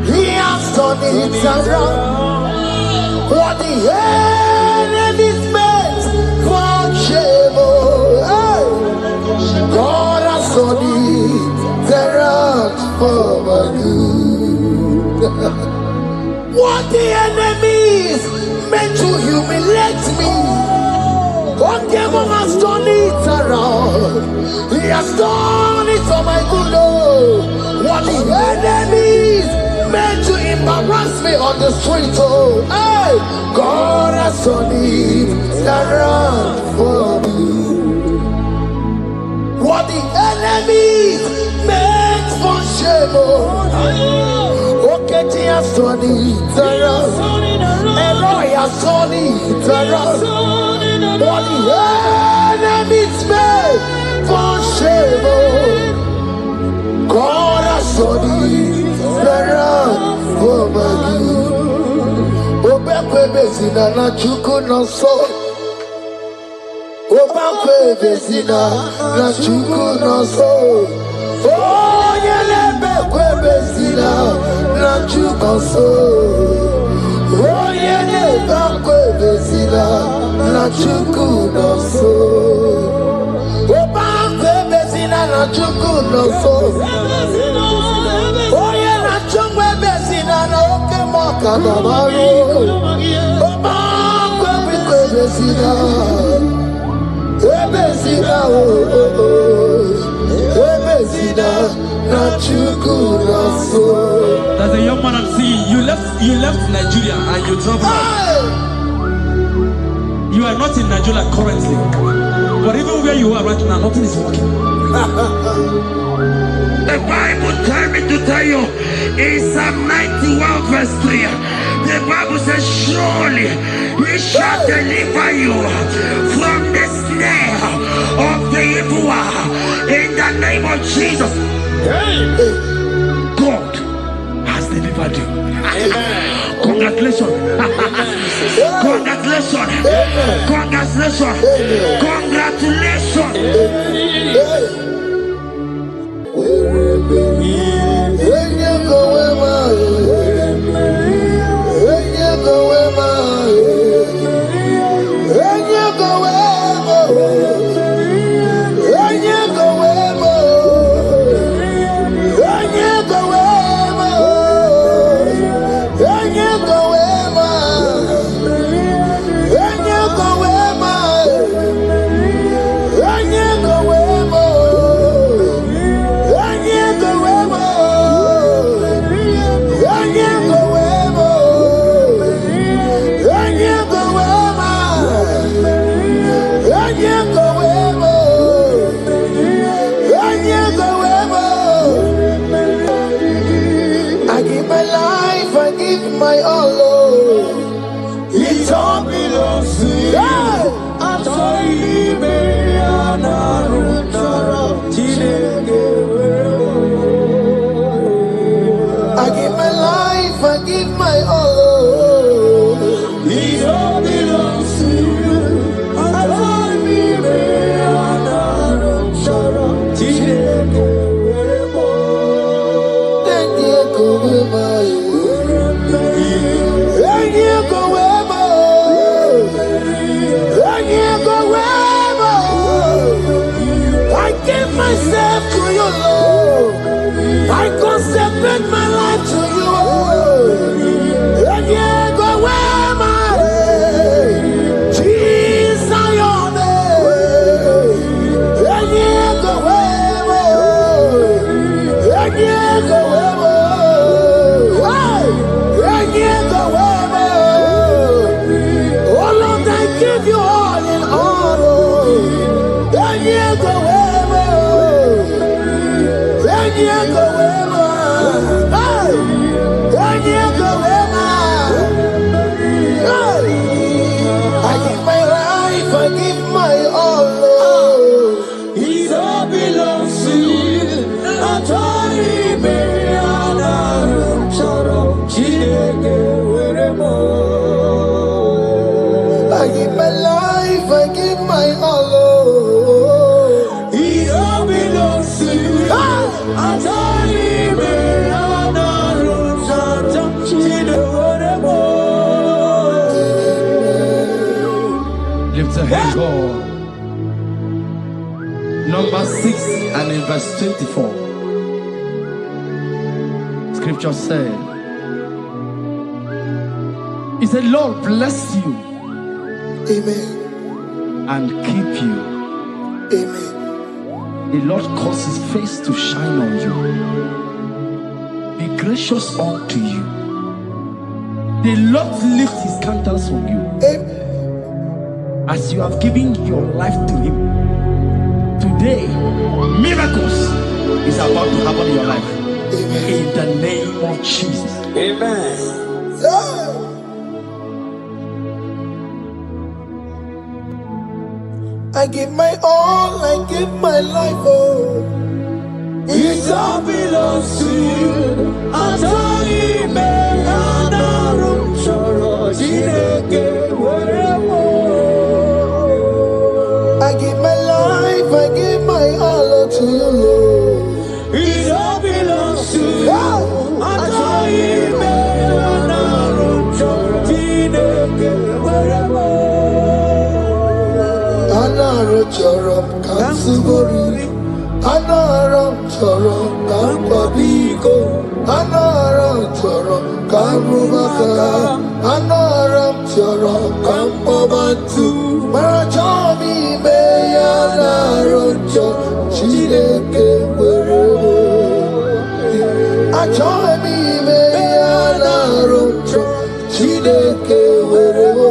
He has done it around. What the enemy's meant for shame, God has done it around for my good. What the enemy's meant to humiliate me, what devil has done it around. He has done it for my good. What the enemies meant to embarrass me on the street, hey, God has done it around for me. What the enemies meant for shame, okay, He has done it around. Eloi has done it around. What the enemies meant for shame, God has done it around for my good. Obekwe bezina na chuku no so. Obekwe bezina na chuku no so. Oh, yelebekwe bezina na chuku so. Oh, yelebekwe bezina na chuku no so. Obekwe bezina na chuku no so. Oh, yeah, na chungwe bezina na oke moka na maru. Obekwe bezina. Ebezina Ebezina na chuku na so. There's a young man I'm seeing. You left Nigeria and you traveled out. You are not in Nigeria currently, but even where you are right now, nothing is working. The Bible tells me to tell you in Psalm 91 verse 3, the Bible says, surely He shall deliver you from the snare of the evil one in the name of Jesus. God has delivered you. Congratulations. Congratulations. Congratulations. Congratulations. my life, I give my all. Oh. It all belongs to you. I told you, baby, I'm not Lift your hands, God. Number 6 and in verse 24. Scripture said, He said, Lord bless you. Amen. And keep you. Amen. The Lord cause His face to shine on you. Be gracious unto you. The Lord lift His countenance on you. Amen. As you have given your life to Him. Today, miracles is about to happen in your life. Amen. In the name of Jesus. Amen. Yeah. I give my all, I give my life, oh. It all belongs to you. I told you, baby, I'm not I give my life, I give my all to you, Lord. It all belongs to you. Yeah. I told you, baby, I'm not Anara chorom kansubori, anara chorom kampabiko, anara chorom karubaka, anara chorom kampabantu, marachomi me anara chorom chideke werebo, achomi me anara chorom chideke werebo.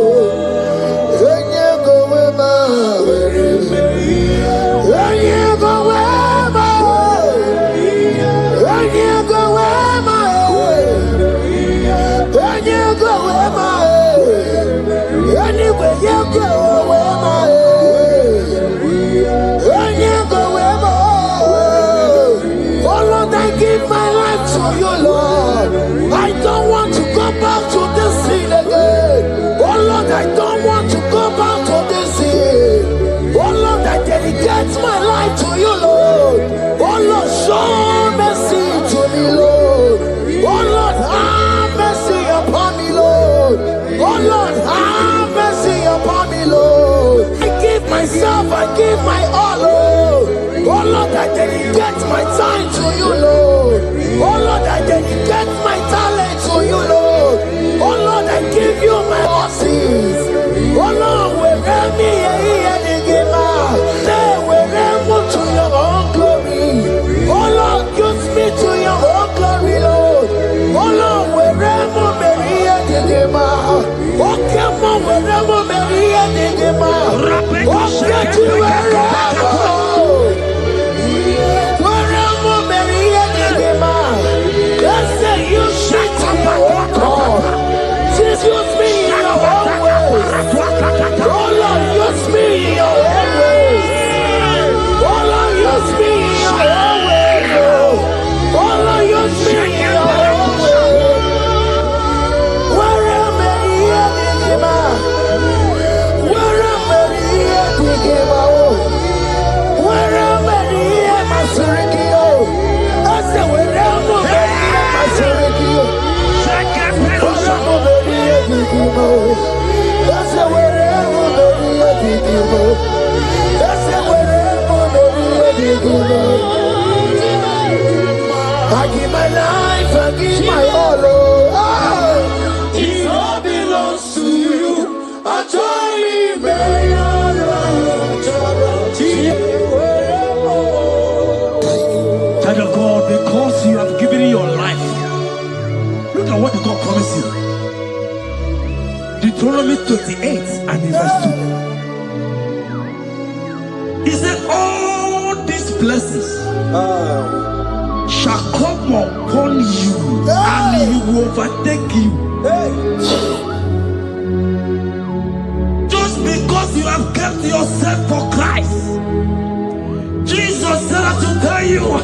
Dedicate my life to you, Lord. Oh Lord, show mercy to me, Lord. Oh Lord, have mercy upon me, Lord. Oh Lord, have mercy upon me, Lord. I give myself, I give my all, Lord. Oh Lord, I dedicate my time to you, Lord. Oh Lord, I dedicate my talent to you, Lord. Oh Lord, I give you my horses. Oh Lord, wherever me to your own glory. Oh Lord, use me to your own glory, Lord. Oh Lord, wherever Maria did okay, mom, wherever Maria did okay, to wherever Maria did let's say you shut up and walk on. Just use me in your own ways. Oh Lord, use me in your own ways. Use me in your own way, Lord. Oh Lord, use me in your own way. Where am I here, Digima? Where am I here, Digima? Where am I here, Masurikio? I said, where am I here, Masurikio? Where am I here, Digima? I said, where am I here, Digima? I said, where I give my life, I give my all. It all belongs to you. I told you, baby, Child of God, because you have given your life, look at what God promised you. Deuteronomy 28 and in verse 2. He said, all these blessings shall come upon you and he will overtake you. Just because you have kept yourself for Christ. Jesus said to tell you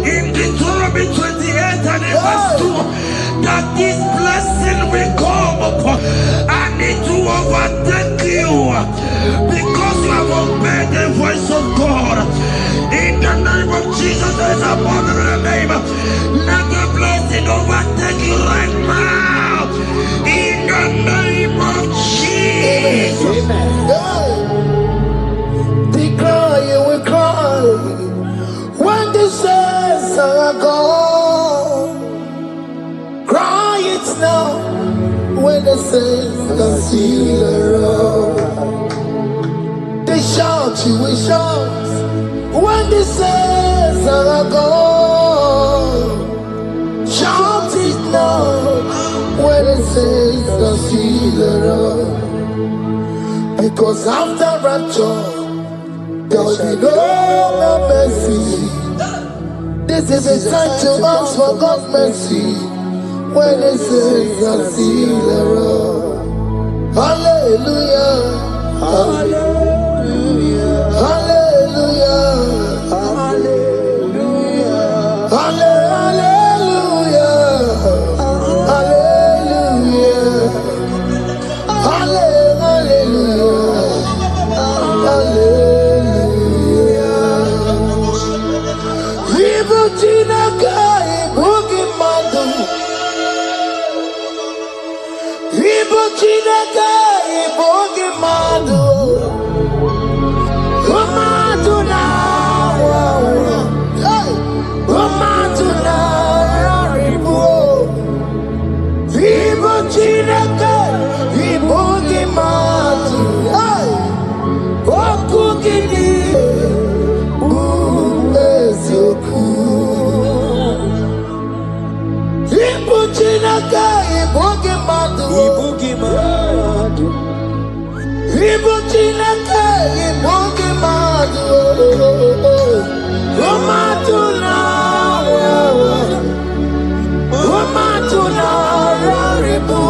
in Deuteronomy 28 and in verse 2 that this blessing will come upon and need to overtake you because you have obeyed the voice of God. In the name of Jesus, there is a mother in the name. Let the blessing overtake you right now. In the name of Jesus. Declare you will cry when the saints are gone. Cry it now when the saints can see the road. They shout, you will shout when the saints are gone. Shout it now when the saints can see the road. Because after rapture, there will be no more mercy. This is a time to ask for God's mercy when the saints can see the road. Hallelujah. Hallelujah. Hallelujah. Hallelujah. Hallelujah. Hallelujah. Hallelujah. Hallelujah. Ibutina kai bugi mandu. Ibutina kai bugi mandu. Umatuna, hey, umatuna ribu. Ibutina kai bugi mandu. Hey, okugini. Ibuchinaka ibugi madu. Ibuchinaka ibugi madu. Umatuna, umatuna ribu.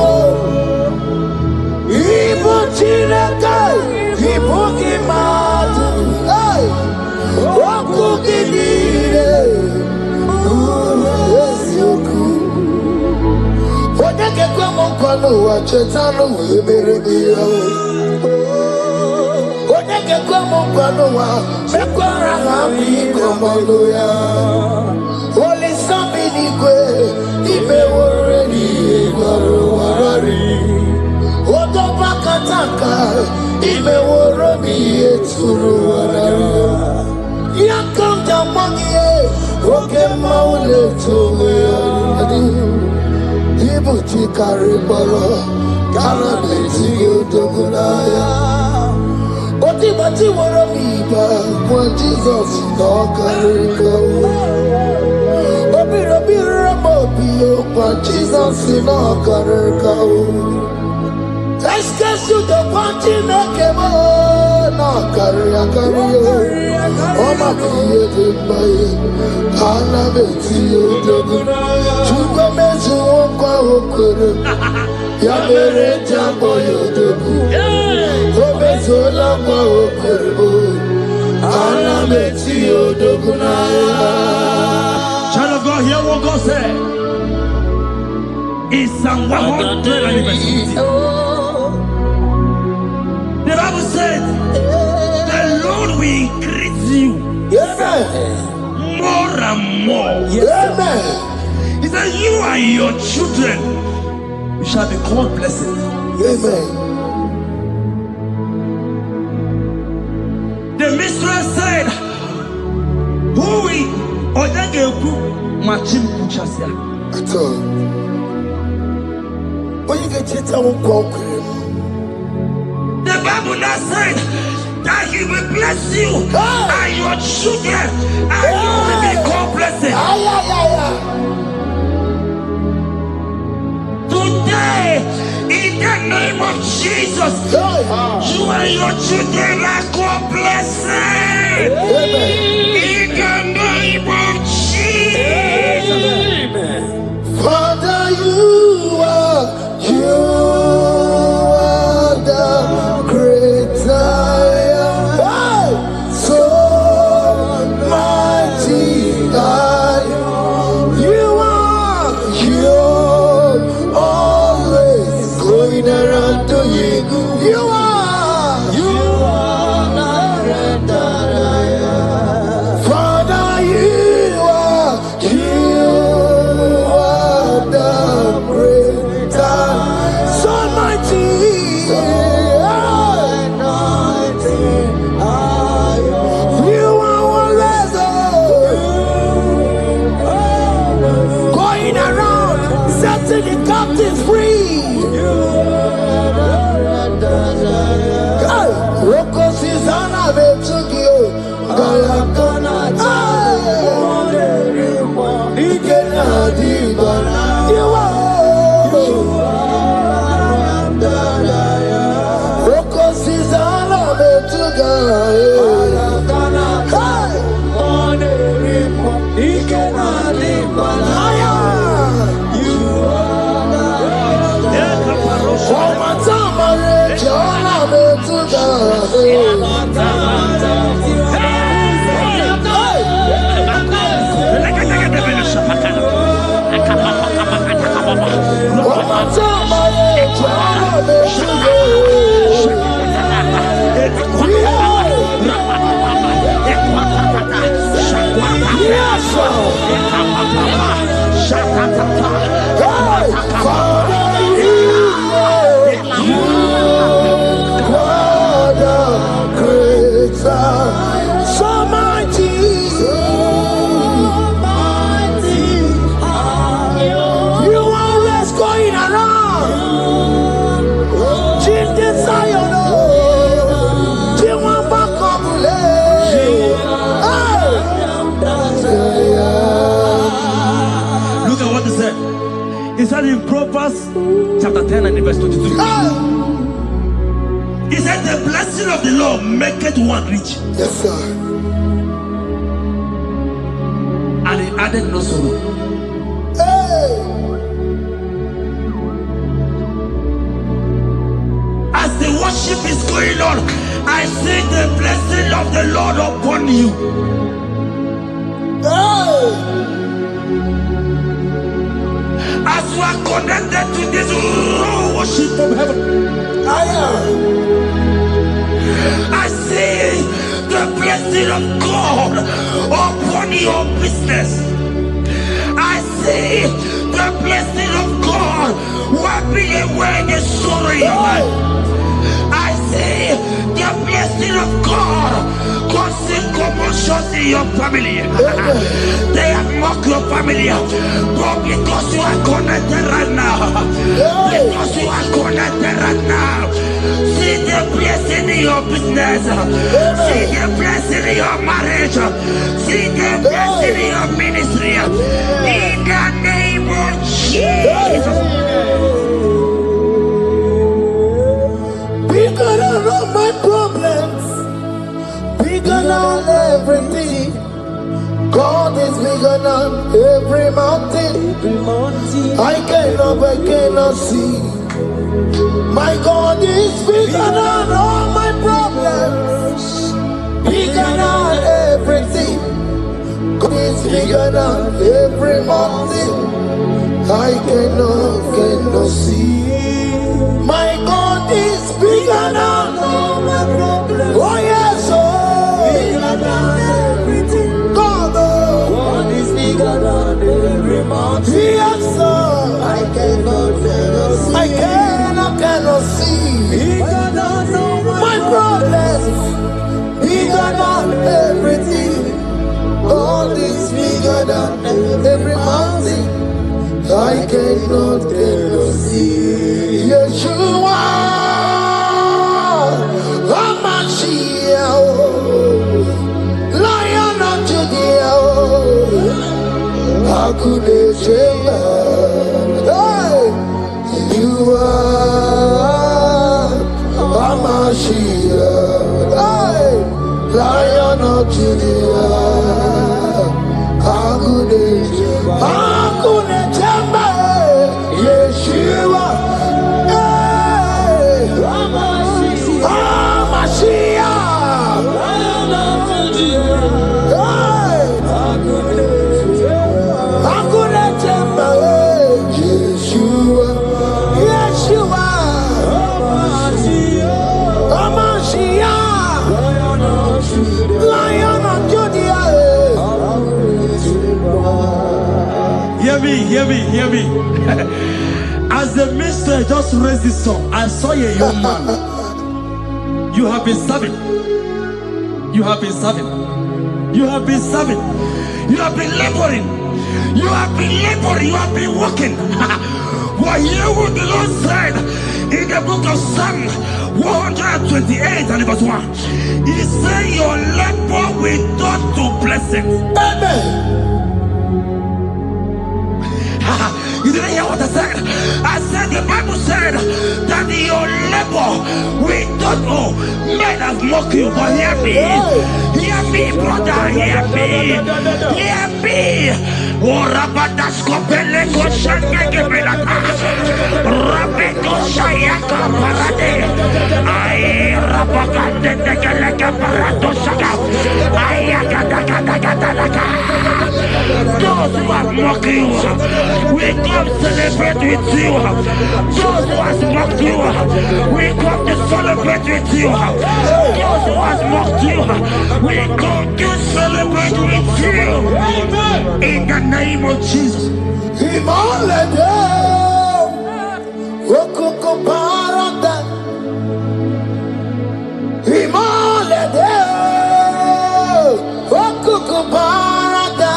Ibuchinaka ibugi madu. Hey, okugini. Odeke kwa mkono wa chetano weberedia. Odeke kwa mkono wa mekwara hapi komodoya. Oli sambi nikwe ibe woreni egwaro warari. Odoba kataka ibe woroni eturu warari. Yakamja mwangie oke maule tuwe yari. Ibuchi kariboro karabeti yodogunaya. Oti bati woro miba kwa Jesus no kariko. Obiro biro mobio kwa Jesus no kariko. Eskesu do panti mekebo no kariko. Oma kiye dembaye karabeti yodogunaya. Chukwa mezu okwa okoro ya mere jambo yodogu. Obezola kwa okoro karabeti yodogunaya. Child of God, hear what God said. In Psalm 150. The Bible said, the Lord will increase you more and more. Amen. He said, you and your children, you shall be called blessed. Amen. The mistress said, who will Odageku Machim Kuchasia? At all. When you get it, I won't conquer. The Bible now said that He will bless you and your children, and you will be called blessed. Today, in the name of Jesus, you and your children are called blessed. In the name of Jesus. Father, you are the great I am. So mighty God, you are always going around to you. Susana Betugio, Galakona, Ikena Dibana, you are Roko Susana Betuga, Ikena Dibana, you He said in Proverbs chapter 10 and verse 22. He said the blessing of the Lord maketh one rich. Yes, sir. And he added no sorrow. Hey. As the worship is going on, I see the blessing of the Lord upon you. Hey. As you are connected to this worship from heaven, I see the blessing of God upon your business. I see the blessing of God wiping away the sorrow in your life. I see the blessing of God causing commotions in your family. They have mocked your family, but because you are connected right now, because you are connected right now, see the blessing in your business, see the blessing in your marriage, see the blessing in your ministry. In the name of Jesus. Bigger than all my problems, bigger than everything. God is bigger than every mountain. I cannot see. My God is bigger than all my problems, bigger than everything. God is bigger than every mountain. I cannot see. My God is bigger than all my problems. Oh yes, oh, bigger than everything. God is bigger than every mountain. Yes, sir. I cannot see. Bigger than all my problems. Bigger than everything. God is bigger than every mountain. I cannot see. Yeshua, Hamashiach, Lion of Judah, Hakudesheba. You are Hamashiach, Lion of Judah, Hakudesheba. Yeshua, Hear me. As the minister just raised this song, I saw a young man. You have been serving. You have been serving. You have been serving. You have been laboring. You have been laboring. You have been working. But hear what the Lord said in the book of Psalm 128 and verse 1. He said, your labor will turn to blessings. Amen. You didn't hear what I said? I said the Bible said that your labor will turn. Oh, men have mocked you, but hear me. Hear me, brother. Hear me. Hear me. Oh, Rabadasko Beleko Shangege Belata. Rabeto Shayaka Parade. I Rabagande Negeleka Parato Shaka. Ayakadakadakadaka. Those who have mocked you, we come celebrate with you. Those who have mocked you, we come to celebrate with you. Those who have mocked you, we come to celebrate with you. In the name of Jesus. Imalede, okoko parada. Imalede, okoko parada.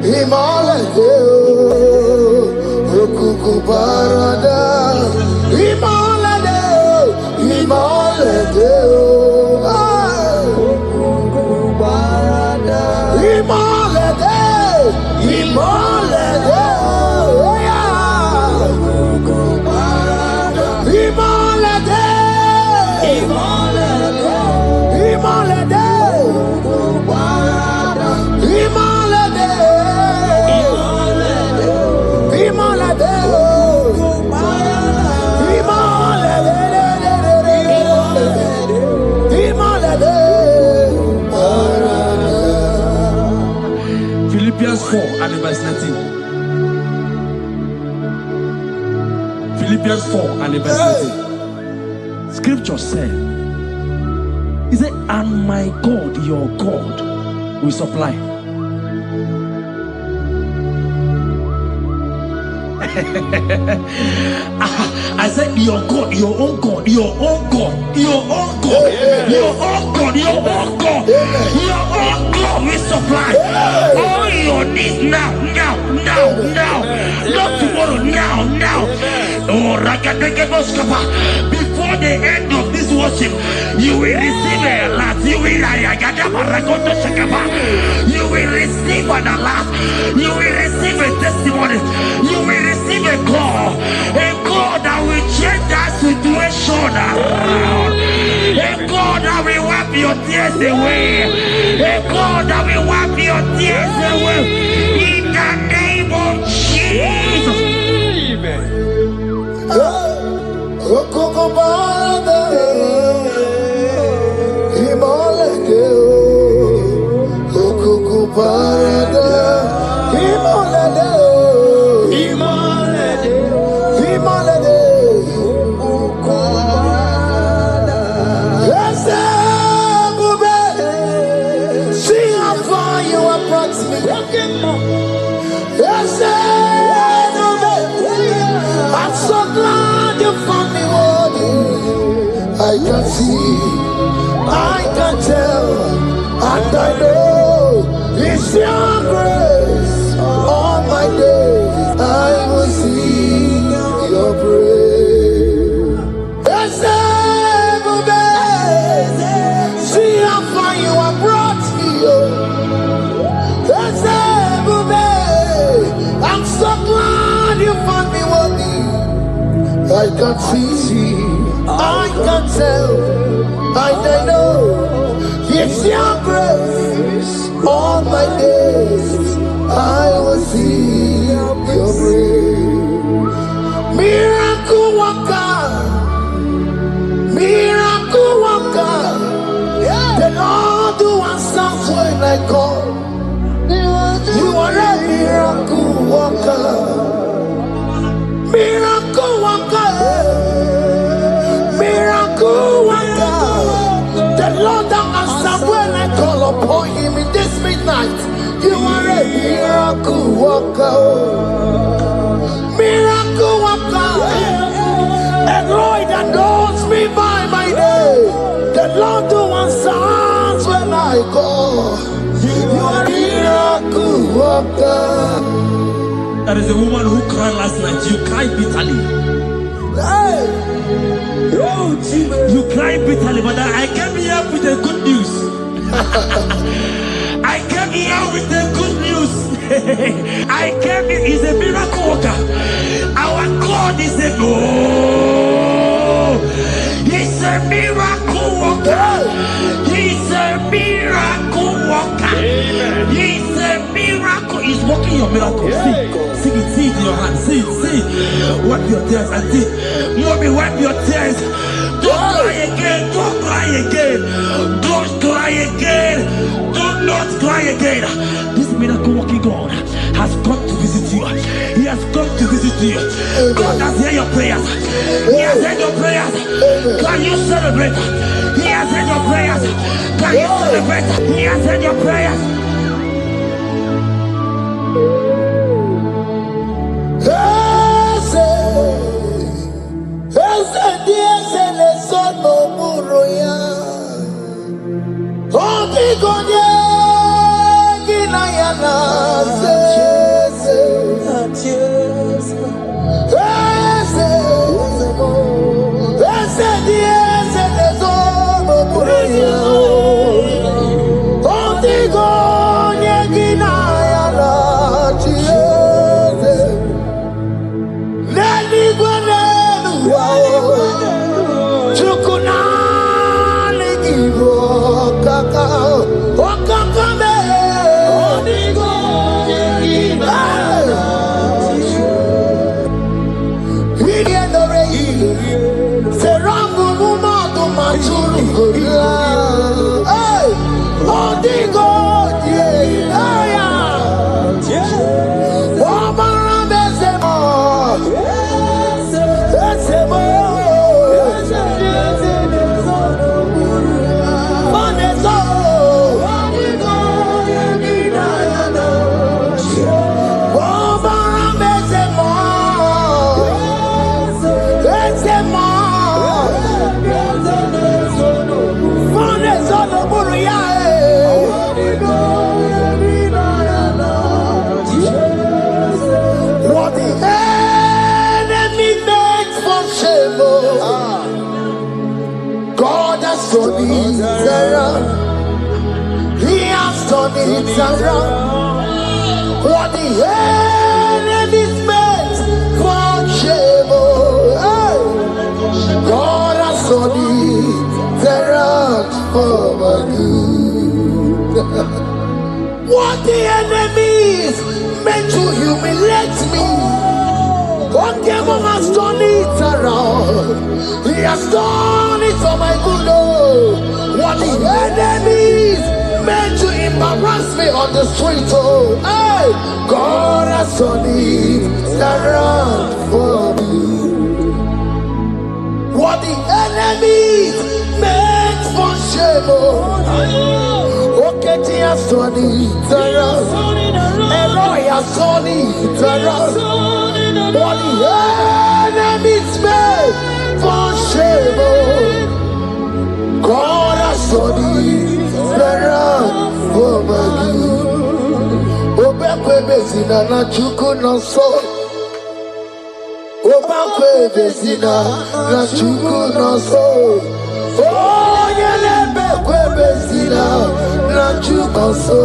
Imalede, okoko parada. Imalede, imalede, okoko parada. Imalede. Imalede, oh yeah. Imalede, Imalede, Imalede, Imalede, Imalede, Imalede, Philippians 4 and verse 19. Philippians 4 and verse 19. Scripture said, he said, and my God, your God, will supply. I said, your God, your own God, your own God, your own God, your own God, your own God, your own God will supply all your needs now, now, now, now, not tomorrow, now, now. Oh, before the end of this worship, you will receive a lot. You will receive an alert. You will receive a testimony. You will receive a call that will change that situation around. A God that will wipe your tears away. A God that will wipe your tears away. In the name of Jesus. I'm so glad you found me worthy. I can see, I can tell, and I know it's your grace. All my days I will sing your praise. See how far you have brought me. I'm so glad you found me worthy. I can see, I can tell, and I know it's your grace. All my days I will see your grace. Miracle worker, miracle worker. The Lord who answers when I call. You are a miracle worker. Miracle worker, miracle worker. The Lord that answers when I call upon him in this midnight. You are a miracle worker. Miracle worker. A Lord that knows me by my name. The Lord who answers when I call. You are a miracle worker. There is a woman who cried last night. You cried bitterly. You cried bitterly, but I came here with the good news. I came here with the good news. I came here, he's a miracle worker. Our God is a he's a miracle worker. He's a miracle worker. He's a miracle. He's working your miracle. See it in your hand. See it. Wipe your tears and see. Mommy, wipe your tears. Don't cry again. Don't cry again. Don't cry again. Do not cry again. This miracle working God has come to visit you. He has come to visit you. God has heard your prayers. He has heard your prayers. Can you celebrate? He has heard your prayers. Can you celebrate? He has heard your prayers. He has done it around. What the enemy's meant for shame. God has done it around for my good. What the enemy's meant to humiliate me, God has done it around. He has done it for my good. What the enemies meant to embarrass me on the street, hey, God has done it around for me. What the enemies meant for shame, okay, He has done it around. Eloi has done it around. What the enemies meant for shame, God has done it around for my good. Obekwe bezina na chuku no so. Obekwe bezina na chuku no so. Oh, yelebekwe bezina na chuku no so.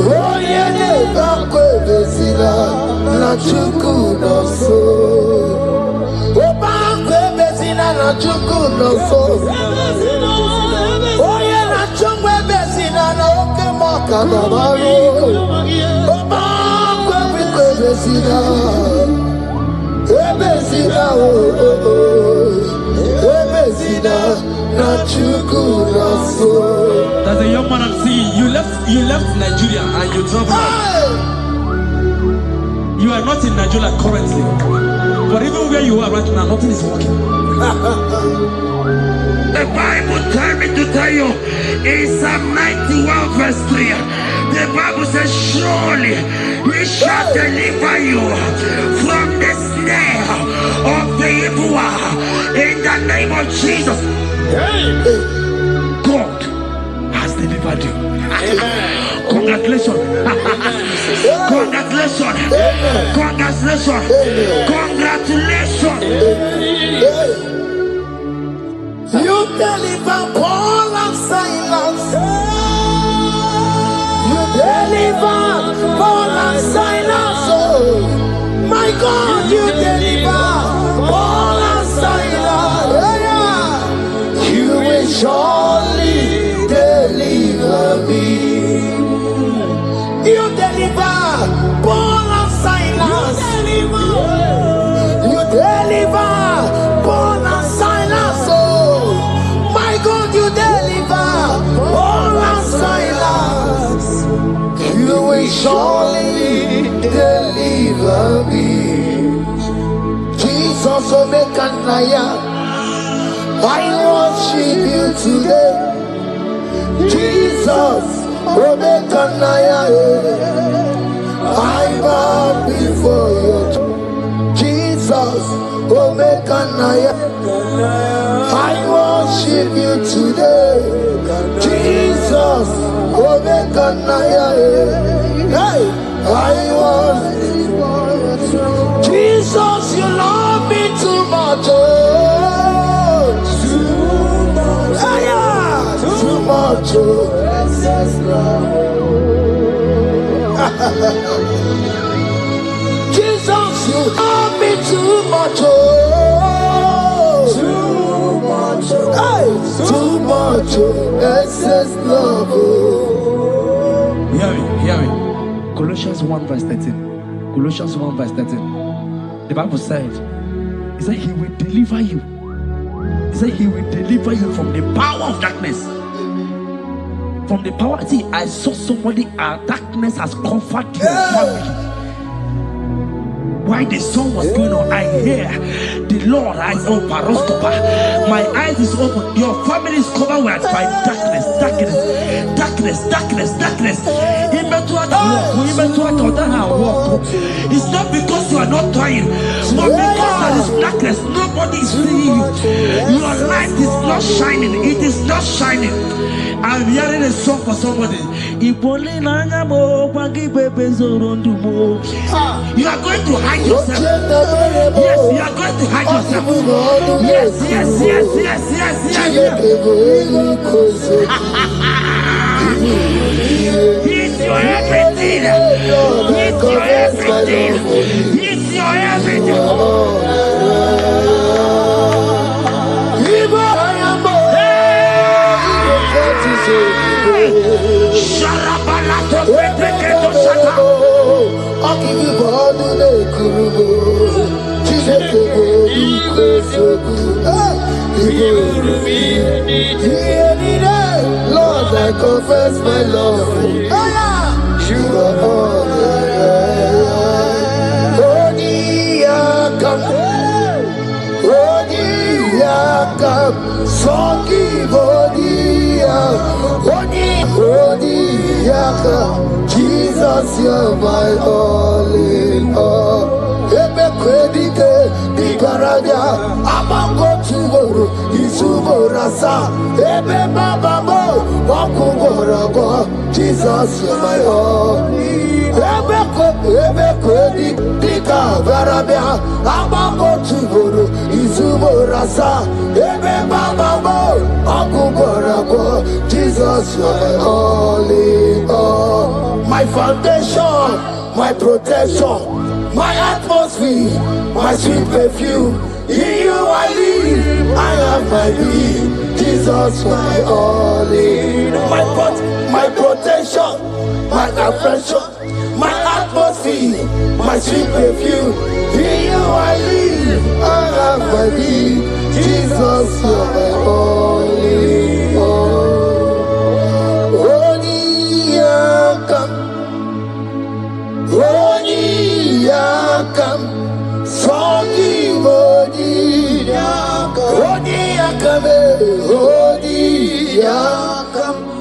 Oh, yelebekwe bezina na chuku no so. Obekwe bezina na chuku no so. Oh, yeah, na chungwe bezina na oke makada bari. Obekwe bezina. Ebezina Ebezina na chuku na so. There's a young man I'm seeing. You left Nigeria and you traveled. You are not in Nigeria currently, but even where you are right now, nothing is working. The Bible tells me to tell you in Psalm 91 verse 3, the Bible says, surely He shall deliver you from the snare of the evil one in the name of Jesus. God has delivered you. Congratulations. Congratulations. Congratulations. Congratulations. Congratulations. You deliver Paul and Silas. You deliver Paul and Silas. Oh, my God, you deliver Paul and Silas. You will surely deliver me. You deliver Paul and Silas. You deliver Paul and Silas. Oh, my God, you deliver Paul and Silas. You will surely deliver me. Jesus, Omega Naya, I worship you today. Jesus, Omega Naya, I bow before you. Jesus, Omega Naya, I worship you today. Jesus, Omega Naya, hey, I worship you. Jesus, you love me too much. Oh, too much. Too much. Jesus, you love me too much. Oh, too much. Hey, too much. Excess love. Oh. Hear me. Colossians 1 verse 13. Colossians 1 verse 13. The Bible said, he said he will deliver you. He said he will deliver you from the power of darkness. From the power. See, I saw somebody, darkness has covered your family. While the song was going on, I hear the Lord eyes open. My eyes is open. Your family is covered by darkness. It's not because you are not trying, but because there is darkness. Nobody is seeing you. Your light is not shining. It is not shining. I'm hearing a song for somebody. You are going to hide yourself. Yes, you are going to hide yourself. Yes. He's your everything. He's your everything. He's your everything. Lord, I confess my love. You are all. Jesus, you're my all in all. Jesus, you're my all. Jesus, you're my all in all. My foundation, my protection, my atmosphere, my sweet perfume. In you I live, I have my being. Jesus, my all in all. My protection, my affection, my atmosphere, my sweet perfume. In you I live, I have my being. Jesus, you're my all in all.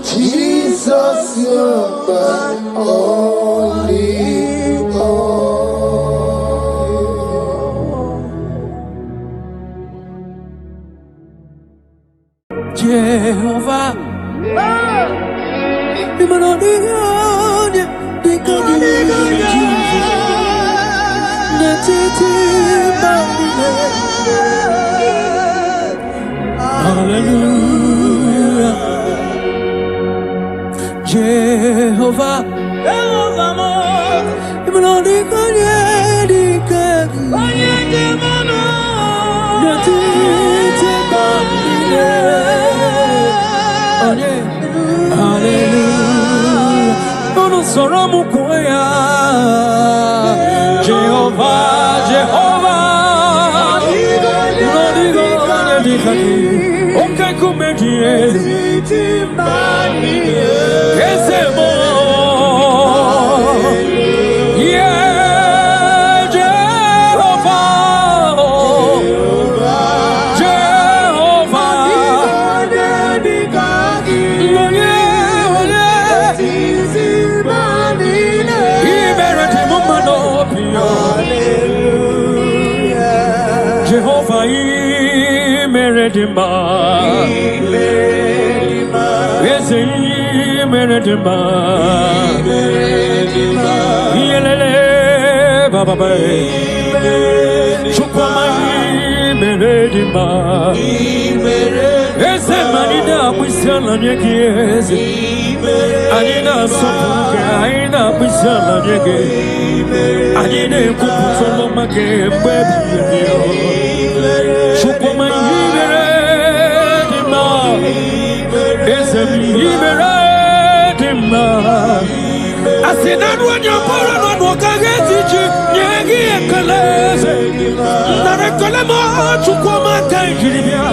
Jesus, you're my only all. Jehovah, Jesus. Hallelujah. Jehovah, Jehovah, okay, come here. Jehovah, Meredima, Meredima, Yelele, Baba, Chupama, Meredima, Ezemanida, Wissalanegis, Anina Sopuga, Aina Wissalanegis, Anina Kupusomake, baby. Chupama, Meredima, Ezemanida, I said, that when you're born on Wakageti, Yagi and Kalese, Narakalama, Chukoma, Tangiria,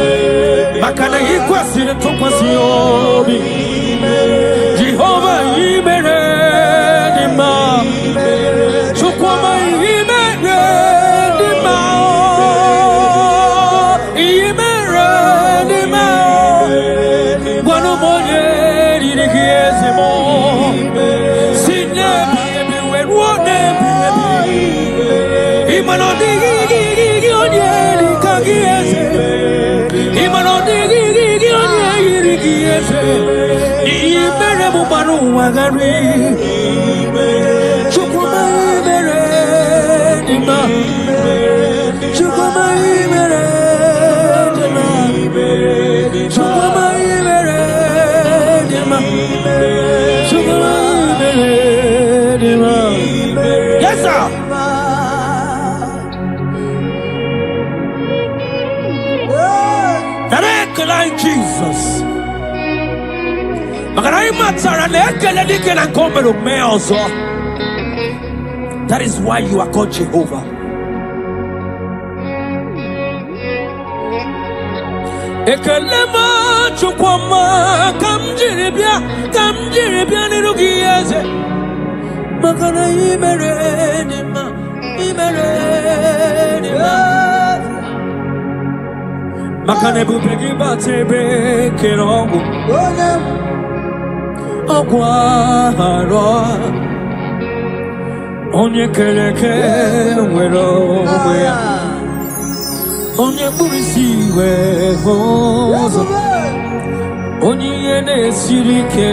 Makana Equasin, Topasiobi, Jehovah, Imeredima, Chukoma, Imeredima, Imeredima, one of more years, yes, sir. Like Jesus. That is why you are called Jehovah. Ekelema chukwama kamjiribia nirugieze makana imeredima makane bupegi batebe kerongo ogwaro onye keleke wero onye burisi hozo onye yene sirike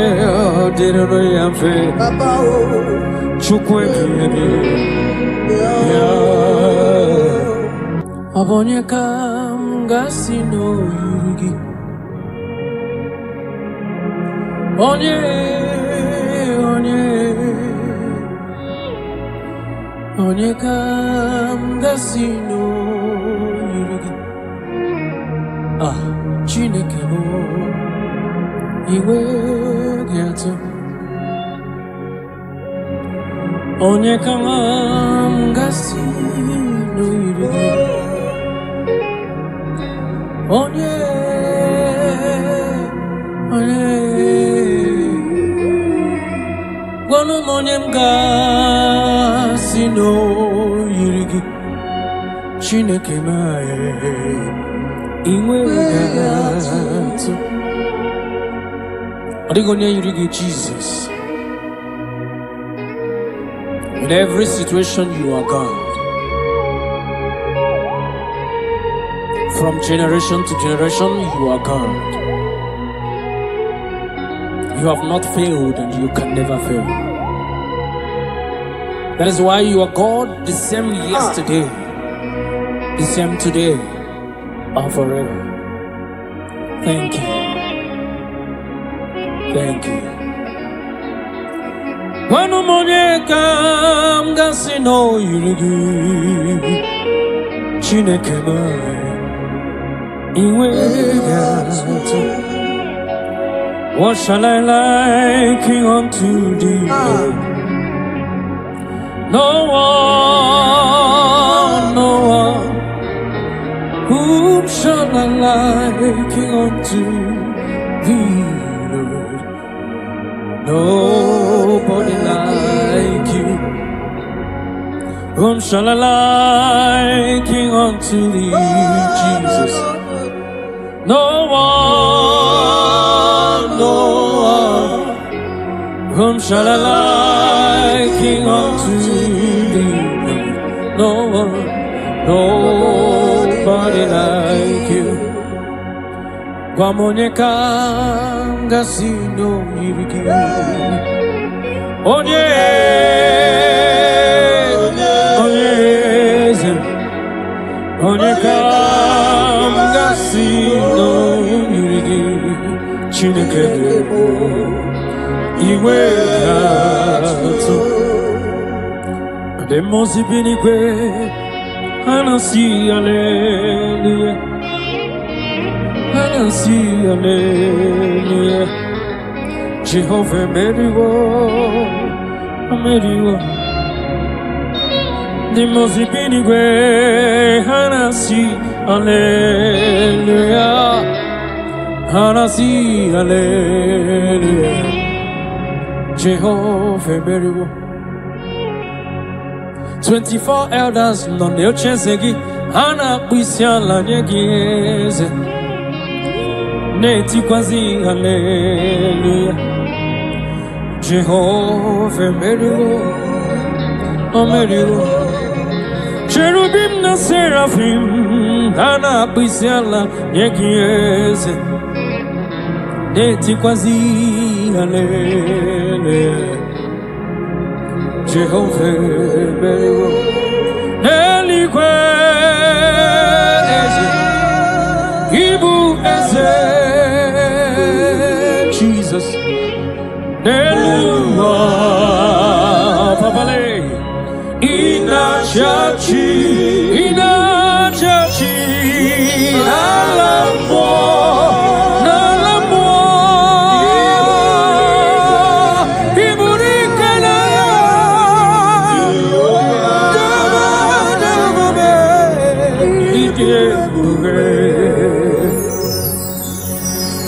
derero yamfe chukwe abonye kamgasino yurigi onye kamgasino yurigi Chineke mo iwe gyato onye kamgasino yurigi onye gwanu monye mgasino yurigi Chineke mae Jesus. In every situation you are God. From generation to generation you are God. You have not failed and you can never fail. That is why you are God, the same yesterday, the same today, and forever. Thank you. Thank you. When I'm on your cam, Gassino, you Chinekema, what shall I liken unto thee? No one, whom shall I liken unto thee, Lord? Nobody like you. Whom shall I liken unto thee, Jesus? No one, whom shall I liken unto thee? No one, nobody like you. Guamoneka gasino yiriki. Onye gasino yiriki. Chineke iwe atu. Demos ibinigwe anasi hallelujah. Anasi hallelujah. Jehovah meriwo. Demos ibinigwe anasi hallelujah. Anasi hallelujah. Jehovah meriwo. 24 elders non ne ochensegi hana kwisiala nyegeze neti kwazi hallelujah. Jehovah meriwo, o meriwo. Cherubim na seraphim hana kwisiala nyegeze neti kwazi hallelujah. Jehovah meriwo, nelikwe eze, ibu eze, Jesus, neluwa papale, inachachi, alamo.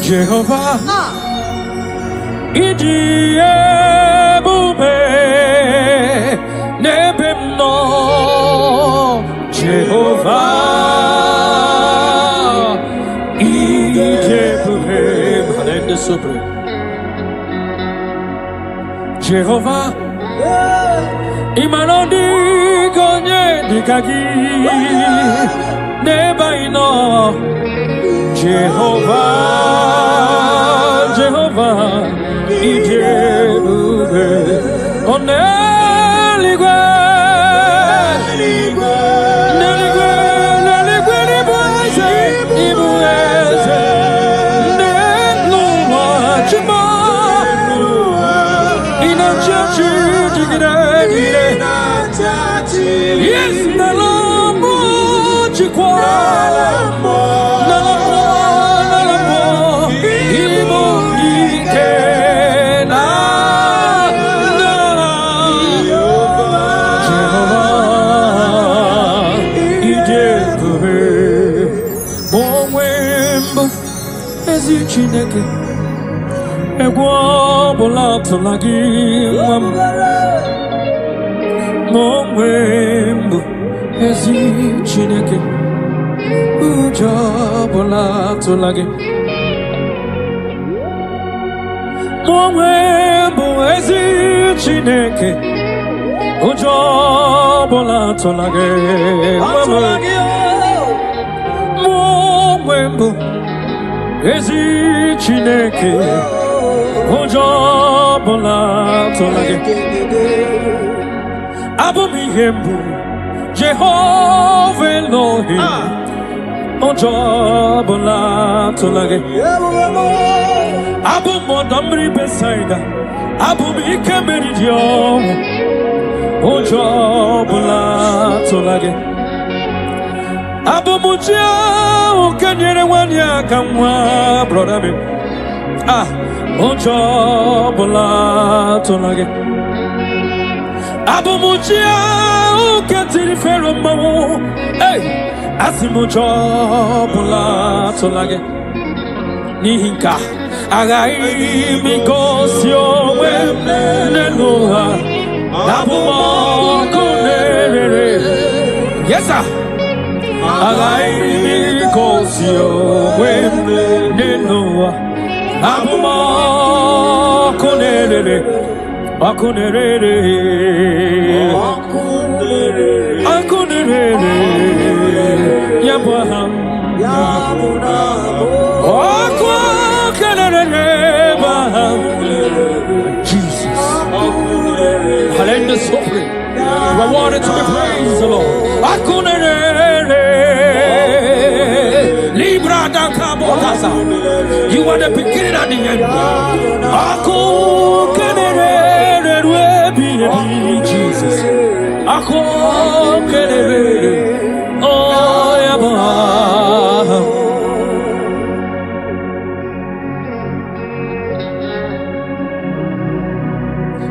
Jehovah, IGBO, nebemno. Jehovah, IGBO, malende sobre. Jehovah, imanodi konye dikagi nebaino. Jehovah, IGBO, oneligwe, ibueze, neluwa chima, inachachi jigire, yes, nalamu chikwa. Chineke egwo bula tolagi mwembu ezi Chineke ujo bula tolagi mwembu ezi Chineke ujo bula tolagi mwembu ezi Chineke ụjọ ọbụla tụrụ gị Abumihembu, Jehovah Elohim, Ojabula Tolage, Abumodamri Besaida, Abumikemeridium, Ojabula Tolage, Abumuja, Kanyerewania Kamwa, brother me. Ojabula Tolage. Abumuja, Katiri Ferromo, hey, Asimuja Bula Tolage, Nihinka, Agai Mikosio, Neloa, Abumo, yes, sir, Agai Mikosio, Neloa, Abumo, Akunere, Yabaham, Jesus, Hallelujah, suffering. You are wanted to be praised, the Lord. Akunere, Libra da Kabotasa. You are the beginning and the end. Akunere. Jesus,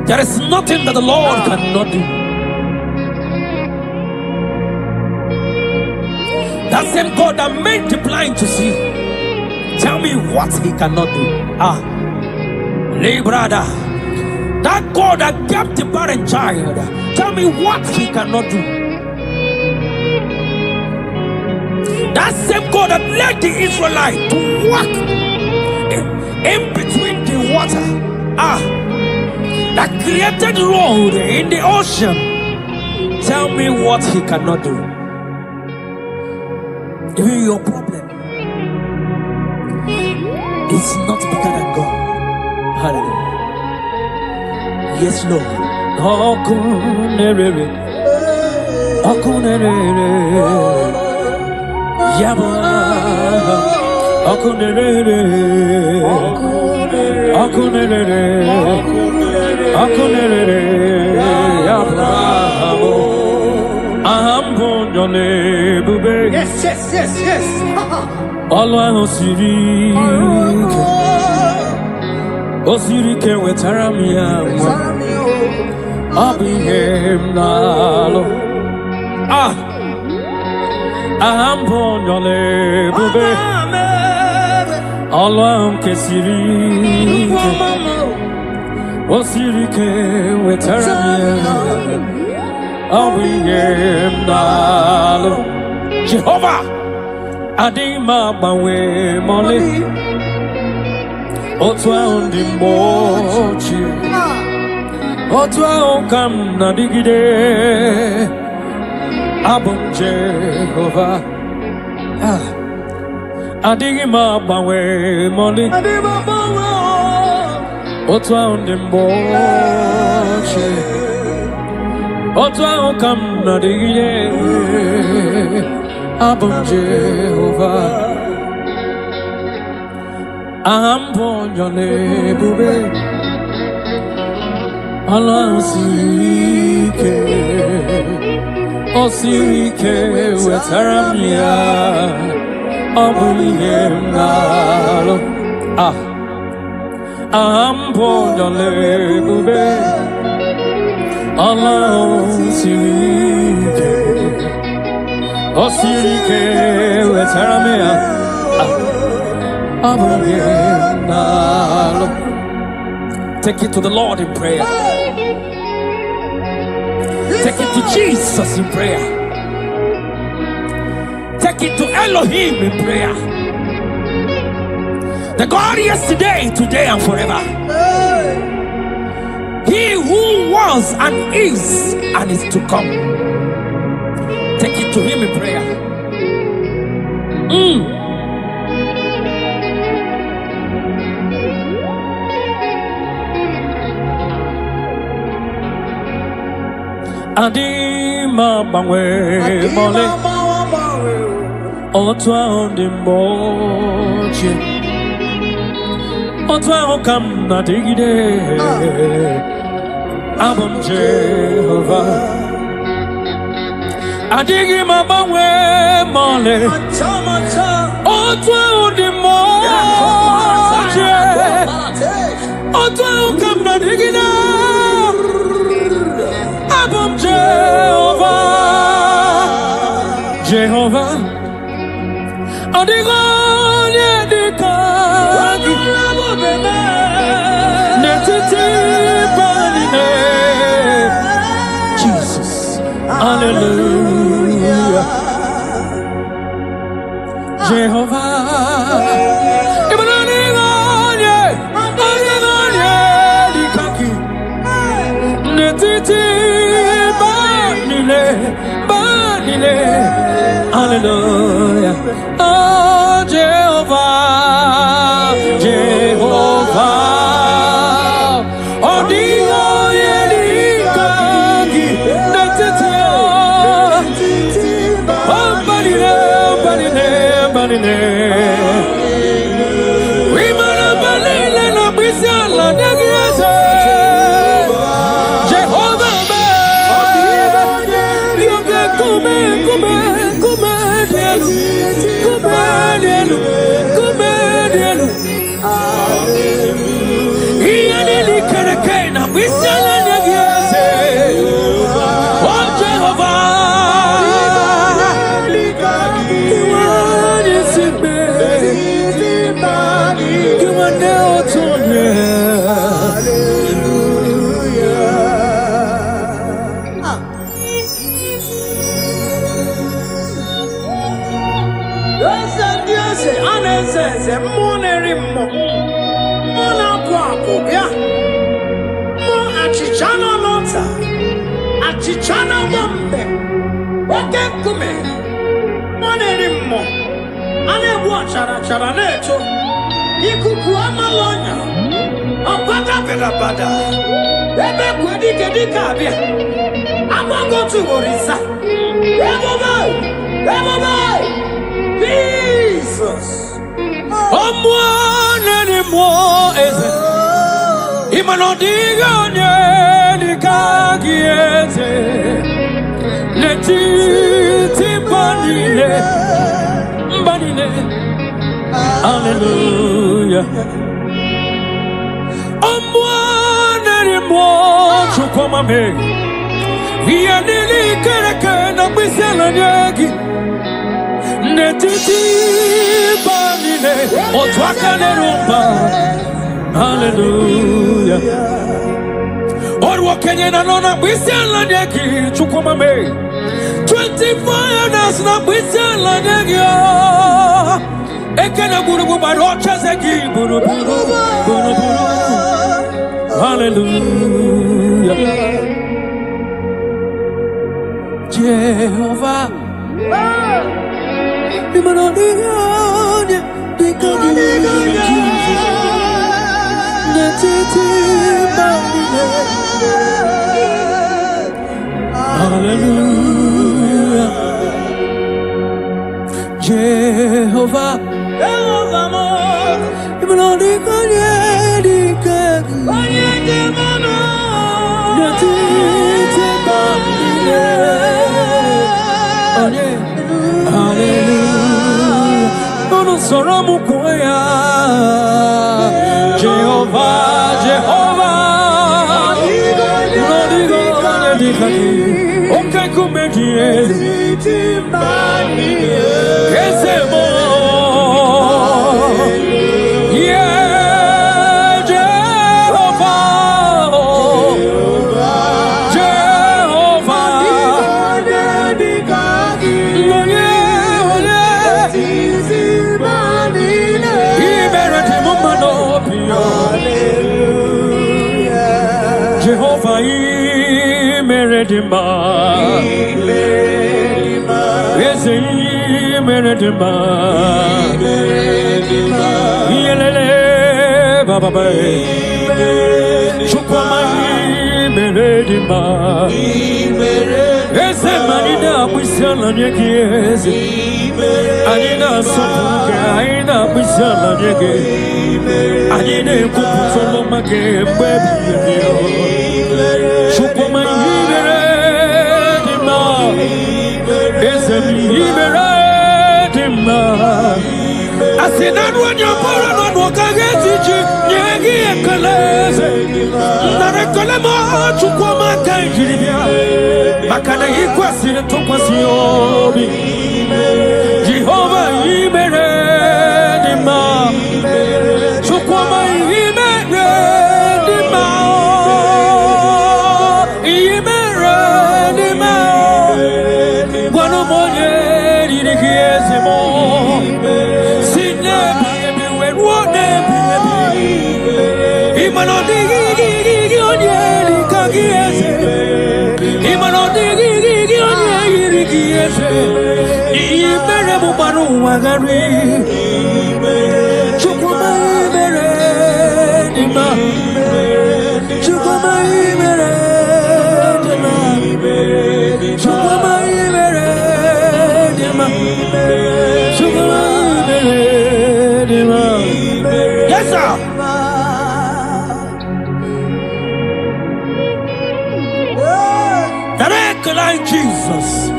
there is nothing that the Lord cannot do. That same God that made the blind to see, tell me what He cannot do. Librada. That God that kept the barren child, tell me what He cannot do. That same God that led the Israelites to walk in between the water, that created road in the ocean, tell me what He cannot do. Even your problem is not bigger than God. Hallelujah. Yes, Lord. Akunere, Yaba, Akunere, Yaba, Ambonjole Bube. Yes. Allah Osirike wetaramia, Abihem nalo. Ambonjole Bube. Allah kesirike, Osirike wetaramia, Abihem nalo. Jehovah, Adima bawe mole. Otwa undi mochi, Otwa okam na digide, Abum Jehovah, Adigima bawe moli, Otwa undi mochi, Otwa okam na digide, Abum Jehovah. Ambonjole Bube, Allah Osirike wetaramia, Abulihem nalo. Ambonjole Bube, Allah Osirike wetaramia. Take it to the Lord in prayer. Take it to Jesus in prayer. Take it to Elohim in prayer. The God yesterday, today, and forever. He who was and is to come. Take it to Him in prayer. Adima bangwe mole Otwa ondi moche Otwa okam na digide Abam Jehovah Adima bangwe mole Otwa ondi moche Otwa okam na digide Abam Jehovah, Jehovah, Adigone dikagi, netiti banine, Jesus, Hallelujah, Jehovah, Adigone dikagi, netiti. Hallelujah. Oh, Jehovah, Jehovah. Oh, Dio, Yelikagi, Natetio. Oh, Banine, Banine, Banine. We mana Banine, no Bisala, Nagiasa. Chichana Wambe, Wake Kume, Monerimo, Ane Watchara Charaneto, Ikukuama Lonya, Apata Pedabada, Ebe Quedika Dicabia, Amago to Orisa, Emo, Jesus, One anymore is it? Imanodiga. Letiti banile, banile, hallelujah. Omwana mo chukoma me, via nili kereke na bisela nyagi. Letiti banile, otwaka nerumba, hallelujah. Orwa Kenya na nona bwisela nyagi chukoma me 24 years na bwisela nyagi Ekena burubu barocha zegi burubu Hallelujah Jehovah Imanoniya Dikagi Netiti Bandine Hallelujah Jehovah Imanoniya Dikagi Netiti Bandine Hallelujah Ono soramu koya Jehovah Okay, come here. Yeah, Jehovah, Jehovah. Jehovah, Meredima, Meredima, Yelele, Baba, Chukwama, Imeredima. Ese manina bisala nyekeze. Anina sopuke aina bisala nyeke. Anina kuputolo make baby. Chukuma imeredima. Ese imeredima. Asinanu anyapora no wakagetichi nyegi ekaleze. Narekolema chukuma kanjiribia. Makana ikwasire tokwasiobi. Jehovah imeredima. Chukuma imeredima. Imeredima. Gwano monye dirikiezemo. Yes, sir. Like Jesus.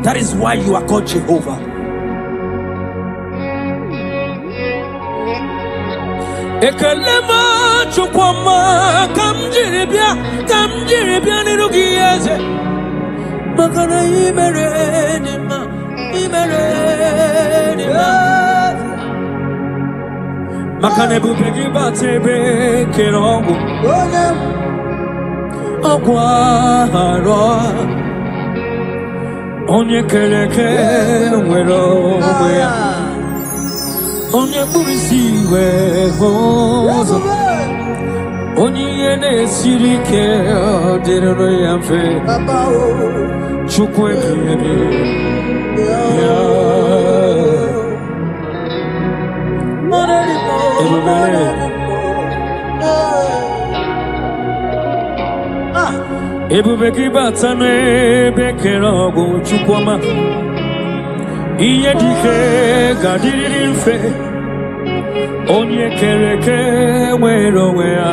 That is why you are called Jehovah. Ekelema chukwama kamjiribia nirugieze. Makana imeredima. Makane bupegi batebe kerongo. Ogwaro. Onye keleke wero wea. Onye burisi wehozo. Onye yene sirike direro yamfe. Chukwe biyebi. Ebubeki batame bekerogo chukwama. Iye dike gadiri mfe. Onye kereke wero wea.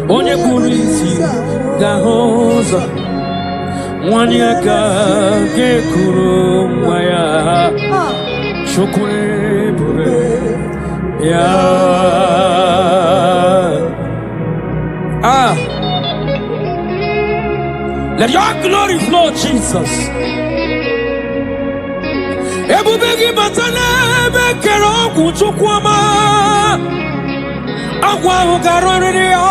Onye kurisi gahoza. Wanyaka gekuru mwaya. Chukwe bure ya. Let your glory flow, Jesus. Ebubegi batale bekero kuchukwama. Agwa ugarorio.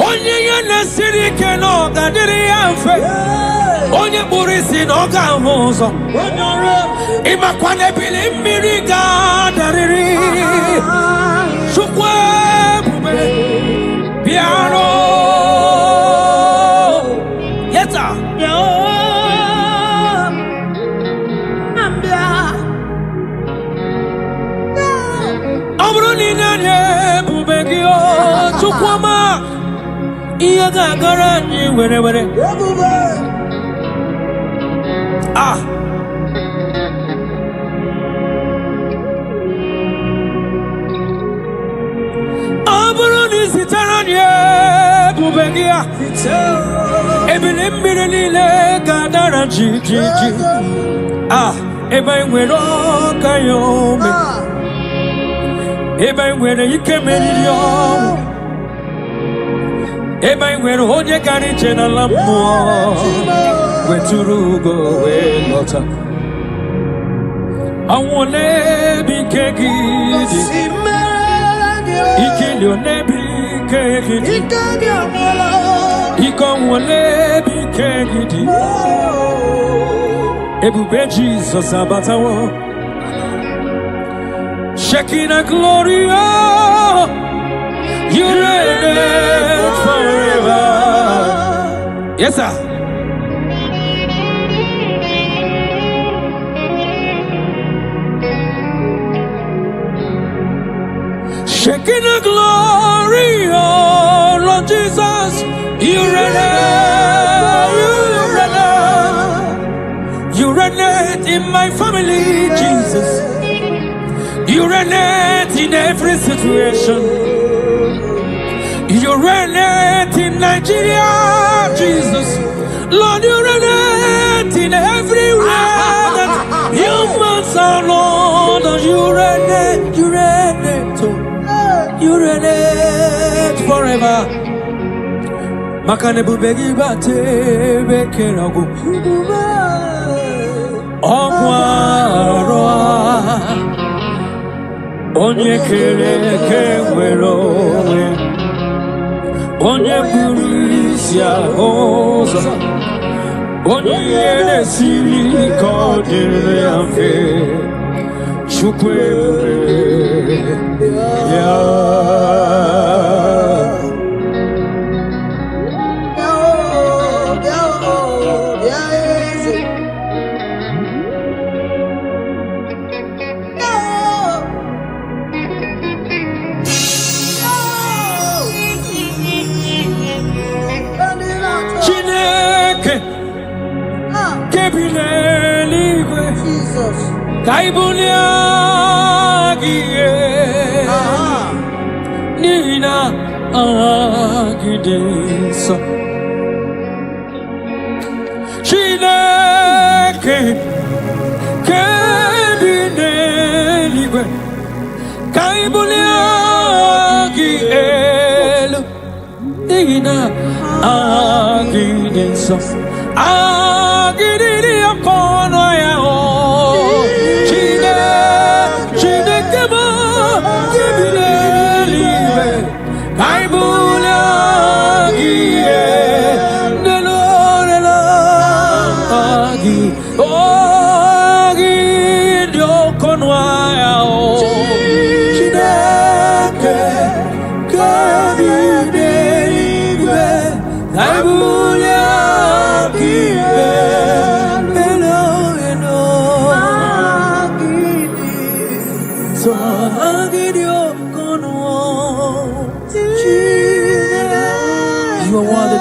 Onye yene sirike no gadiri amfe. Onye burisi no gahozo. Imakwane bili miriga dariri. Chukwe bube piano. Yeta. Amruni nanye bubegi o chukwama. Iya gagara ni were. Amruni sitaranye bubegia. Ebilimbirile gadara ji. Eba nwere kayome. Eba nwere ikemeriyo. Eba nwere onye garije na lammo. Weturugo we lota. Awole bikegidi. Ikilio nebi kegidi. Ikonwole bikegidi. Ebube Jesus abatawo. Shekinah glory, oh, you reign forever. Yes, sir. King of glory, oh Lord Jesus, you reign, you reign in my family, Jesus. You reign in every situation. You reign in Nigeria, Jesus. Lord, you reign in everywhere that humans are, Lord. You reign, you reign forever. Makanebu begi bate bekerago. Ogwaro. Onye kere kewero, onye burisia oza, onye yene siri kodire amfe, chukwe ya. Kaibulia gie Nina agidesa Chineke Kebineliwe Kaibulia gie Nina agidesa Agidiri akono ya o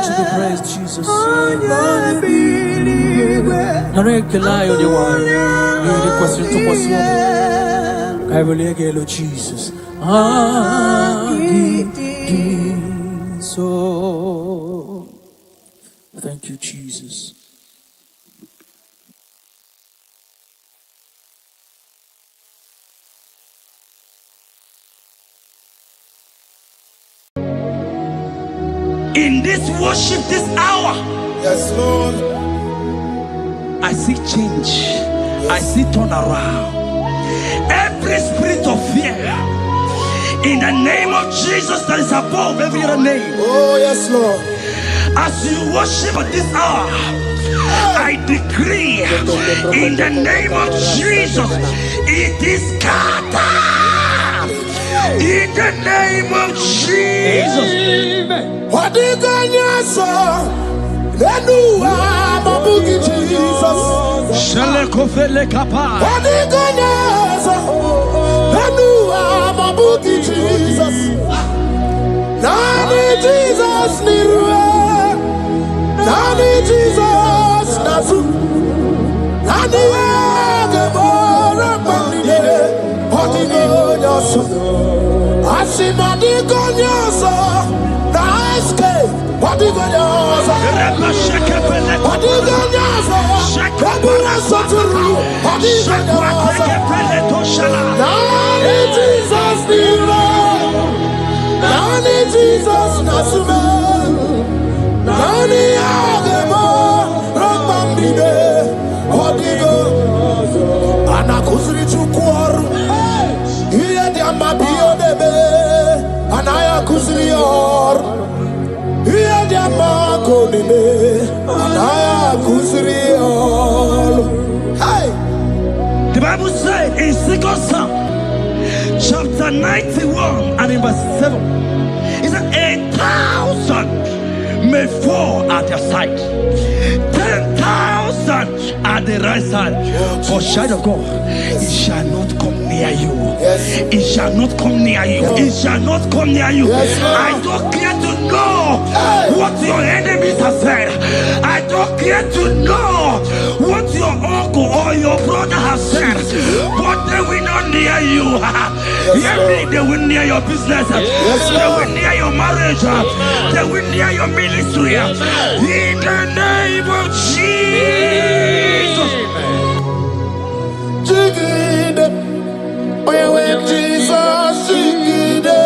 to the praise, Jesus. I don't lie on your wine. You the question to what's I will get Jesus. So thank you, Jesus. In this worship, this hour, Yes, Lord. I see change. Yes. I see turnaround. Every spirit of fear, in the name of Jesus that is above every other name. Oh, yes, Lord. As you worship at this hour, I decree in the name of Jesus, it is scattered. In the name of Jesus. What do you got, sir? Jesus. Shalekofele kapa. What do you got, sir? Jesus. Nani Jesus nirwe. Nani Jesus nazu. Nani agebora pamide. What do you got, sir? Asimadi gonyoso. What do you got? What do you Jesus, Nasume, Nani Agemo, Rambambide, Hodigo, Anakuzri Chukwaru, Here the Amabio Debe, Anaya Kuzrior, Here the Amako Debe, Anaya Kuzrior. Hey! The Bible said in 2 Psalm, chapter 91 and in verse 7, it said 1,000 may fall at your side, 10,000 at the right side, but child of God, it shall not come near near you. Yes. It shall not come near you. It shall not come near you. Yes, Lord. I don't care to know what your enemies have said. I don't care to know what your uncle or your brother has said. But they will not near you. Hear me, they will near your business. They will near your marriage. They will near your ministry. In the name of Jesus. Jigide, when Jesus jigide,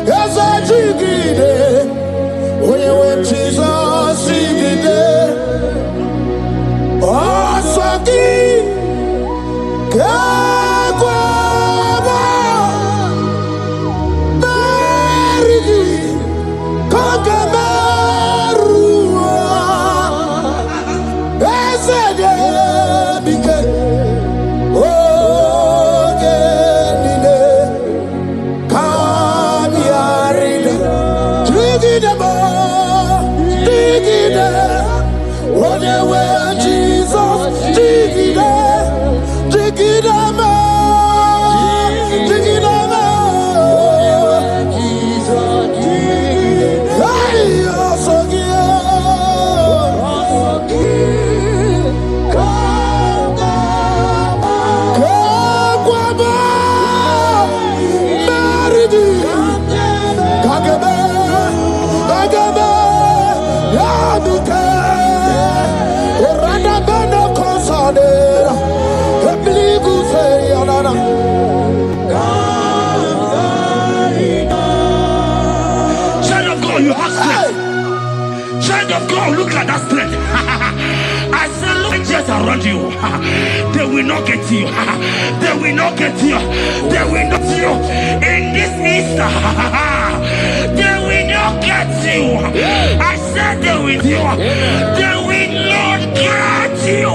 yes I jigide, when Jesus jigide, oh saki, kagwaba, berigi, kagabarua, esege. Look at that strength. I say, look just around you. They will not get you. They will not get you. They will not get you. In this Easter, they will not get you. I said they will do. They will not get you.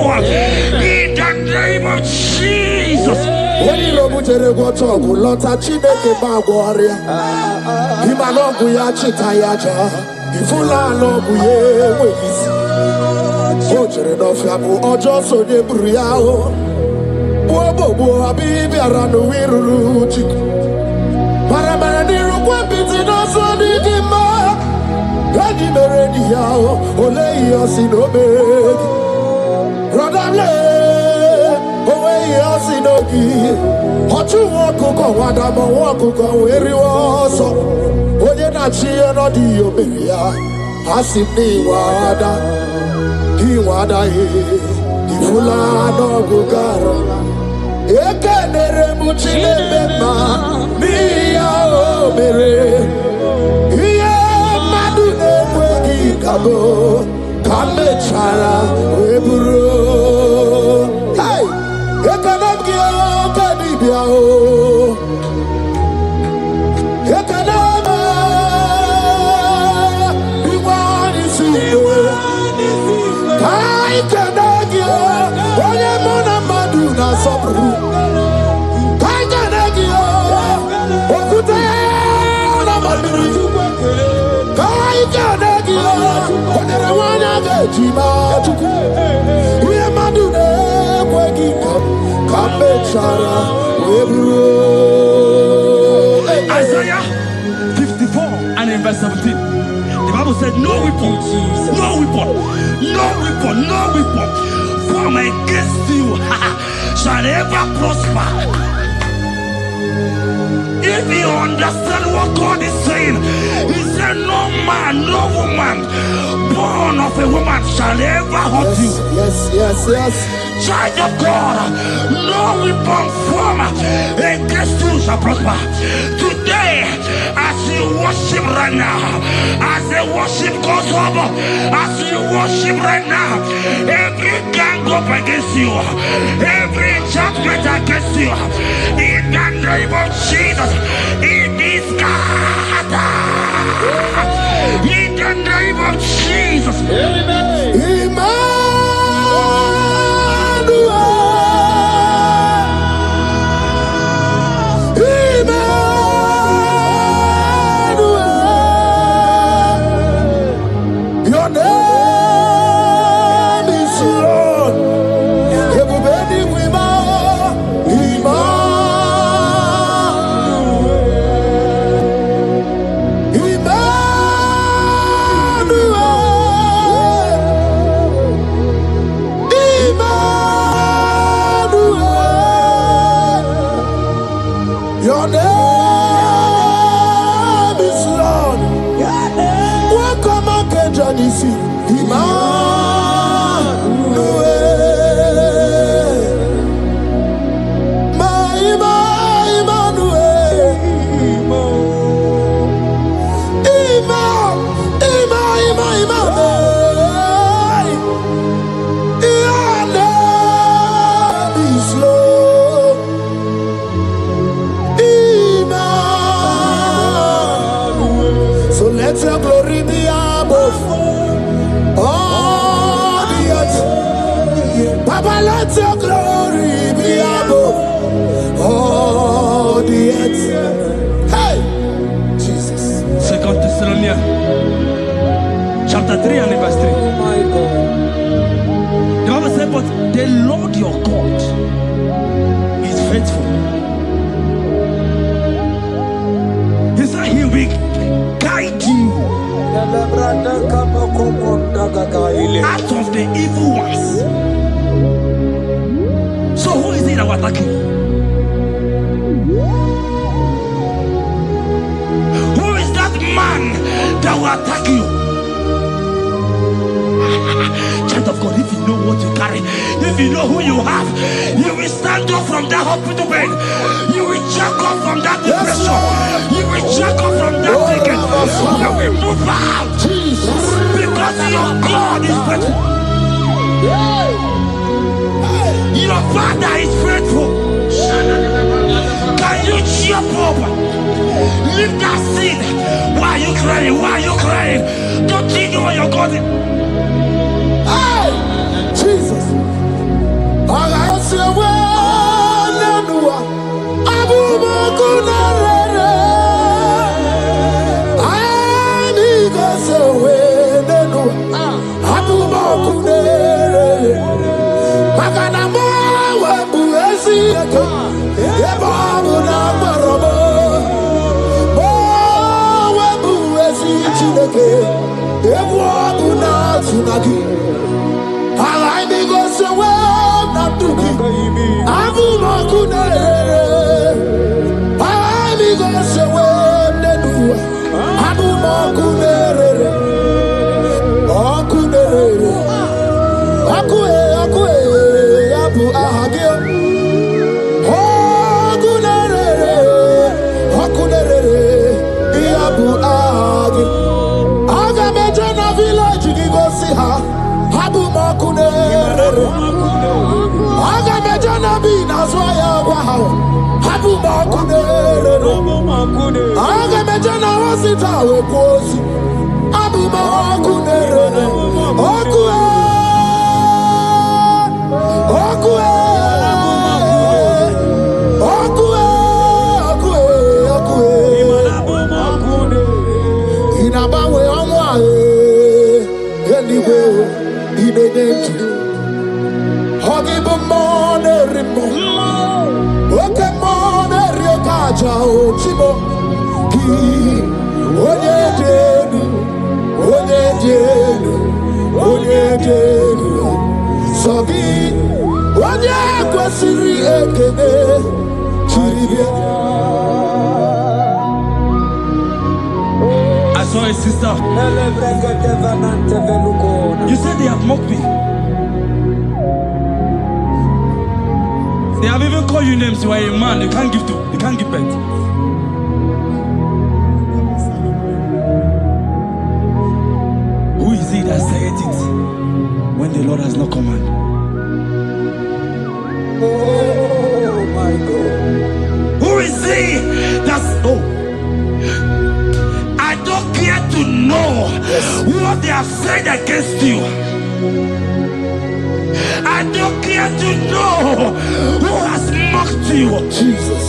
In the name of Jesus. When you go to the water, go lot of Chineke Bagwaria. Himanogu ya chitayaja. Ifula logu ye wezi. Ojere no fiabu ojo so de buriao. Bobo abibi aranu wiruru chiku. Paramana niru kwa biti no so di kima. Gadi meredi yao. Ole iyo sinobegi. Rodale. Owe iyo sinogi. Ochu wakuko wadamo wakuko weri woso. Oye na chiyo no di yoberia. Asini wada. Iwada ifula no gugara. Eke nere muchile bema. Miya obere. Iye madu ekwegi kabo. Kame chala weburo. Hey! Eke namgio kadibia o. Eke nama. Iwani siyo. I can't give onye mona madu na sopru. I can't give okute na maduri. I can't give onere wana gejima chuku. Uye madu ne kwegi kambe chara webro. Isaiah 54 and in verse 17. The Bible said, no weapon, no weapon, no weapon, no weapon formed against you shall ever prosper. If you understand what God is saying, He said, no man, no woman born of a woman shall ever hurt you. Yes. Child of God, no weapon formed against you shall prosper. Today, as you worship right now, as the worship goes over, as you worship right now, every gang up against you, every judgment against you, in the name of Jesus, it is scattered. In the name of Jesus. Amen. Your name is Lord. Papa, let your glory be above all the earth. Hey, Jesus. 2 Thessalonians chapter 3 and verse 3. Oh my God. The Bible said, but the Lord your God is faithful. He said he will guide you out of the evil ones. So who is it that will attack you? Who is that man that will attack you? Child of God, if you know what you carry, if you know who you have, you will stand up from that hospital bed. You will jack up from that depression. You will jack up from that ticket. You will move out. Because your God is faithful. Your Father is faithful. Can you cheer up? Leave that seed. Why are you crying? Why are you crying? Don't you know your God is? Jesus. I say, well, Abu Bakunare. I need to say, well, Abu Bakunare. Maganamo, Webuesi, Ebabu Namarabo. Oh, Webuesi, Chineke, Ebabu Natsunagi. I go so well, not to be. Abu Makunere. I go so well, Nedu. Abu Makunere. Akunere. Akue, Abu Ahagio. Akunere. Abu Ahagio. Agamejana village, you go see her. Abu Makunere. Agamejana bin Azwaya Wahao. Abu Makunere. Agamejana Wasita Wekosi. Abu Makunere. Okue. Inabawe Amwae. Anyway. Hogibu mone rimo, oke mone riokaja ochimo. Ki onye jenu, sogi onye kwesiri ekene chiribia. I saw a sister. You said they have mocked me. They have even called you names. You are a man. You can't give birth. Who is it that said it when the Lord has not commanded? Oh my God. Who is he that's I don't care to know what they have said against you. I don't care to know who has mocked you. Jesus.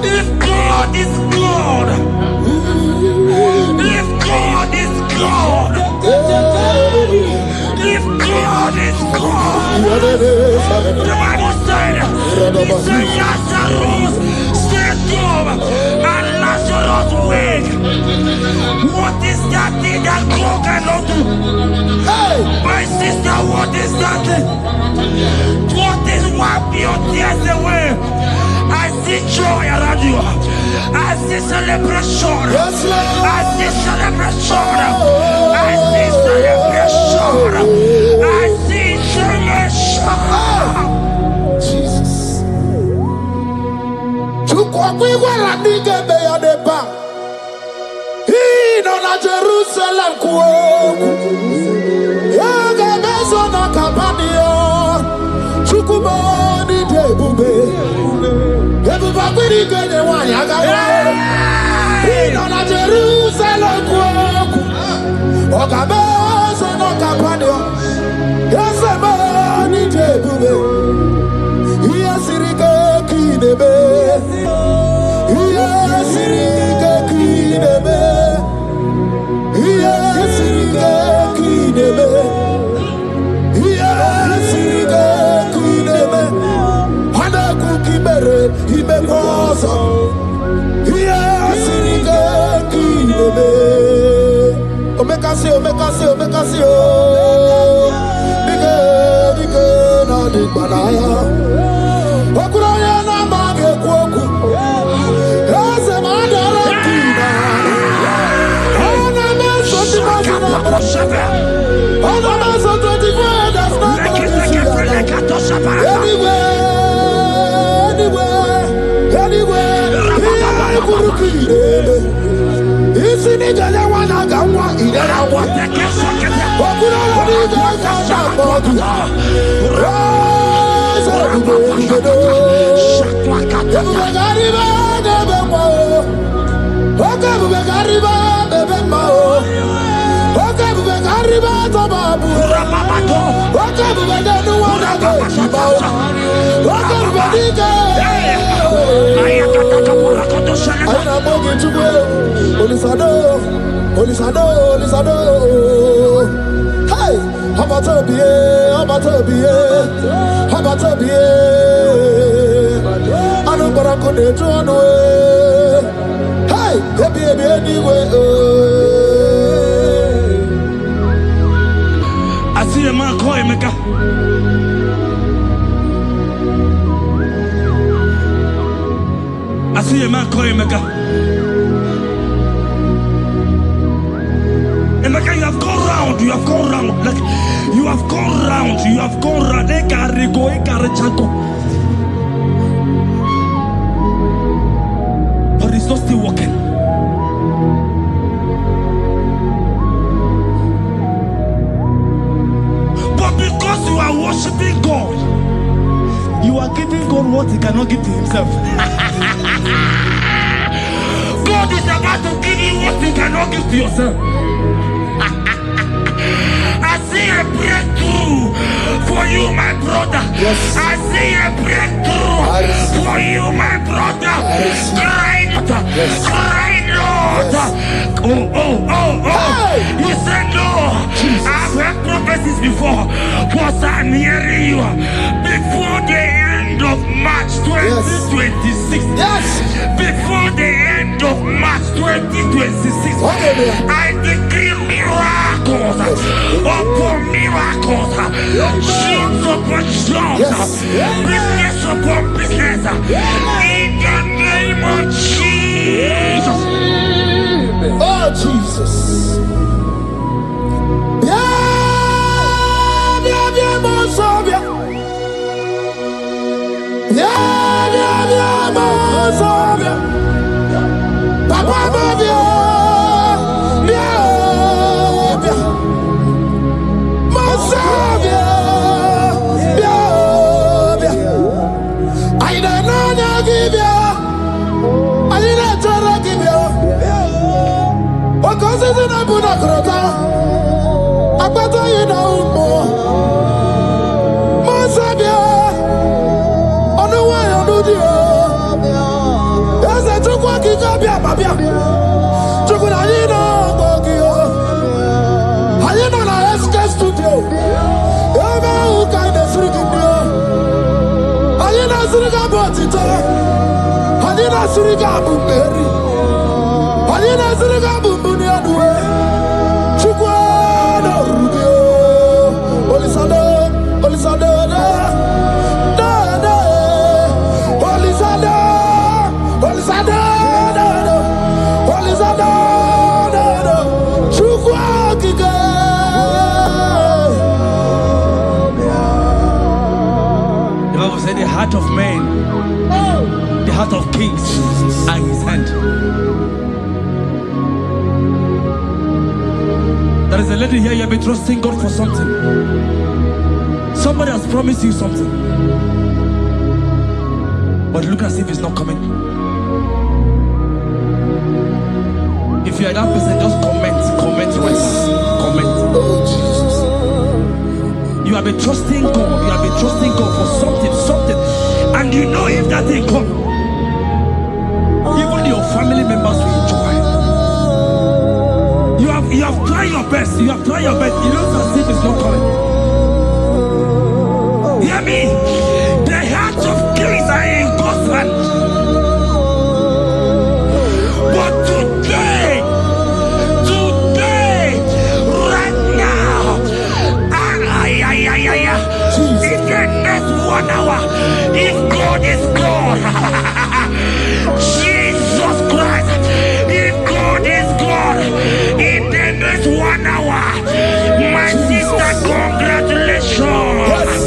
If God is God, if God is God, if God is God, the Bible said, he said Lazarus stand up and Lazarus wake. What is that thing that God cannot do? Hey, my sister, what is that thing? What is wipe your tears away? I see joy around you. I see celebration. yes, Lord. I see celebration. I see celebration. I see celebration. Jesus. Tukwakwiwala nigebe ya deba. Ino na Jerusalem kuoku. Yaga mezo na kapanio. Chukuboni debube. Ebuba kwirike ne wanyaga wa. Ino na Jerusalem kuoku. Oga mezo na kapanio. Yes, man, Ijebube. Yes, Irike Kinebe. Yes, Irike Kinebe. Yes, Irike Kinebe. Yes, Irike Kinebe. Hana Kukibere, Ibekosa. Yes, Irike Kinebe. Omekasio. Bige, na di banaya. Okuraya na mage kwoku. Ese mandara kina. Ona meso di magina. Ona meso di veda sta. Anyway. Kurukire. Isi ni jale wana gawa idera wa. Okuraya ni jale bodu. Hey, how about I know what I'm gonna do on the way. Hey, baby, anyway. I see a man call him. I see a man call him. Emeka, you have gone round. Like you have gone round. But it's not still working. But because you are worshiping God, you are giving God what he cannot give to himself. God is about to give you what he cannot give to yourself. I see a breakthrough for you, my brother. Yes. I see a breakthrough for you, my brother. Cry not. Yes. Cry not. Yes. Oh. Hey. You said no. Jesus. I've heard prophecies before, but I'm hearing you. Before the end of March 2026. Yes. Before the end of March 2026. Okay, I decree miracles upon miracles, jobs upon jobs, business upon business, in the name of Jesus. Oh, Jesus. The heart of man, the heart of kings are in his hand. There is a lady here, you have been trusting God for something. Somebody has promised you something, but look as if it's not coming. If you are that person, just comment right now. Comment. Oh, Jesus. been trusting God. You have been trusting God for something, and you know if that thing come, even your family members will enjoy. You have tried your best. You have tried your best. You know as if it's not coming. Hear me? The hearts of kings are in God's hand. But today, right now, in the next 1 hour, if God is God, Jesus Christ, if God is God, in the next 1 hour, my sister, congratulations.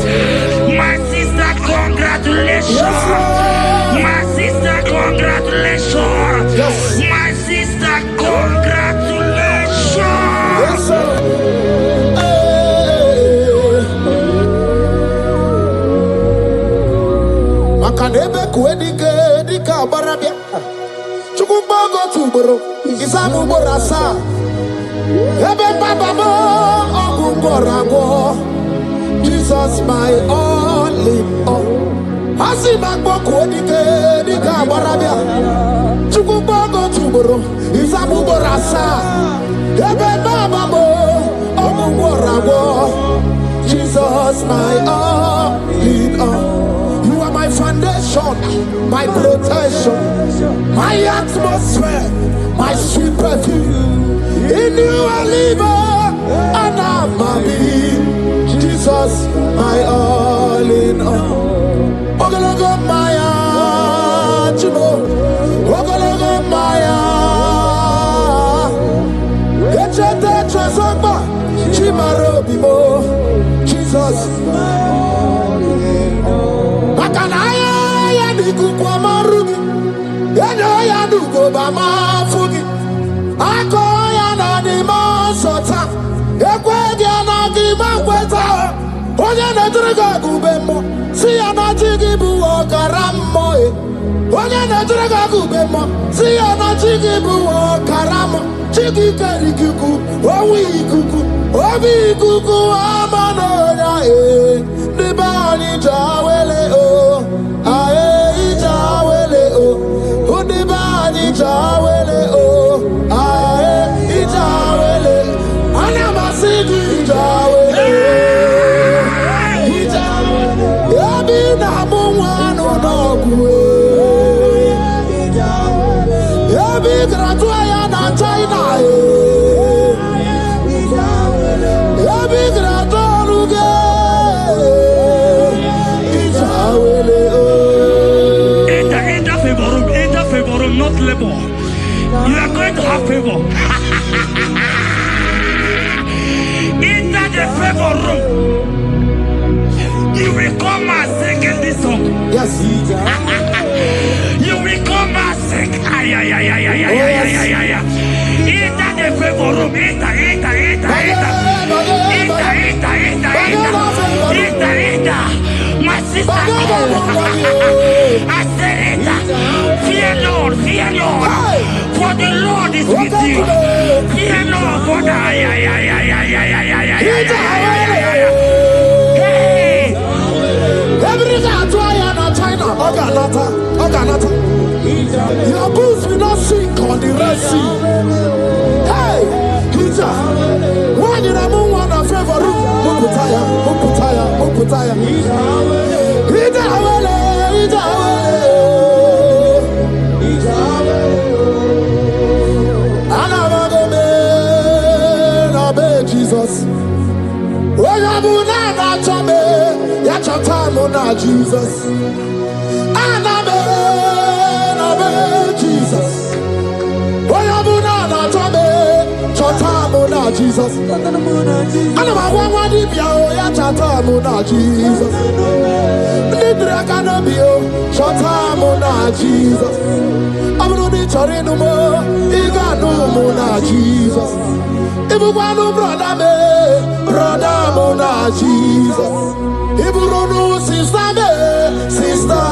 My sister, congratulations. My sister, congratulations. My sister, congratulations. Yes, sir. Makanebe kuedike dika barabia. Chukumbago tuboro. Isamu borasa. Ebe baba mo ogungorago. Jesus, my all in all. Asimagbo kuedike dika barabia. Chukumbago tuboro. Isamu borasa. Ebe baba mo ogungorago. Jesus, my all in all. You are my foundation, my protection, my atmosphere, my sweet perfume. In you I live and I'm a being. Jesus, my all in all. Ogologo maya, chimo. Ogologo maya. Echete trasogba, chimaro bimo. Jesus, Makanaya ya diku kwa marugi, eno ya dugo ba mafugi, ako ya na di masota, ekwe dia na di makweta, onye na driga gubemo, si ya na jigibu okaramo, onye na driga gubemo, si ya na jigibu okaramo, jigi karikuku, owi ikuku, obi ikuku amano ya Nibani jawele o, ae jawele o, unibani jawele o, ae jawele, anamasigi jawele, yabi na mungwano nogwe, yabi gratua ya na China yabi gratua luge. Enter favor room, not labor. You are going to have favor. Enter the favor room. You will come and sing this song. Yes. You will come and sing. Enter the favor room. Enter. My sister, I said it. Fear Lord, for the Lord is with you. Fear Lord, for the hey. Your boots will not sink on the Red Sea. Hey, Peter, when you are one of favor room, Uputaya. Jesus. When you are Jesus. Jesus. Jesus. And I'm one ya chatamuna Jesus. Nidra canabio, chatamuna Jesus. I'm no chorinumo, iganumuna Jesus. If you want to brother muna Jesus. If you don't sister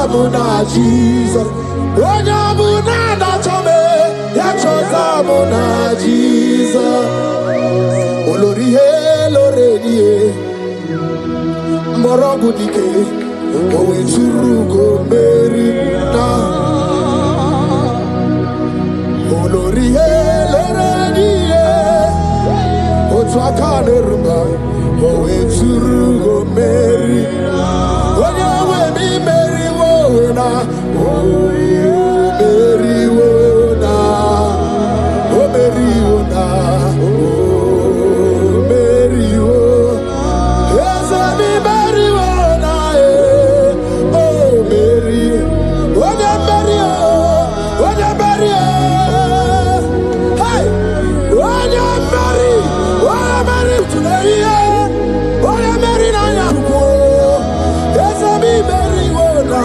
muna Jesus. When you're muna chome, ya chatamuna Jesus. Olorihe, Morogu dike, owe turugo merina. Olori eloradiye, otwakane rumba, owe turugo merina. Oye we mi meri wona, oye meri wona, o meri wona, o meri wona. Yes, mi meri wona, o meri, oye meri o, oye meri o. Hey, oye meri today, oye meri na yakuko. Yes, mi meri wona.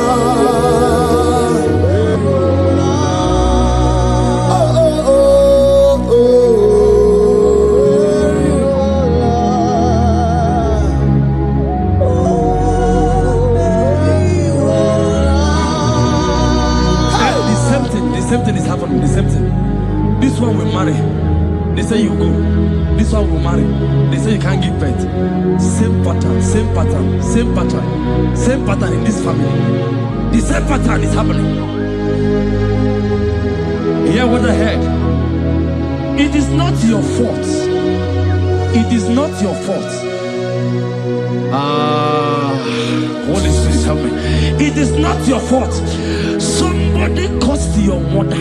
The same thing is happening. The same thing. This one will marry. They say you go. This one will marry. They say you can't give birth. Same pattern, same pattern, same pattern, same pattern in this family. The same pattern is happening. Hear what I heard. It is not your fault. It is not your fault. Holy Spirit, help me. It is not your fault. Somebody caused your mother.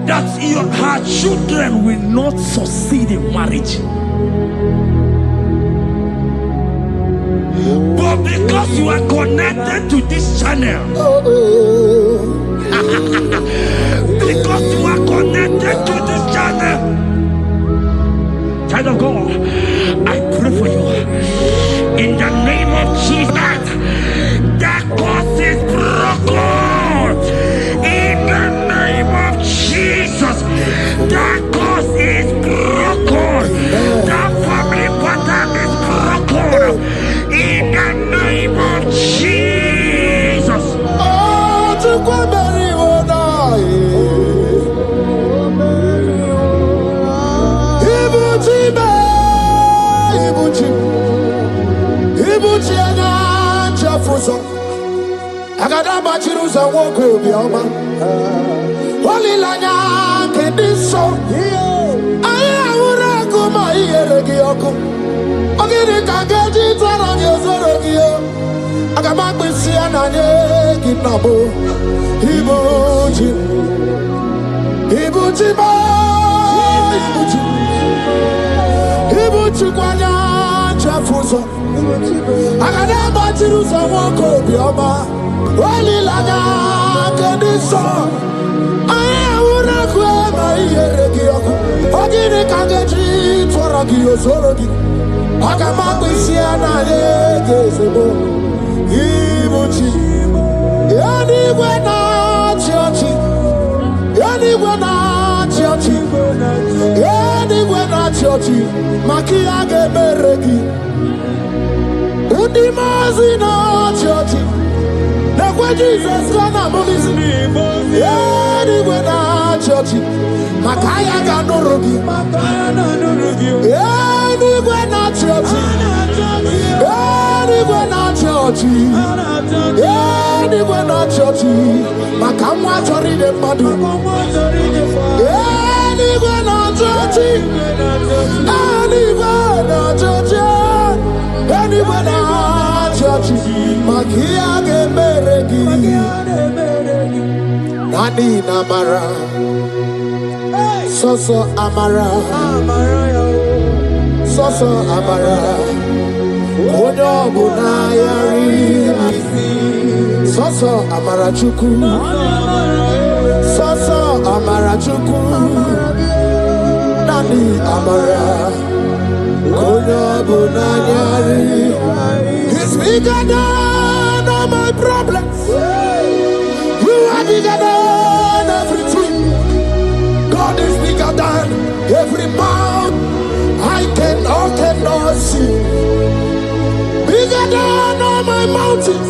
That her children will not succeed in marriage. But because you are connected to this channel, because you are connected to this channel, child of God, I pray for you in the name of Jesus. That curse is broken in the name of Jesus. That curse is broken. That family pattern is broken in the name of Jesus. Oh, to go bury one eye. Ibuchi ana chafuso. Agada bachirusa woko bioma. Holy lanya kediso. Aya ura kuma iyeregi yoko. Ogiri kageji twarangi ozorogi yo. Agama kwisi ananye kinabo. Ibuchi. Ibuchi ba. Ibuchi. Ibuchi kwanya chafuso. Agada bachirusa woko bioma. Holy lanya kediso. Aya ura kuma iyeregi yoko. Ogiri kageji twarangi ozorogi. Agama kwisi ananye kinabo. Ibuchi. Anywhere na churchy. Anywhere na churchy. Anywhere na churchy. Makia geberegi. Undi mazi na churchy. Na kwa Jesus kana mulisi. Anywhere na churchy. Makaya ganorogi. Anywhere na churchy. Anywhere na churchy. Anywhere na churchy. Makamwa chori de madu. Anywhere na churchy. Anywhere na churchy. Anywhere na churchy. Makia geberegi. Nani namara. Soso amara. Soso amara. Odo bunayari. Soso amara chuku. Soso amara chuku. Nani amara. Odo bunayari. He's bigger than all my problems. You are bigger than everything. God is bigger than every mountain I cannot see. Bigger than all my mountains.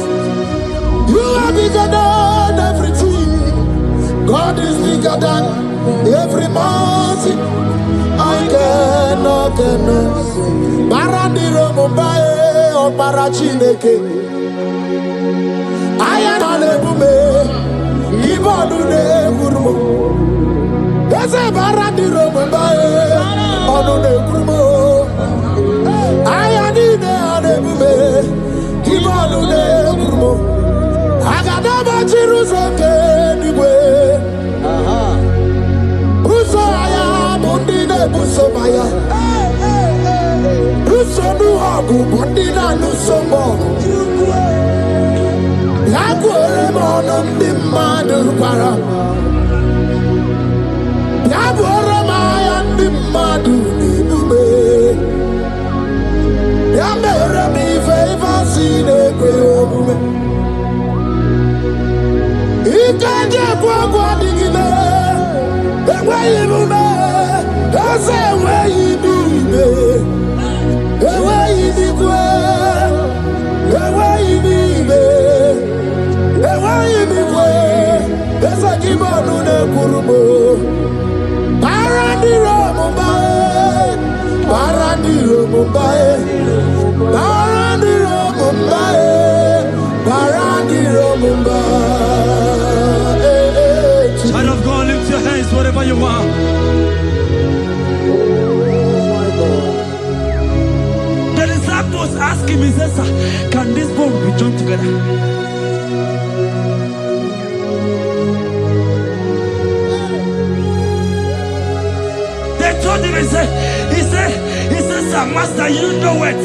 You are bigger than everything. God is bigger than every mountain I can keno Barandiro Mumbai o Parachineke Ayana Nebume Ibonu Neburumo Ese Barandiro Mumbai Onu Neburumo Ayani Nebume Ibonu Neburumo Agadaba Chiruzeke Niwe Busaya Bundine Busomaya Busonu Hagu Bundina Nusomo Yakwere Monum Dimadu Para Yakwere Mayan Dimadu Nibube Yamere Mi Favor Sine Kweobume Ikanje Kwa Digile Ewe Ibume Ese Ewe Ibibe Ewe Ibikwe Ewe Ibibe Ewe Ibikwe Ese Kibonu Nekurubo Barandiro Mumbai Barandiro Mumbai Barandiro Mumbai Barandiro Mumbai. Child of God, lift your hands wherever you are. The disciples asked him, he says, "Sir, can this bone be joined together?" They told him, he said, "Sir, Master, you know it."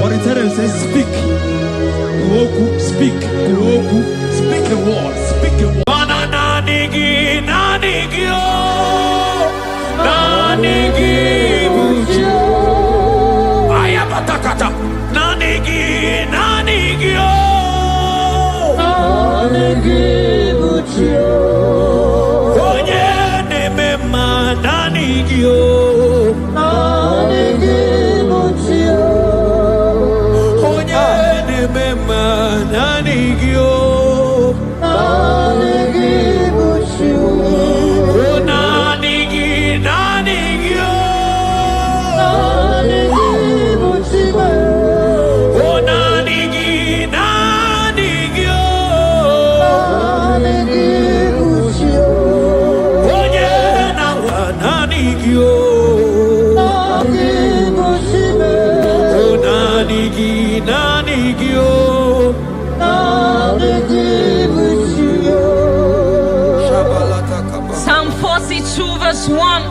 But he told him, he says, "Speak. Kuoku, speak. Kuoku, speak a word. Speak a word." Psalm 42 verse 1.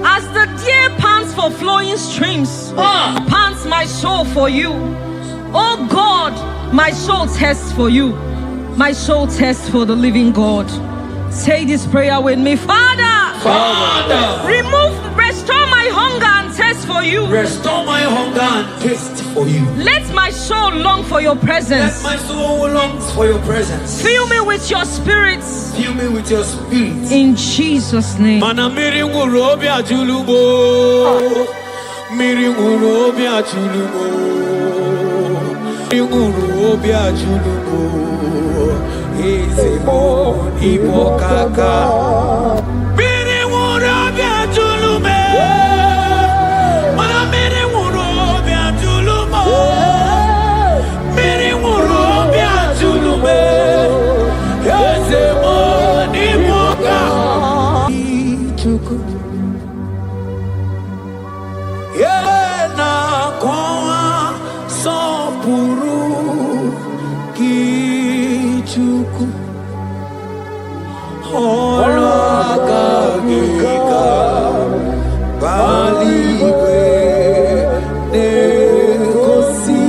As the deer pants for flowing streams, pants my soul for you. Oh God, my soul thirsts for you. My soul thirsts for the living God. Say this prayer with me. Father, restore my hunger and thirst for you. Restore my hunger and taste for you. Let my soul long for your presence. Let my soul longs for your presence. Fill me with your spirit. Fill me with your spirit. In Jesus' name. Mana miri ngurobi ajulubo. Miri ngurobi ajulubo. Miri ngurobi ajulubo. Ezemo ibokaka. Miri ngurobi ajulume. Mana miri ngurobi ajulumo. Miri ngurobi ajulume. Ezemo ibokaka. Ichuku. Yena kwa sopuru kichuku olwakagika baligwe nekosi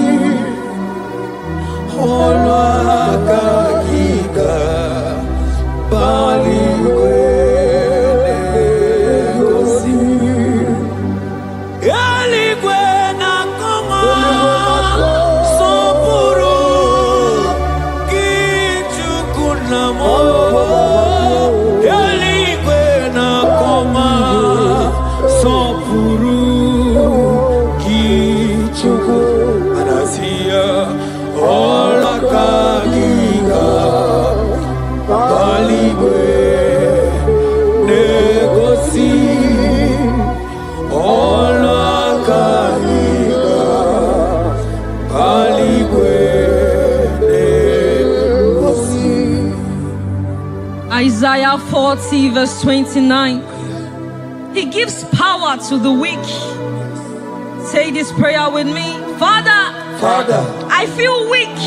olwakagika baligwe nekosi yaligwe nakoma sopuru kichuku namo yaligwe nakoma sopuru kichuku anasia olakagiga baligwe negosi Isaiah 40 verse 29. He gives power to the weak. Say this prayer with me. Father, I feel weak.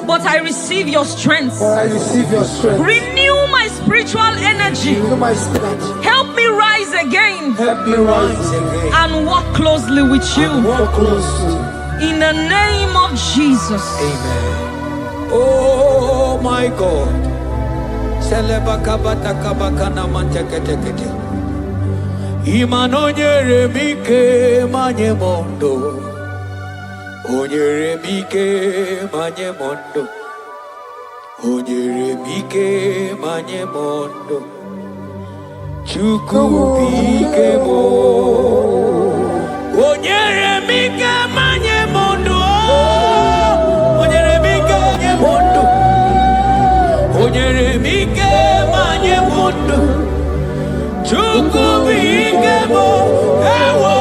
But I receive your strength. Renew my spiritual energy. Help me rise again. And walk closely with you. In the name of Jesus. Amen. Oh my God. Imanonyere mike manye mondo. Onyere mike manye mondo. Onyere mike manye mondo. Chukwu bike mo. Onyere mike manye mondo. Onyere mike manye mondo. Onyere mike manye mondo. Chukwu bike mo. Ewo.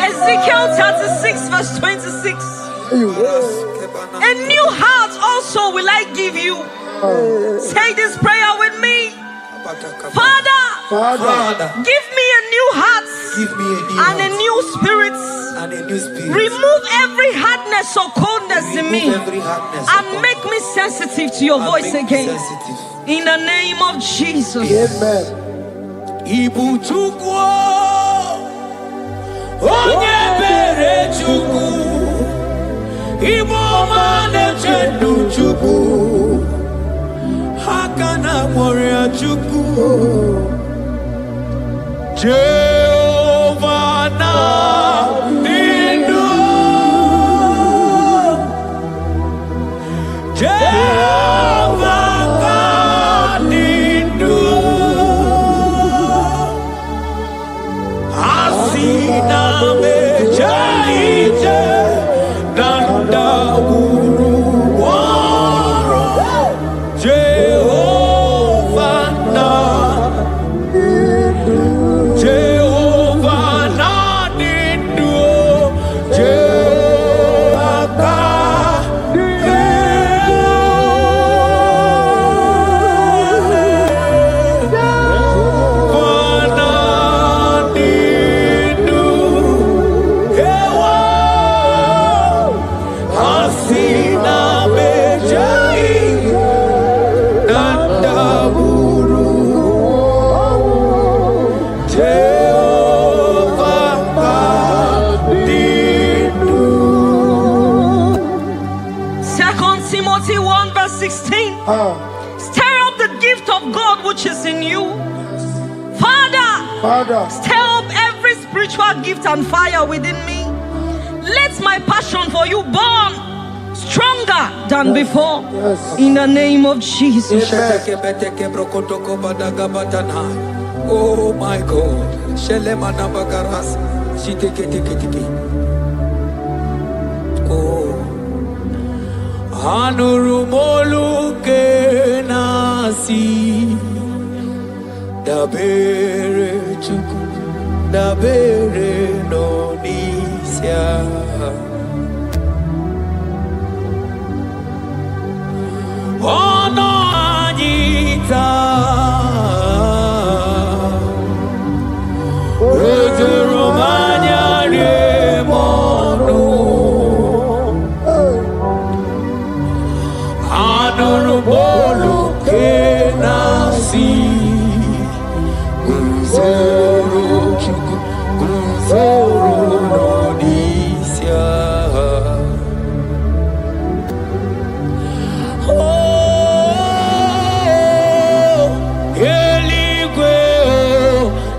Ezekiel 36 verse 26. A new heart also will I give you. Say this prayer with me. Father, give me a new heart and a new spirit. Remove every hardness or coldness in me and make me sensitive to your voice again. In the name of Jesus. Amen. Onye bere Chukwu, Igbo mane chendu Chukwu, Hakana moria Chukwu, Jehovah na nindu, Jehovah na nindu, Asina. Stir up the gift of God which is in you. Father, stir up every spiritual gift and fire within me. Let my passion for you burn stronger than before. In the name of Jesus. Oh my God. Oh. Anurumolu ke nasi dabere Chukwu dabere no n'isia ono anyị taa ojuru manya rie mọnụ Anurumolu ke nasi Guzoro Chukwu Guzoro no n'isia Eluigwe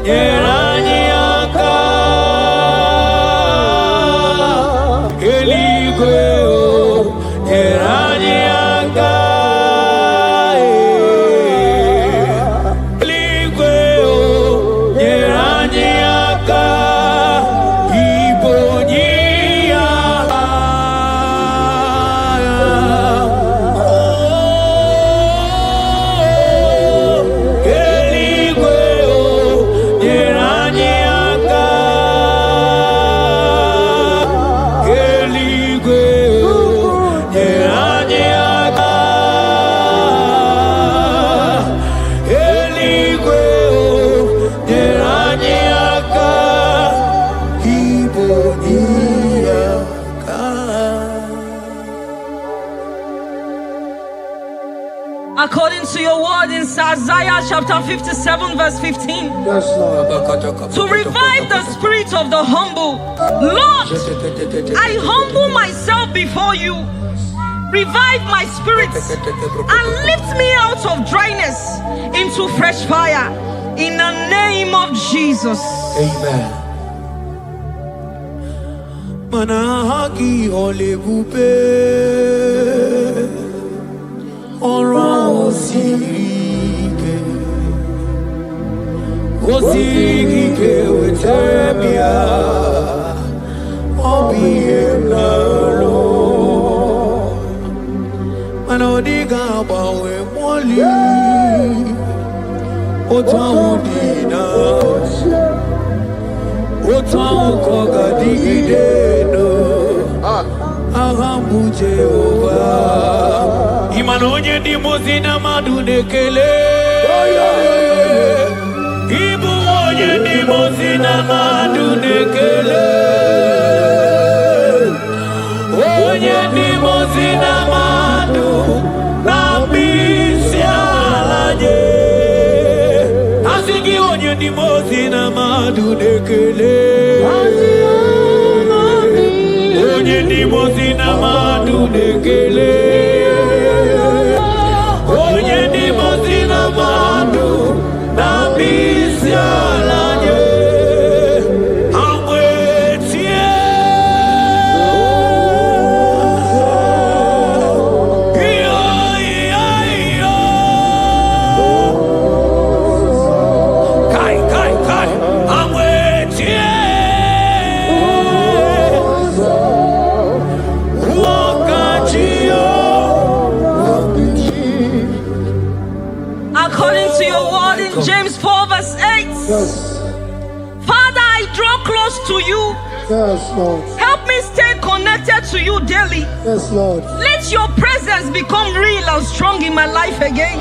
nyere anyị aka According to your word in Isaiah chapter 57 verse 15. Yes, Lord. To revive the spirit of the humble. Lord, I humble myself before you. Revive my spirit and lift me out of dryness into fresh fire. In the name of Jesus. Amen. Manahagi olebupe Osike wetebia obiemnalo Manodiga bawe moli Otawudina Otawukogadigideno Ahambu Jehovah Imanonye di mozina madunekele Ibu onye di mozina madunekele Onye di mozina madu Nambisi alaje Asigi onye di mozina madunekele Onye di mozina madunekele Onye di mozina madu Nambisi alaje Amwetie Kai Amwetie According to your word in James 4 verse 8. Yes. Father, I draw close to you. Yes, Lord. Help me stay connected to you daily. Yes, Lord. Let your presence become real and strong in my life again.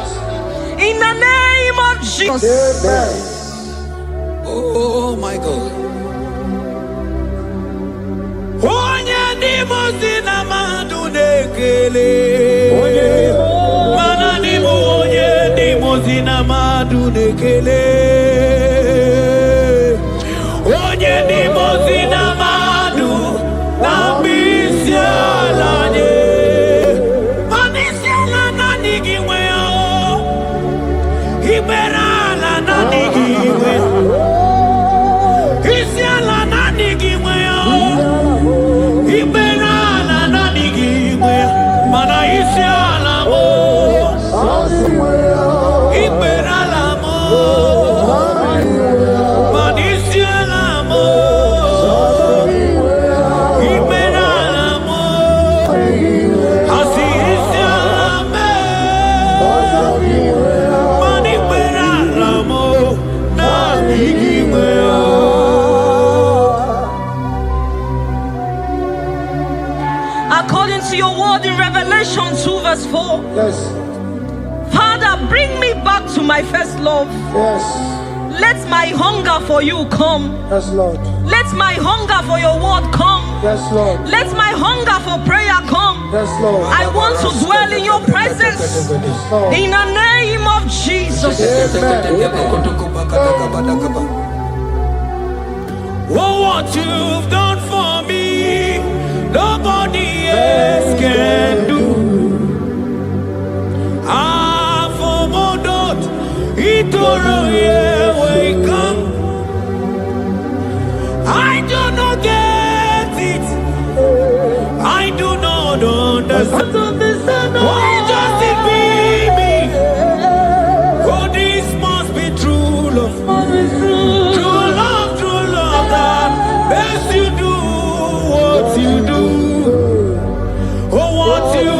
In the name of Jesus. Amen. Oh my God. Onye di mozina madunekele. Mana di onye di mozina madunekele. Onye di mozina madu nambisi alaje. Manisi ala nanigiwe o. Ibera ala nanigiwe. Isi ala nanigiwe o. Ibera ala nanigiwe. Mana isi ala mo. Ibera ala mo. Manisi ala mo. Ibera ala mo. Asi isi ala me. Mani ibera ala mo. Nanigiwe o. According to your word in Revelation 2 verse 4. Yes. Father, bring me back to my first love. Yes. Let my hunger for you come. Yes, Lord. Let my hunger for your word come. Yes, Lord. Let my hunger for prayer come. Yes, Lord. I want to dwell in your presence. Lord. In the name of Jesus. Oh, what you've done for me, nobody else can do. Ah, for Modot, Itoro, yeah, wake up. I do not get it. I do not understand. Why does it be me? Oh, this must be true love. True love that makes you do what you do. Oh, what you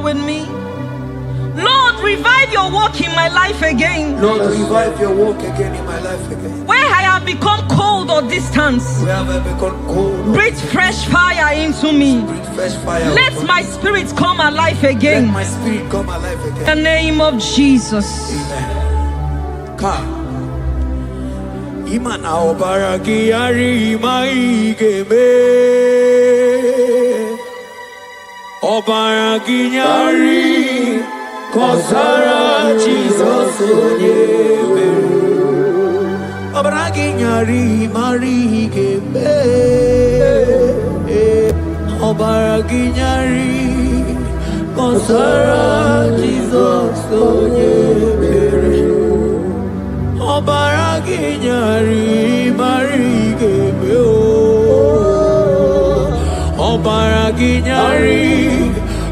prayer with me. Lord, revive your work in my life again. Lord, revive your work again in my life again. Where I have become cold or distant, Where have I become cold? breathe fresh fire into me. Breathe fresh fire. Let my spirit come alive again. Let my spirit come alive again. In the name of Jesus. Amen. Come. Imana obaragi ari maigeme obaragi nyari kosara Jesus onyebe obaragi nyari marigeme obaragi nyari kosara Jesus onyebe Obaragi nyari marigeme Obaragi nyari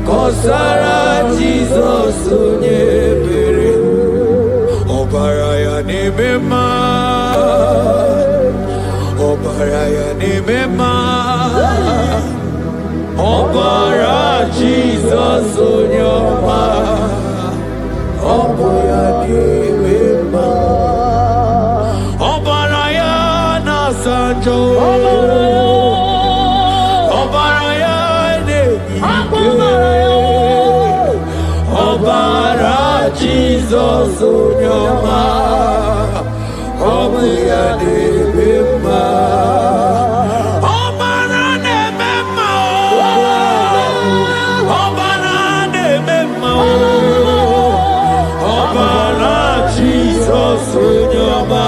kosara Jesus onyebere Obaraya nemema Obaraya nemema Obara Jesus onyoma Obaraya nemema Sanjo Obaraya Obara Jesus Onyama Obaraya Nebema Obara Nebema Obara Nebema Obara Jesus Onyama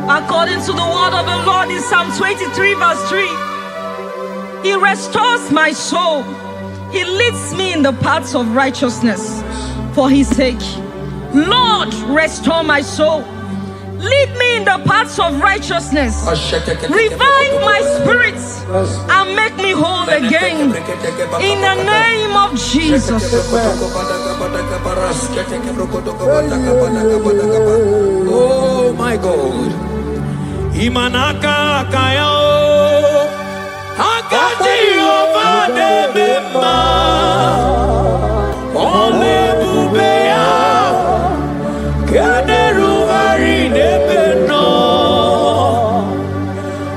According to the word of the Lord in Psalm 23 verse 3, He restores my soul. He leads me in the paths of righteousness for His sake. Lord, restore my soul. Lead me in the paths of righteousness. Revive my spirit and make me whole again. In the name of Jesus. Oh my God. Imanaka kayo Hakati ovade mema Ole bubeya Kaderu vari nebeno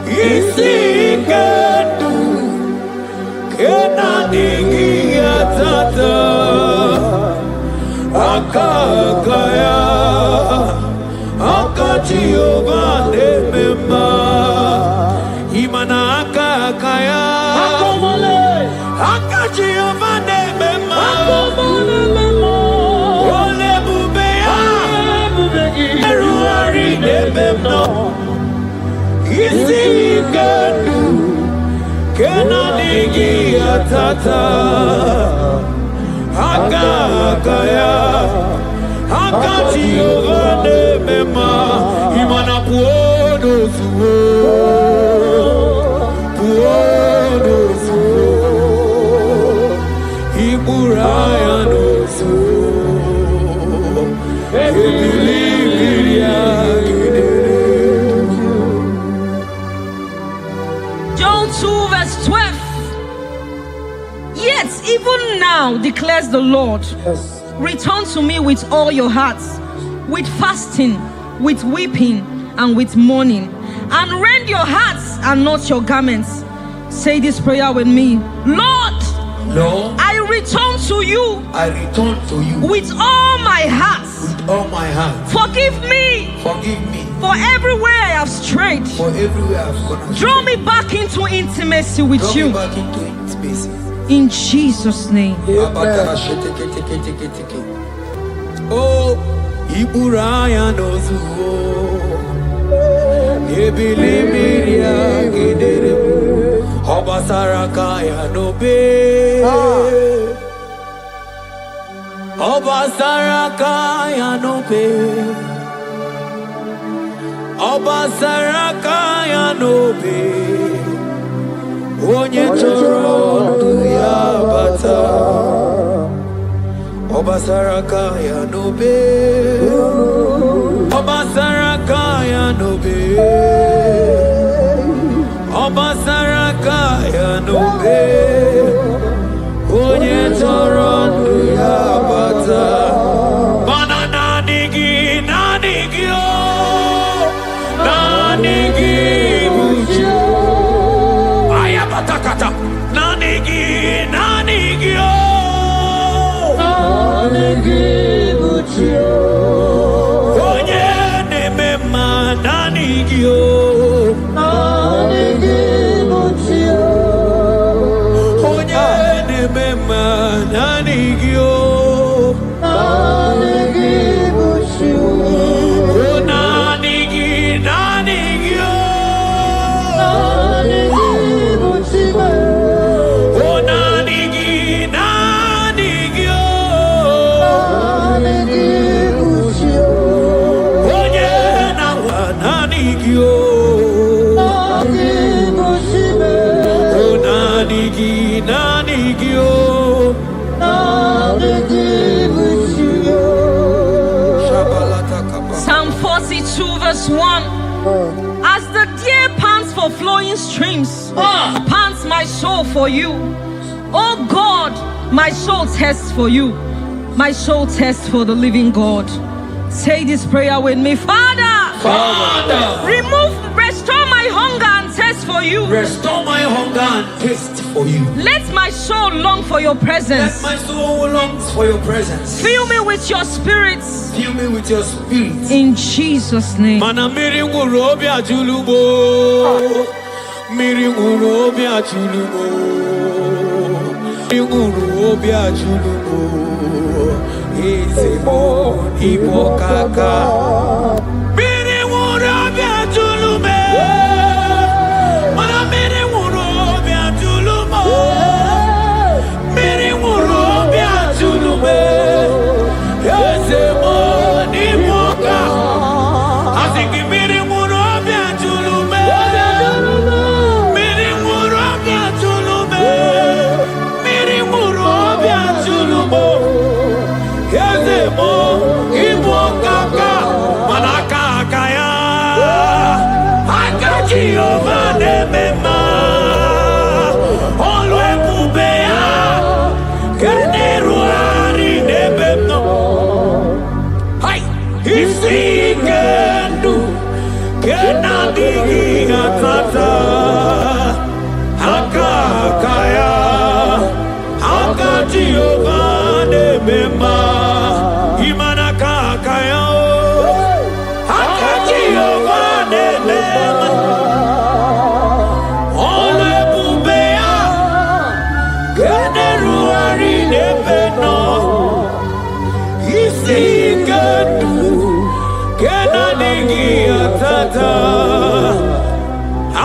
Isi kedu Kena digi atata Akakaya Akati ovade mema Imana akakaya Akati ovade mema Ole bubeya Eruari nebemno Isi kedu Kena digi atata Akakaya Akati ovade mema Imana puodo suo Puodo suo Iburaya no suo Ebilibiria John 2 verse 12. Yet even now declares the Lord, return to me with all your hearts, with fasting, with weeping, and with mourning, and rend your hearts and not your garments. Say this prayer with me. Lord, I return to you. I return to you With all my heart. with all my heart. Forgive me Forgive me for everywhere I have strayed. for everywhere I've gone astray. Draw me back into intimacy with Draw you. me back into intimacy. In Jesus' name. Oh, Iburaya no suo Ebilibiria gedere Obasarakaya no be Obasarakaya no be Obasarakaya no be Onye choro ya bata Obasarakaya no be Obasarakaya no be Obasarakaya ya n'obe onye chọrọ ndụ ya bata mana naanị gị o naanị gị bụ chi aya batakata naanị gị o naanị gị bụ chi onye na-eme mma naanị gị o naanị gị bụ chi onye na-eme mma naanị gị o naanị gị bụ chi o naanị gị o naanị gị bụ chi o naanị gị o naanị gị bụ chi onye na-agwa naanị gị o naanị bụ chi o naanị gị o naanị gị bụ chi Psalm 42 verse 1. As the deer pants for flowing streams, pants my soul for you. Oh God, my soul thirsts for you. My soul thirsts for the living God. Say this prayer with me. Father, restore my hunger and thirst for you. Restore my hunger and taste for you. Let my soul long for your presence. Let my soul long for your presence. Fill me with your spirit. Fill me with your spirit. In Jesus' name. Mana miri nguru obi ajulumo. Miri nguru obi ajulumo. Miri nguru obi ajulumo. Ezemo ibo kaka. Miri nguru obi ajulume. Mana miri nguru obi ajulumo. Miri nguru obi ajulume. Ezemo ibo kaka. Asiki miri nguru obi ajulume. Miri nguru obi ajulume. Miri nguru obi ajulumo. Ezemo ibo kaka. Manaka kaya. Akaji ova nemema. Olwe kubea. Keneruari nebemno. Hai. Isikendu. Kenadigi atata. Akakaya. Akaji ova nemema. Imanakakaya. Akaji ova nemema. Olwe kubea. Keneruari nebemno. Isikendu. Kenadigi atata.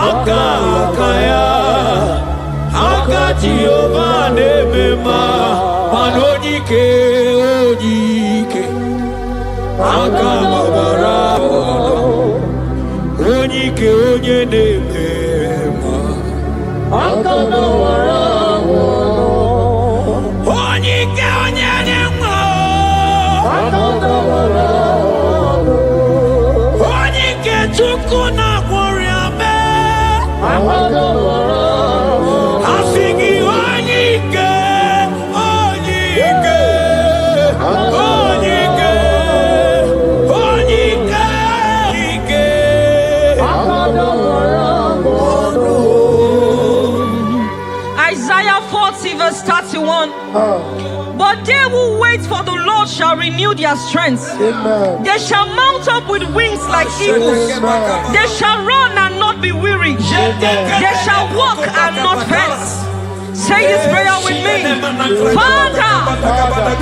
Akakaya. Akaji ova nemema. Manojike ojike. Akamabara. Onyike onye nemema. Akamabara. Onyike onye nemema. Onyike chukwu na gworiame. Asigi onyike. Onyike. Onyike. Onyike. Isaiah 40 verse 31. But they who wait for the Lord shall renew their strength. Amen. They shall mount up with wings like eagles. They shall run and not be weary. They shall walk and not faint. Say this prayer with me. Father,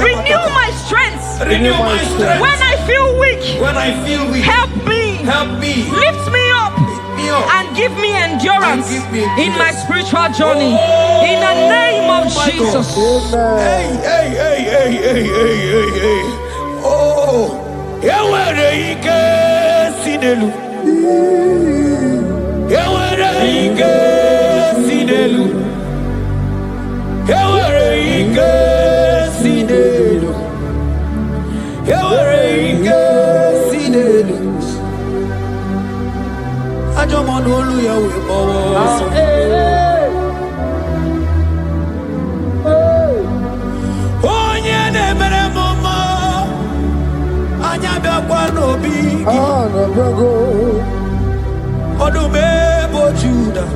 renew my strength. Renew my strength. When I feel weak, help me. Lift me up. And give me endurance in my spiritual journey. In the name of Jesus. Hey. Oh, Yawere ike sinelu. Yawere ike sinelu. Yawere ike sinelu. Yawere ike sinelu. Ajomonu oluyawe bawo. Odumebo Judah.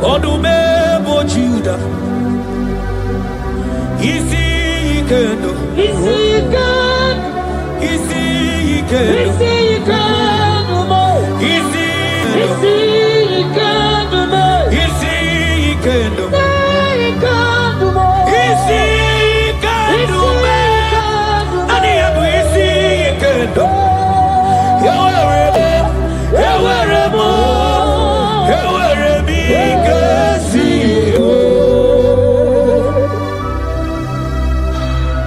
Odumebo Judah. Isi Kendo. Isi Kendo. Isi Kendo. Isi Kendo. Isi Kendo. Isi Kendo. Isi Kendo. Ani abu Isi Kendo.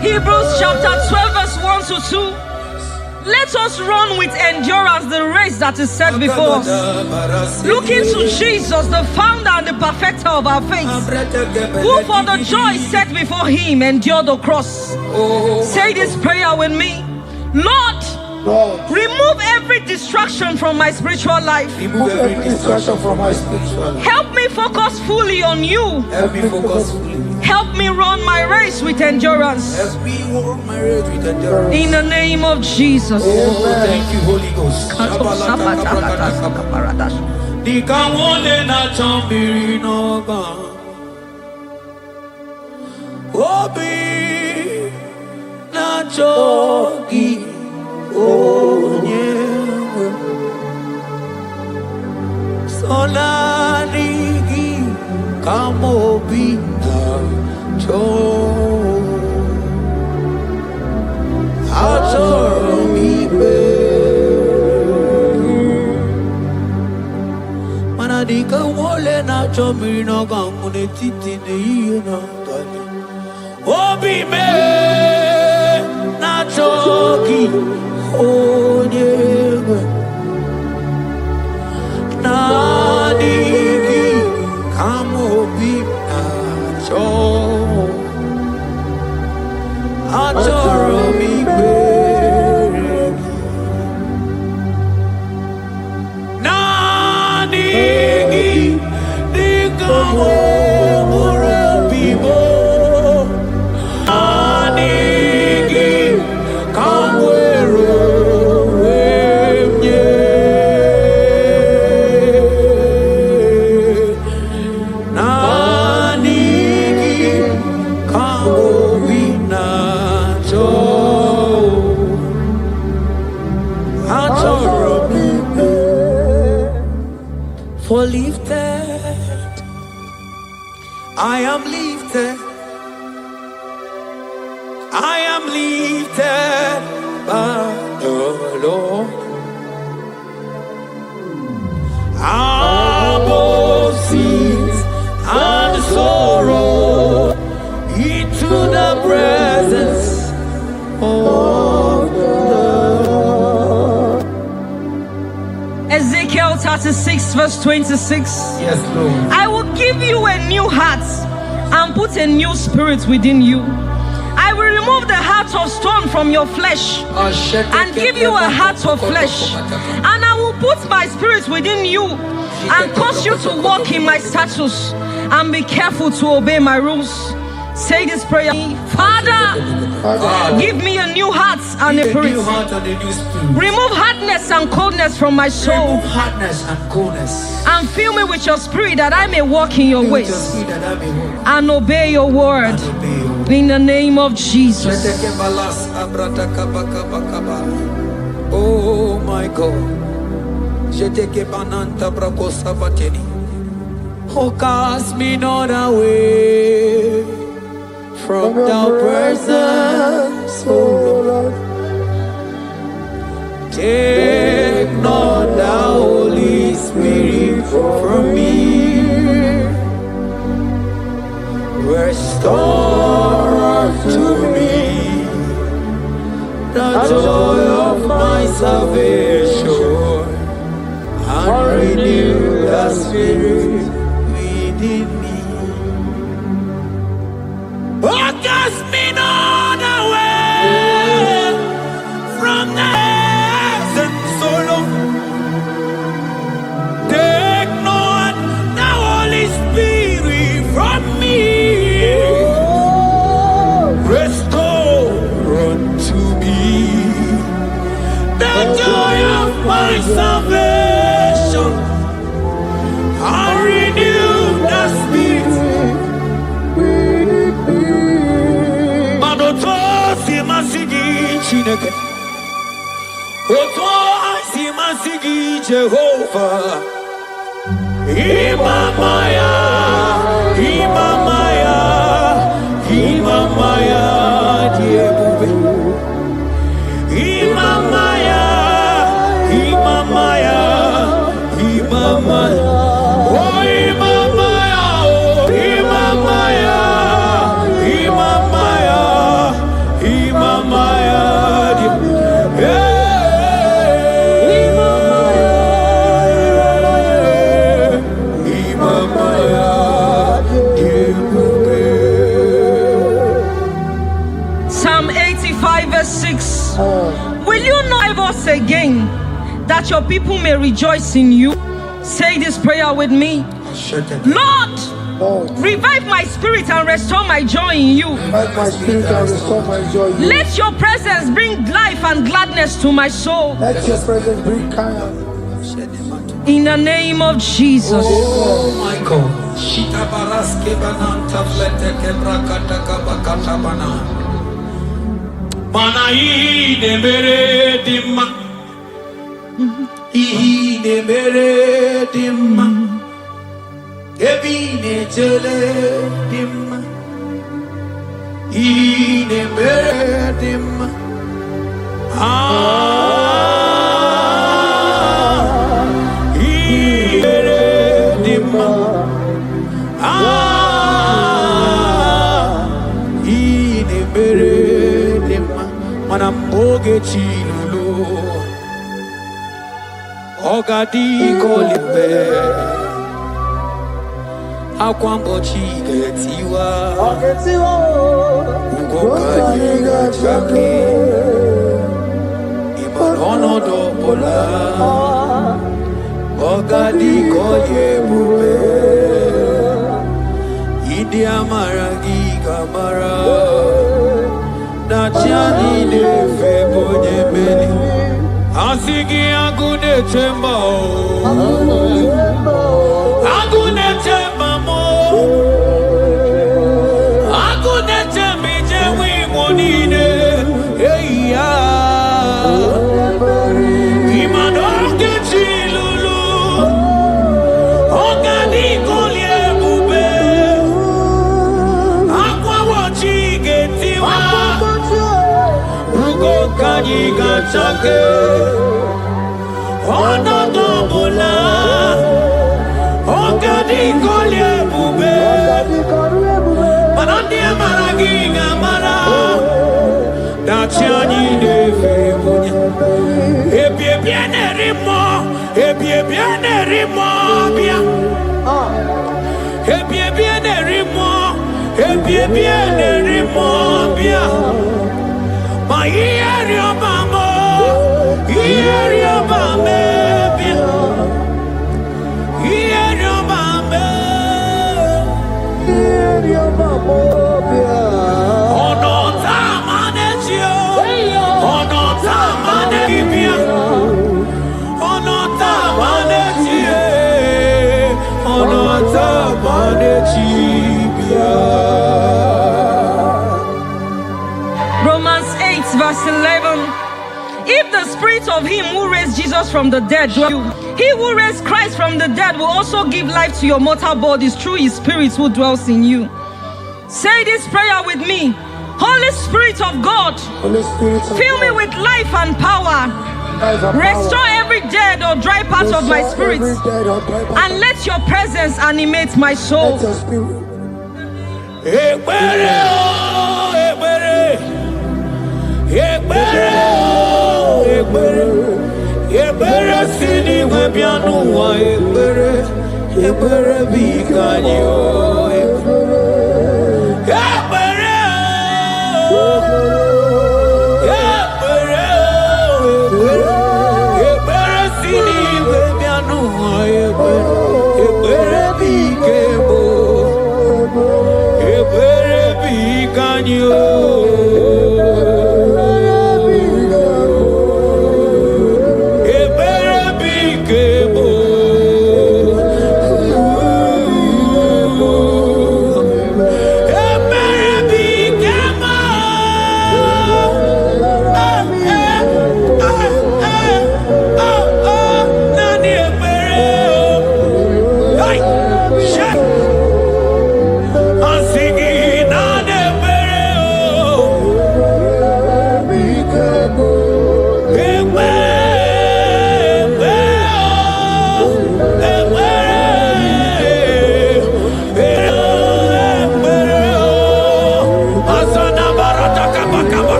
Hebrews chapter 12 verse 1 to 2. Let us run with endurance the race that is set before us, looking to Jesus, the founder and the perfecter of our faith, who for the joy set before him endured the cross. Say this prayer with me. Lord, remove every distraction from my spiritual life. Remove every distraction from my spiritual life. Help me focus fully on you. Help me focus fully. Help me run my race with endurance. Help me run my race with endurance. In the name of Jesus. Oh, thank you, Holy Ghost. Nikawole na chambiri noga. Obi na chogi. Onyewe Solanigi Kamobi Nacho Achoromibe Manadika wole nacho mirino gamune titi ne na tani Obi me nachoki Onyewe Nanigi Kamobi Nacho Achoromi Beregi Nanigi Nikamo Murabibo Nanigi Kamwero For lifted, I am lifted, I am lifted by the Lord. Above sins and sorrow, into the presence of the Lord. Ezekiel 36 verse 26. Yes, Lord. I will give you a new heart and put a new spirit within you. I will remove the heart of stone from your flesh and give you a heart of flesh. And I will put my spirit within you and cause you to walk in my statutes and be careful to obey my rules. Say this prayer. Father, give me a new heart and a spirit. Remove hardness and coldness from my soul. Remove hardness and coldness. And fill me with your spirit that I may walk in your ways and obey your word. In the name of Jesus. Oh my God. Oh, cast me not away from thy presence, oh Lord. Take not the Holy Spirit from me. Restore unto me the joy of my salvation and renew the spirit within me. Oh, cast me not away from the presence, oh Lord. Take not the Holy Spirit from me. Restore unto me Chineke. Oto asimasigi Jehovah. Imamaya, Imamaya, Imamaya, Diebube. Imamaya, Imamaya, Imamaya. Oh, Imamaya, oh, Imamaya, Imamaya, Imamaya, Diebube. Will you not give us again, that your people may rejoice in you? Say this prayer with me. Lord, revive my spirit and restore my joy in you. Revive my spirit and restore my joy in you. Let your presence bring life and gladness to my soul. Let your presence bring kindness. In the name of Jesus. Oh my God. Mana ide mere dimma, ide mere dimma, ebine chele dimma, ide mere dimma, ide mere dimma, ide mere. Manamboge chilulu Ogadi kolimbe Akwambo chige tiwa Ugoka jiga chaki Imanono dopola Ogadi kolye bube Idi amaragi kamara Nachani de febo nyemeli Asigi agune temba Agune temba mo Agune tembi jewi monine Hey ya Imanoke chilulu Ogani kolye bube Akwa wachi getiwa Kanyi gachake Ono dobola Ogadi kolye bube Manandi amaragi ngamara Dachiani de febonya Ebie biene rimo Ebie biene rimo bia Ebie biene rimo Ebie biene rimo bia Ma ieri obamo, ieri obame, ieri obame, ieri obamo, ono tamane chio, ono tamane bibia, ono tamane chie, ono tamane chibia. Verse 11. If the spirit of him who raised Jesus from the dead dwells in you, he who raised Christ from the dead will also give life to your mortal bodies through his spirit who dwells in you. Say this prayer with me. Holy Spirit of God, fill me with life and power. Restore every dead or dry part of my spirit, and let your presence animate my soul. Ebere sini webianu wa ebere bigani o ebere sini webianu wa ebere bigebo ebere bigani o.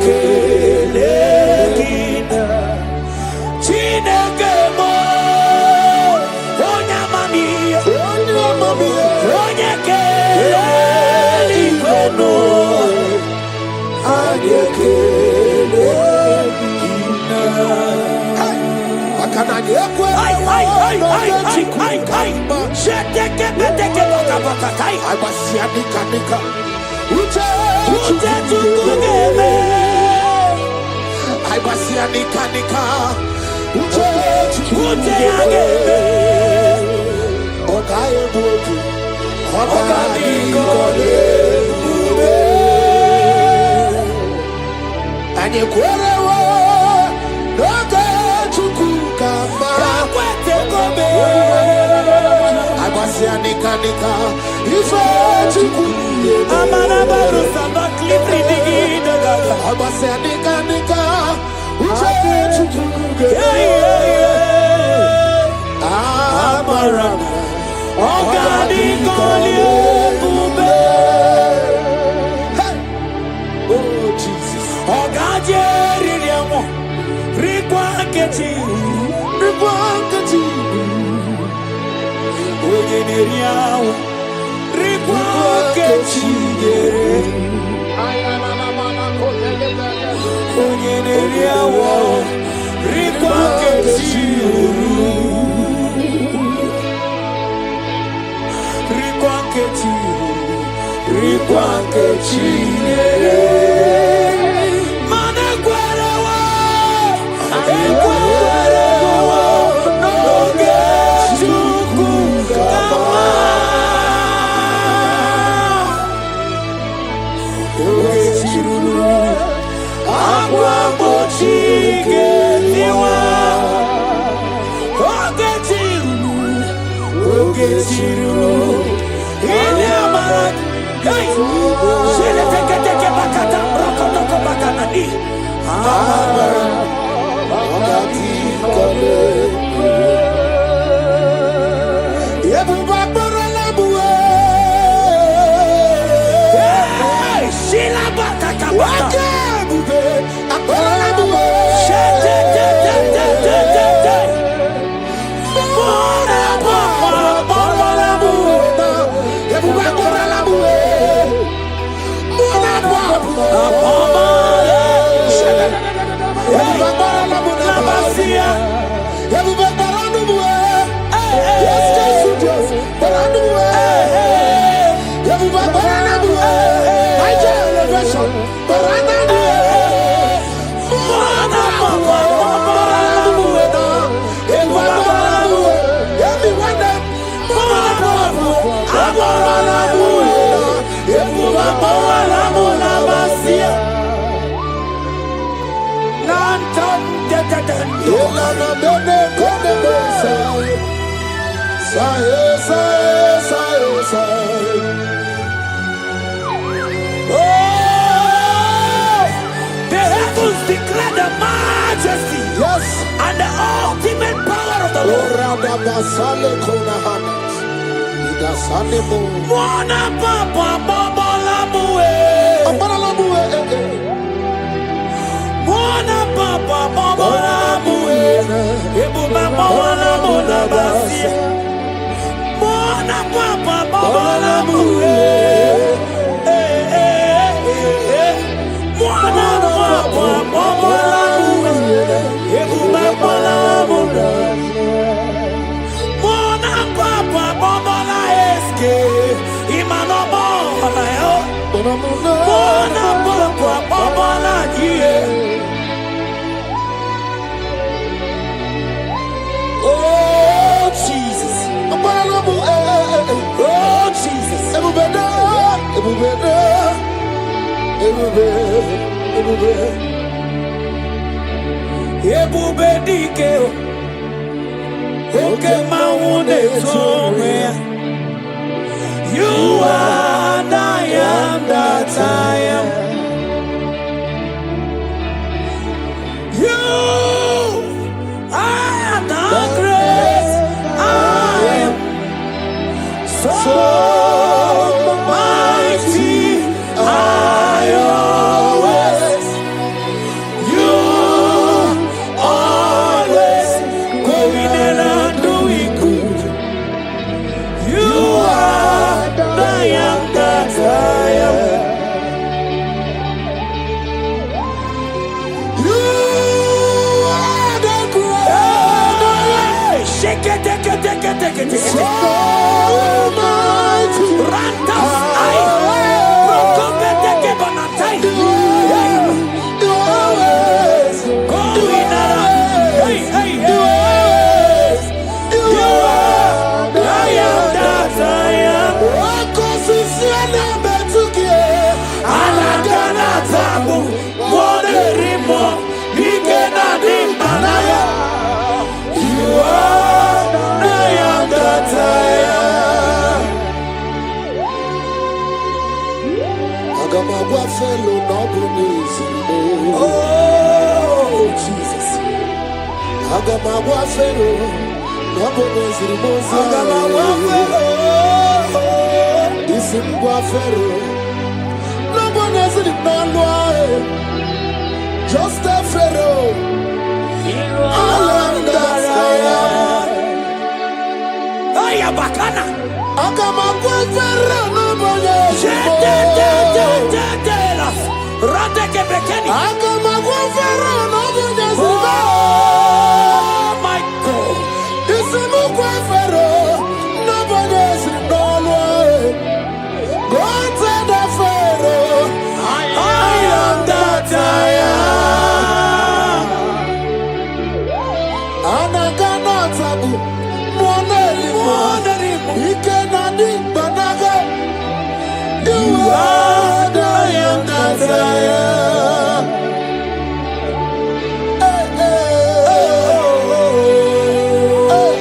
ekele gina Chineke mo onye amamihe onye kele igwe no anyị ekele gina Akana ni ekwe Abasia nika Uche tukugeme Abasia nika Uche ageme Okaye boki Okani kole ube Anye kwerewa Noke chukukama Kakwete kobe Abasia nika Ife chukuye Amana baru samba klipri digida gaga Abasia nika Uche chukuye Amarana Ogani kole ube Oh Jesus Ogaje ririamo Rikwa kechi Oye neriawo Rikwa kechi Oye neriawo Rikwa kechi Rikwa kechi Mana kwarewa Noge chuku kama Oge chiruru Agwa mochike niwa Oge chiruru Ile amara Shele teke bakata Rokotoko bakana ni Amara Ogati kole Yebuba borola buwe Shila bataka bata Wakebube Akborola buwe Shete Mona Borola buwe Yebuba borola buwe Mona buwe Yebuba borola buwe Nabasia Yebuba borola buwe Yes, Jesus Borola buwe Yebuba borola buwe Naija elevation Borola buwe Mona borola buwe Yebuba borola buwe Everyone them Mona buwe Aborola buwe Yebuba Aborola buwe Nabasia Nantan Yolana bene kone saye Oh, the heavens declare the majesty Yes and the ultimate power of the Lord. Orada basale kona hanas Ida sane mo Mwana papa bobola muwe. Abara buwe Mwana papa bobola muwe. Ebu mama wana mona basi. Mwana papa bobola muwe. Mwana papa bobola muwe. Ebu mama mona. Mwana papa bobola eske. Imano bobola yo. Mwana papa bobola gie. Oh Jesus. Abara buwe Oh Jesus. Ebubeda Ebube dike o. Oke maune tome. You are and I am that I am. You are the great I am. So mighty I always mighty. so mighty. Rantas I Prokombeteke Banatai. You always, Going around. Hey, hey, you hey. always, you You are. are. I am that I am. Wakosisiana betukie, Alakana tabu. Moderimo. Nikena dimbanaya. You are. I am that I am. Agamagwa fellow nobles. Oh, Jesus. Agamagwa fellow nobles. Agamawa fellow. Isimbwa fellow nobles. Just a fellow. I am that I am. Aya bakana. Agamagwa fellow nobles. Rateke bekeni. Agamagwa fellow nobles. Oh my God. Isimbwa fellow nobles. Go to the fellow. I am that I am. Anaganatabu, Monelimu, Ikenadi, Banaga. You are the I am that I am. Hey,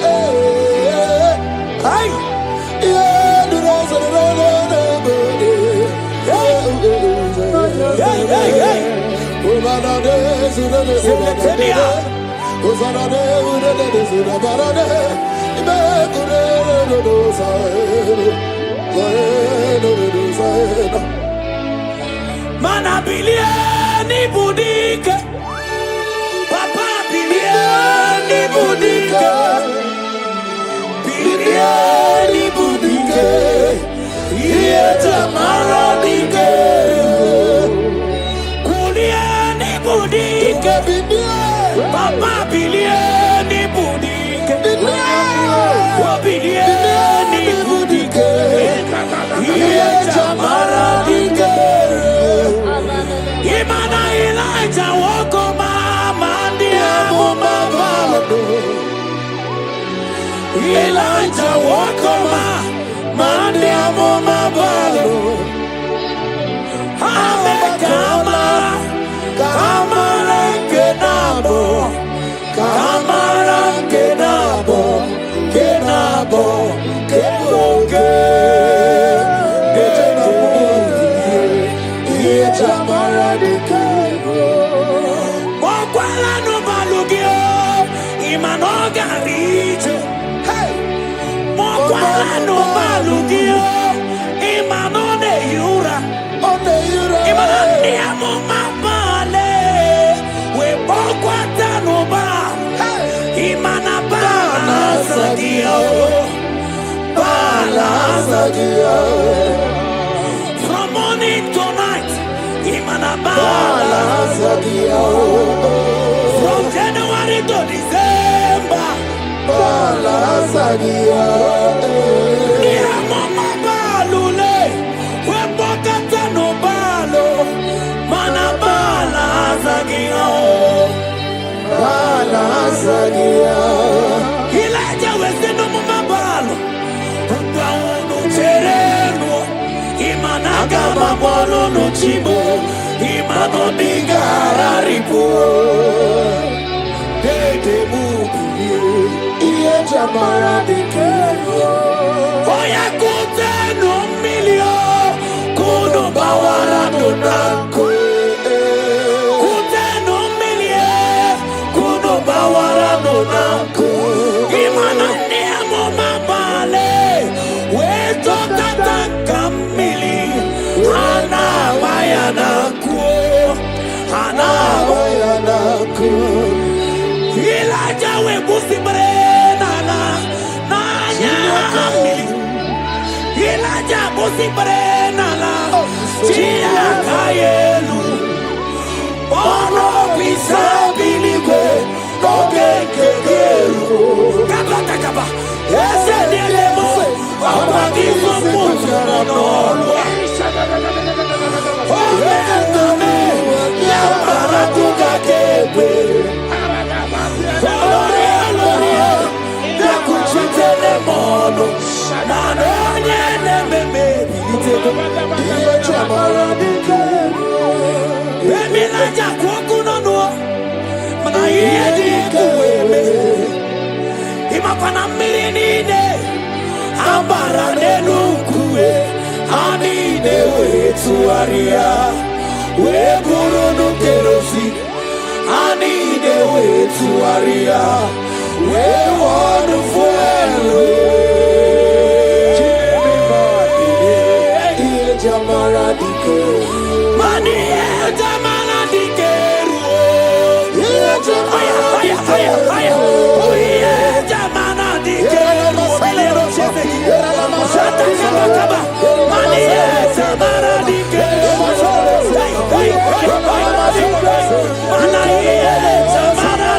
hey, Hey. yeah, the rose of Hey, hey, hey. Mana bilieni budike. Papa bilieni budike. Bilieni budike. Ieta maradike. Kulieni budike. Papa bilieni budike. Oh, bilieni budike. Ieta maradike. Imana Elijah woko mama ndiamo mabalo. Elijah woko mama ndiamo mabalo. Ame kama kenabo, kenabo, keboge. Mokwala no balugio, imanoga rijo. Hey, mokwala no balugio, imanone yura. Imane amo mabale, we bokwata no ba. Imana bala sadio, bala sadio. From morning to night, imana bala sadio. From January to December, bala sadio. Amo mabalule, we bokwata no balo, mana bala sadio. Elijah was the no mabalo. Utaunu chereno. Imanaga mabolo no chibo. Imano digara ripo. Dede mubi. Iye jamara dikero. Oya kute no milio. Kuno bawara no nanko. Imana niamo mabale, we tokata kamili, ana bayana ku, Elijah we busi brenana, nanya kamili, Elijah busi brenana, chia kayelu, ono bisabiligwe. Kaba, ese Baby, like a coconut, no. But I hear the echo. Imapana milinide. Ambara nenukue. Ani dewe tuaria. We buru no kerosi. Ani dewe tuaria. We wanu fuelo. Jamara dike, mani jamara dike, jamara dike, bilero chese, shata kaba kaba, mani jamara dike, jamara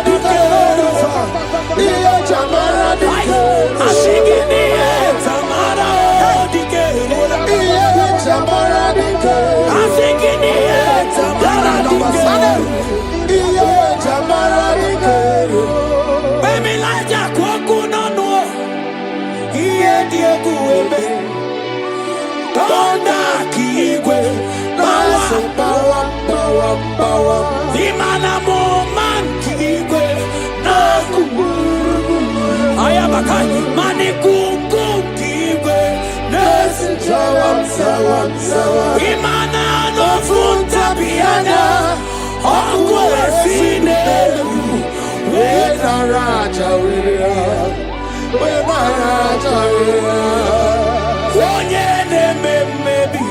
dike, jamara dike, ashigini jamara dike. I'm thinking it's a baby like a coconut. Here, dear, go away. Don't keep power. The man, a man, keep I am a kind money, keep Imana no funta piana, Oku efine, we naraja Onye ne mebi,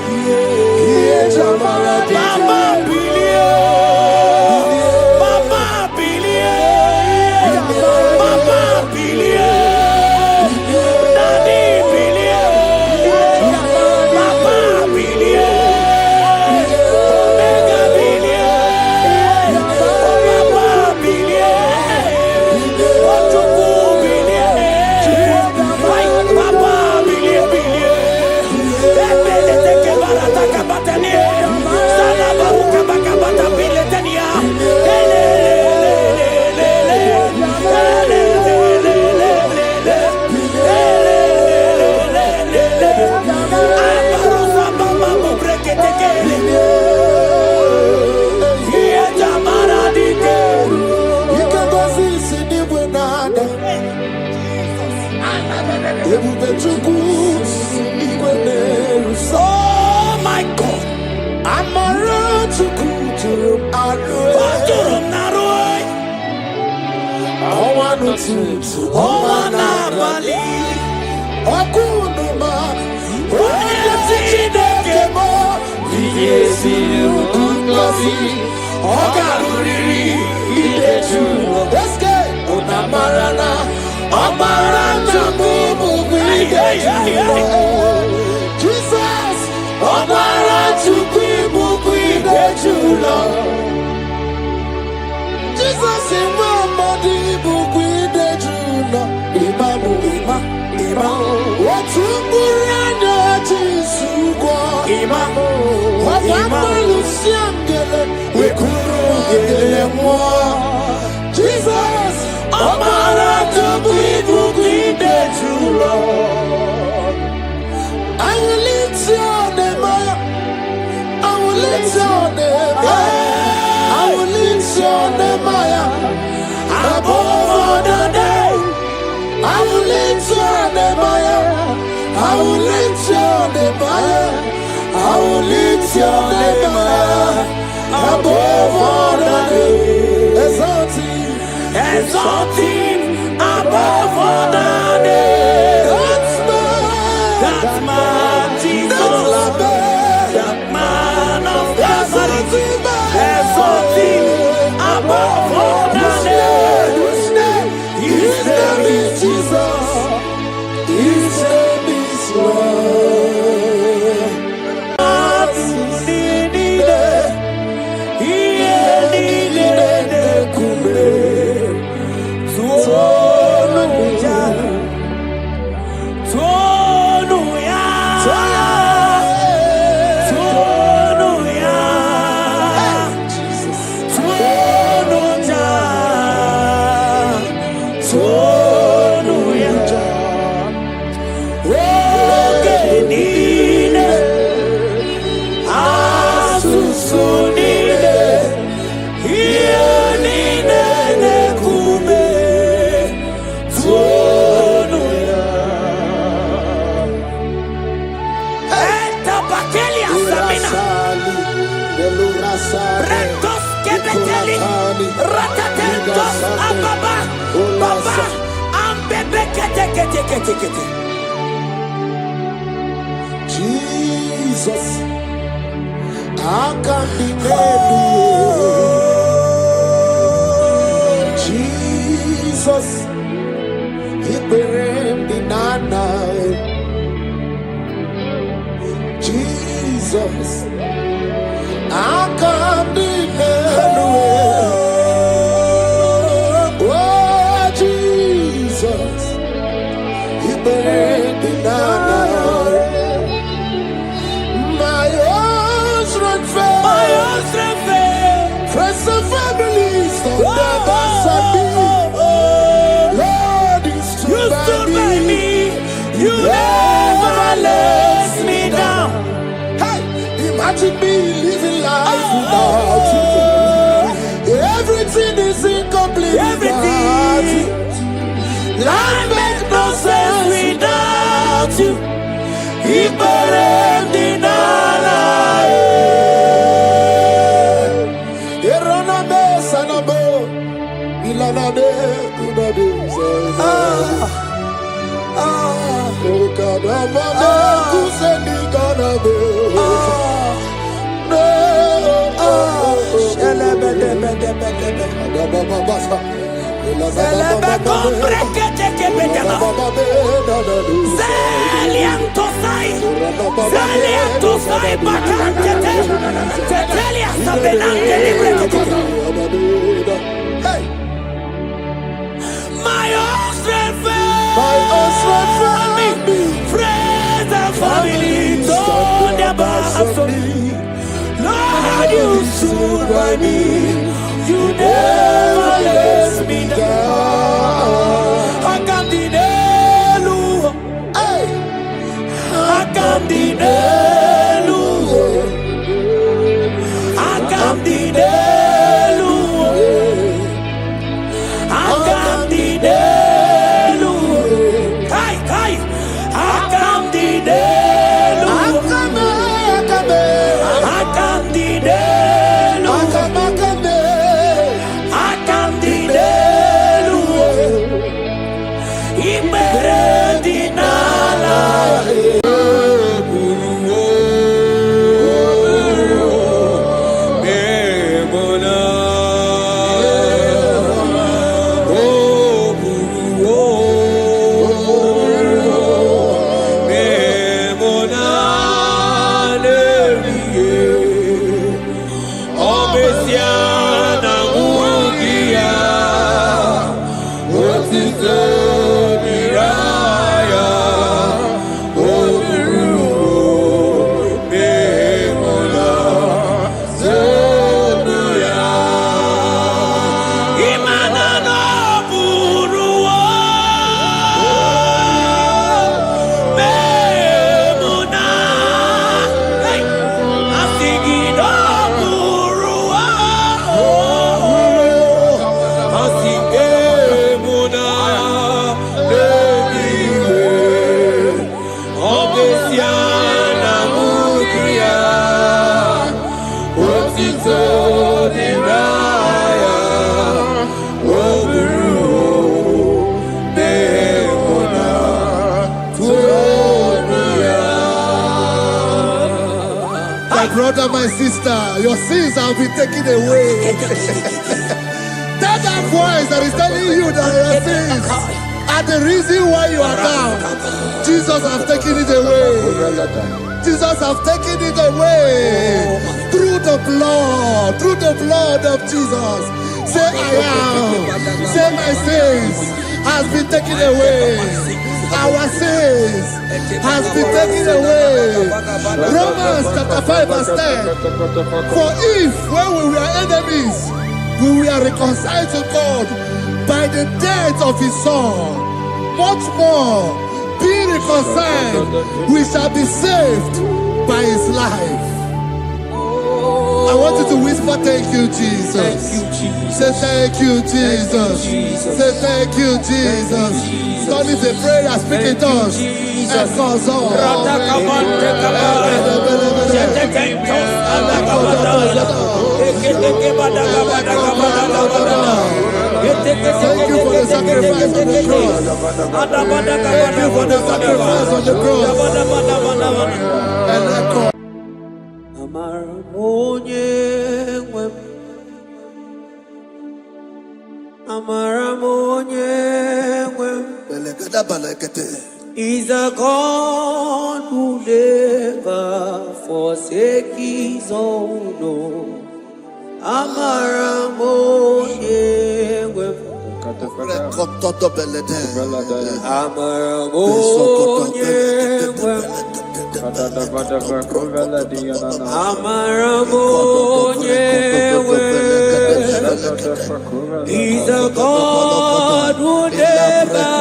Mama bilie, Daddy bilie. Oh my God, I'm around to Kuturum Naroi. I want to Bali. Okunuma, let's go. Onamarana, Amaranta, Jesus, Amaranta, Jesus, Imamadi, Bukwide Jula, Imamu, what's Burana, Jisugo, Imamu, Luciangele, we couldn't more. Jesus, Amaranta, Bukwide Jula. I will lift your name, I will lift your name, I will lift your name, above all the day. I will lift your name, I will lift your name, I will lift your name, above all the day. Exalting above all the day. That's my Jesus, that man of Calvary, exalting above all the day. His name is Jesus, His name is Lord. Jesus, I can't be Jesus, he burned the nana. Jesus, I can't be oh, Jesus, he burned the nana. My own strength, friends and families, don't ever set me. Lord, you stood by me. You never let me down. Hey, imagine me living life without you. Everything is incomplete without you. Life makes no sense without you. He burned in our life. Erona mesa na bo, ilana de kunade sa. Okadaba de kusendi kanabe. No, shelebe de bede bede. Adaba basa. Selebe kombreke teke bedela. Zaliantosai bakantete. Tetelia sabelante libreke. Hey, my own strength, friends and family, don't ever me. Lord, you stood by me. You never let me down. I can't deny you. I can't deny you. I can't deny you. I can't deny you. Kai. I can't deny you. I can't deny you. Brother, my sister, your sins have been taken away. Tell that voice that is telling you that your sins are the reason why you are down. Jesus has taken it away. Jesus has taken it away through the blood of Jesus. Say I am. Say my sins has been taken away. Our sins has been taken away. Romans chapter 5 verse 10. For if when we were enemies, we were reconciled to God by the death of his son, much more, being reconciled, we shall be saved by his life. I want you to whisper, thank you, Jesus. Thank you, Jesus. Say thank you, Jesus. Say thank you, Jesus. God is a prayer, speak in tongues. Thank you for the sacrifice on the cross. Thank you for the sacrifice on the cross. And echo. Is a God who never forsake his own. He's a God who never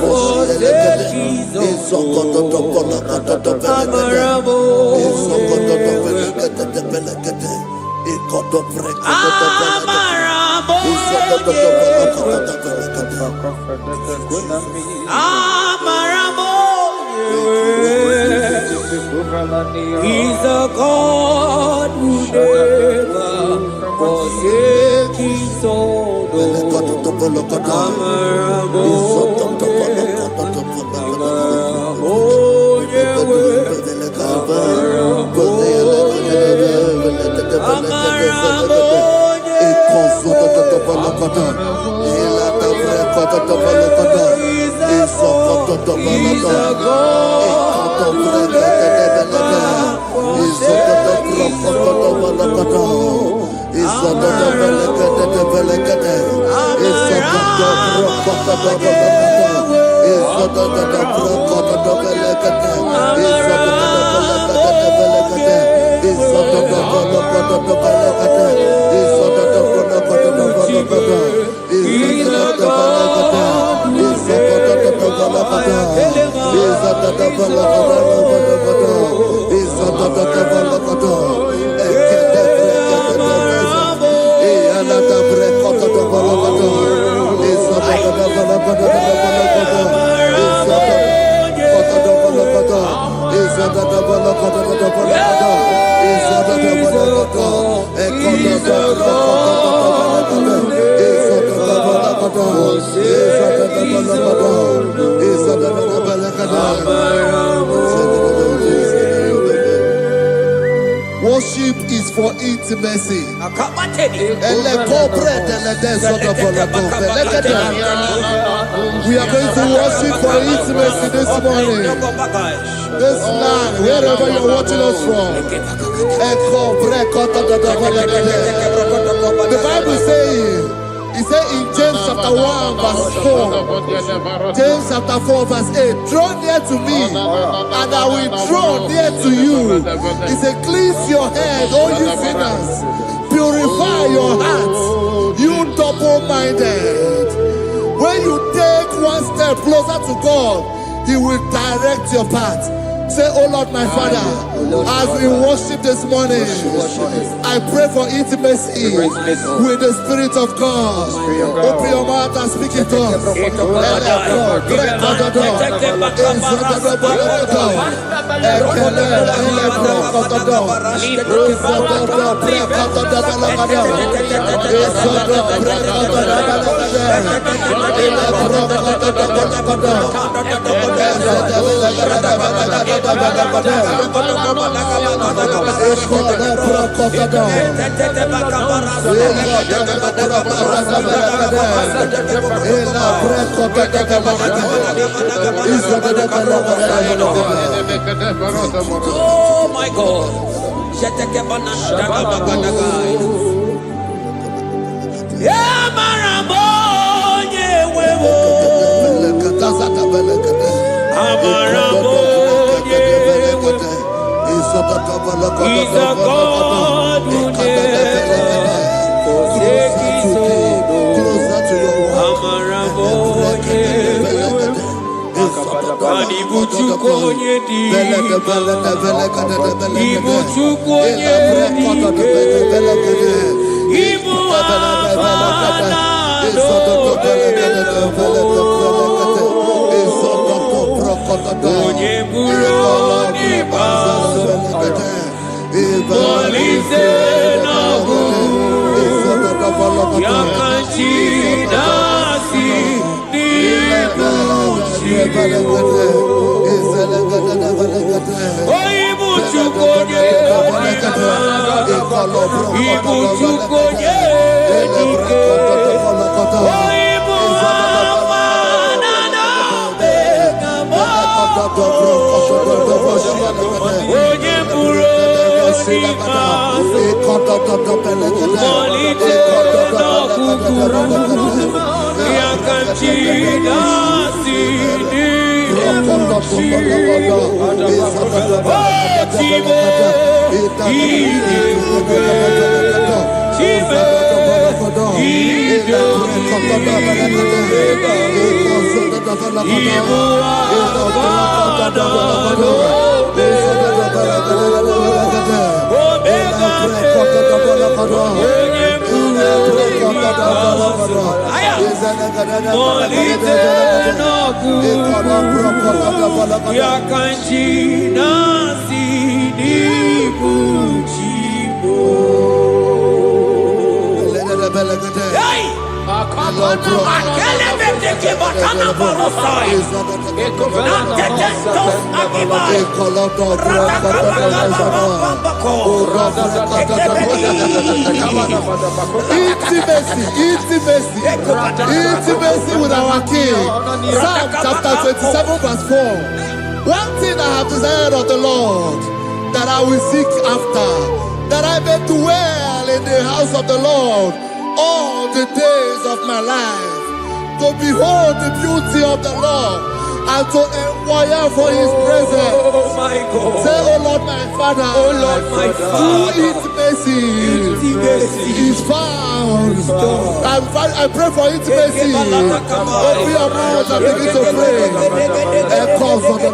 forsake his He's a God who never forsake his own. Worship is for intimacy. We are going to worship for intimacy this morning. This land, wherever you're watching us from. The Bible says, it says in James chapter 1 verse 4, James chapter 4 verse 8, draw near to me and I will draw near to you. It says, cleanse your head, all you sinners, purify your hearts, you double-minded. When you take one step closer to God, He will direct your path. Say, oh Lord, my Father, as we worship this morning, I pray for intimacy with the Spirit of God. Open your mouth and speak it to us. Oh my God. He's a God who never forsake his own. Yakanchi nasi Intimacy with our King. Psalm chapter 27 verse 4. One thing I have desired of the Lord, that I will seek after, that I may dwell in the house of the Lord all the days of my life, to behold the beauty of the Lord and to inquire for his presence. Oh my God. Say, oh Lord my Father, Oh Lord my Father, intimacy is found. I pray for intimacy. Open your mouth and begin to pray. Echoes of the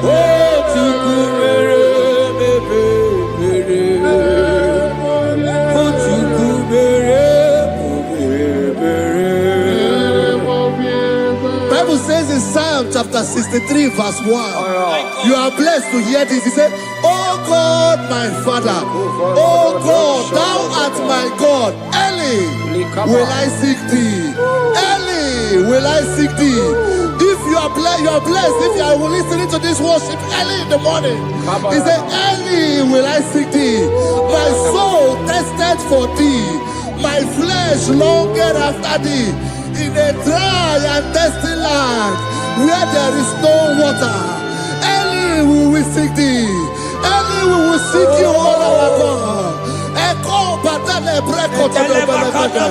Oh, chapter 63, verse 1. You are blessed to hear this. He said, Oh God, my Father, oh God, thou art my God. Early will I seek thee. Early will I seek thee. If you are blessed if you are listening to this worship early in the morning. He said, early will I seek thee. My soul tested for thee. My flesh longed after thee. In a dry and thirsty land where there is no water. Early will we seek thee. Early we will seek you, all our God. Echo batale breko to the belagada.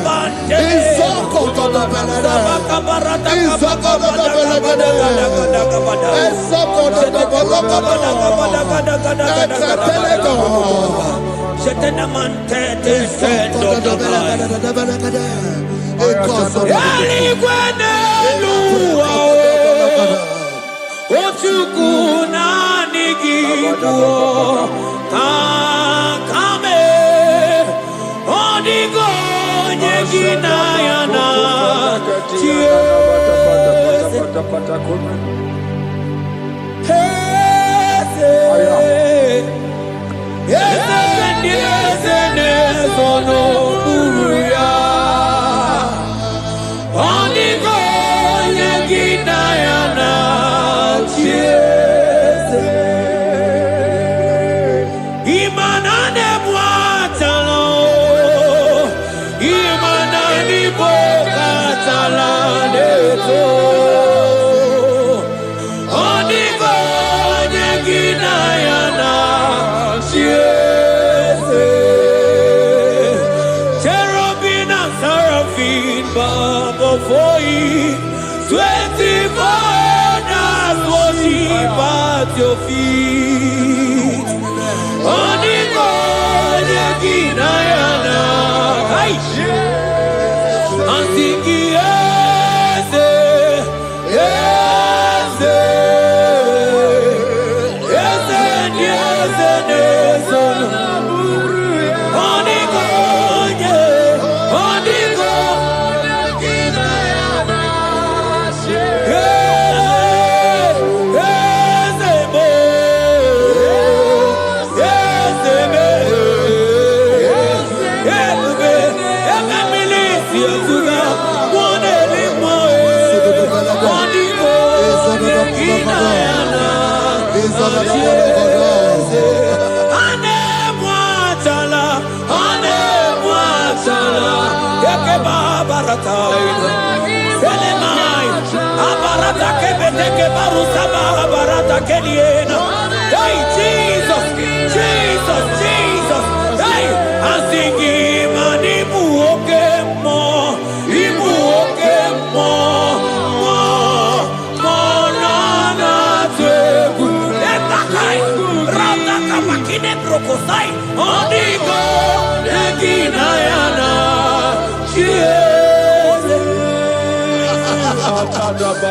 Izoko to the belagada. Izoko to the belagada. Izoko to the your feet. Onigo Yeginayana. Antiki Eze, Eze, Eze, Eze, Eze, Onigo, Onigo Yeginayana. Hey, Jesus, Jesus, Jesus. Hey, I'm singing, man, Ibu okemo, monana tegu. Etakai, rata kamakine brokosai. Onigo, neginayana,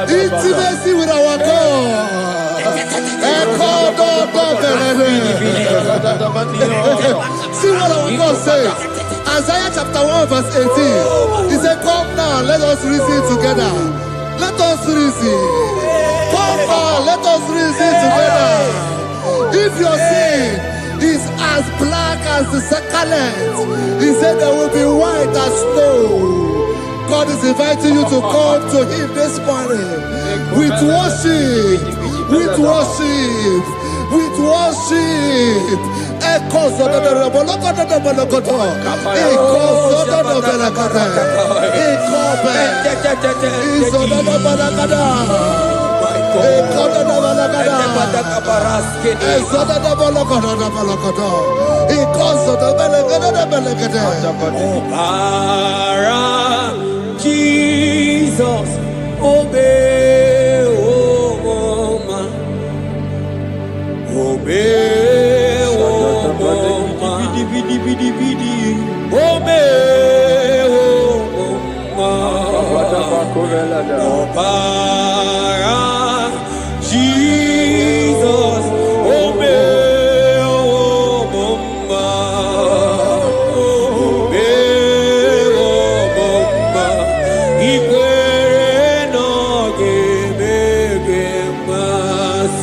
intimacy with our God. See what our God says. Isaiah chapter 1 verse 18. He said, come now, let us reason together. Let us reason. Come now, let us reason together. If your sin is as black as the scarlet, he said there will be white as snow. God is inviting you to come to him this morning with worship, with worship, with worship. Echoes of the Rebolokoto, echoes of the Belakada, echoes of the Balakada, echoes of the Balakada, echoes of the Balakada, echoes of the Balakada. Jesus, obey, oh man, obey, oh man, obey, oh man, Jesus, obey, oh man.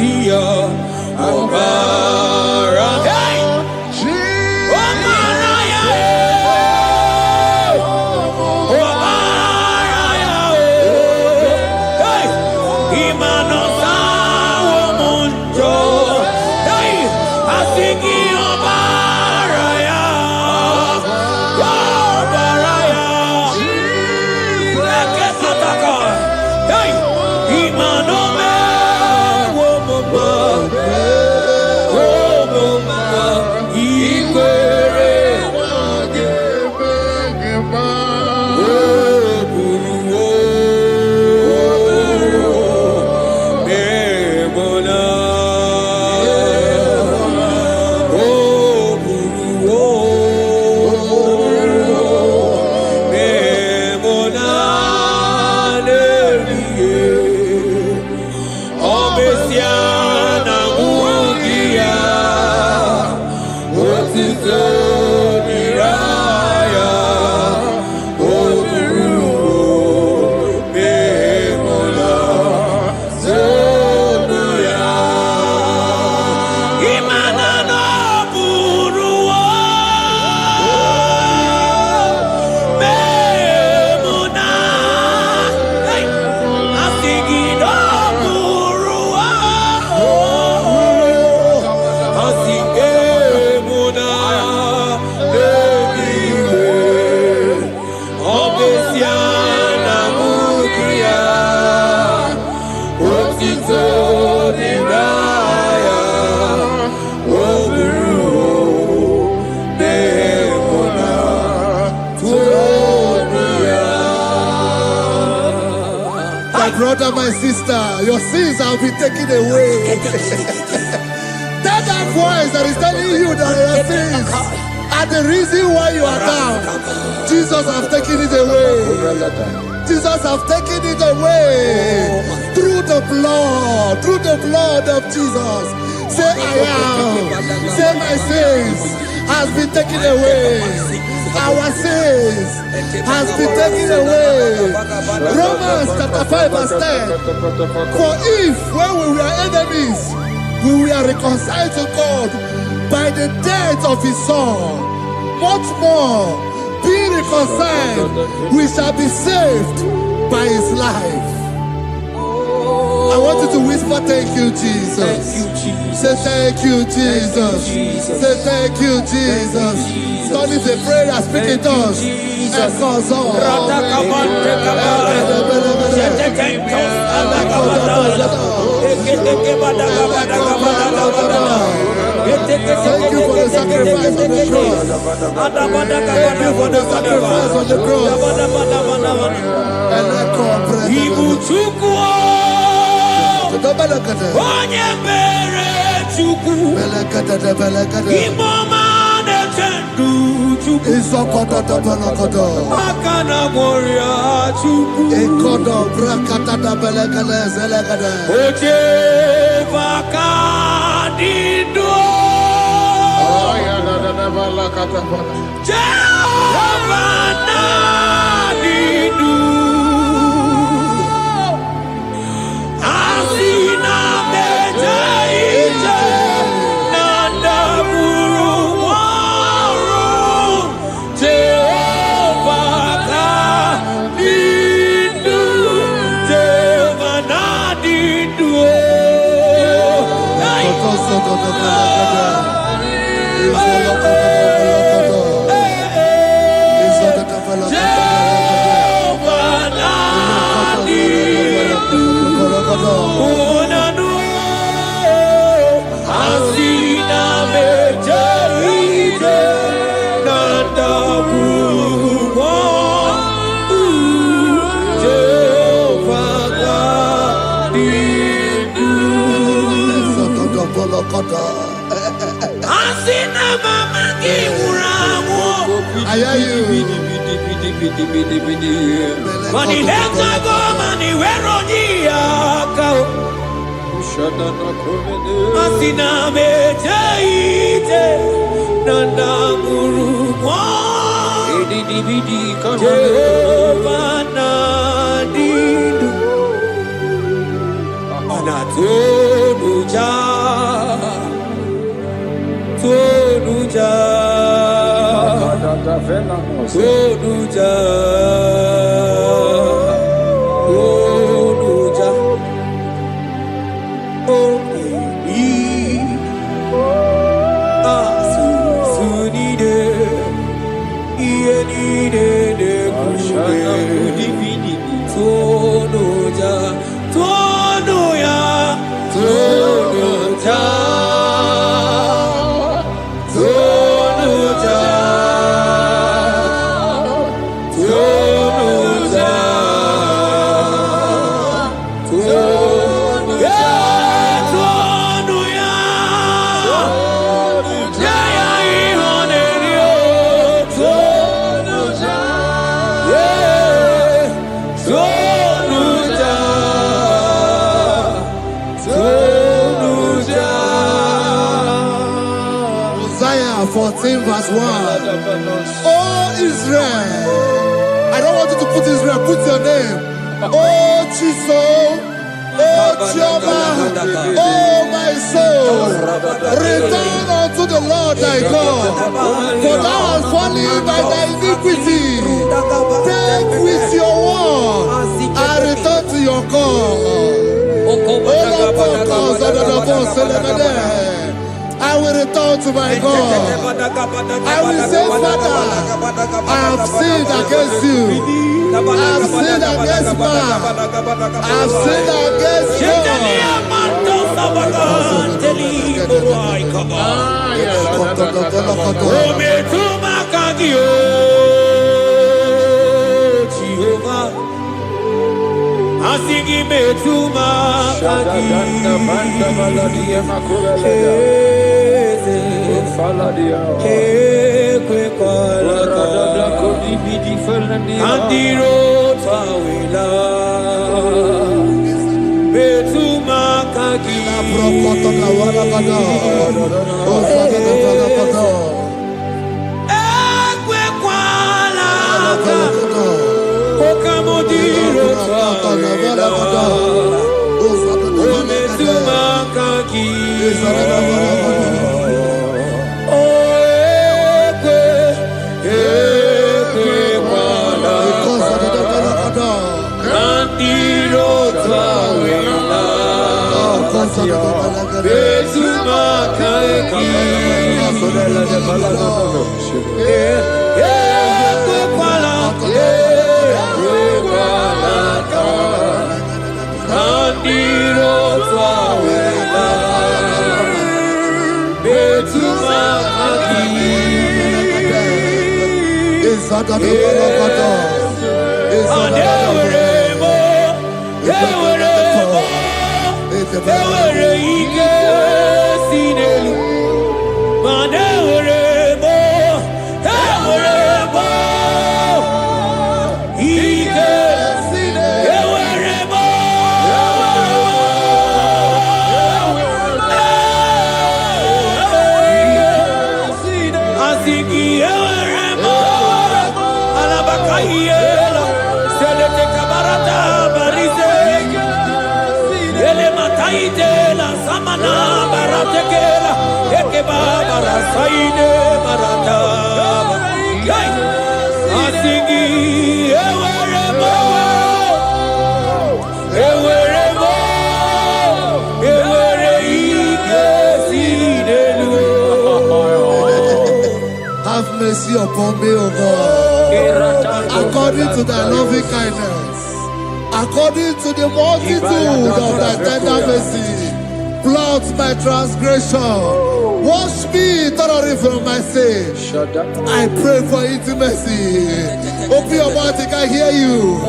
Messiah, Obara. Hey! Omaraya, Omaraya, hey! Imanosa womunjo, hey! Asigi Omaraya, Omaraya, Lekesataka, hey! Imanome womoma, womoma, ikwere. Brother, my sister, your sins have been taken away. That voice that is telling you that your sins are the reason why you are down. Jesus has taken it away. Jesus has taken it away through the blood of Jesus. Say I am. Say my sins has been taken away. Our sins has been taken away. Romans chapter 5 verse 10. For if when we were enemies, we were reconciled to God by the death of his son, much more being reconciled, we shall be saved by his life. I want you to whisper, thank you, Jesus. Say thank you, Jesus. Say thank you, Jesus. Turn it a prayer, speak in tongues. Thank you for the sacrifice on the cross. Thank you for the sacrifice on the cross. Jehovah Isaiah 14 verse 1. Oh Israel, I don't want you to put Israel, put your name. Oh Chiso, oh Chioma, oh my soul, return unto the Lord thy God, for thou hast fallen by thy iniquity. Take with your word and return to your God. I will return to my God. I will say, Father, I have sinned against you. I have sinned against man. I have sinned against God. Asingi metuma kagi andiro tawila metuma kagi Have mercy upon me, O God, according to thy loving kindness, according to the multitude of thy tender mercy. Blot my transgression. Wash me thoroughly from my sin. I pray for intimacy. Open your mouth, I can hear you.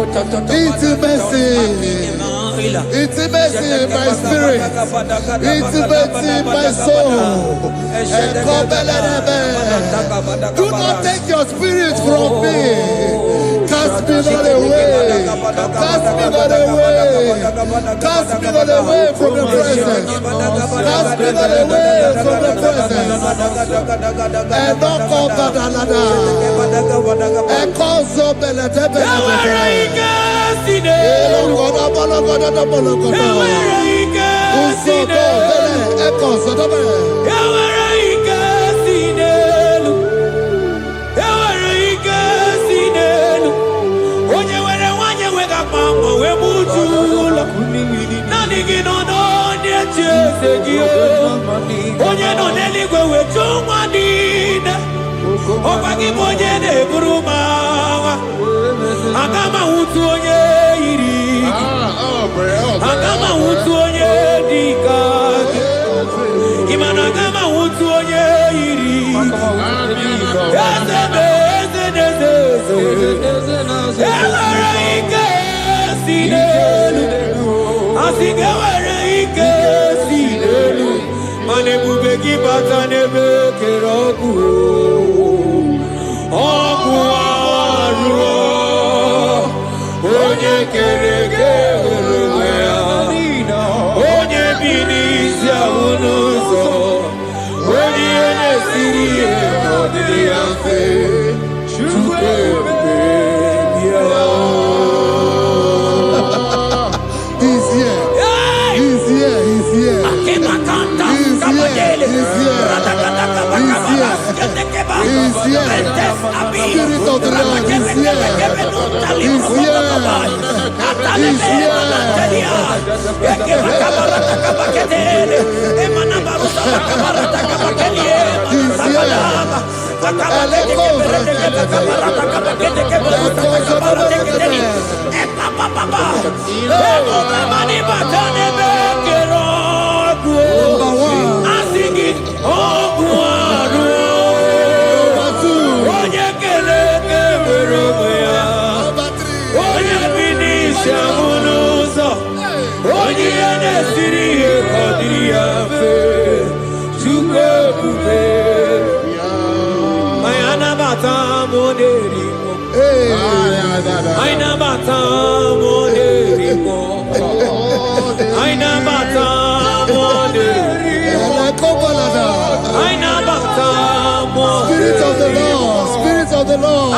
Intimacy. Intimacy in my spirit. Intimacy in my soul. Do not take your spirit from me. Cast me not away. Cast me not away. Cast me not away from the presence. Cast me not away from the presence. And not come back another. And cause up the onye nọ n'eluigwe wetu nwa niile ọkwa gị bụ onye na-eburu m agha aga m ahụtụ onye yiri gị aga m ahụtụ onye dị ka gị ị ma na aga m ahụtụ onye yiri gị enwere ike si n'elu asị gị enwere ike si n'elu mana ebube gị bata n'ebe kere ọgwụ arụọ onye kere gị onwe ya onye bi n'isi ahụ n'ụzọ onye ihe na-esiri ihe ọdịdị ya mfe Chukwu ebube bịa. He's here. He's here. He's here. He's here. He's here. Spirit of the Lord is here. He's here. He's Spirit of the Lord, Spirit of the Lord.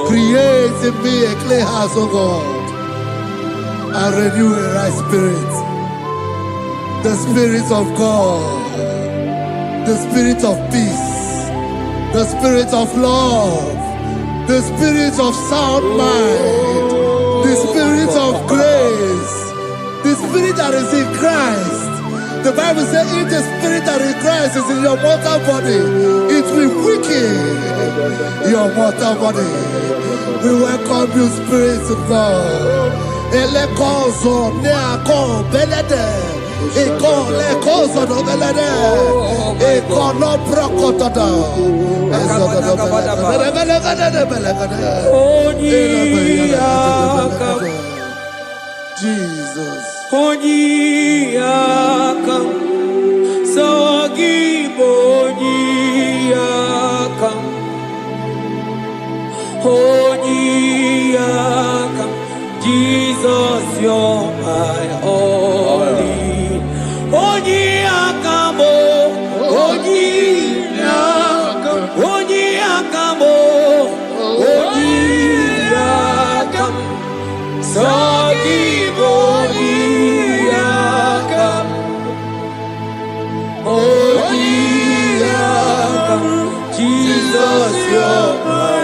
Create in me a clay house, O God, and renew a right spirit. The Spirit of God, the Spirit of peace, the Spirit of love, the Spirit of sound mind, the Spirit of grace, the Spirit that is in Christ. The Bible says, if the Spirit that is in Christ is in your mortal body, it will weaken your mortal body. We welcome you, Spirit of God. Elekozo neako belede, eko lekozo no belede, eko no brokotoda, Jesus. Onyaka, so Jesus, you're my only. Jesus, you're my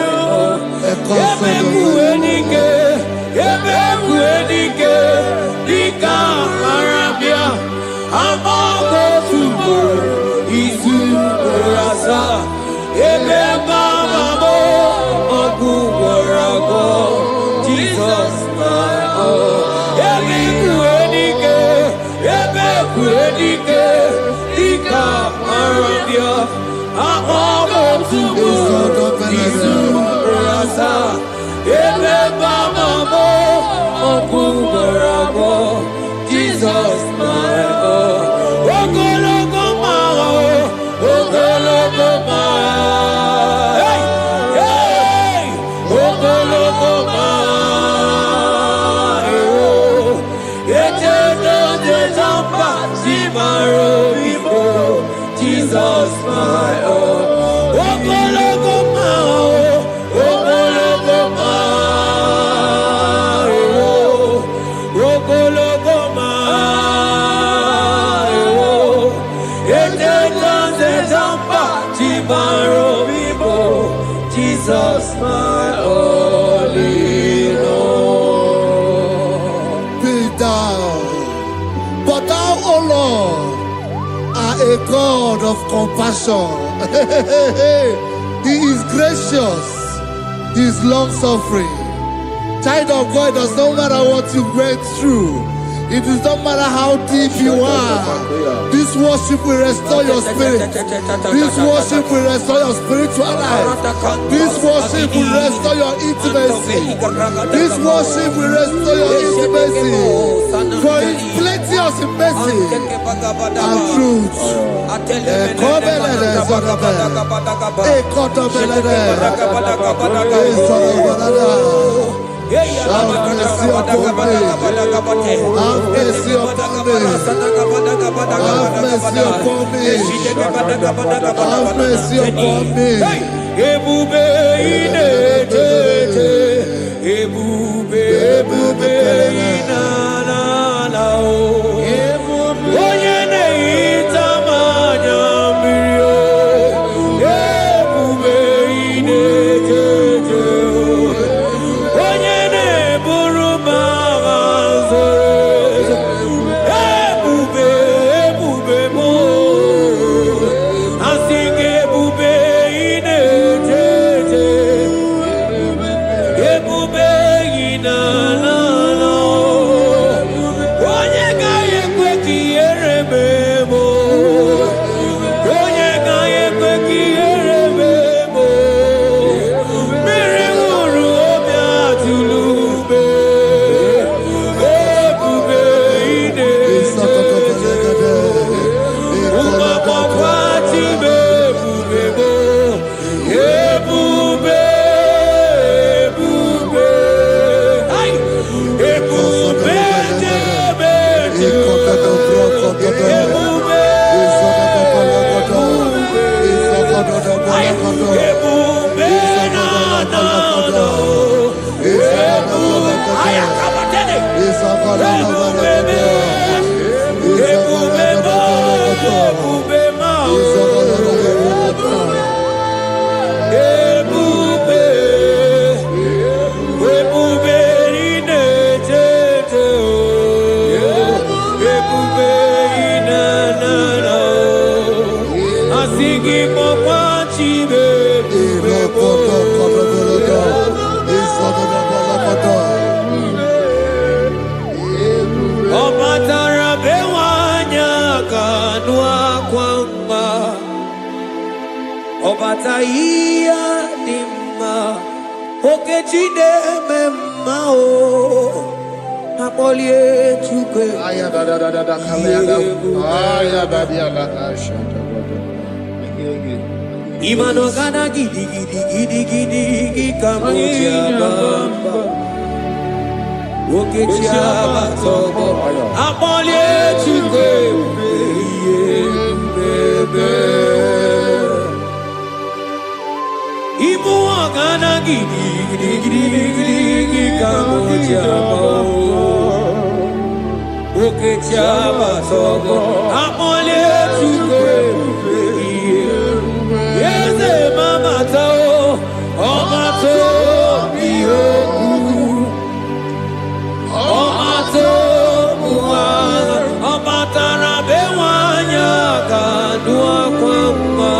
Jesus, my Jesus, my Jesus, my only Lord. Be thou, but thou, O Lord, are a God of compassion. He is gracious. He is long-suffering. Child of God, it does not matter what you went through. It does not matter how deep you are. This worship will restore your spirit. This worship will restore your spiritual life. This worship will restore your intimacy. This worship will restore your intimacy. For His plenty of mercy and truth. Have mercy upon me. Have mercy upon me. Have mercy upon me. Have mercy upon me. Ebube ine tete, ebube ina na na o. Onye na-ehita mmanya mmiri o. Ebube ine tete o. Onye na-eburu m agha nzọrọ. Ebube m o. Asị gị ebube ine tete. Ebube ina na na o. Onye gaghị ekwe ka ihere mee m o. Onye gaghị ekwe ka ihere mee m o. Mmiri ṅụrụ obi atụrụ ume. Ebube ine tete. Ụmụagbọghọ atibe ebube m o. Ebube, ebube. Ai! Ebube debe ebube. Ai! Ebube na na na. Ebube. Ai, akabatele. Ebube me. Ebube ma. Ebube ma. Ebube. Ebube ine tete o. Ebube ina na na o. Asị gị kpọkwa Chibe ebube mo. Ọ batara be nwanyị aka nụ akwa mma. Ọ bata ihe dị mma. Okechi na-eme mma o. Akpọlie Chukwu. Imano gana gidi kamuja bamba. Oke chiaba togo. Amole chukwe bebe. Imu gana gidi kamuja bamba. Oke chiaba togo. Amole chukwe. Yeze mama tao, omato biyoku, omato muwa, omatara bewanya kadua kwamba,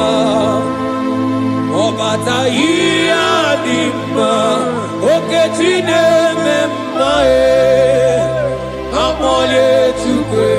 obata iya dimba, okechine memae, amole chukwe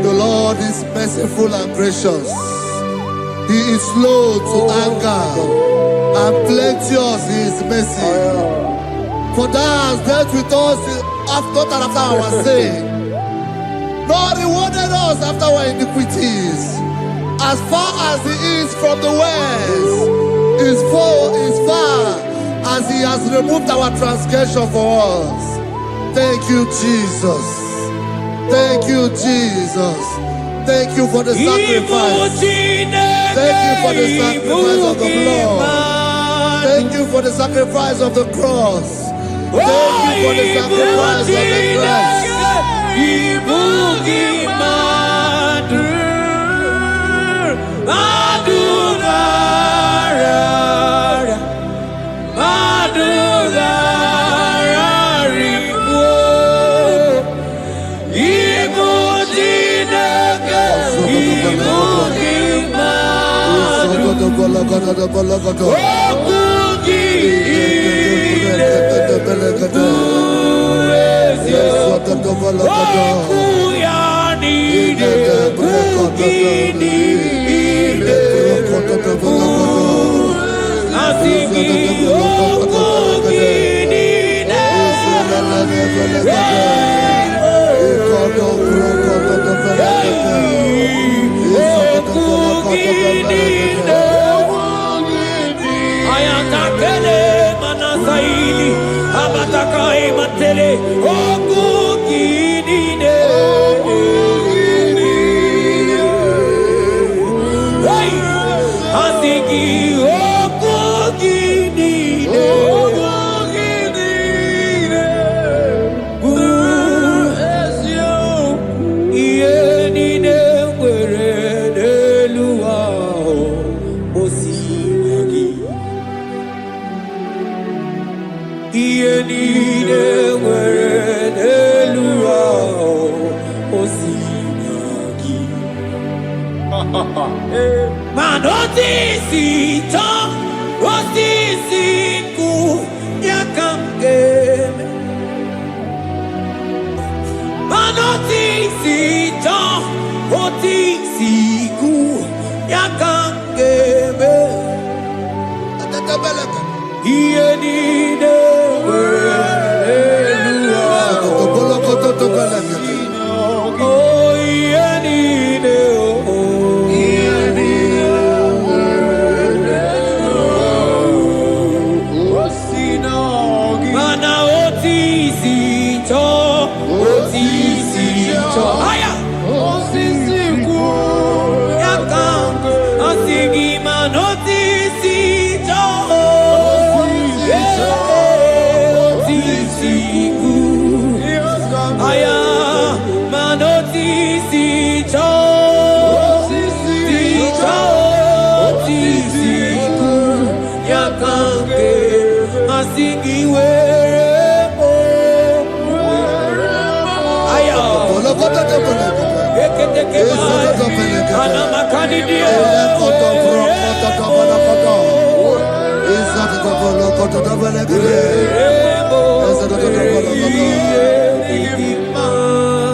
The Lord is merciful and gracious. He is slow to anger and plenteous in his mercy. For thou hast dealt with us after our sin, nor rewarded us after our iniquities. As far as the east from the west is far as he has removed our transgression for us. Thank you, Jesus. Thank you, Jesus. Thank you for the sacrifice. Thank you for the sacrifice of the blood. Thank you for the sacrifice of the cross. Thank you for the sacrifice of the cross.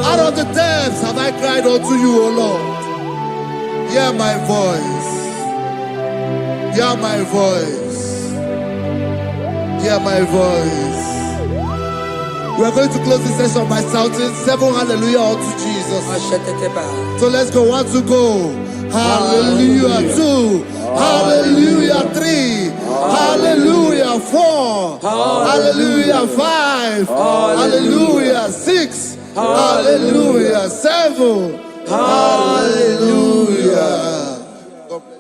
Out of the depths have I cried unto you, O Lord. Hear my voice. Hear my voice. Hear my voice. We are going to close this session by shouting 7 hallelujah unto Jesus. So let's go. 1 to go. Hallelujah. 2. Hallelujah. 3. Hallelujah. 4. Hallelujah. 5. Hallelujah. 6. Hallelujah. 7. Hallelujah. God bless.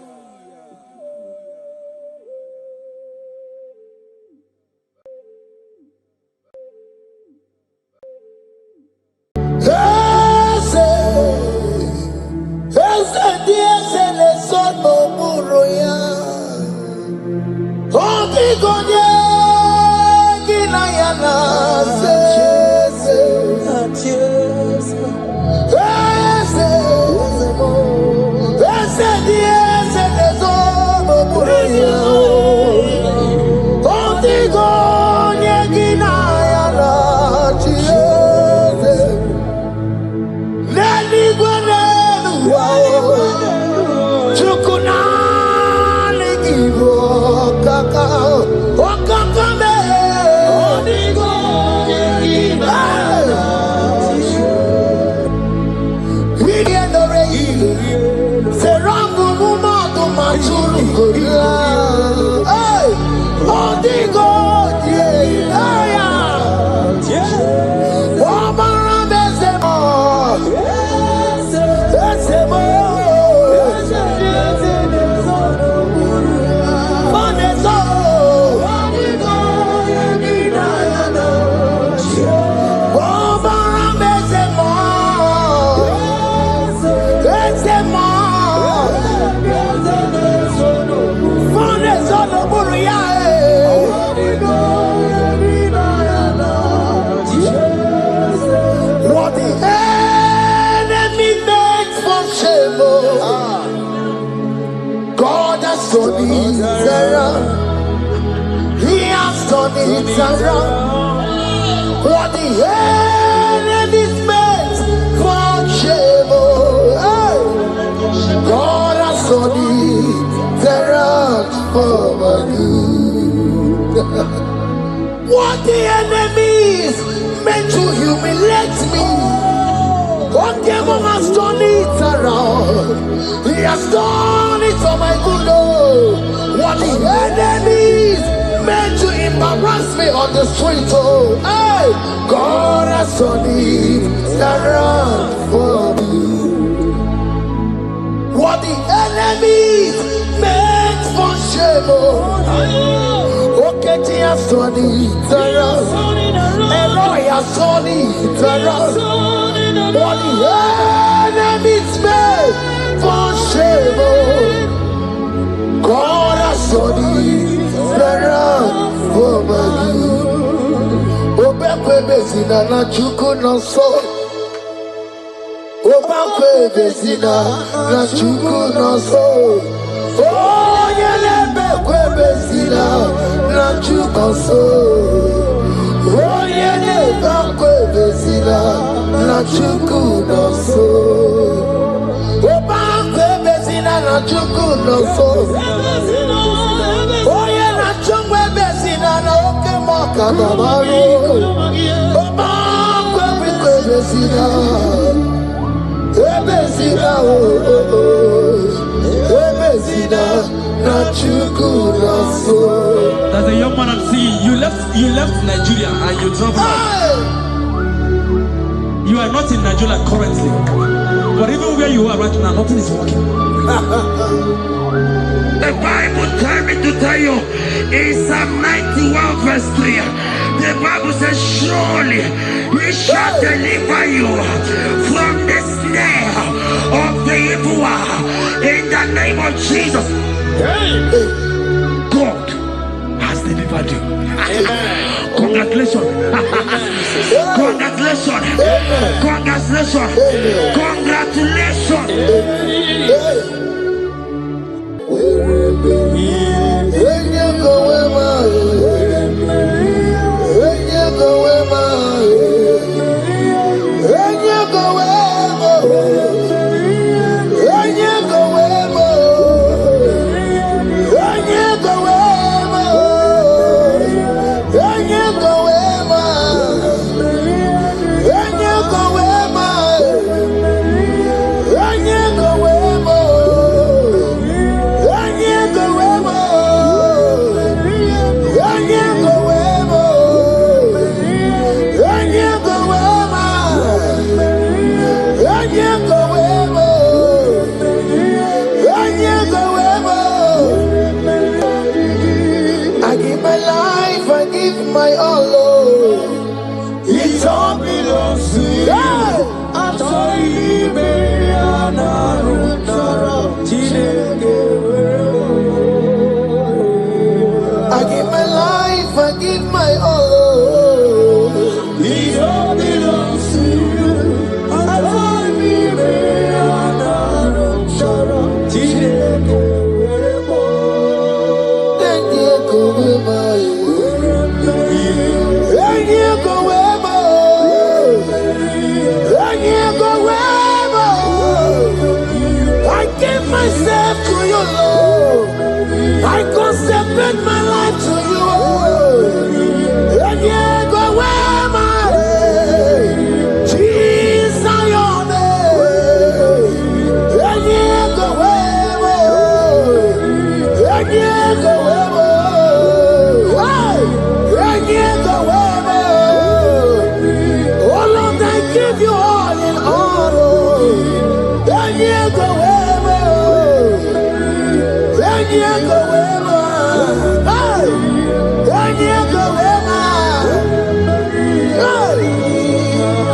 He has done it around. What the enemy's meant for shame, hey. God has done it around for my good. What the enemy's meant to humiliate me, what devil has done it around. He has done it for my good. What the enemies meant to embarrass me on the street, oh, hey, God has done it around for me. What the enemies meant for shame, oh, okay, He has done it around. Elroy has done it around. What the enemies meant for shame, oh, God has done it around for my good. Obekwe bezina na chuku no so. Obekwe bezina na chuku no so. Oh, yelebekwe bezina na chuku so. Oh, yelebekwe bezina na chuku no so. Obekwe bezina na chuku no so. Oh, yeah, na chungwe bezina na oke moka na maru. Obekwe bezina. Ebezina, oh, oh, oh. Ebezina na chuku no so. There's a young man I'm seeing. You left Nigeria and you traveled out. You are not in Nigeria currently. But even where you are right now, nothing is working. The Bible tells me to tell you in Psalm 91 verse 3, the Bible says, surely He shall deliver you from the snare of the evil one. In the name of Jesus, God has delivered you. Congratulations. Congratulations. Congratulations. Congratulations. It all belongs to you. I told you, baby, I'm not I give my life, I give my all. It all belongs to you. I told you, baby, I'm not Thank you, go with my. Thank you, go with my. Thank you, go with my. I give myself to you, Lord. I consecrate my life to you. And you go where my Jesus, your name. And you go where and you go where and you go where. Oh Lord, I give you all in all. And you go where and you go where.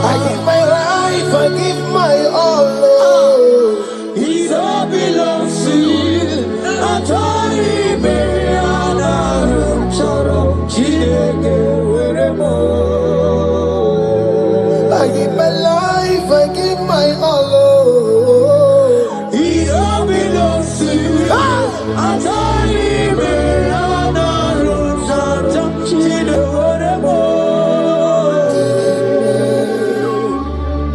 I give my life, I give my all, Lord. It all belongs to you. I told you, baby, I'm not I give my life, I give my all, Lord. It all belongs to you. I told you, baby, I'm not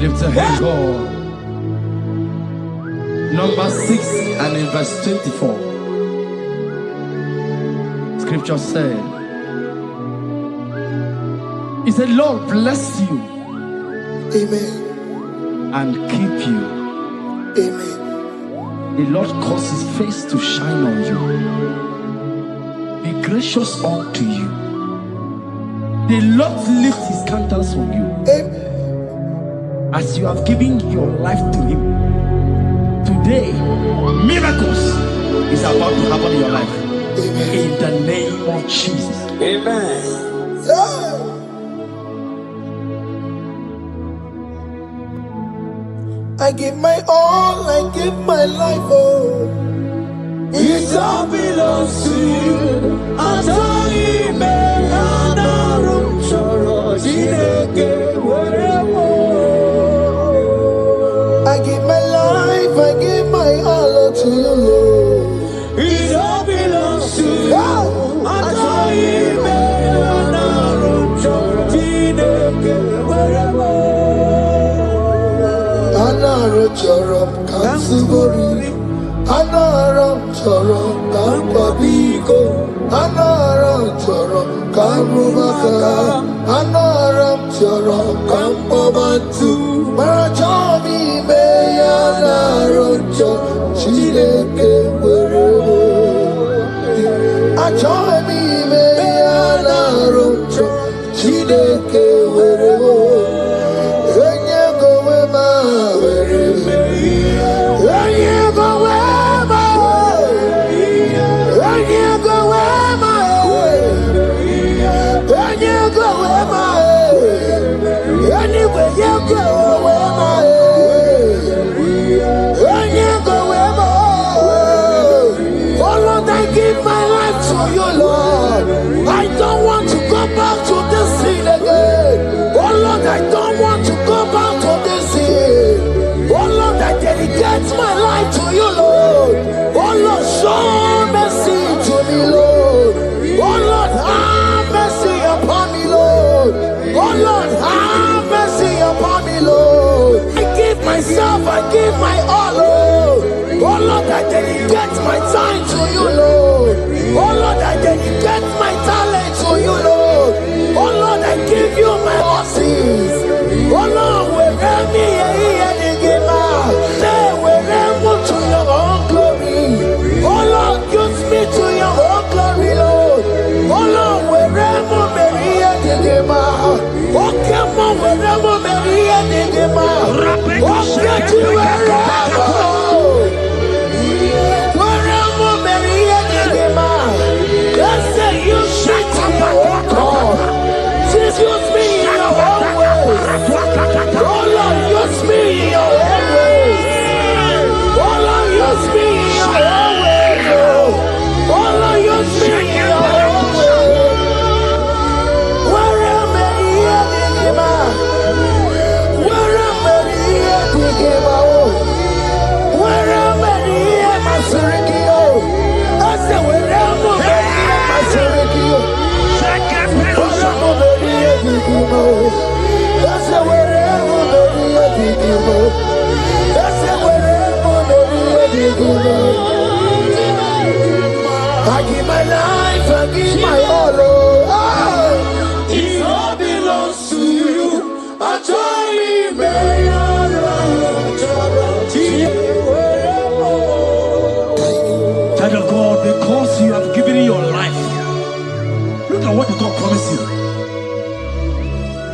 Lift a hand, God. Number 6 and in verse 24. Scripture said, He said, Lord bless you Amen. and keep you. Amen. The Lord cause His face to shine on you. Be gracious unto you. The Lord lift His countenance on you. Amen. As you have given your life to Him, today, miracles is about to happen in your life. Amen. In the name of Jesus. Amen. Yeah. I give my all, I give my life, oh. It all belongs to you. I told you, baby, I'm I give my life, I give my all to you, Lord. It all belongs to you. I told you, baby, I'm Anara chorom kansubori, Anara chorom kampabiko, Anara chorom karumaka, Anara chorom kampabantu, Marachomi me Anara chorom chideke werebo, Achomi me Anara chorom chideke werebo. I don't want to go back to this sin again. Oh Lord, I don't want to go back to this sin. Oh Lord, I dedicate my life to you, Lord. Oh Lord, show mercy to me, Lord. Oh Lord, have mercy upon me, Lord. Oh Lord, have mercy upon me, Lord. I give myself, I give my all, Lord. Oh Lord, I dedicate my time to you, Lord. Oh Lord, I dedicate my talent to you, Lord. Oh Lord, I give you my horses. Oh Lord, wherever me and give out, wherever to your own glory. Oh Lord, use me to your own glory, Lord. Oh Lord, wherever me and give out. Oh come on, wherever me and give out. Oh get you wherever. Use me in your own way. Child of God, because you have given your life, look at what God promised you.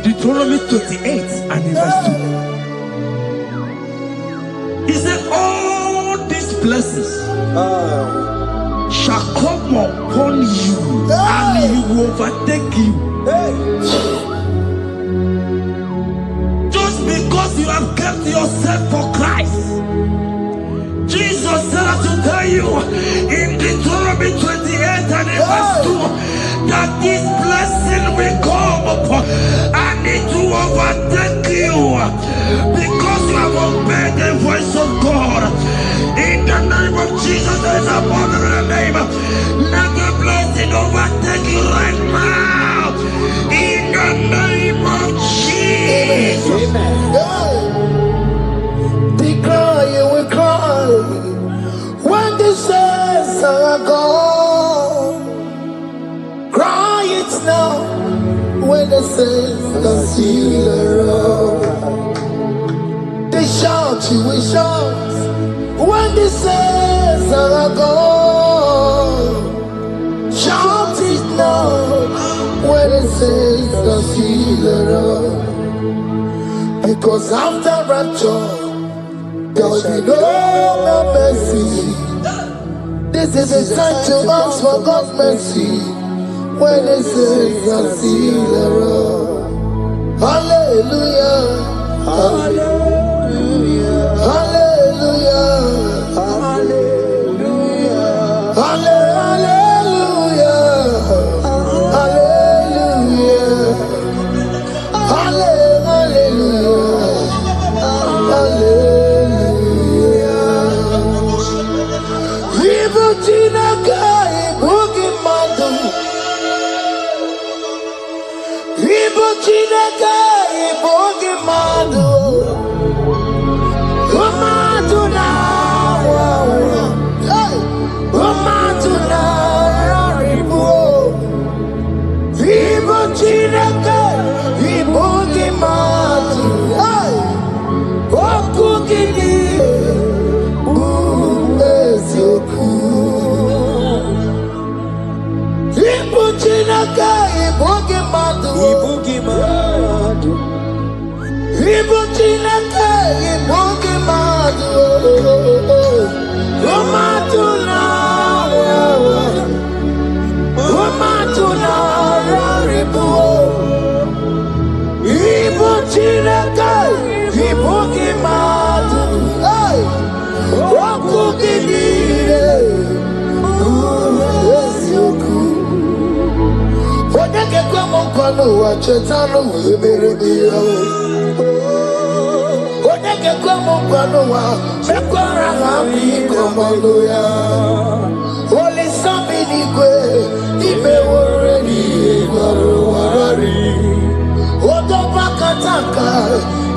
Deuteronomy 28 and in verse 2. He said, all these blessings shall come upon you and he will overtake you. Just because you have kept yourself for Christ. Jesus said to tell you in Deuteronomy 28 and in verse 2 that this blessing will come upon and it will overtake you because you have obeyed the voice of God. In the name of Jesus, there is above every name. Let the blessing overtake you right now. In the name of Jesus. Declare you will cry when the saints are gone. Cry it now when the saints are still around. They shout, you will shout when the saints are gone. Shout it now when the saints are still around. Because after rapture, there will be no more mercy. This is the time to ask for God's mercy when the saints are still around. Hallelujah, hallelujah, hallelujah, hallelujah, hallelujah, hallelujah, hallelujah, hallelujah. Ibutina kai bugi mandu. Ibutina kai bugi mandu. Umatuna, hey, umatuna ribu. Ibutina kai bugi mandu. Hey, okugini. Ibuchinaka ibugi madu. Ibuchinaka ibugi madu. Umatuna, umatuna ribu. Ibuchinaka ibugi madu. Hey, wakugini. Odeke kwa mkono wa chetano wemerebia. Odeke kwa mkono wa mekwara hami komando ya. Oli sabi nikwe imewore ni warari. Odoba kataka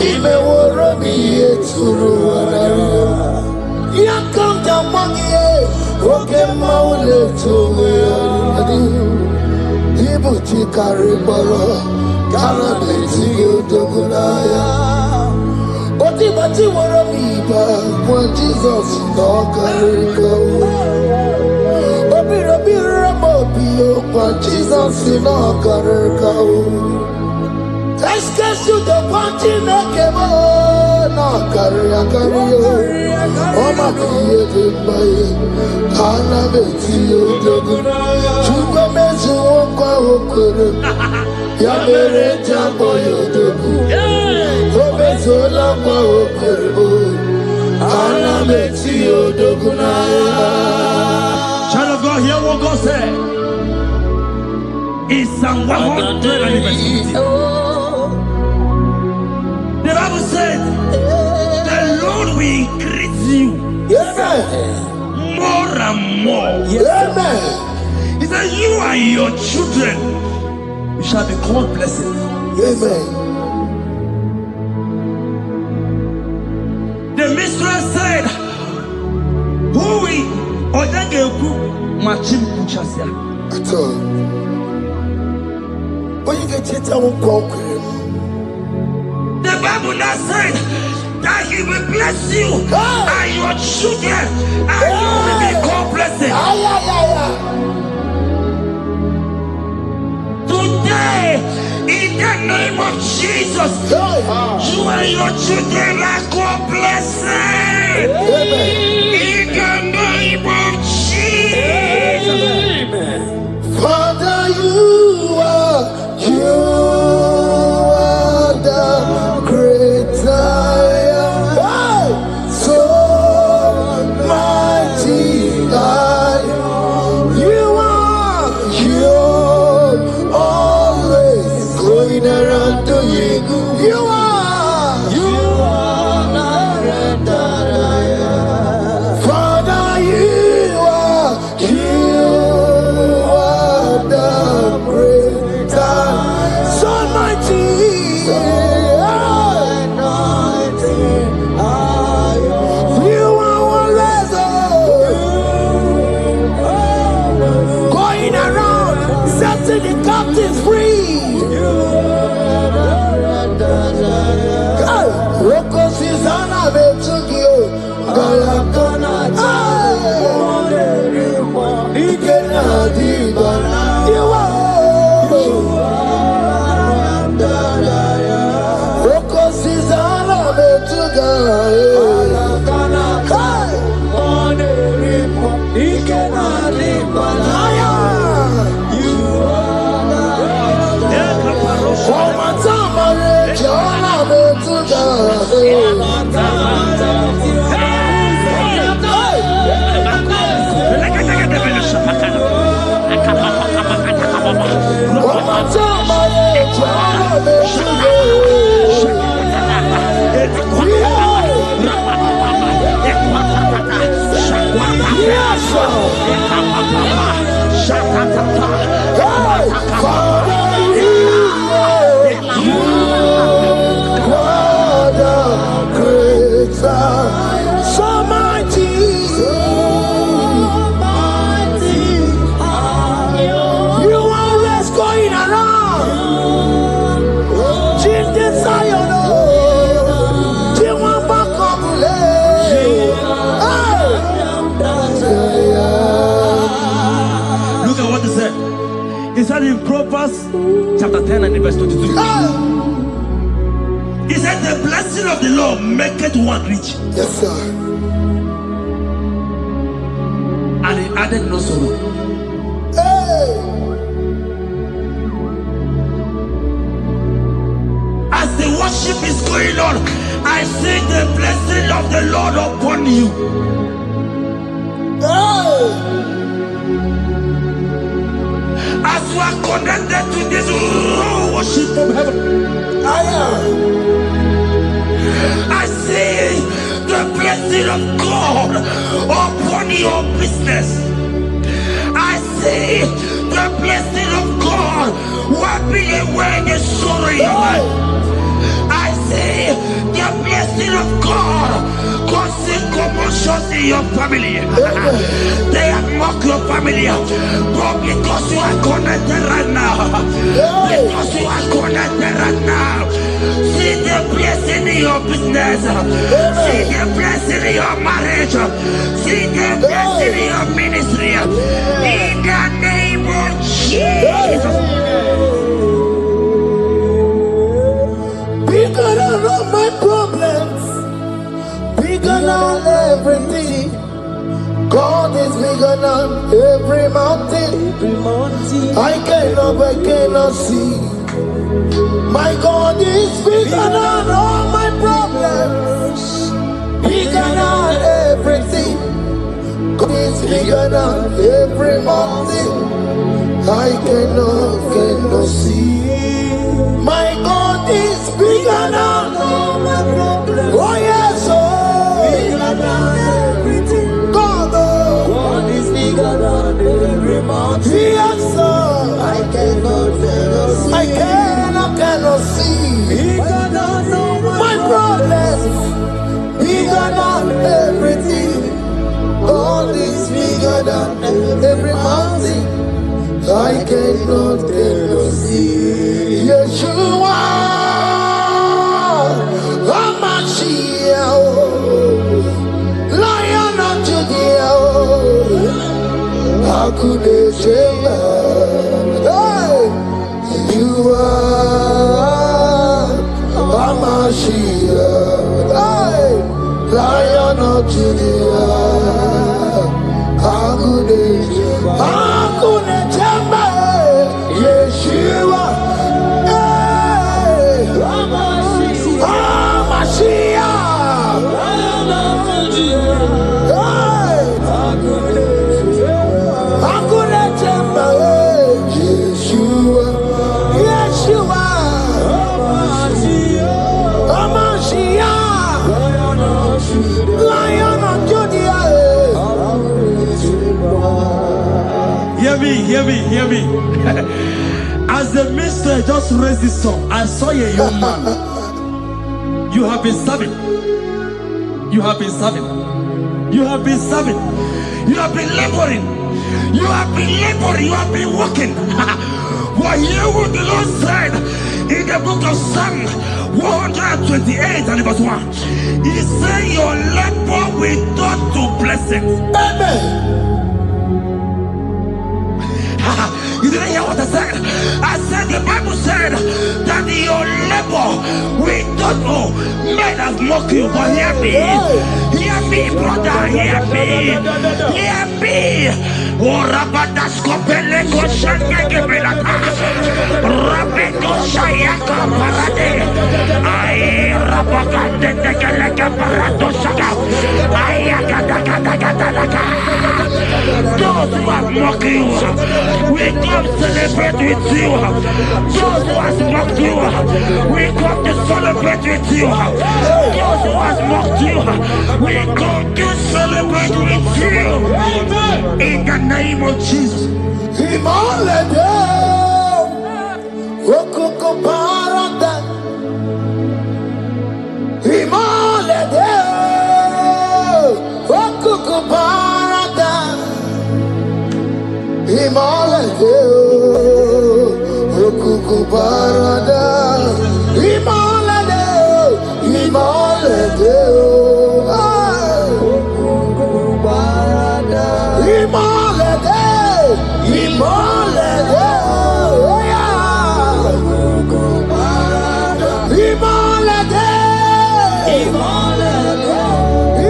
imewore mi eturu warari. Yakonda mwangie oke maule tuwe adi. Ibuchi kariboro kara beti odogunaya. Oti bati woro miba when Jesus no kariko. Obiro biro mobio when Jesus no kariko. Eskesu do panti nekemo no karia kario. Oma kiye debaye kana beti odogunaya. Chuko mezu okwa okoro ya mere jambo yodogu. Obezola kwa okoro kana beti odogunaya. Child of God, hear what God said. In Psalm 120. The Bible said, the Lord will increase you more and more. Amen. He said, you and your children, you shall be called blessed. Amen. The mistress said, who will Odageku Machim Kuchasia? At all. When you get it, I won't call him. The Bible now said that He will bless you and your children, and you will be called blessed. Today, in the name of Jesus, you and your children are called blessed. In the name of Jesus. Father, you are the great I am. So mighty God, you are always going around doing. You are the great I am. Father, you are the great I am. So mighty. You are always going around setting the captives free. Rocos is on a bit to you. You are. Rocos is on a bit to go. So mighty, you are always going around. Look at what he said. He said in Proverbs chapter 10 and verse 22. He said, the blessing of the Lord maketh one rich. Yes, sir. And he added no sorrow. Hey. As the worship is going on, I see the blessing of the Lord upon you. Hey. As you are connected to this worship from heaven, I see the blessing of God upon your business. I see the blessing of God wiping away the sorrow in your life. I see the blessing of God causing commotions in your family. They have mocked your family, but because you are connected right now, because you are connected right now, see the blessing in your business, see the blessing in your marriage, see the blessing in your ministry. In the name of Jesus. Bigger than all my problems, bigger than everything. God is bigger than every mountain. I cannot see. My God is bigger than all my problems, bigger than everything. God is bigger than every mountain. I cannot see. My God is bigger than all my problems. Oh yes, bigger than everything. God is bigger than every mountain. Yes, sir. I cannot see. Bigger than all my problems. Bigger than everything. God is bigger than every mountain. I cannot see. Yeshua, You are Amashiach, Lion of Judah. Hakuna Jamba, Yeshua, Amashiach, Lion of Judah. Hakuna Jamba, Yeshua, Amashiach, Lion of Judah. Hear me. As the minister just raised this song, I saw a young man. You have been serving. You have been laboring. You have been working. But hear what the Lord said in the book of Psalm 128 and verse 1. He said, your labor will turn to blessings. Amen. You didn't hear what I said? I said the Bible said that your labor will not know. Men have mocked you, but hear me, brother, hear me. Oh, Rabadaskopele Koshangabelata Rabeko Shayaka Parade. I Rabakande Tekalaka Paradosaka. Those who have mocked you, we come celebrate with you. Those who have mocked you, we come to celebrate with you. Those who have mocked you, we come to celebrate with you. In the name of Jesus. Imalede, Okoko Parada. Imalede, Okoko Parada. Imalede, Okoko Parada. Imalede, Imalede, Okoko Parada. Imalede, Imalede, oh yeah. Okoko Parada. Imalede, Imalede,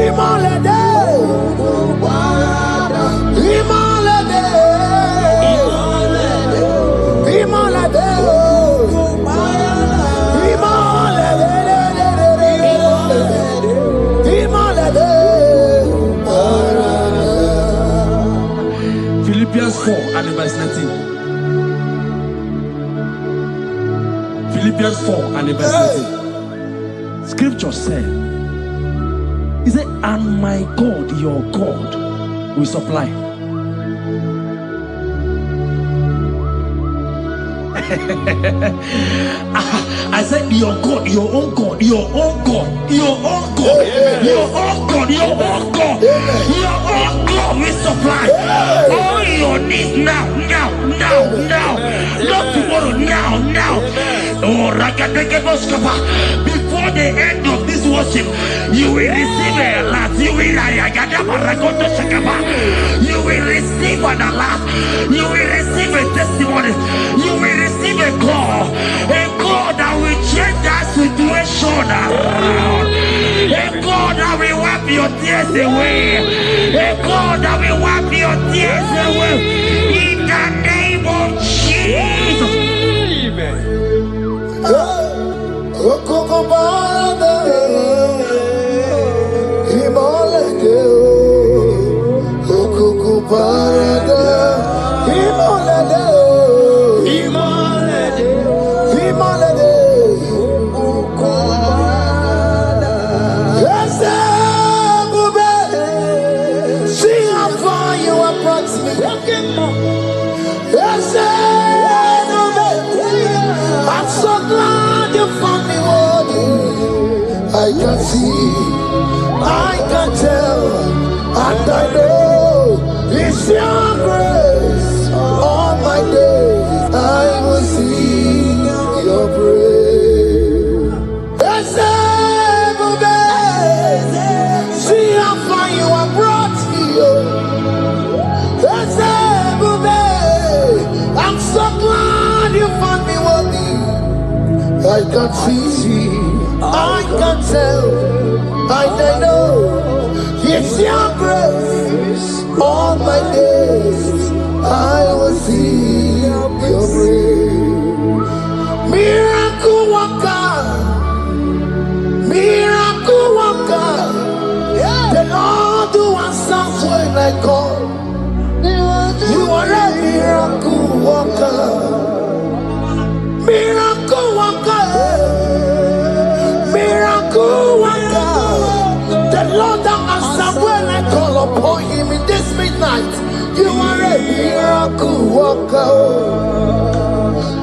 Imalede, Okoko Parada. Imalede, Imalede, Imalede, Okoko Parada. Imalede, Philippians 4 and verse 19. Philippians 4 and verse 19. Scripture said, he said, and my God, your God, will supply. I said, your God, your own God, your own God, your own God, your own God, your own God, your own God will supply all your needs now, not tomorrow, now. Oh, before the end of this worship, you will receive a lot. You will receive an alert. You will receive a testimony. You will receive a call that will change that situation around. A God that will wipe your tears away. A God that will wipe your tears away. In the name of Jesus. Okoko Parada. Imalede, Okoko Parada. Imalede, Imalede, Imalede, Okoko Parada. Yes, Bube, see how far you have brought me. Yes, Bube, I'm so glad you found me worthy. I can see, I can tell, and I know it's your grace. All my days I will sing your praise. See how far you have brought me. can see, I can tell, I know it's your grace. All my days I will see your grace. Miracle worker, miracle worker. The Lord who answers when I call. You are a miracle worker, miracle worker, miracle worker. The Lord that answers when I call upon Him in this midnight. You are a miracle worker,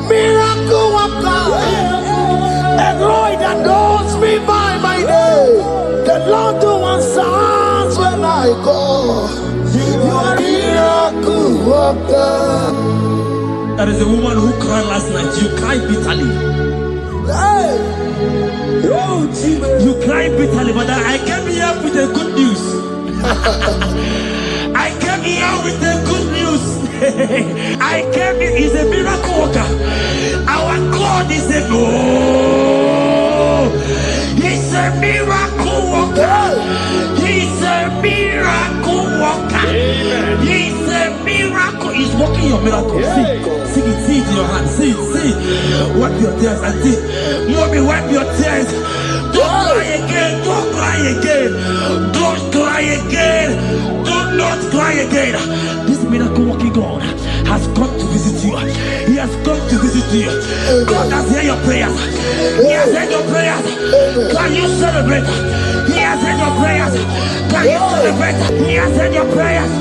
miracle worker. Elroy that knows me by my name. The Lord who answers when I call. You are a miracle worker. There is a woman who cried last night. You cried bitterly. Hey. You cried bitterly, but I came here with the good news. I came here with the good news. I came here, He's a miracle worker. Our God is a He's a miracle worker. He's a miracle worker. He's a miracle. He's working your miracle. See it in your hand. See it. Wipe your tears and see. Mommy, wipe your tears. Don't cry again. Don't cry again. Don't cry again. Do not cry again. This miracle working God has come to visit you. He has come to visit you. God has heard your prayers. He has heard your prayers. Can you celebrate? He has heard your prayers. Can you celebrate? He has heard your prayers.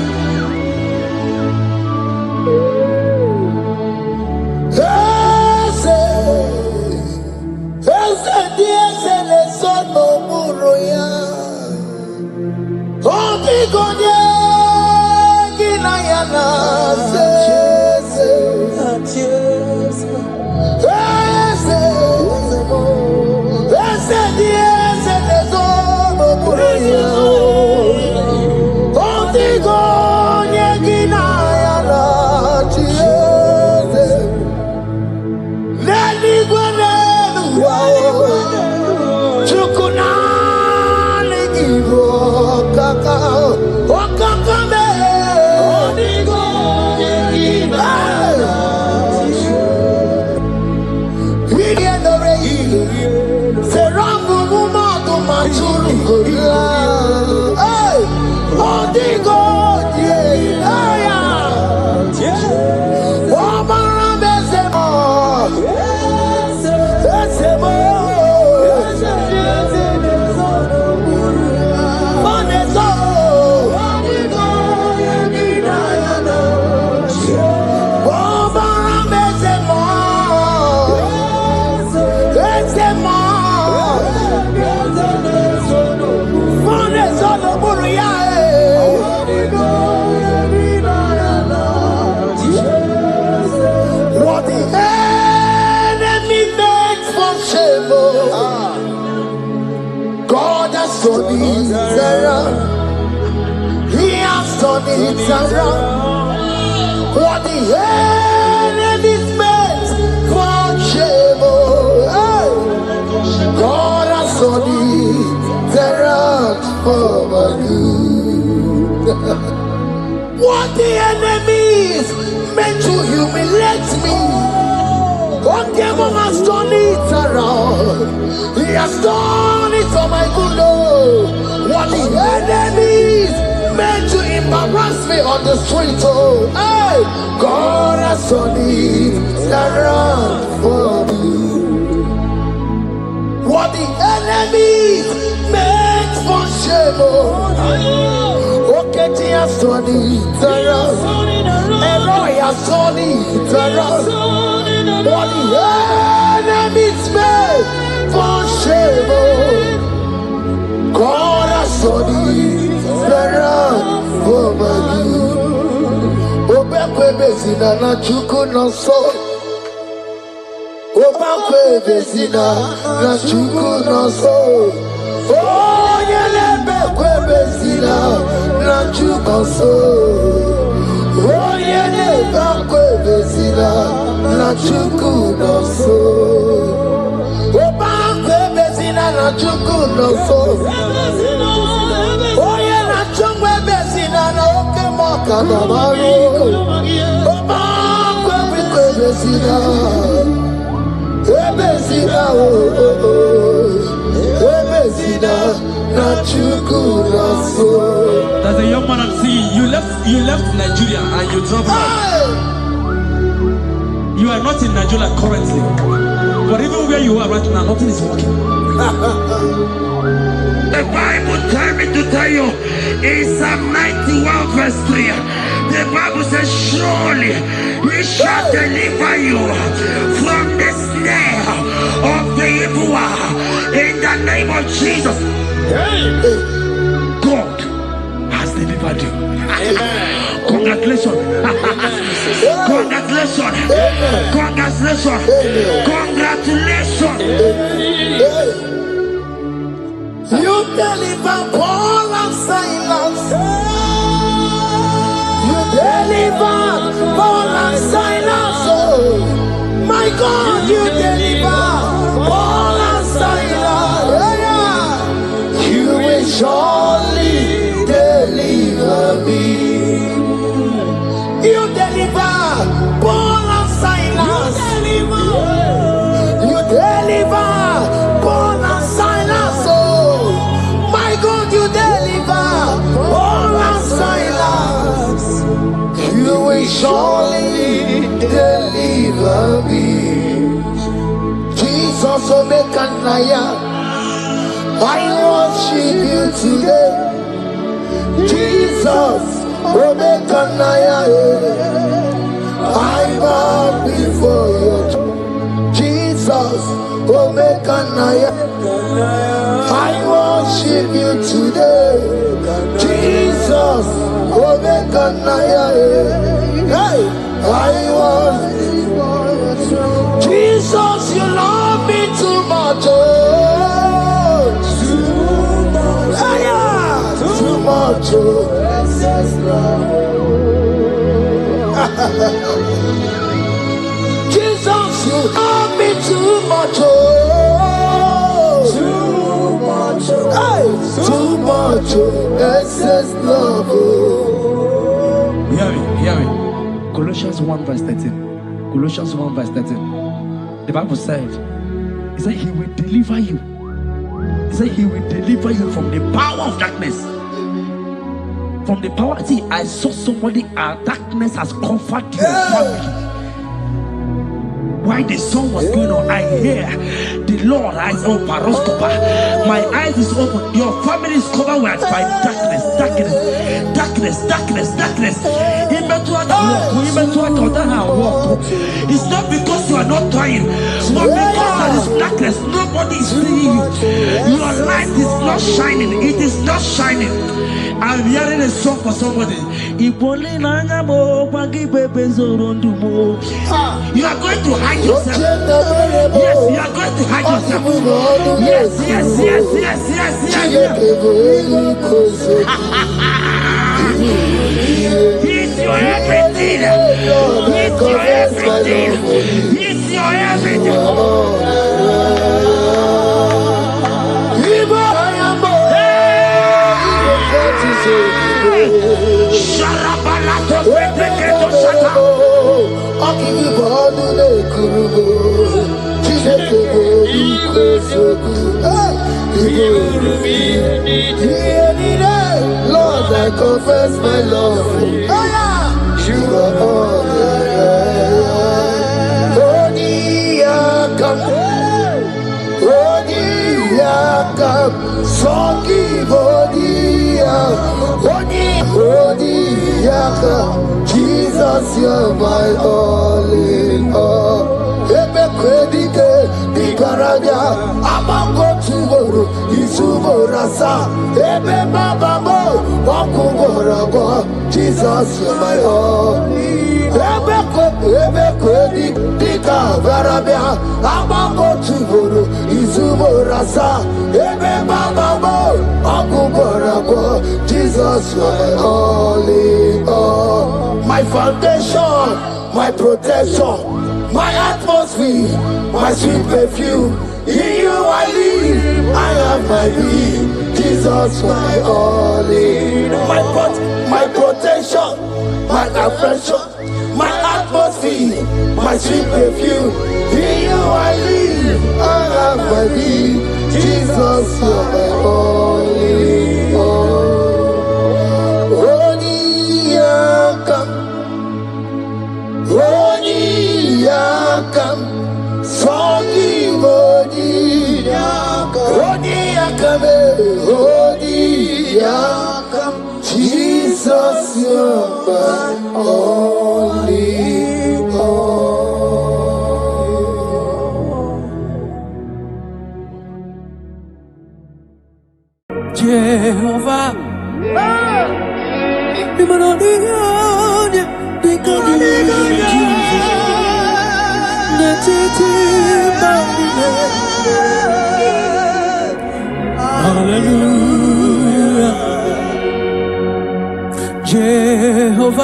He has turned it around. What the enemy's meant for shame, hey. God has turned it around for my good. What the enemy's meant to humiliate me, what devil has turned it around. He has done it for my good. What the enemies meant to embarrass me on the street, oh, hey, God has turned it around for me. What the enemies meant for shame, oh, okay, He has turned it around. Elroy has turned it around. What the enemies meant for shame, oh, God has turned it around for my good. Obekwe bezina na chuku no so. Obekwe bezina na chuku no so. Oh, yelebekwe bezina na chuku no so. Oh, yelebekwe bezina na chuku no so. Oh, na chuku no so. Oye na chungwe besina na oke moka na baro. Oba kwe besina. Ebesina Ebesina na chuku na so. There's a young man I'm seeing. You left Nigeria and you traveled out. You are not in Nigeria currently. But even where you are right now, nothing is working. The Bible tells me to tell you in Psalm 91 verse 3, the Bible says, surely he shall deliver you from the snare of the evil one. In the name of Jesus, God has delivered you. Congratulations. Congratulations. Congratulations. Congratulations. You deliver Paul and Silas. You deliver Paul and Silas. Oh, my God, you deliver Paul and Silas. Yeah. You will surely deliver me. You deliver Paul and Silas. You deliver Paul and Silas. Oh, my God, you deliver Paul and Silas. You will surely deliver me. Jesus, Omega Naya, I worship you today. Jesus, Omega Naya, I bow before you. Jesus, Omega Naya, I worship you today. Jesus, Omega Naya, hey, I worship you. Jesus, you love me too much. Oh, too much. Yeah, too much. Oh. Jesus, you love me too much. Oh, too much. Hey, too much. Excess love. Oh. Hear me. Colossians 1 verse 13. Colossians 1 verse 13. The Bible said, he said he will deliver you. He said he will deliver you from the power of darkness. From the power. See, I saw somebody, darkness has covered your family. While the song was going on, I hear the Lord eyes open, paroscopa. My eyes is open. Your family is covered by darkness. It's not because you are not trying, but because there is darkness. Nobody is seeing you. Your light is not shining. It is not shining. I'm hearing a song for somebody. You are going to hide yourself. Yes, you are going to hide yourself. Yes. He's your everything. He's your everything. He's your everything. Lord, I confess my love. You are all. Jesus, you're my all in all. Jesus, you're my all. Jesus, you're my all in all. My foundation, my protection, my atmosphere, my sweet perfume. In you I live, I my being, Jesus my all in all. My protection, my affection, my atmosphere, my sweet perfume. In you I live, I have my being, Jesus you are my all in all. Jesus, you're my all in all. Jehovah, hallelujah. Jehovah,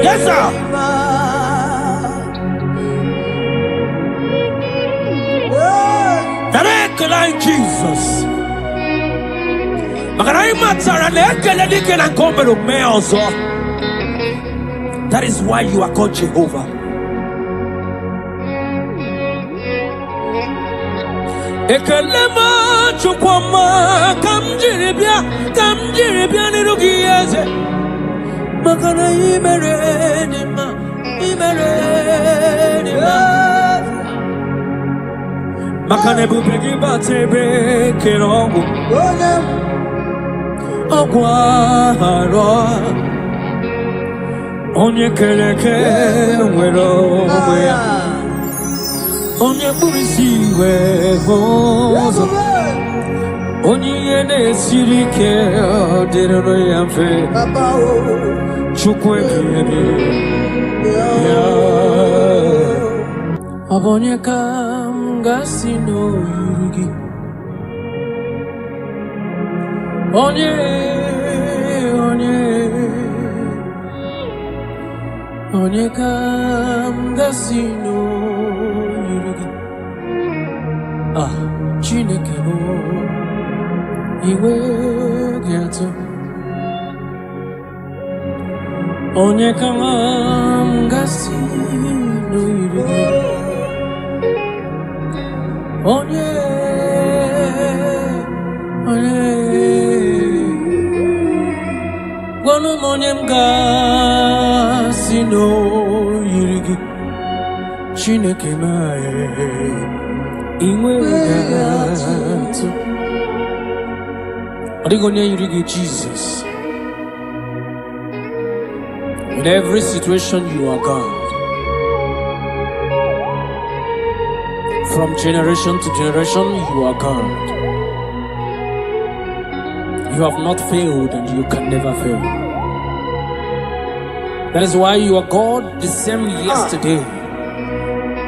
yes, sir. Like Jesus. That is why you are called Jehovah. Ekalema chukwama kamjiribia nirugieze makana imeredima makane bupegi batebe kerongo ogwaro onye keleke nwero ya onye burisi we hozo onye na-esiri ke dịrịrị ya mfe chukwu ebighị ya ọ bụ onye ka m ga-asị n'oyiru gị onye ka m ga-asị n'oyiru gị Chineke bụ iwe gị atọ. Onye ka m gasị n'oyiri gị? Onye gwanụ m onye m gasị n'oyiri gị? Chineke m iwe gị atọ. Ọ dịghị onye yiri gị, Jesus. In every situation, you are God. From generation to generation, you are God. You have not failed and you can never fail. That is why you are God, the same yesterday,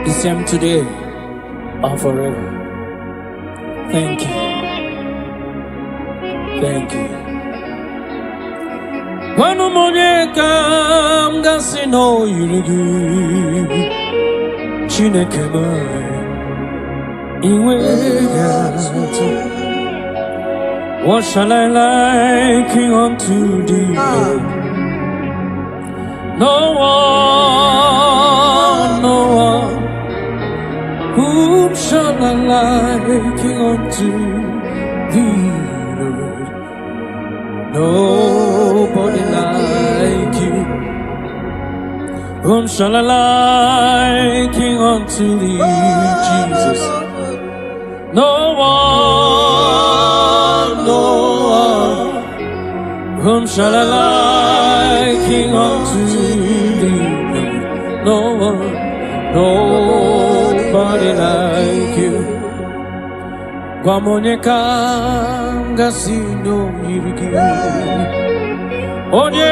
the same today, and forever. Thank you. Thank you. Wanu monye kam gasi no yirigi Chineke mai iwe gato. What shall I liken unto thee? No one. Whom shall I liken unto thee, Lord? Nobody like you. Whom shall I liken unto thee, Jesus? No one. Whom shall I liken unto thee? No one, nobody like you. Guamoneka gasino yirigi. Onye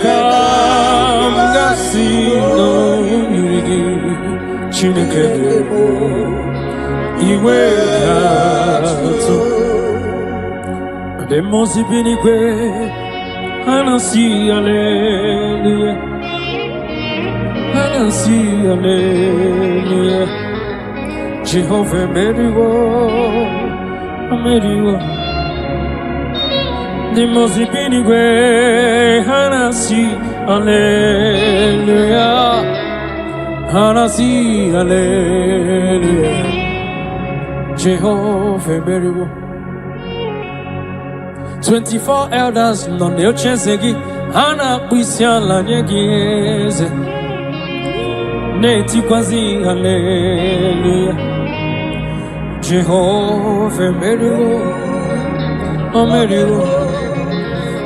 kam gasino yirigi. Chineke iwe gato. The most binigwe anasi hallelujah. Anasi hallelujah. Jehovah meriwo. The most binigwe anasi hallelujah. Anasi hallelujah. Jehovah meriwo. 24 elders non ne ochesegi hana kwisiala nyegeze neti kwazi hallelujah. Jehovah meriwo.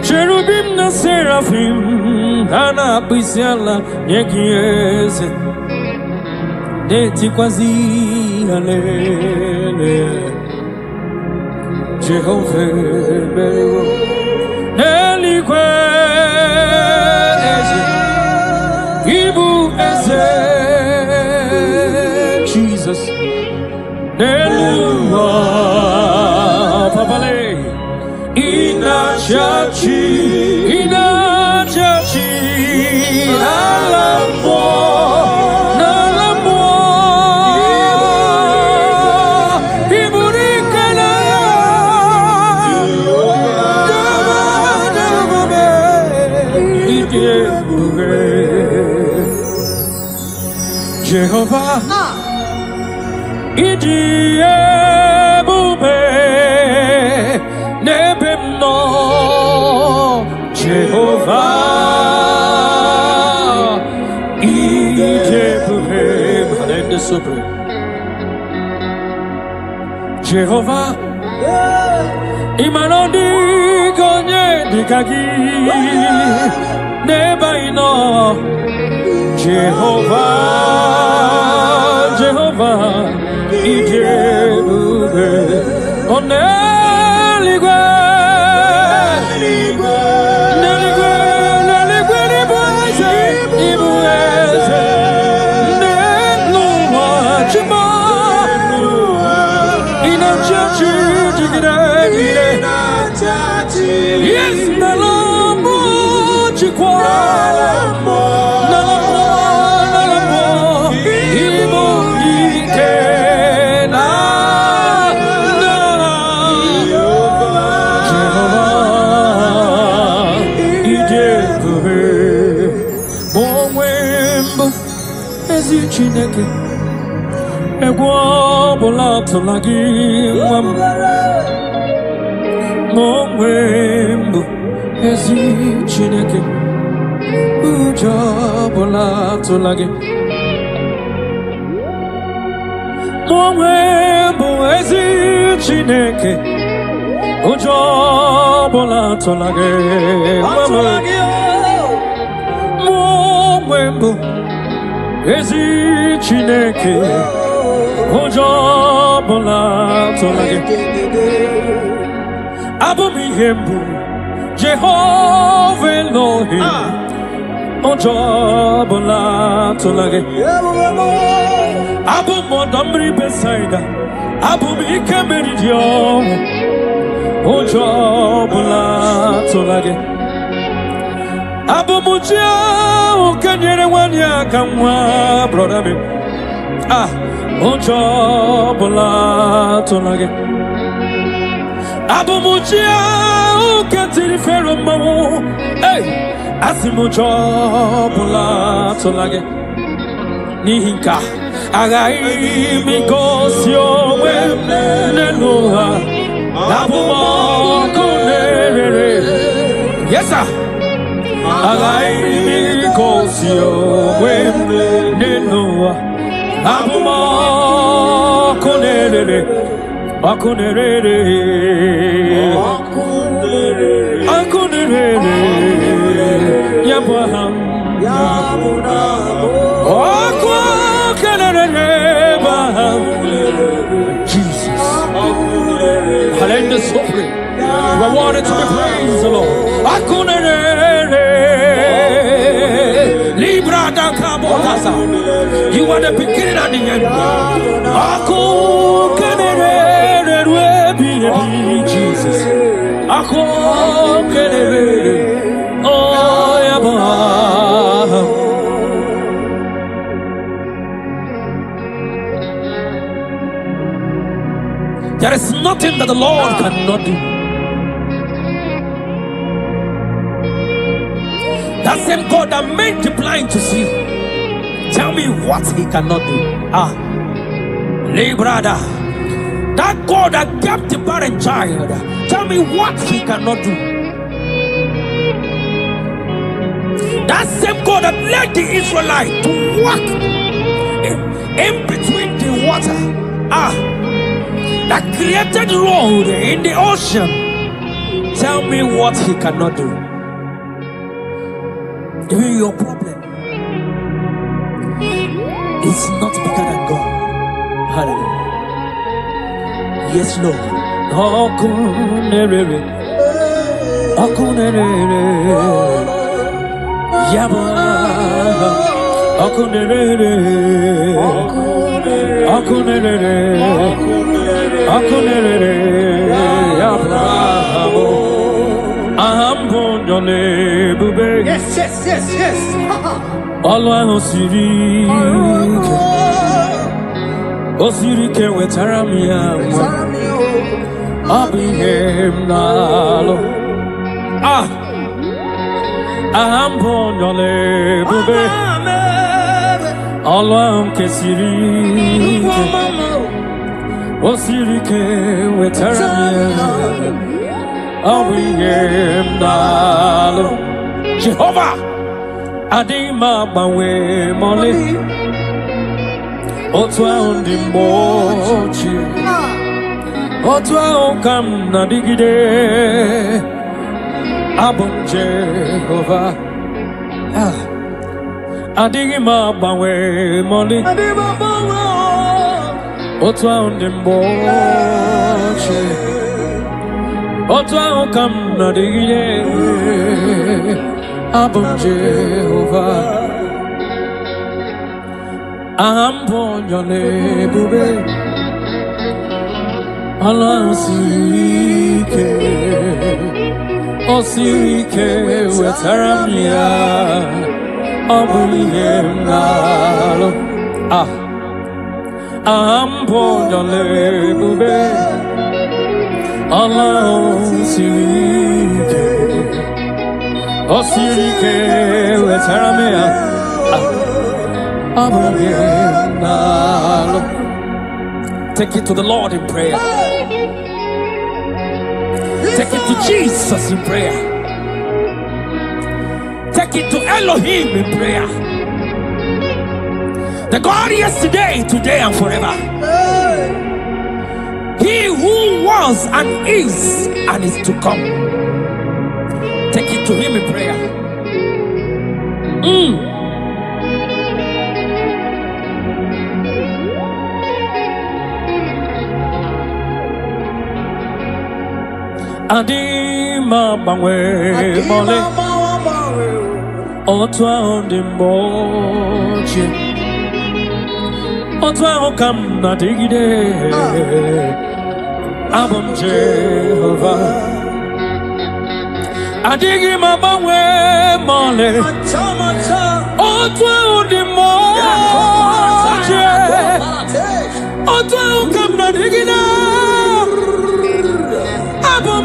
Cherubim na seraphim hana kwisiala nyegeze neti kwazi hallelujah. Jehovah meriwo. Nelikwe eze ibu eze Jesus. Neluwa papale inachachi alamo. Jehovah, Ijibube, Nebemno, Jehovah, Ijibube, Malende Sobre, Jehovah, Imanondi Gonye Dikagi, Nebaino. Jehovah, Ijebube, Oneligwe, Ibueze, Neluwa, Chima, Inachachi, Yes, Nalamu, Chikwa, Nalamu. Mwembo ezi Chineke egwu ọbụla atụla gị nwa m. Mwembo ezi Chineke ụjọ ọbụla atụla gị. Mwembo ezi Chineke ụjọ ọbụla atụla gị nwa m. Mwembo ezi Chineke ụjọ ọbụla atụla gị. Abụ m ihe mbụ Jehova Elohim ụjọ ọbụla atụla gị. Abụ m ọdọ mmiri Besaida, abụ m ike mmiri dị ọhụụ ụjọ ọbụla atụla gị. Abụ m chi ahụ nke nyere nwanyị aka nwa brọda m. Ụjọ ọbụla atụla gị. Abụ m chi ahụ nke tiri Fero mmanwụ. Asị m ụjọ ọbụla atụla gị. N'ihi nke a aghaghị m igosi onwe m n'elu ụwa. Abụ m ọkụ na-erere. Yes sir. Aghaghị m igosi onwe m n'elu ụwa. Abụ m ọkụ na-erere. Ọkụ na-erere. Ọkụ na-erere. Ya bụ aha m. Ọkụ na-erere bụ aha m. Jesus. Hallelujah, suffering. You are worthy to be praised, the Lord. Ọkụ na-erere. Libra da Kabotasa. You are the beginning and the end. Ọkụ Jesus. Oh, yeah, there is nothing that the Lord cannot do. That same God that made the blind to see, tell me what he cannot do. Librada. That God that kept the barren child, tell me what he cannot do. That same God that led the Israelites to walk in between the water, that created the road in the ocean, tell me what he cannot do. Even your problem is not bigger than God. Hallelujah. Yes, Lord. Okunerere, okunerere, yaba, okunerere, okunerere, okunerere, yaba, ambonyole bube. Yes, yes, yes, yes. Allah osiri. Osirike wetara mi ama abihem nalo ahambonyole bube Allahum kesirike Osirike wetara mi ama abihem nalo Jehovah adima bawe mole otu ahụ ndị mgbochi, otu ahụ ka m na-adịgide. Abụ m Jehova, adịghị m agbanwe mọlị. Otu ahụ ndị mgbochi, otu ahụ ka m na-adịgide. Abụ m Jehova. Ambonyole bube Alasike Osirike wetaramia Abuliem nalo Ambonyole bube Alasike Osirike wetaramia Take it to the Lord in prayer. Take it to Jesus in prayer. Take it to Elohim in prayer. The God yesterday, today, and forever. He who was and is to come. Take it to him in prayer. Adima bangwe mole otwa ondimboche otwa okam na digide abom Jehovah Adima bangwe mole otwa ondimboche otwa okam na digide Abom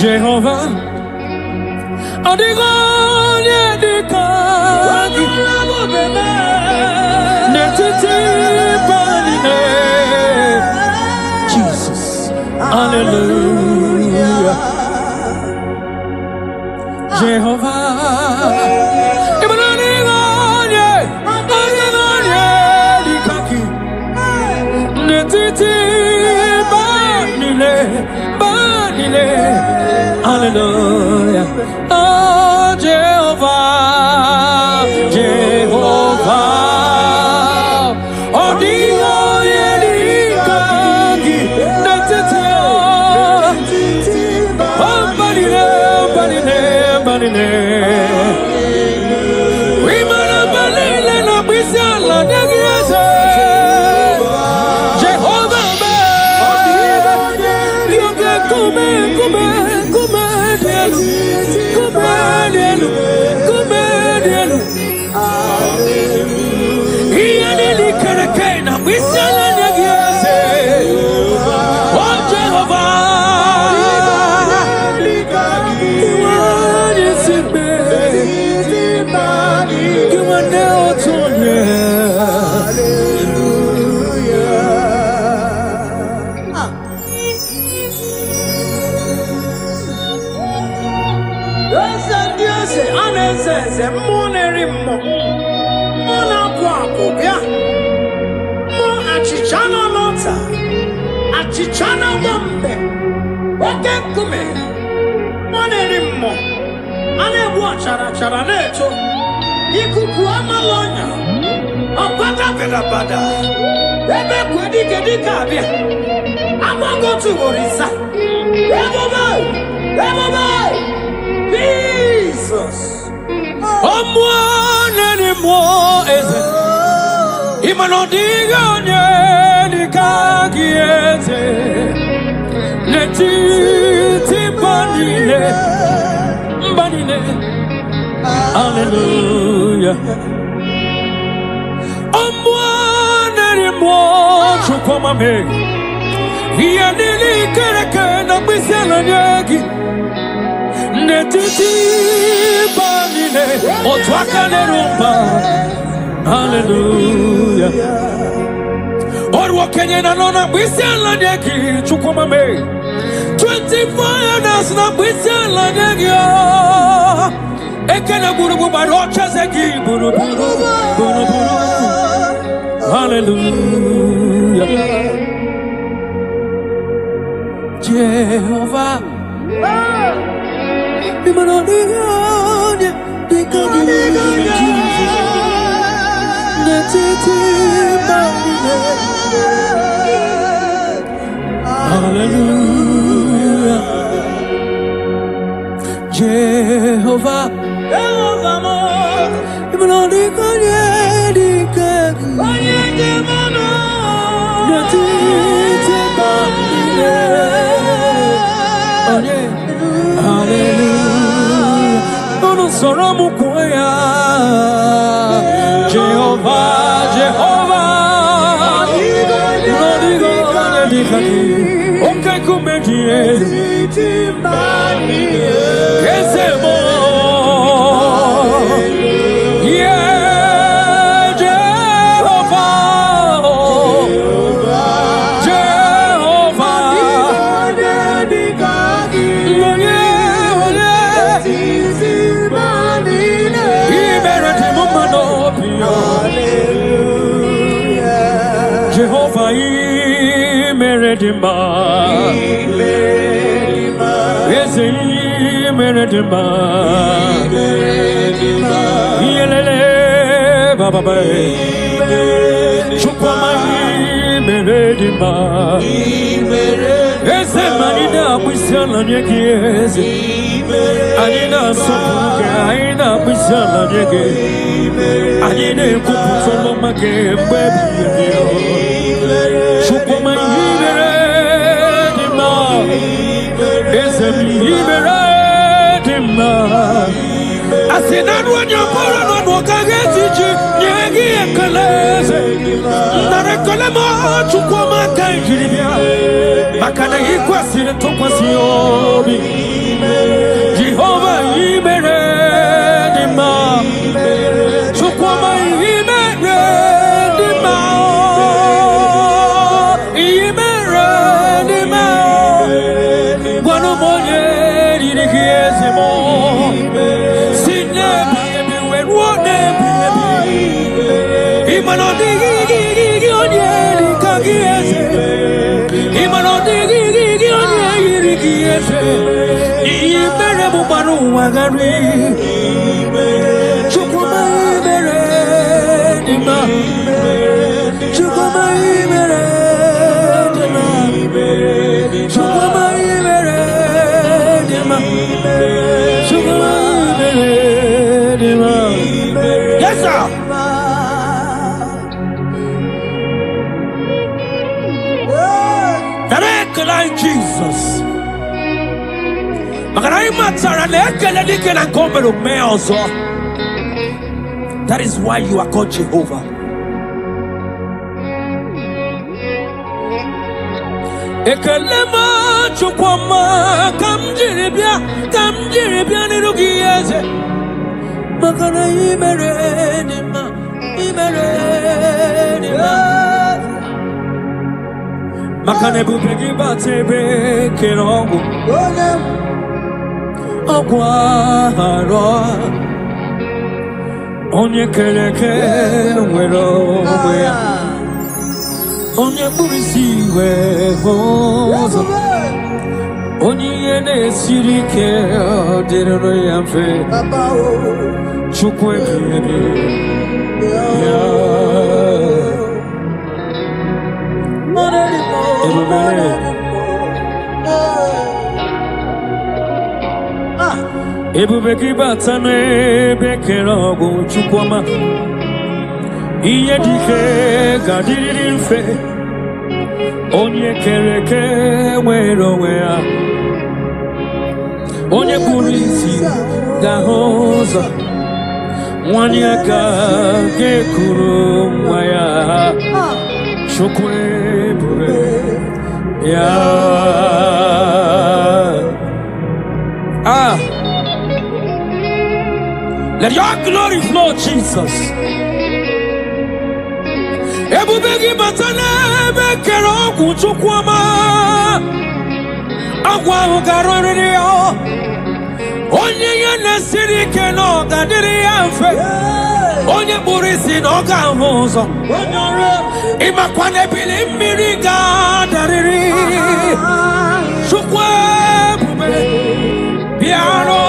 Jehovah, Adigonye dikagi, netiti banine, Jesus, Hallelujah, Jehovah, Adigonye dikagi, netiti. Hallelujah. Oh, Jehovah, Jehovah. Oh, Dio, Yelikagi, Natetio. Oh, Banine, Banine, Banine. We must believe in a Bisala, Negiasa. Chichana bombe, wake kume, monerimo, ane chara neto, ikuku amalonya, apata bada, ebe kwedi kedi kabia, amago tu orisa, ebobai, Jesus, omonerimo eze, imanodiga onye kagiete netiti banile hallelujah omwaneri mo chukoma me yanili kereke na bisela nyegi netiti banile otwaka nerumba hallelujah Orwa Kenya na nona bwisela nyeki chukuma me 24 years na bwisela nyeki Ekena burubu barocha zeki buruburu Hallelujah Jehovah Imanonigonya Dikagini Jesus Netiti Bambine Hallelujah Jehovah mo Imanonigonya Dikagini Netiti Bambine Hallelujah Ono soromu kwaya Jehovah Okay, come here. Kesemo Meredima. Meredima. Yelele Baba Chupama Meredima. Ese manina pisana nyekeze. Anina sopuke aina pisana nyeke. Anine kuputolo make baby. Chupama Meredima. Ese Meredima. Asinadwa nyapora no wakagetichi nyegi ekaleze. Narekolema chukwa makanjiribia. Makana ikwasire tokwasiyobi. Jehovah Imeredima. Chukwa Imeredima. Imeredima. Gwano monye dirikiezimo. Yes, sir. Like Jesus. That is why you are called Jehovah. Ekalema chukwama kamjiribia nirugieze. Makana imeredima. Makane bupegi batebe kerongo. Ogwaro. Onye keleke wero wea. Onye burisi wehozo. Onye yene sirike direro yamfe. Chukwe biyebi. Ebubeki batane bekerogo chukwama. Iye dike gadiri mfe. Onye kereke wero wea. Onye kurisi gahoza. Wanyaka gekuru mwaya. Chukwe bure. Let your glory flow, Jesus. Ebubegi batana bekero kuchukwama. Agwa ugaroriyo. Onye yene sirike no gadiri yamfe. Onye burisi no gahozo. Imakwane bili miriga dariri. Chukwe bube. Piano.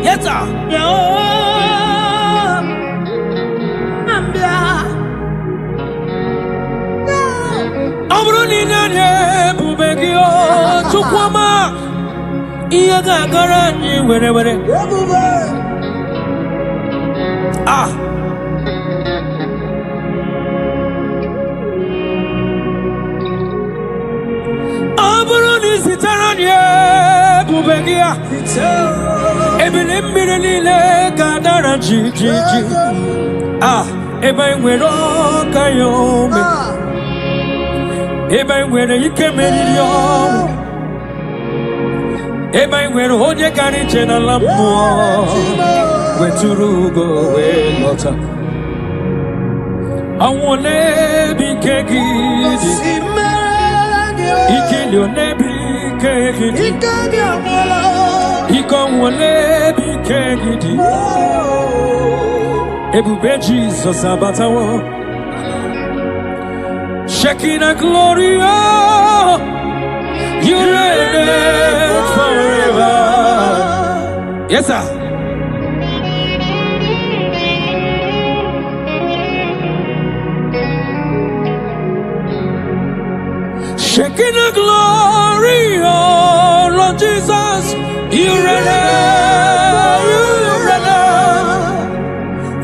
Yeta. Amruni nanye bubegio. Chukwama. Iyaga garanyi were. Ah. Amruni sitaranye bubegia. Ebilimbirile kadara ji. Ah. Eba inwero kayome. Eba inwere ikemeriyo. Eba inwere onye gariche na lambo. Weturugo we lota. Awole bikegidi. Ikilio nebi kegidi. Ikonwole bikegidi. Ebube Jesus abatawo. Shekinah glory, oh, you reign forever. Yes, sir. Shekinah glory, oh Lord Jesus, you reign,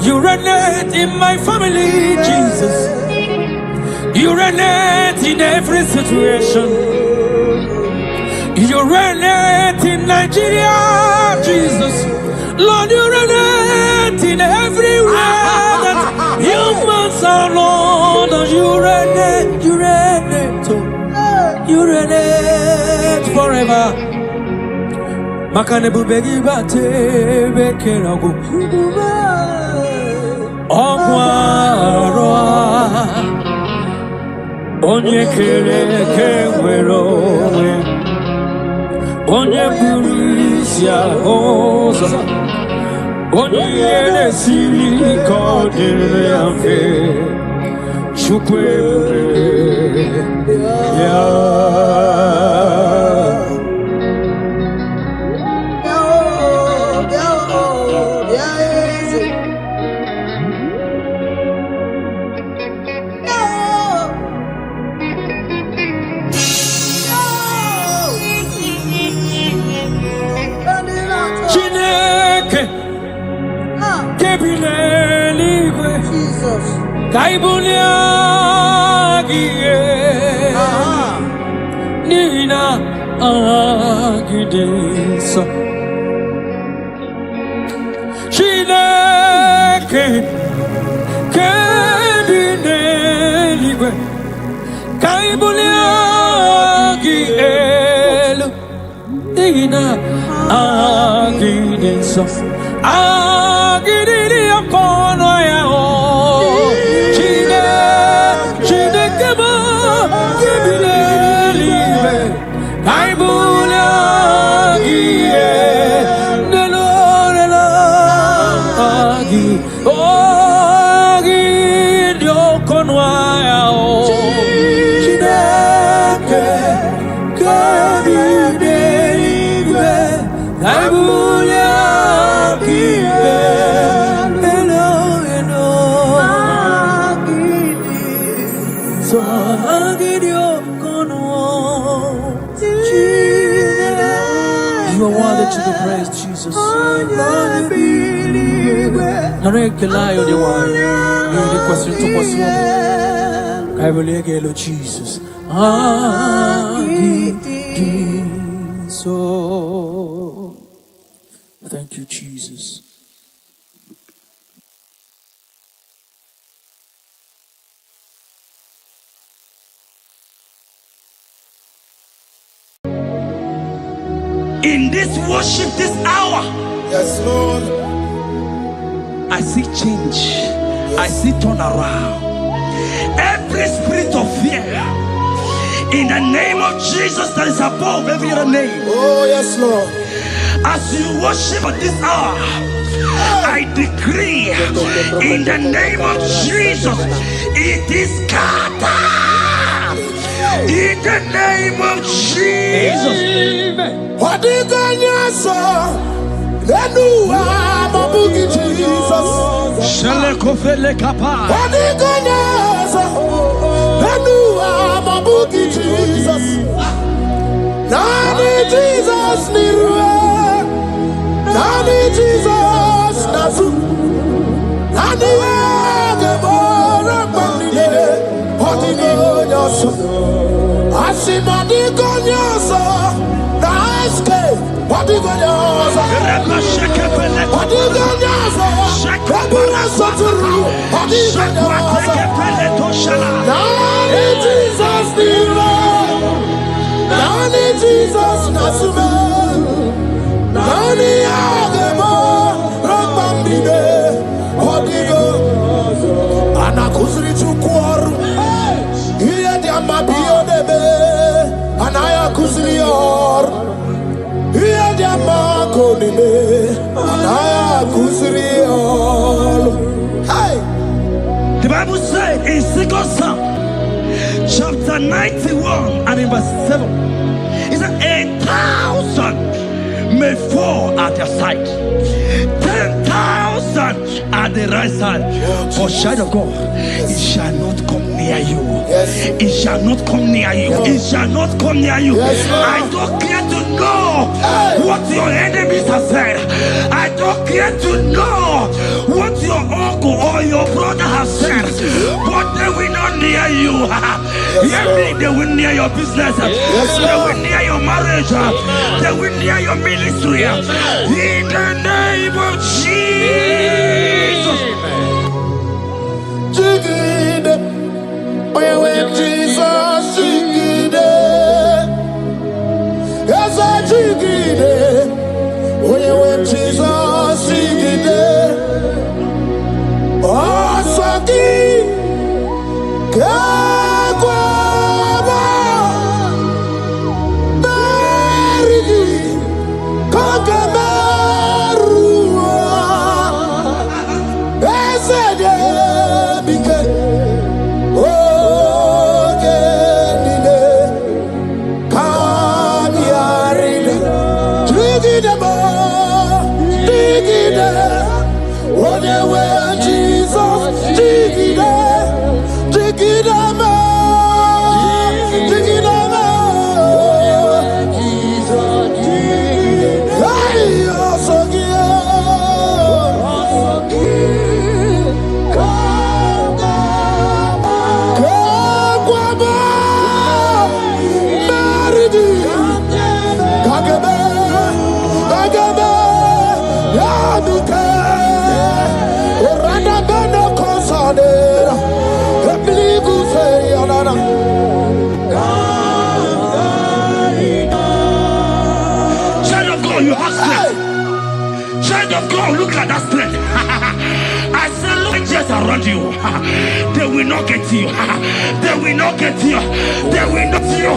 you reign in my family, Jesus. You reign in every situation. You reign in Nigeria, Jesus. Lord, you reign in everywhere that humans are, Lord. You reign, you reign forever. Makanebu begi bate bekerago. Ogwaroa. Onye kere kewerowe. Onye burisia oza. Onye ene siri kodere amfe. Chukwe ya. Kaibuliagie Nina Agidisa Chineke Kebineligwe Kaibuliagie Nina Agidisa Agidili akono ya o To the praise, Jesus. Narekelai de wine. The question to us. I will get Jesus. So thank you, Jesus. In this worship, this hour, Yes, Lord. I see change. I see turnaround. Every spirit of fear, in the name of Jesus that is above every other name. Oh, yes, Lord. As you worship at this hour, I decree in the name of Jesus, it is scattered. In the name of Jesus. What did God say? Jesus. Shalekofele kapa. What did God say? Jesus. Nani Jesus niruwe. Nani Jesus nasu. Nani agebora pandile. What did God say? Asimadi konyoso. Naiske. What did God say? What did God say? Kabura soturu. What did God say? Nani Jesus niruwe. Nani Jesus nasume. Nani agebo rapambide. Odigo anakuzri chukwaru. Iye diamba biodebe. Anaya kuzri or. Iye diamba konime. Anaya kuzri or. Hey. The Bible said in 2 Psalm chapter 91 and in verse 7. He said, 1,000 may fall at their side, 10,000 at the right side, but child of God, it shall not come near you. It shall not come near you. It shall not come near you. I don't care to know what your enemies have said. I don't care to know what your uncle or your brother has said, but they will not near you. They will near your business. They will near your marriage. They will near your ministry. In the name of Jesus. Jigide, when Jesus jigide, yes I jigide, when Jesus jigide, oh saki, kakwaba, berigi, kakamarua, esede bike. Look at that strength. I said, look just around you. They will not get you. They will not get you. They will not get you.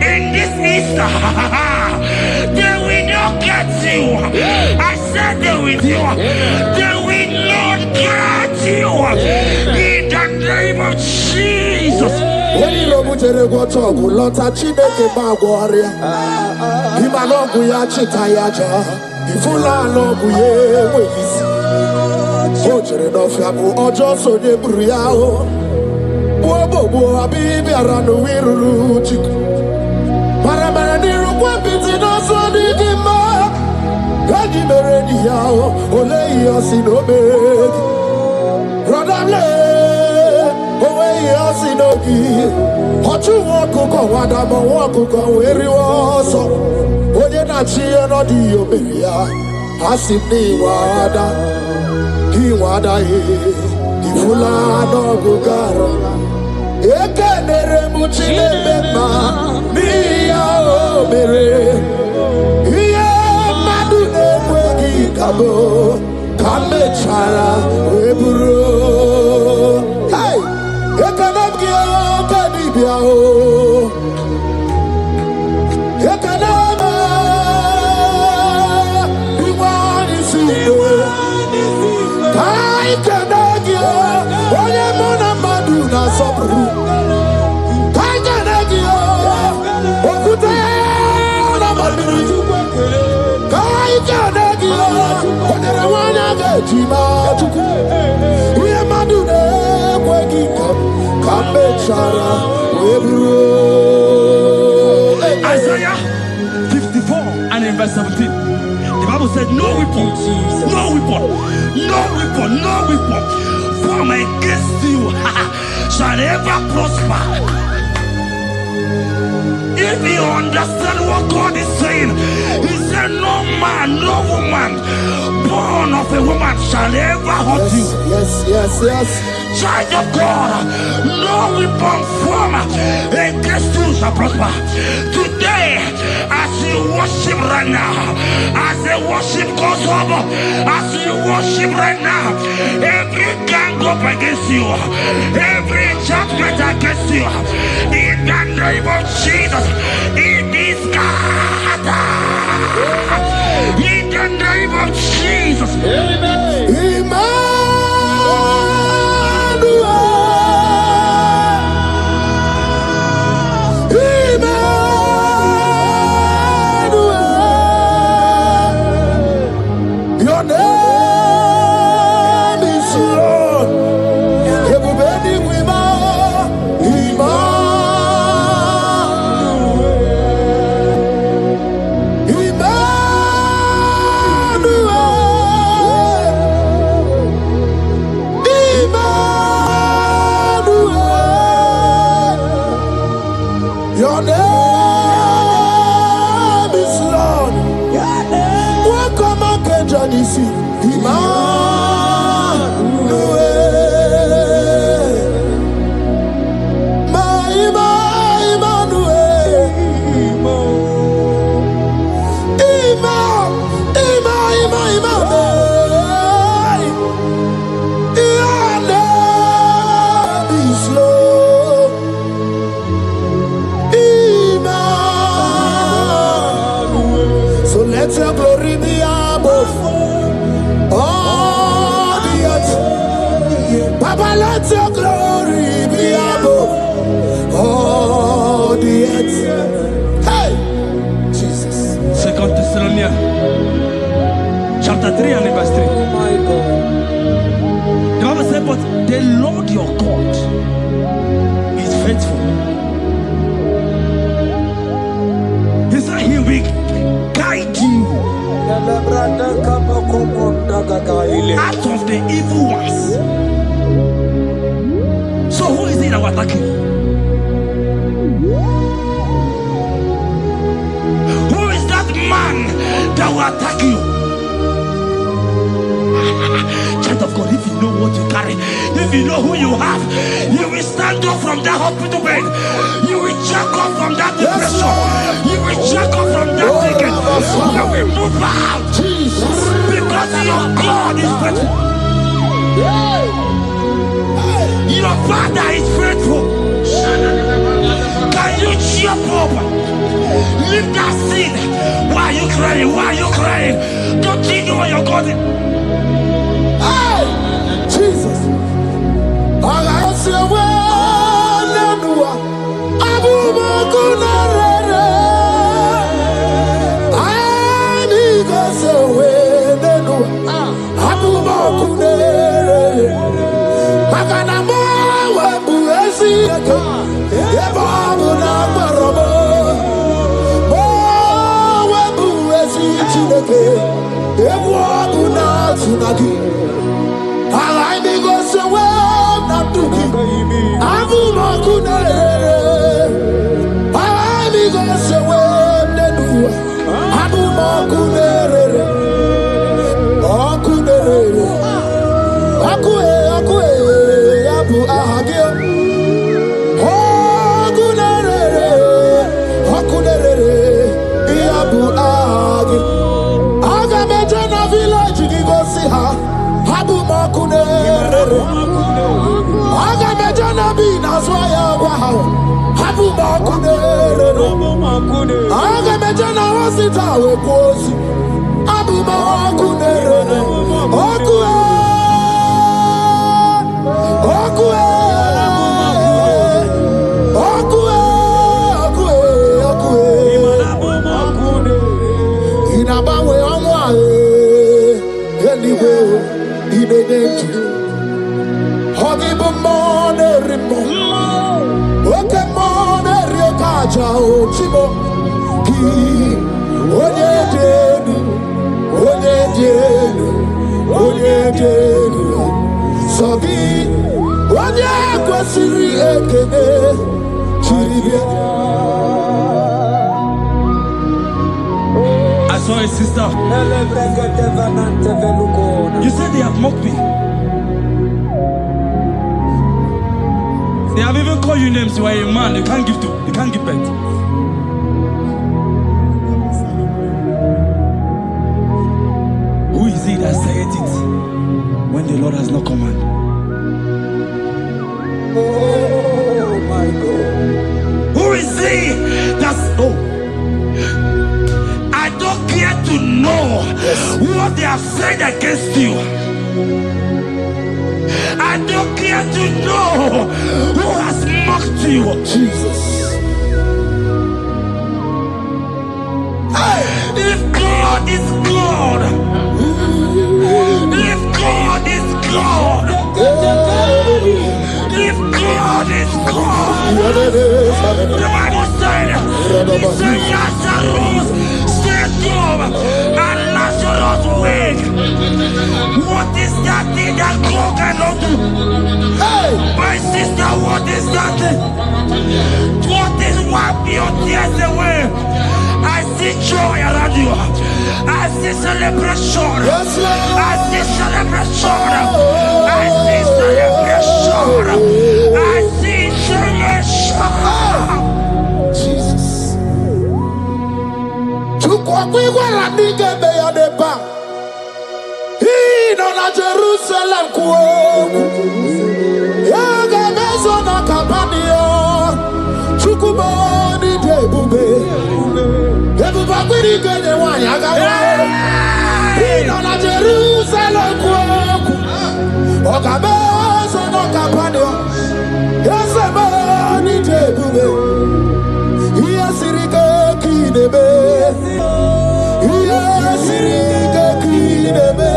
In this Easter, they will not get you. I said they will you. They will not get you. In the name of Jesus. When you know what you're going to talk, lot of Chineke Bagwaria. Himanogu ya chitayaja. Ifula logu ye wezi. Ojere no fiabu ojo so de bruyao. Bobo abibi aranu wiruru chiku. Paramara niru kwa piti no so di kima. Gaji meredi yao. Ole yosi no begi. Radamle. Owe yosi no gi. Hochu wako kwa wadamo wako kwa weri woso. Oye na chiye no di obeya. Asini wada. Kiwada ifula no gugaro ekenere muchile bema miya obere iye madune kwegi kabo kamechara weburo hey ekanabgia kadibia o ekanama iwani siwe I cannot give onye mona madu na sopru. I cannot give okute na madu. I cannot give onye wana gejima tuku. Iye madu ne kwegi kambe chara webro. Isaiah 54 and in verse 17. The Bible said, no weapon, no weapon, no weapon, no weapon formed against you shall ever prosper. If you understand what God is saying, He said, no man, no woman born of a woman shall ever hurt you. Yes. Child of God, no weapon formed against you shall prosper. Today, as you worship right now, as the worship goes over, as you worship right now, every gang up against you, every judgment against you, in the name of Jesus, it is God. In the name of Jesus. Amen. Your name is Lord. Everybody we bow. Your name is Lord. Welcome again, Janisi. Let your glory be above all the earth. Papa, let your glory be above all the earth. Hey, Jesus. 2 Thessalonians chapter 3 and verse 3. Oh my God. The Bible said, but the Lord your God is faithful. He said he will guide you out of the evil ones. So who is it that will attack you? Who is that man that will attack you? Child of God, if you know what you carry, if you know who you have, you will stand up from that hospital bed. You will jack up from that depression. You will jack up from that thinking. You will move out. Because your God is faithful. Your Father is faithful. Can you jump up? Leave that seed. Why are you crying? Why are you crying? Don't you know your God? Hey, Jesus. I say, I saw a sister. You said they have mocked me. They have even called you names. You are a man. You can't give birth. Who is it that said it when the Lord has not commanded? Oh my God. Who is he that's I don't care to know what they have said against you. I don't care to know who has mocked you. Jesus. If God is God, What is that thing that God cannot do? Hey, My sister, what is that thing? What is wipe your tears away? I see joy around you. I see celebration. yes, Lord. I see celebration. I see celebration. I see celebration. Jesus. Chukwakwiwala nigebe ya deba. Ino na Jerusalem kuoku. Yaga bezo na kapanio. Chukwumoni debube. Debuba kwirike de wanyaga wa. Ino na Jerusalem kuoku. Oga bezo na kapanio. Yasemoni debube. Iyasirike kinebe. Iyasirike kinebe.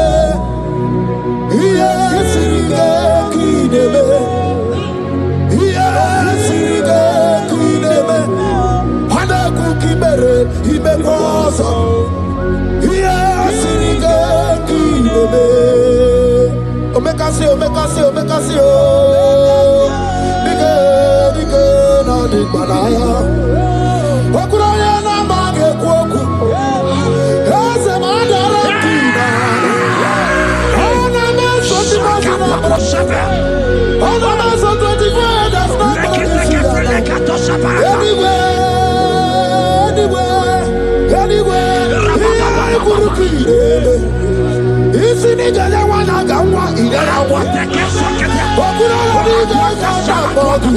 Iyasirike kinebe. Iyasirike kinebe. Hana kukibere imekosa. Iyasirike kinebe. Omekasi, omekasi, omekasi, oh. Dige na digbanaya. Okuraya na mage kwoku. Eze madara kina. Ona meso timazina. Ona meso 24 that's not anywhere. Kurukire. Isi ni jale wana gawa idara wate. Okuraya ni gawa bodu.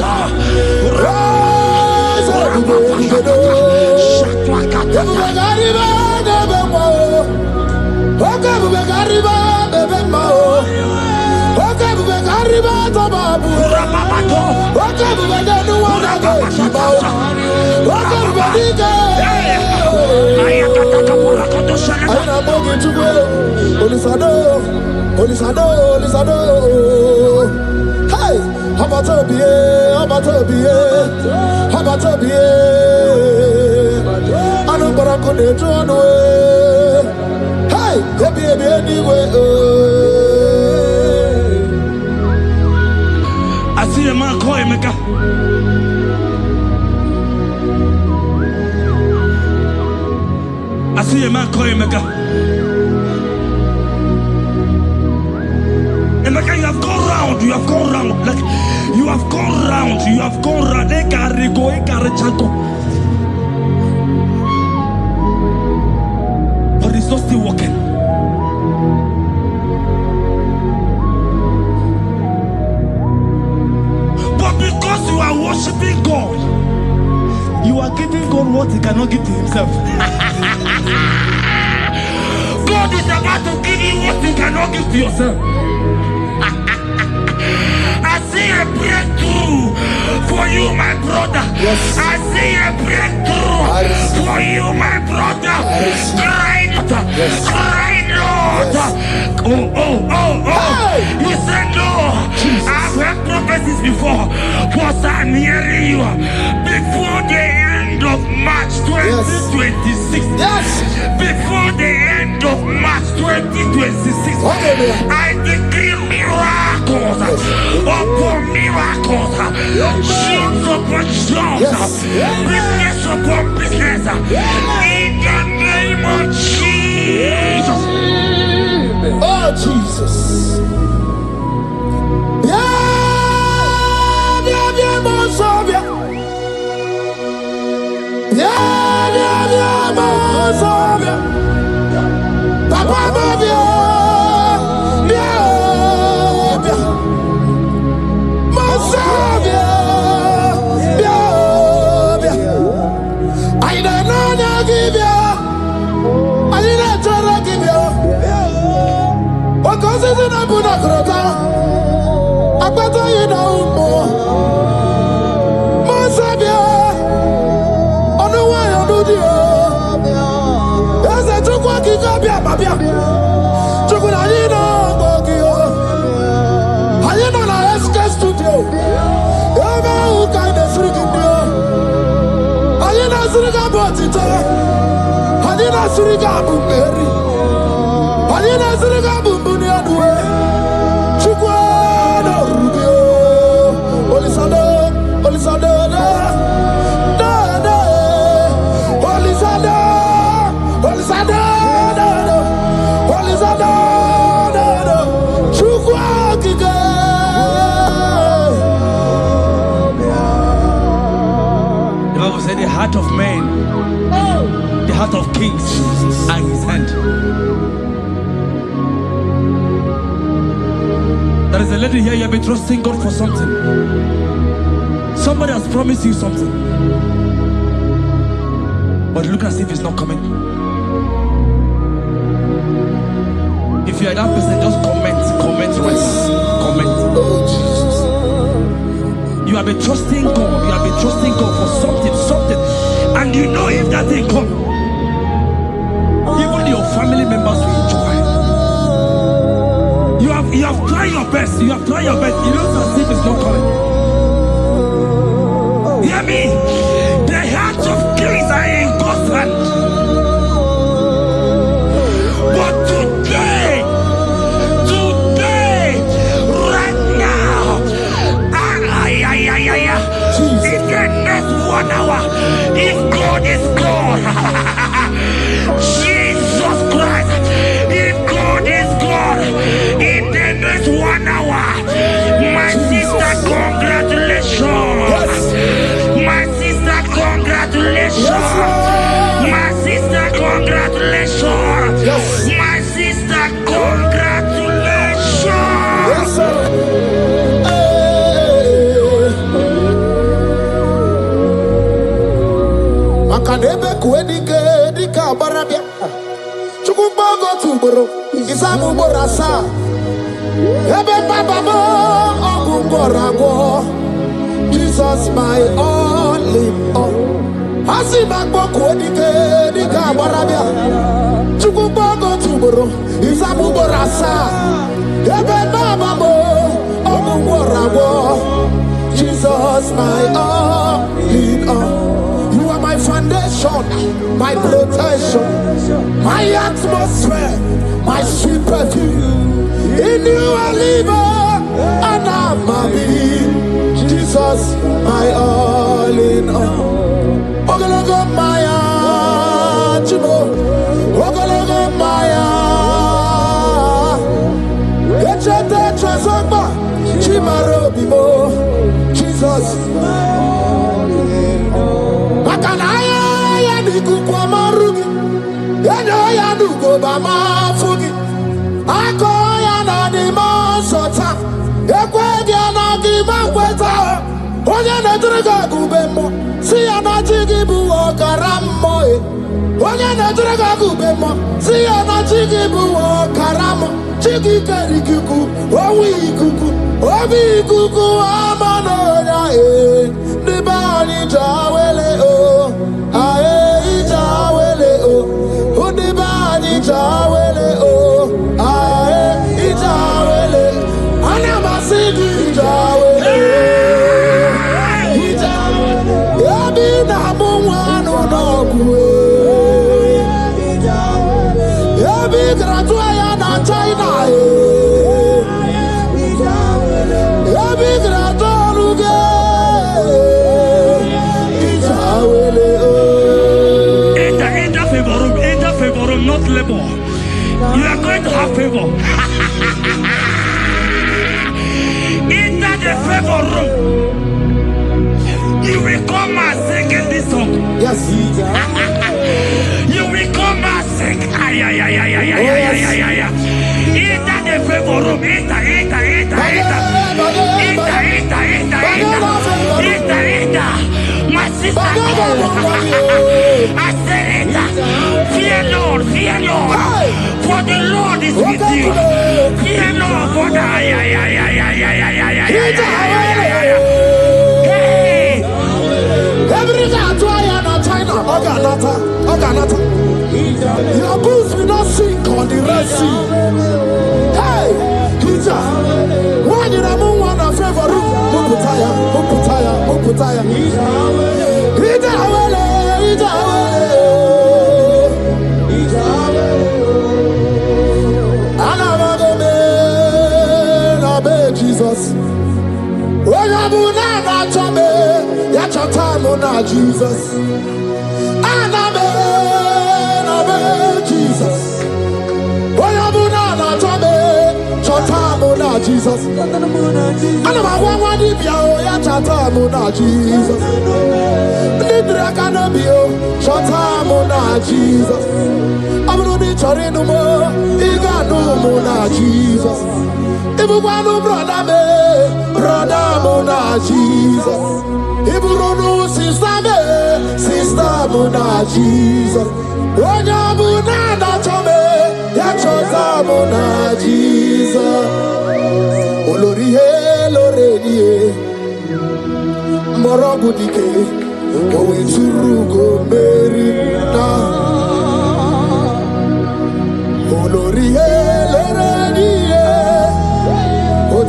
Hey, Habatobiye. I know but I couldn't run away. Hey, baby, anyway. I see a man call him. I see a man call him. Emeka, you have gone round. You have gone round. Like you have gone round. You have gone round. But it's not still working. But because you are worshiping God, you are giving God what He cannot give to Himself. God is about to give you what you cannot give to yourself. I see a breakthrough for you, my brother. Yes. I see a breakthrough for you, my brother. Cry not, cry not. Yes. Oh. You said no. Jesus. I've heard prophecies before, but I'm hearing you before the end of March 2026. Yes. Before the end of March 2026, I decree miracles upon miracles, shoes upon shoes, business upon business, in the name of Jesus. Oh, Jesus. Suriga bumberi, alina suriga bumbuni The heart of man, the heart of kings are in his hand. There is a lady here, you have been trusting God for something. Somebody has promised you something, but look as if it's not coming. If you are that person, just comment right now. Comment. You have been trusting God. You have been trusting God for something, and you know if that thing come, even your family members will enjoy. You have tried your best. You have tried your best. It looks as if it's not coming. Hear me? The hearts of kings are in God's hand. But today, right now, in the next 1 hour, if God is God, Jesus Christ, if God is God, in the next 1 hour, my sister, congratulations. My sister, congratulations. My sister, congratulations. My sister, congratulations. Yes, sir. Makanebe kuedike dika barabia. Chukumbago tuboro isamu borasa. Ebe baba mo ogungorago. Jesus my all in all. Asibagbo kuedike dika barabia. Chukumbago tuboro isamu borasa. Ebe baba mo ogungorago. Jesus my all in all. My foundation, my protection, my atmosphere, my sweet perfume. In you I live and I'm a being. Jesus, my all in all. Ogologo Maya, Chibo. Ogologo Maya. Echete Chazamba, Chimaro Bibo. Jesus. Makanaya ya nikukwa marugi, yanya ya nugo bama fugi. Ako ya na di masota, ekwe dia na di makweta. Onye na driga gubemo, si ya na jigibu okaramo. Onye na driga gubemo, si ya na jigibu okaramo. Chigi keri kuku, owi kuku, obi kuku amano ya Nibani jawele o, ae jawele o. Nibani jawele o, ae jawele. Anamasidu jawele. Yabi na mungwanu nogwe. Yabi gratua ya na China e. Yabi gratua luge. Enter favor room, not labor. You are going to have favor. Enter the favor room. You will come and sing in this song. Yes. You will come and sing. Enter the favor room. Enter. My sister, I said it. Fear Lord, for the Lord is with you. Fear Lord, for the hey. Every time China, Oganata. Your boots will not sink on the Red Sea. Hey, Hija, why did I move one of favor room? Uputaya. be Jesus. When I'm not to me, yet your time on Jesus. And I'm Jesus. When I'm not to me, your time on Jesus. And I'm one if you're yet your time on Jesus. Nidra can be your time on Jesus. I'm not the no more. You got no more Jesus. If you want to brother me, brother Mona Jesus. If you don't know sister me, sister Mona Jesus. When you Mona to me, you chose Mona Jesus. Olori he loredi, morogudike, owe turugo merina. Olori he loredi.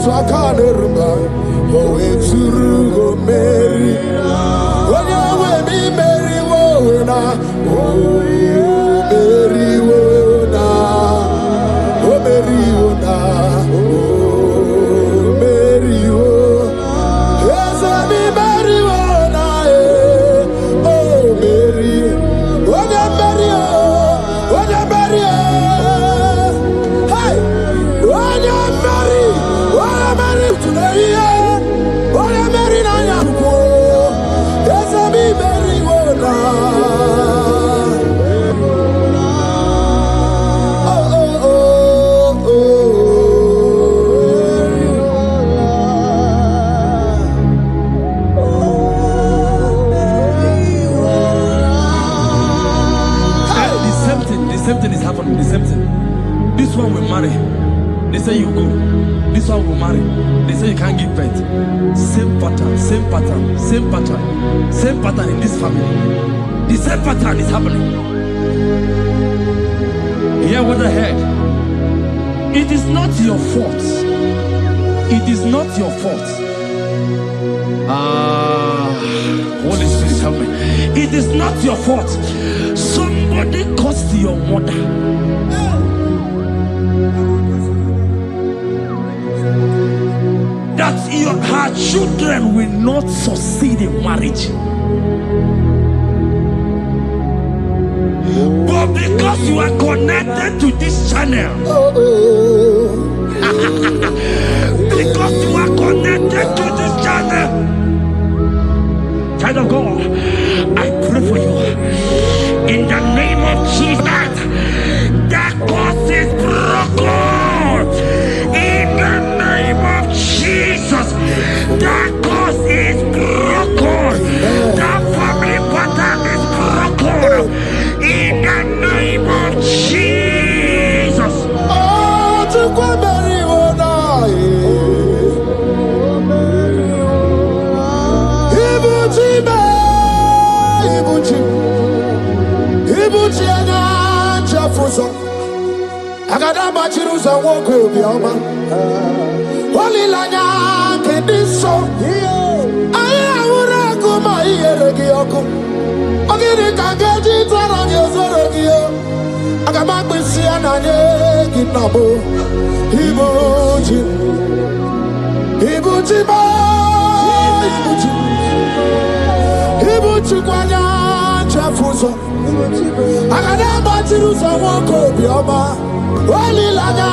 Twakanerba, oh it's Rugo Mary. When you will be Mary Wona, oh Mary Wona, oh Mary Wona, oh Mary Wona. Yes, I be Mary Wona, oh Mary, oh Mary, oh Mary, hey, oh Mary. Today, oh, I'm married, I am poor. Yes, I'll be married. The same thing is happening. The same thing. This one will marry. They say you go. This one will marry. They say you can't give birth. Same pattern, same pattern, same pattern, same pattern in this family. The same pattern is happening. Hear what I heard. It is not your fault. It is not your fault. Holy Spirit, help me. It is not your fault. Somebody caused your mother. That her children will not succeed in marriage. But because you are connected to this channel, because you are connected to this channel, child of God, I pray for you in the name of Jesus. That curse is broken in the name of Jesus. That curse is broken. That family pattern is broken in the name of Jesus. Oh, to go bury one eye. Ibuchi ana chafuso. Agada bachirusa woko bioma. Wali lanya kediso. Aya ura kuma iyeregi yoko. Ogiri kangeji tara nyozorogi yo. Agama kwisi ananye kinabo. Ibuchi. Ibuchi ba. Ibuchi. Ibuchi kwanya chafuso. Agada bachirusa woko bioma. Wali lanya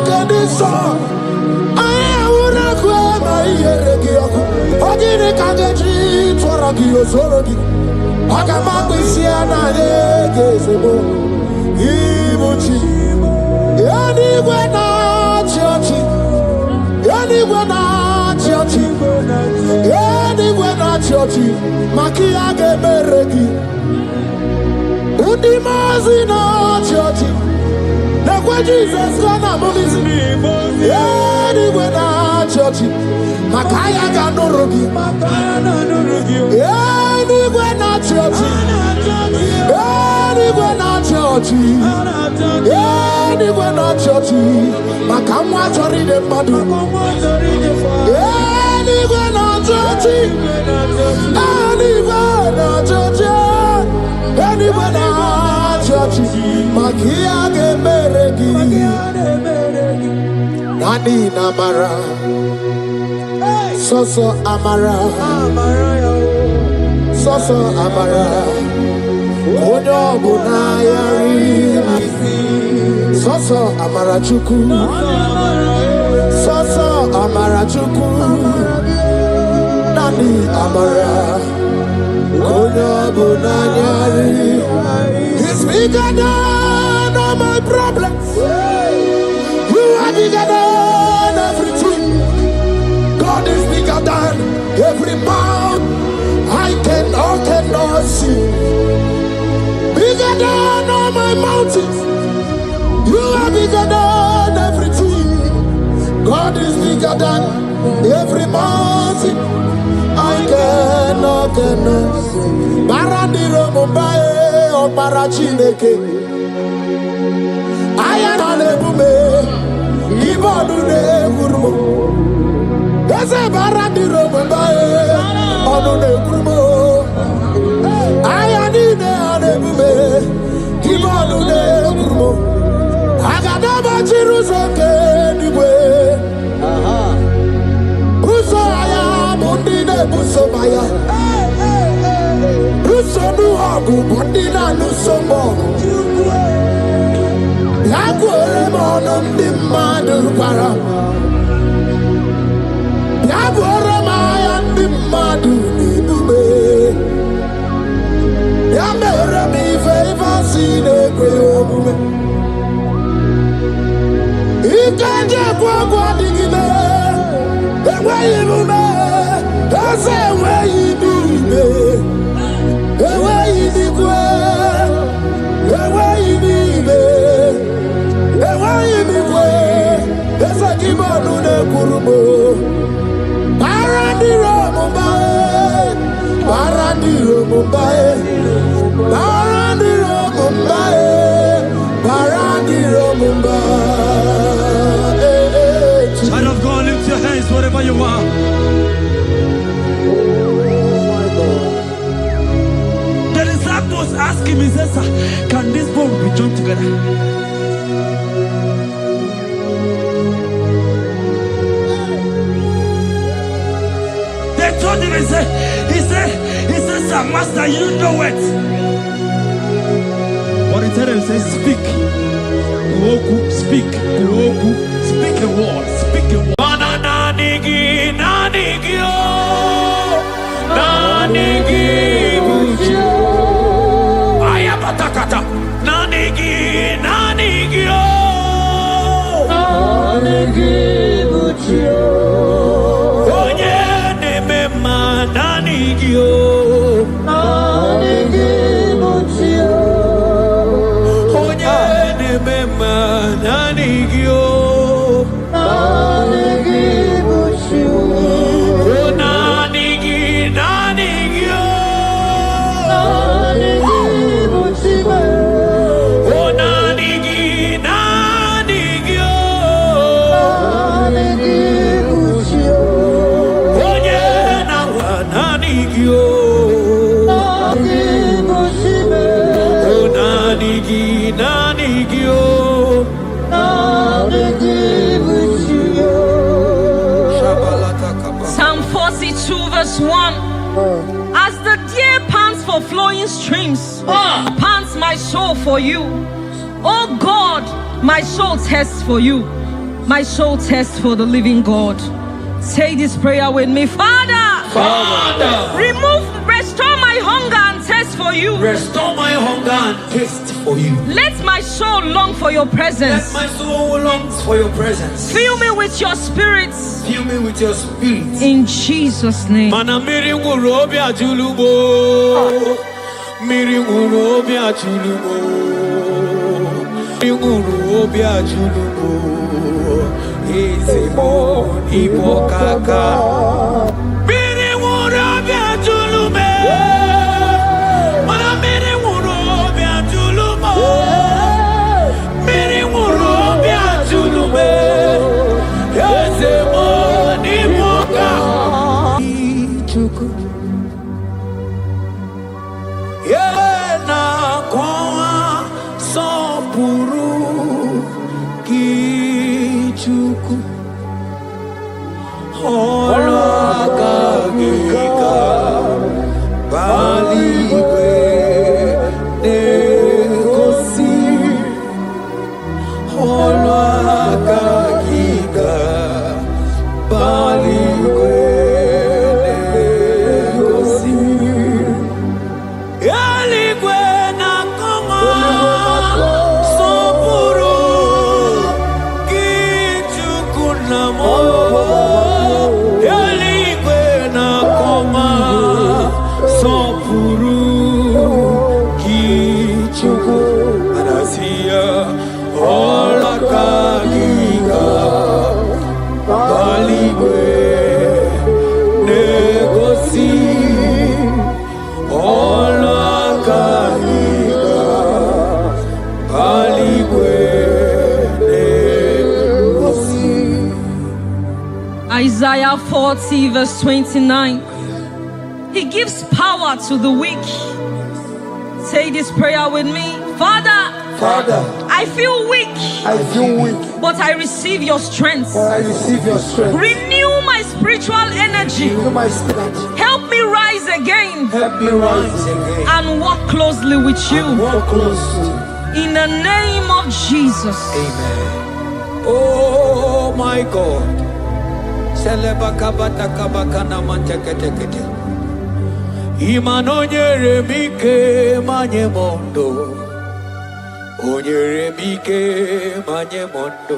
kediso. Aya ura kuma iyeregi yoko. Ogiri kangeji tara nyozorogi. Agama kwisi ananye kinabo. Ibuchi. Anywhere na churchy. Anywhere na churchy. Anywhere na churchy. Makia geberegi. Undi mazi na churchy. Nekwe Jesus gonna move. Anywhere na churchy. Makaya ganorogi. Anywhere na churchy. Anywhere na churchy. Anywhere na churchy. Makamwa chori de madu. Anywhere na churchy. Anywhere na churchy. Anywhere na churchy. Makia geberegi. Nani namara. Soso amara. Soso amara. Onyo bunayari. Soso amara chuku. Soso amara chuku. Nani amara. Onyo bunayari. He's bigger than all my problems. You are bigger than everything. God is bigger than every mountain I cannot see. Bigger than all my mountains. You are bigger than everything. God is bigger than every mountain I cannot see. Barandiro Mumbai or Barachineke. I am on a bume. Give on the Gurmo. There's a Barandiro Mumbai on the Gurmo. I am in a bume. Give on the Gurmo. I got a Bachirusa anyway. Busaya, Bundina Busomaya. Busonu Hagu, Bundina Nusomo. Yagueremonum di Madu Para. Yagueremayan di Madu Nidube. Yameremi favor sine Creobume. Ikanje kwa digile. Ewe ibume. Ese ewe ibume. Ewe idigwe. Ewe ibume. Ewe idigwe. Ese kibonu ne kurumo. Barandiro Mumbai. Barandiro Mumbai. Barandiro Mumbai. Barandiro Mumbai. Child of God, lift your hands wherever you are. The disciples asked him, he says, can this bone be joined together? They told him, he said, sir, master, you know it. But he told him, he said, speak. Speak. Speak a word. Speak a word. Psalm 42 verse 1. As the deer pants for flowing streams, pants my soul for you. Oh God, my soul thirsts for you. My soul thirsts for the living God. Say this prayer with me. Father, restore my hunger and thirst for you. Restore my hunger and taste for you. Let my soul long for your presence. Let my soul longs for your presence. Fill me with your spirit. Fill me with your spirit. In Jesus' name. Mana miri ngurobi ajulubo. Miri ngurobi ajulubo. Miri ngurobi ajulubo. Ezemo ibo kaka. Miri ngurobi ajulume. Mana miri ngurobi ajulubo. Miri ngurobi ajulume. Ezemo ibo kaka. Chuku. Yena kwa sopuru kichuku. Olwakagika baligwe negosi. Olwakagika baligwe negosi. Yaligwe nakoma sopuru kichukunamo. Yaligwe nakoma sopuru kichuku anasia. Olwakagika baligwe negosi. Olwakagika baligwe negosi. Isaiah 40, verse 29. He gives power to the weak. Say this prayer with me. Father, Father, I feel weak, I feel weak, but I receive your strength. but I receive your strength. Renew my spiritual energy. Renew my spirit. Help me rise again Help me rise again. and walk closely with you. Walk close to you. In the name of Jesus. Amen. Oh my God. Selebakabatakabakana manteketekete. Imanonyere mike manye mondo. Onyere mike manye mondo.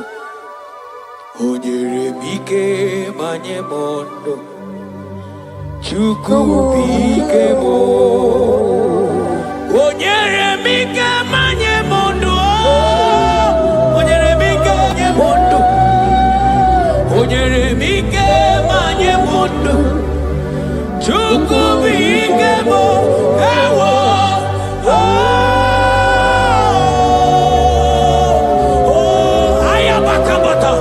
Onyere mike manye mondo. Chukubike mo. Onyere mike manye mondo. Onyere mike manye mondo. Onyere mike manye mondo. Chukubike mo. Ewo. Ayabakabata.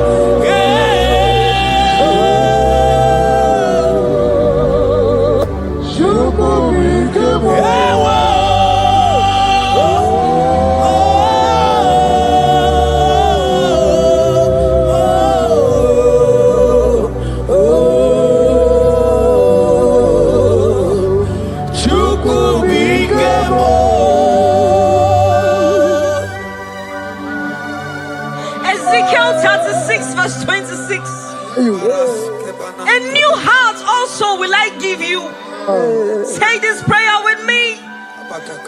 Chukubike mo. Ewo. Ezekiel 36, verse 26. A new heart also will I give you. Say this prayer with me. Father,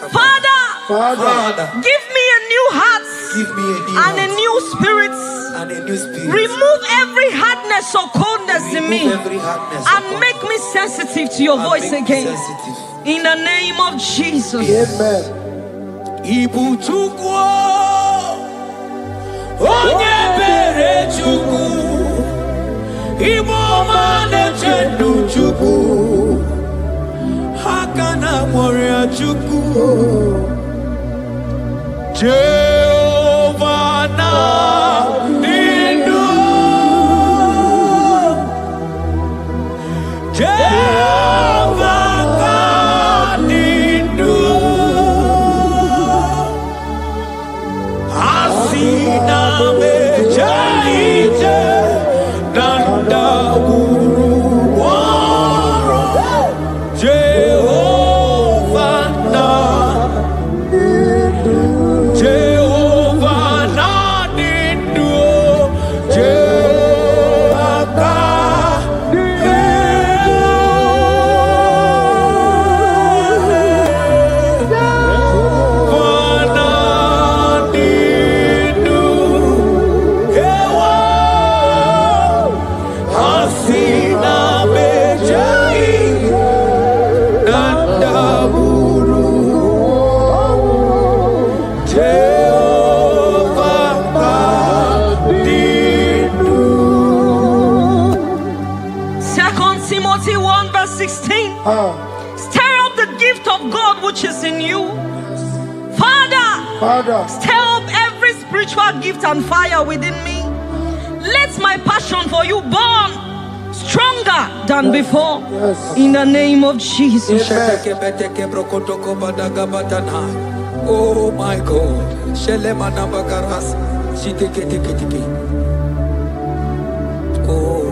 Father, give me a new heart give me a new and a heart new spirit. and a new spirit. Remove every hardness or coldness in me Remove every hardness and or make me sensitive to your and voice make me again. sensitive. In the name of Jesus. Amen. Ibu chukwu onye bere chukwu Igbo ọma na-eche ndụ chukwu aka na mọrịa chukwu Jehova na dị ndụ Jehova ka dị ndụ Asina mejaite danda uruwaro Jehovah na dindu Timothy 1 verse 16. Stir up the gift of God which is in you. Father, stir up every spiritual gift and fire within me. Let my passion for you burn stronger than before. In the name of Jesus. Oh my God. Oh.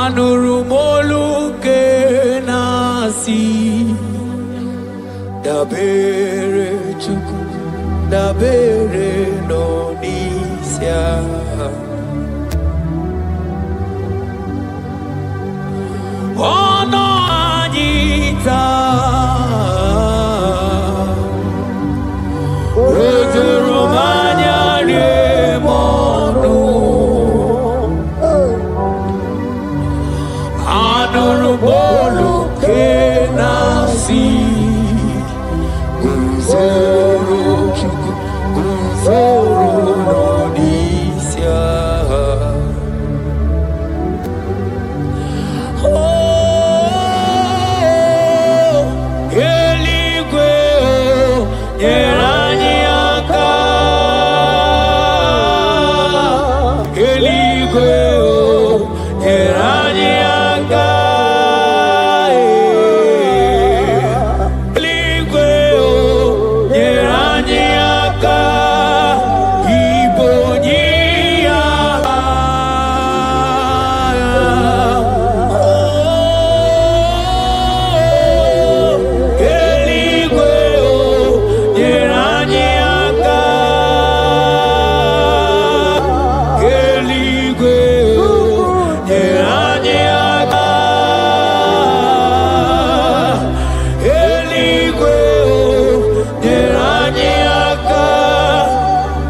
anurumolu kenasi dabere chuku dabere nonisia ono anita Romania remonu anurumolu kenasi Guzoro chuku guzoro nonisia eligwe nyerani aka eligwe nyerani aka eligwe nyerani aka ibonyia eligwe nyerani aka eligwe nyerani aka eligwe nyerani aka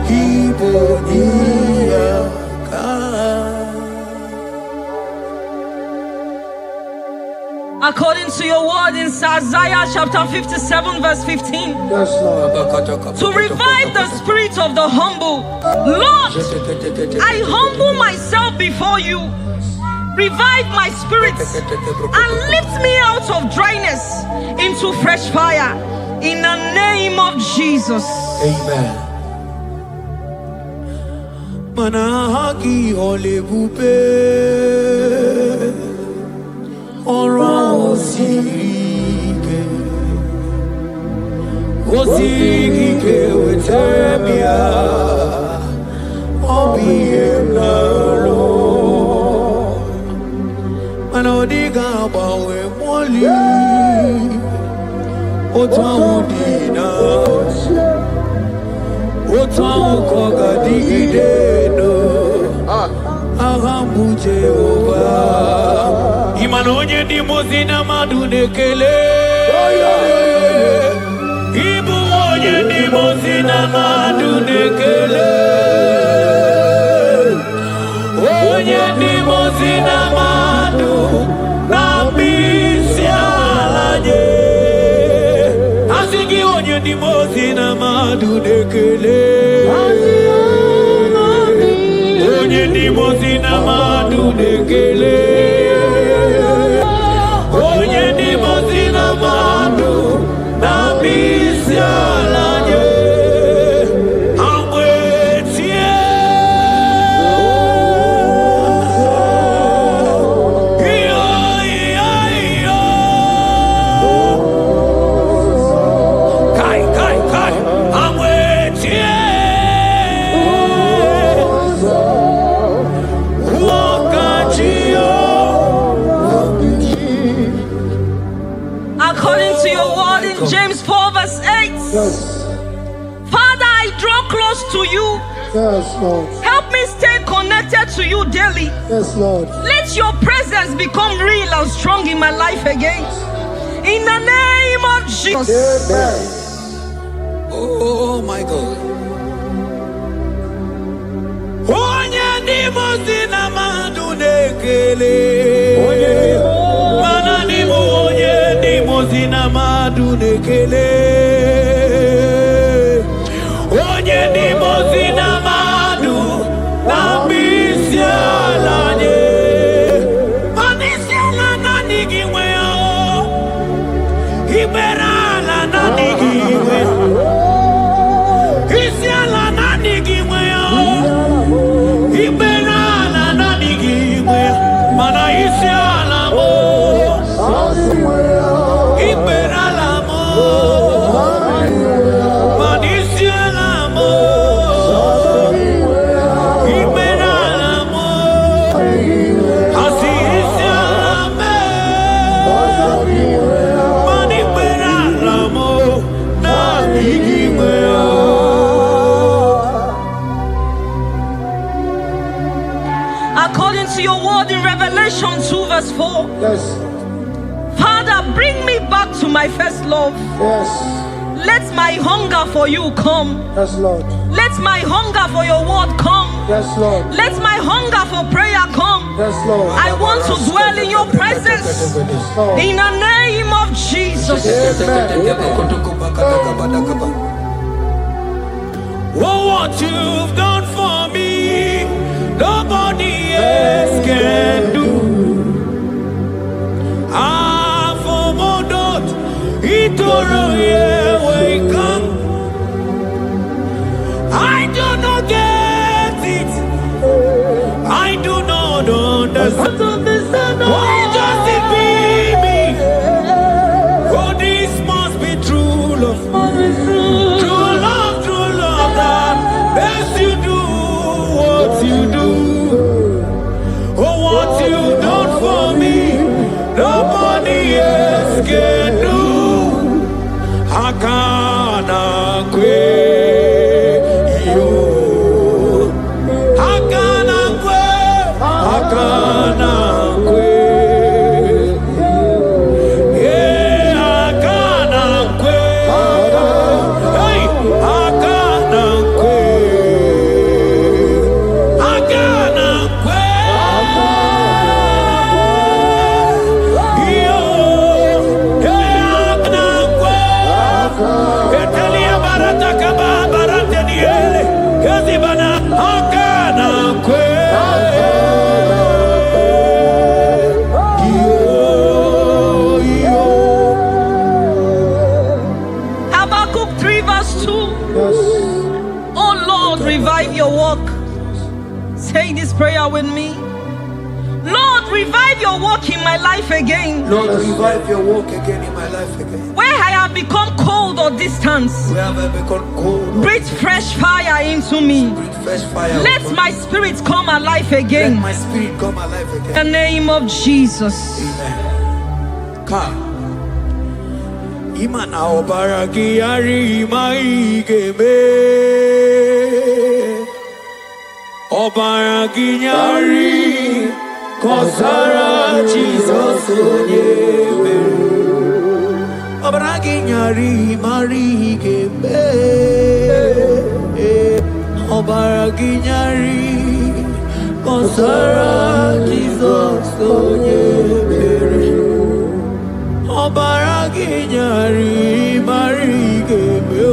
ibonyia According to your word in Isaiah chapter 57 verse 15, Yes, Lord. to revive the spirit of the humble. Lord, I humble myself before you. Revive my spirit and lift me out of dryness into fresh fire. In the name of Jesus. Amen. Manahaki olebupe ora osirike wetemia obienalo manodiga bawe moli otawudina otawukoga digideno ahambu Jehova imanonye dimozina madunekele ibu onye dimozina madunekele onye dimozina madu na bisi alaje asigi onye dimozina madunekele onye dimozina madunekele onye dimozina madu na bisi alaje amwetie iyo kai amwetie According to your word in James 4 verse 8, Yes. Father, I draw close to you. Yes, Lord. Help me stay connected to you daily. Yes, Lord. Let your presence become real and strong in my life again. In the name of Jesus. Amen. Oh my God. Onye dimozina madunekele mana dimu onye dimozina madunekele onye dimozina madu na bisialanye manisiala na nigimwe iberala na nigimwe isiala na nigimwe iberala na nigimwe mana isiala mo iberala mo According to your word in Revelation 2 verse 4. Yes. Father, bring me back to my first love. Yes. Let my hunger for you come. Yes, Lord. Let my hunger for your word come. Yes, Lord. Let my hunger for prayer come. Yes, Lord. I want to dwell in your presence. In the name of Jesus. Oh, what you've done for me, nobody else can do. Ah, for Modot, Itoro, where you come. I do not get it. I do not understand. Why does it be me? Oh, this must be true love. True love, that makes you do what you do. Oh, what you've done for me, nobody else can do. Hakana kwe yo, hakana kwe, hakana kwe. Yeah, hakana kwe. Hey, hakana kwe, hakana kwe. Yo, yeah, hakana kwe. Etalia barata kaba barate niele, kazi bana hakana kwe. Habakkuk 3 verse 2. Oh Lord, revive your work. Say this prayer with me. Lord, revive your work in my life again. Lord, revive your work again in my life again. Where I have become cold or distant, Where have I become cold? breathe fresh fire into me. Breathe fresh fire. Let my spirit come alive Let again. my spirit come alive In again. the name of Jesus. Amen. Ka imana obaragi yari maigeme obaragi yari kosara Jesus onyebe obaragi yari marigeme obaragi yari kosara Jesus onyebe obaragi nyari marigeme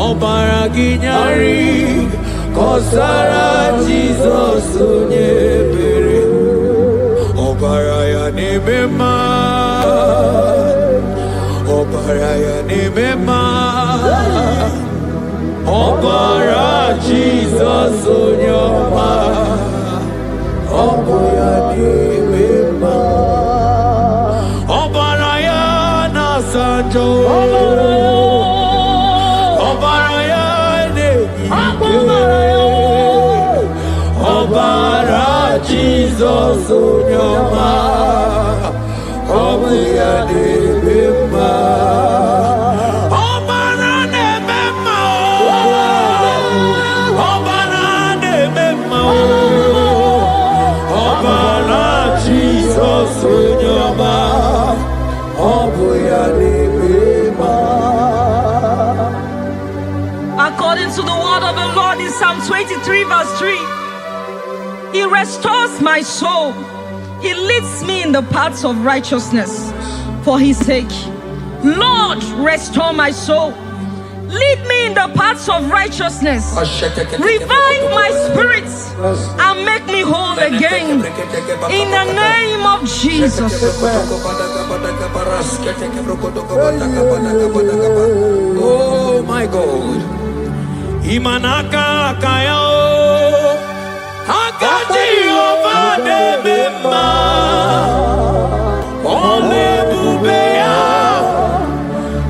obaragi nyari kosara Jesus onyebere obaraya nemema obara Jesus onyoma obaraya nemema obaraya na sanjo obaraya ne obara Jesus onyoma obaraya nemema obara nemema obara nemema obara Jesus onyoma obaraya nemema. According to the word of the Lord in Psalm 23 verse 3, He restores my soul. He leads me in the paths of righteousness for His sake. Lord, restore my soul. Lead me in the paths of righteousness. Revive my spirit and make me whole again. In the name of Jesus. Oh my God. Imanaka kaya akaji obade bema ole bubeya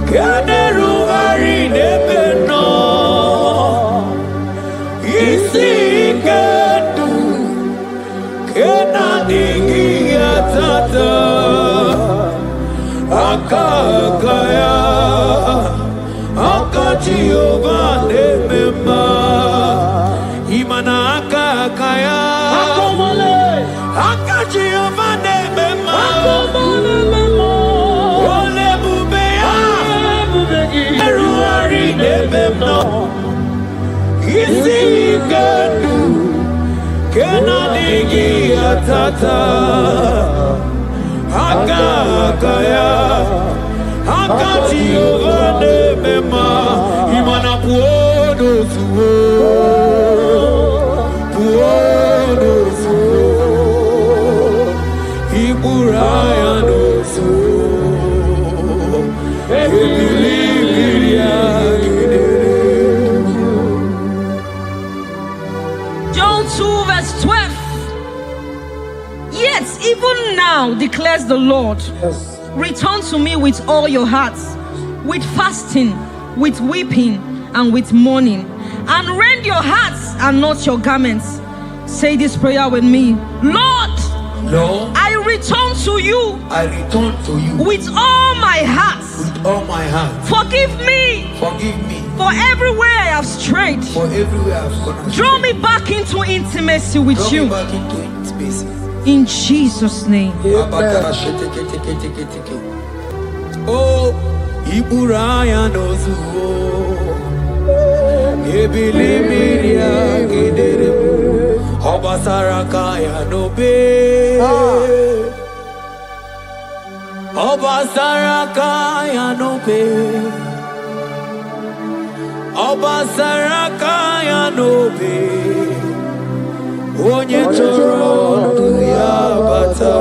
kaderu ari debeno isi kedu kena dingi atata akakaya akaji obade bema imana akakaya akaji ovane bema ole bubeya eruari nebemno isi gadu kenadigi atata akakaya akaji ovane bema imana puodo suo John 2 verse 12. Yet even now declares the Lord, return to me with all your hearts, with fasting, with weeping, and with mourning, and rend your hearts and not your garments. Say this prayer with me. Lord, I return to you. I return to you With all my heart. with all my heart. Forgive me. Forgive me For everywhere I have strayed. for everywhere I've gone astray. Draw me back into intimacy with Draw you. me back into intimacy. In Jesus' name. Oh, Iburaya nozuo. Ebilimiria gidere. Obasaraka ya nobe. Obasaraka ya nobe. Obasaraka ya nobe. Onye choro ya bata.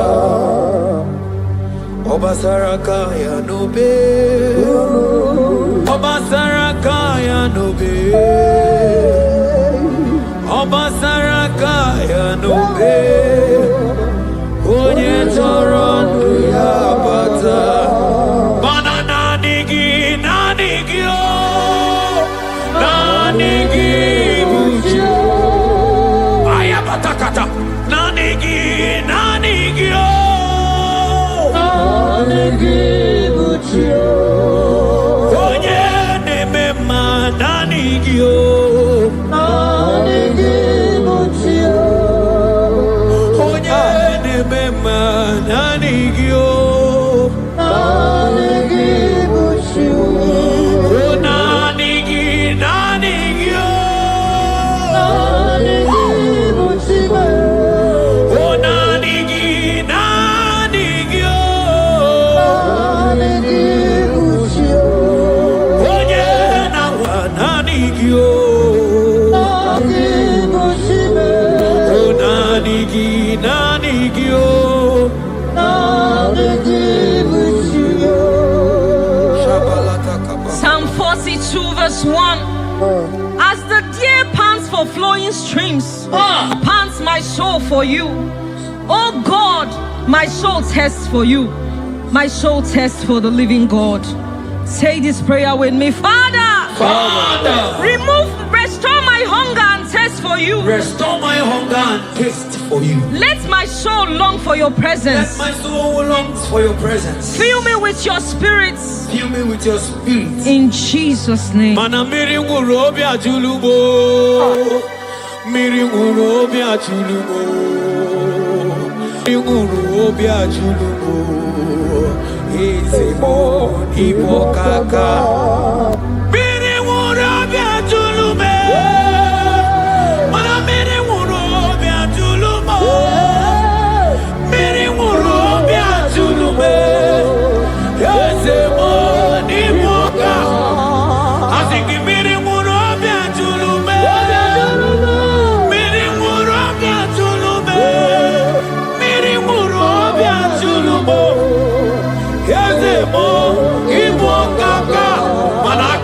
Obasaraka ya nobe. Obasaraka ya nobe. Obasaraka ya nobe. Onye choro ya bata. Banana nigi nanigi o. Nanigi bujo. Ayabatakata. Nanigi nanigi o. Onye nemema nanigio. Onye nemema nanigio. O nanigi nanigio. O nanigi nanigio. Onye nawa nanigio. O nanigi nanigio. Psalm 42 verse 1. As the deer pants for flowing streams, pants my soul for you. Oh God, my soul thirsts for you. My soul thirsts for the living God. Say this prayer with me. Father, restore my hunger and thirst for you. Restore my hunger and taste for you. Let my soul long for your Let presence. my soul longs for your presence. Fill me with your spirit. Fill me with your spirit. In Jesus' name. Mana miri nguru obi ajulubo. Miri nguru obi ajulubo. Miri nguru obi ajulubo. Izemo ibo kaka. Miri nguru obi ajulume. Mana miri nguru obi ajulumo. Miri nguru obi ajulume. Izemo ibo kaka. Asiki miri nguru obi ajulume. Miri nguru obi ajulume. Miri nguru obi ajulumo. Izemo ibo kaka. Mana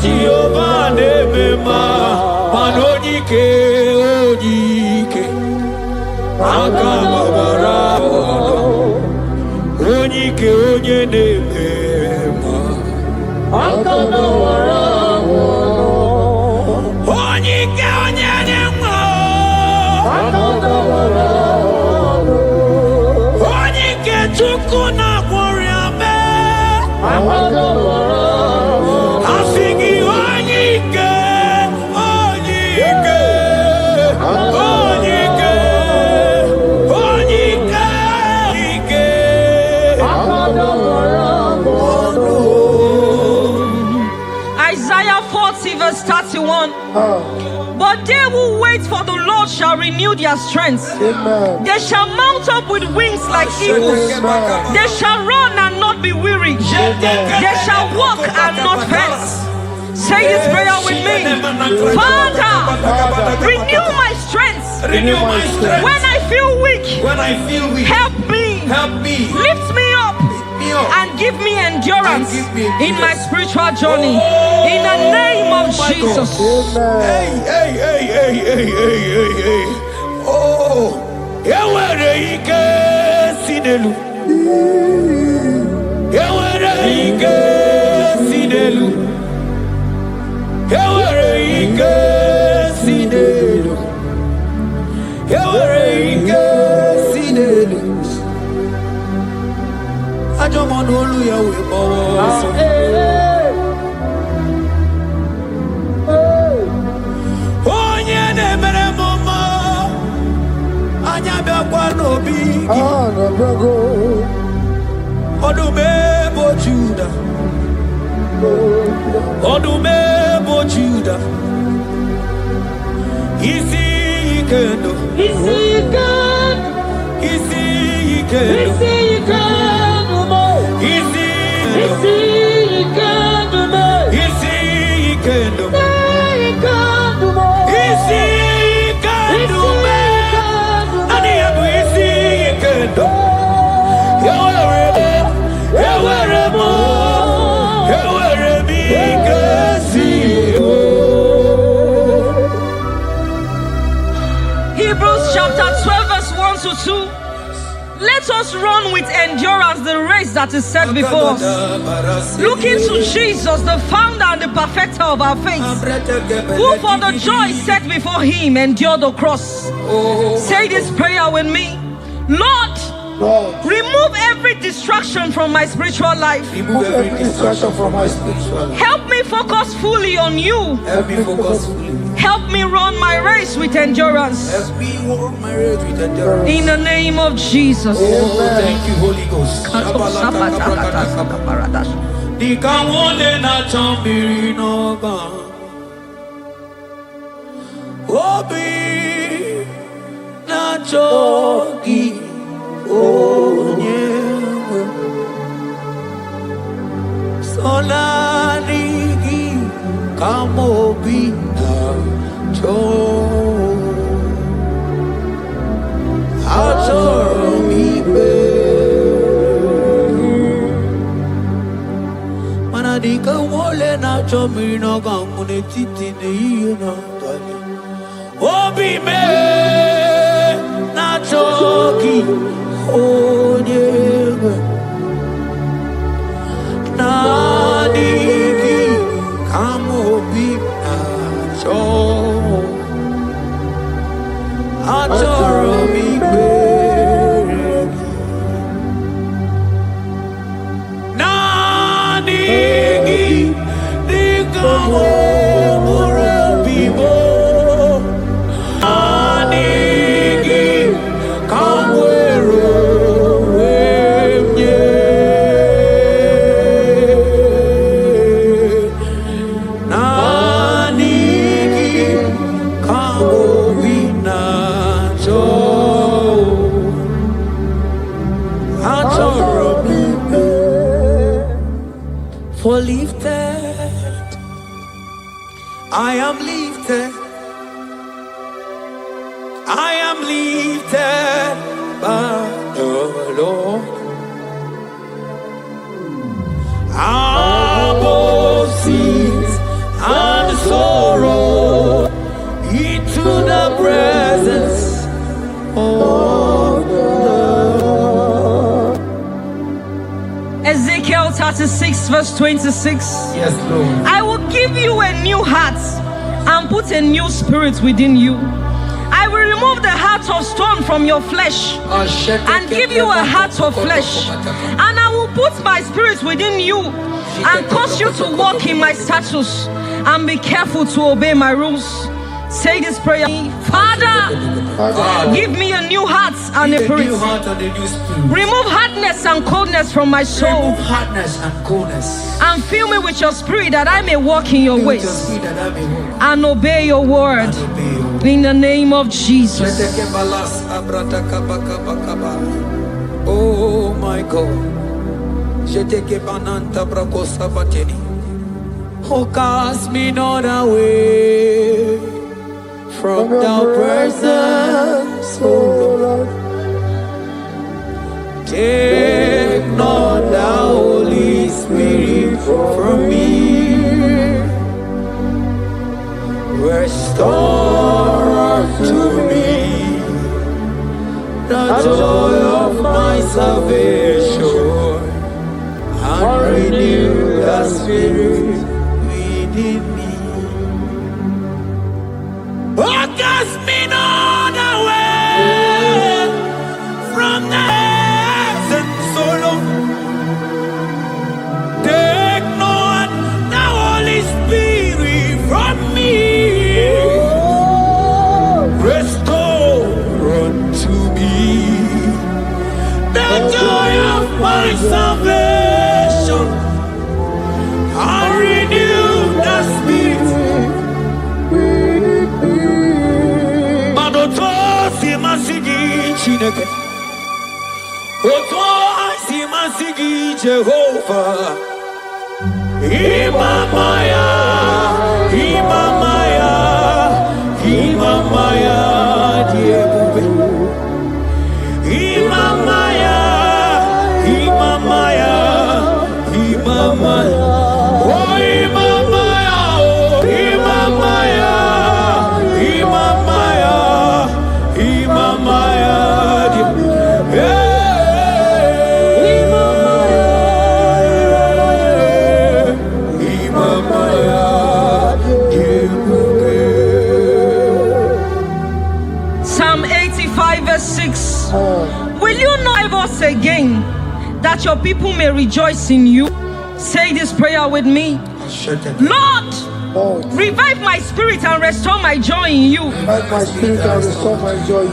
Jehovah nemema manonyike onyike akababara onyike onye nemema akababara onyike onye nemema akababara onyike chukwu na gworiame akababara Isaiah 40 verse 31. But they who wait for the Lord shall renew their strength. Amen. They shall mount up with wings like eagles. Amen. They shall run and not be weary. They shall walk and not faint. Say this prayer with me. Father, renew my strength. Renew my strength. When I feel weak, help me. Lift me up. And give me endurance in my spiritual journey. In the name of Jesus. Hey. Oh, ewere ike sinelu. Ewere ike sinelu. Ewere ike sinelu. Ewere ike sinelu. Ajọmọ̀nù olùyẹ̀wò ìbọ̀wọ̀ sọ. Onye na-emere m mma, anya bịakwa n'obi gị. Ọdụm ebo Juda, ọdụm ebo Juda, isi ike ndụ, isi ike ndụ, isi ike ndụ. Hebrews chapter 12 verse 1 to 2. Let us run with endurance the race that is set before us, looking to Jesus, the founder and the perfecter of our faith, who for the joy set before him endured the cross. Say this prayer with me. Lord, remove every distraction from my spiritual life. Remove every distraction from my spiritual life. Help me focus fully on you. Help me focus fully. Help me run my race with endurance. As we walk my race with endurance. In the name of Jesus. Oh, thank you, Holy Ghost. Dikawole na chambiri noga. Obi na chogi onyewe. Solarigi kamobi na chogi. Manadika wole na chomiri na gamune titi ne iye na tali. Obi me na choki onyewe. Nadiki kamobi na choki. Achoro mi bereki. Nanigi dikawo mure bibo. Nanigi kamwero wemye. Nanigi kamobina. For lifted, I am lifted, I am lifted by the Lord. Above seas 46 verse 26. Yes, Lord. I will give you a new heart and put a new spirit within you. I will remove the heart of stone from your flesh and give you a heart of flesh. And I will put my spirit within you and cause you to walk in my statutes and be careful to obey my rules. Say this prayer. Father, give me a new heart and a spirit. Remove hardness and coldness from my soul. Remove hardness and coldness. And fill me with your spirit that I may walk in your ways and obey your word. In the name of Jesus. Oh my God. Oh, cast me not away from thy presence, oh Lord. Take not the Holy Spirit from me. Restore to me the joy of my salvation and renew the spirit within me. Oh, cast me not away from the heavens, O Lord. Take not the Holy Spirit from me. Restore unto me the joy of my salvation and renew the spirit. Jehovah, Imamaya, Imamaya, Imamaya, Diebube, Imamaya, Imamaya, Imamaya, oh Imamaya, oh Imamaya, Imamaya, Imamaya, Diebube. Will you not revive us again, that your people may rejoice in you? Say this prayer with me. Lord, revive my spirit and restore my joy in you.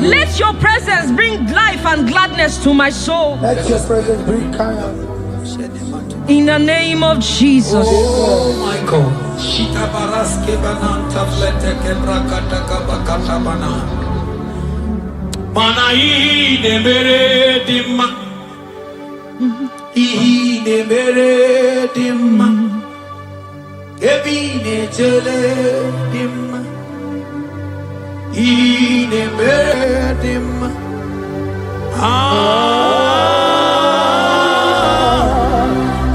Let your presence bring life and gladness to my soul. Let your presence bring kindness. In the name of Jesus. Oh my God. Mana ine mere dimma, ine mere dimma, ebine jele dimma, ine mere dimma,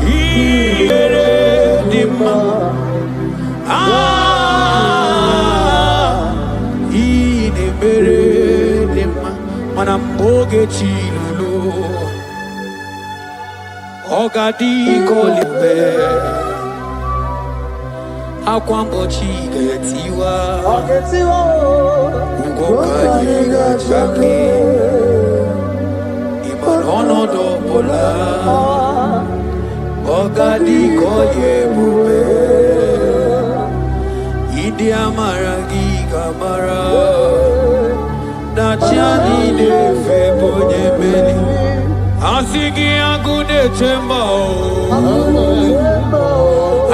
ine mere dimma, ine mere. Manamboge chilulu Ogadi kolebe Akwambo chigetiwa Ugoka yiga chake Imanono dobola Ogadi koye bube Idi amara gigamara Nachani de febonye meni Asigi agune chemba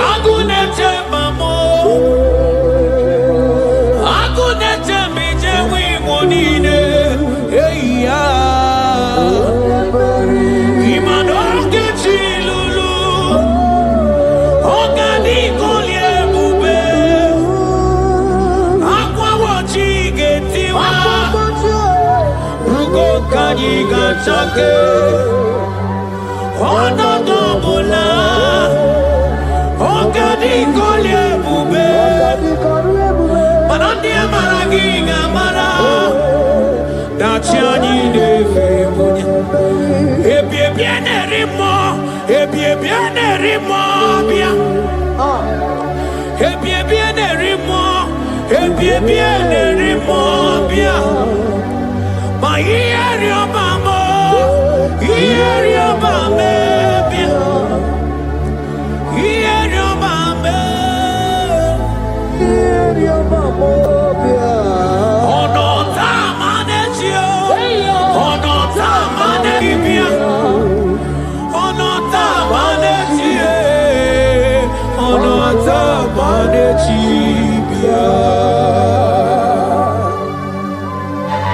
Agune chemba mo Agune chembi jewi monine Eya Imanoke chilulu Ogani kolye bube Akwa wachi getiwa Kanyiga chake Ono dobola Ogadi kolye bube Manandi amaragiga mara Dachiani de febonya Ebie biene rimo Ebie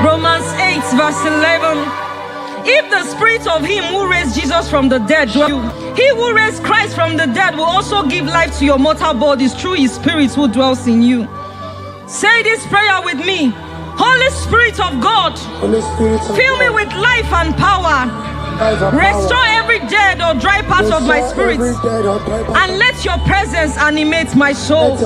Romans 8 verse 11. If the spirit of him who raised Jesus from the dead dwells in you, he who raised Christ from the dead will also give life to your mortal bodies through his spirit who dwells in you. Say this prayer with me. Holy Spirit of God, fill me with life and power. Restore every dead or dry part of my spirit, and let your presence animate my soul.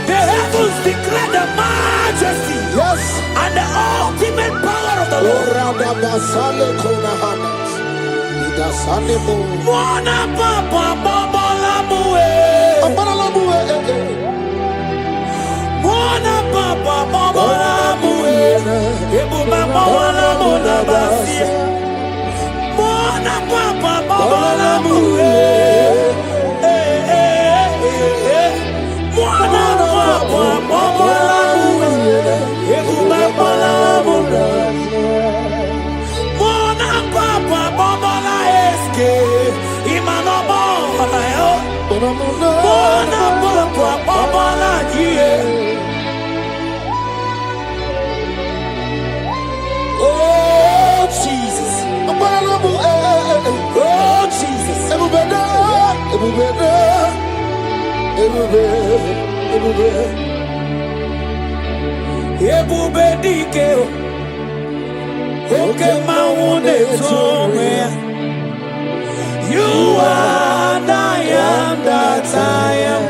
The heavens declare the majesty, yes, and the ultimate power of the Lord. Mwana papa baba lamue. Mwana papa baba lamue. Ebu mama wana mona basia. Mwana papa baba lamue. Mwana papa baba lamue. Ebu mama lamuna. Mwana papa baba la eske. Imano baba yo. Mwana papa baba la gie. Oh Jesus. Oh Jesus. Ebube dike o. Oke mawune tome. You are the I am that I am.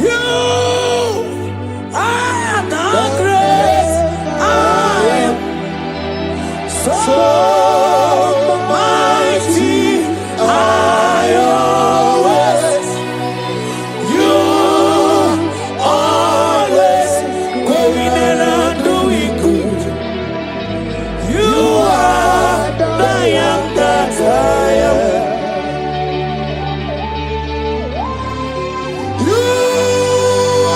You are the great I am. So mighty I always. You always going and doing good. You are the I am that I am. You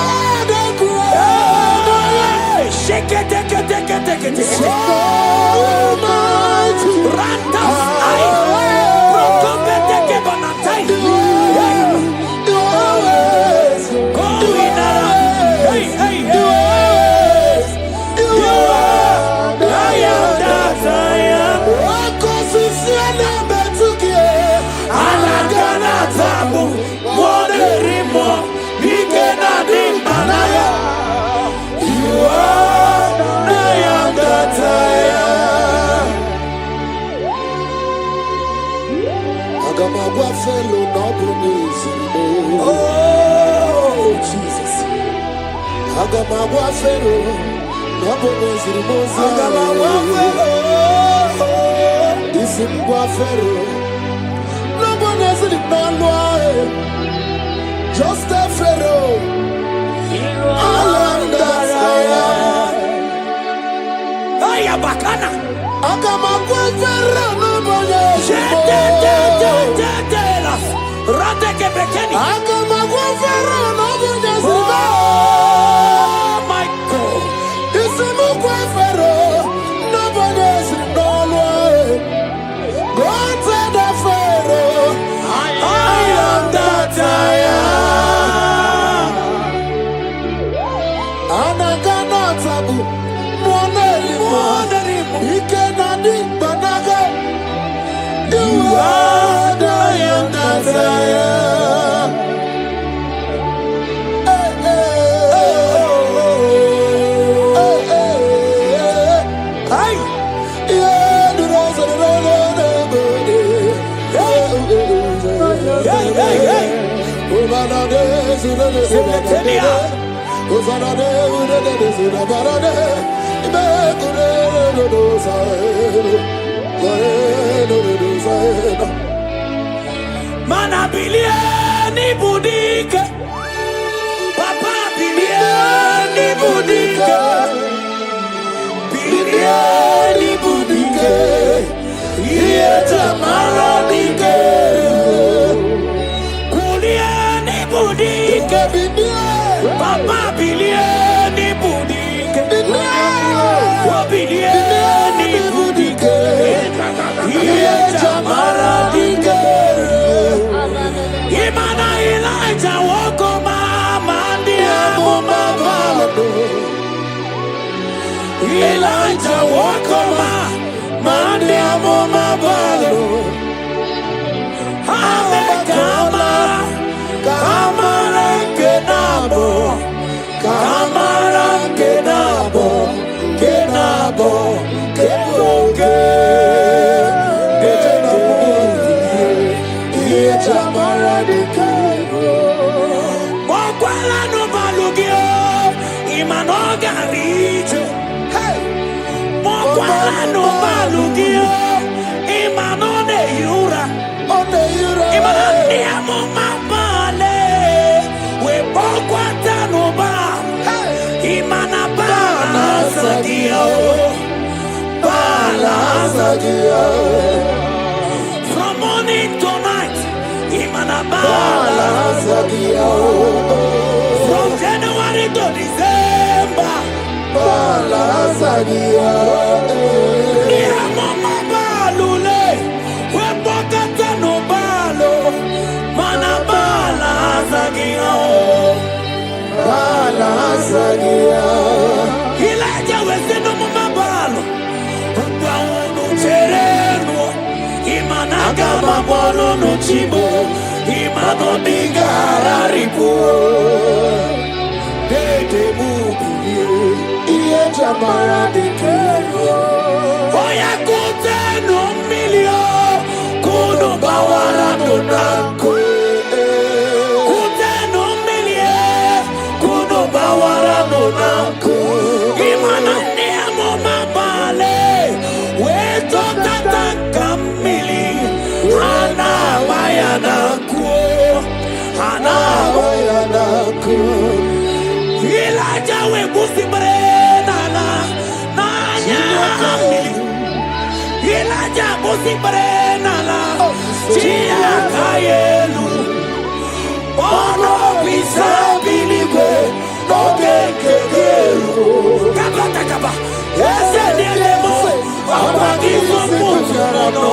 are the great. Shake it, take it, take it, take it. So mighty. Rantas, I broke up and take it on a time. You always going around. Hey, hey, hey. You are the I am that I am. Alagana tabu, moderimo, nikena dimbalaya. You are the I am that I am. Agamagwa fellow nobles. Oh Jesus. Agamagwa fellow nobles. Agamagwa fellow. Isimbwa fellow. Just a fellow. I am that I am. Aya bakana. Agamagwa fellow nobles. Mana bilieni budike, papa bilieni budike, bilieni budike, ieta maradike, kulieni budike, papa bilieni budike, bilieni budike, ieta maradike. Imana Elijah wokoma mandiamo mabalo. Elijah wokoma mandiamo mabalo. Amekama kenabo, kenabo, kepoke. Mokwala no balugio, imanoga riche. Mokwala no balugio, imanone yura. Imane amo mabale, we mokwata no ba. Imana bala sagio, bala sagio. From morning to night. From January to December, Elijah was in the Mabalo, Imanaga Mabolo no Chibo, Imano Digara Ripo, Dede Mubi, Iejamara de Kero, Oya Kote no Milio, Kono Bawara no Nanko, Kote no Milie, Kono Bawara no Nanko, Imana Nemo Mabale, Weto Tataka. Elijah we busi brena Elijah busi brena chia kayelu ono bisa biligwe no kekeru kabata kaba ese delemo abagizo mutara no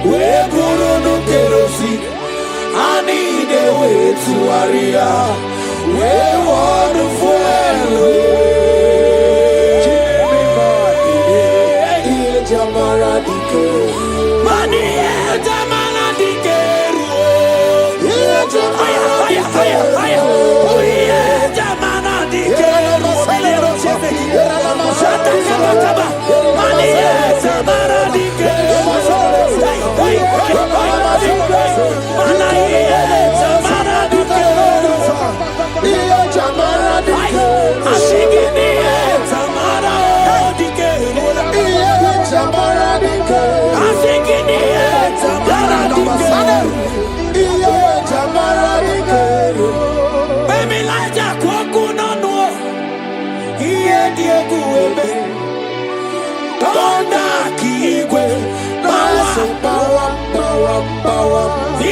we burunu kerosi, ani de we tuaria, we wanu fuelo. Jamara dike, mani jamara dike, jamara dike, mani jamara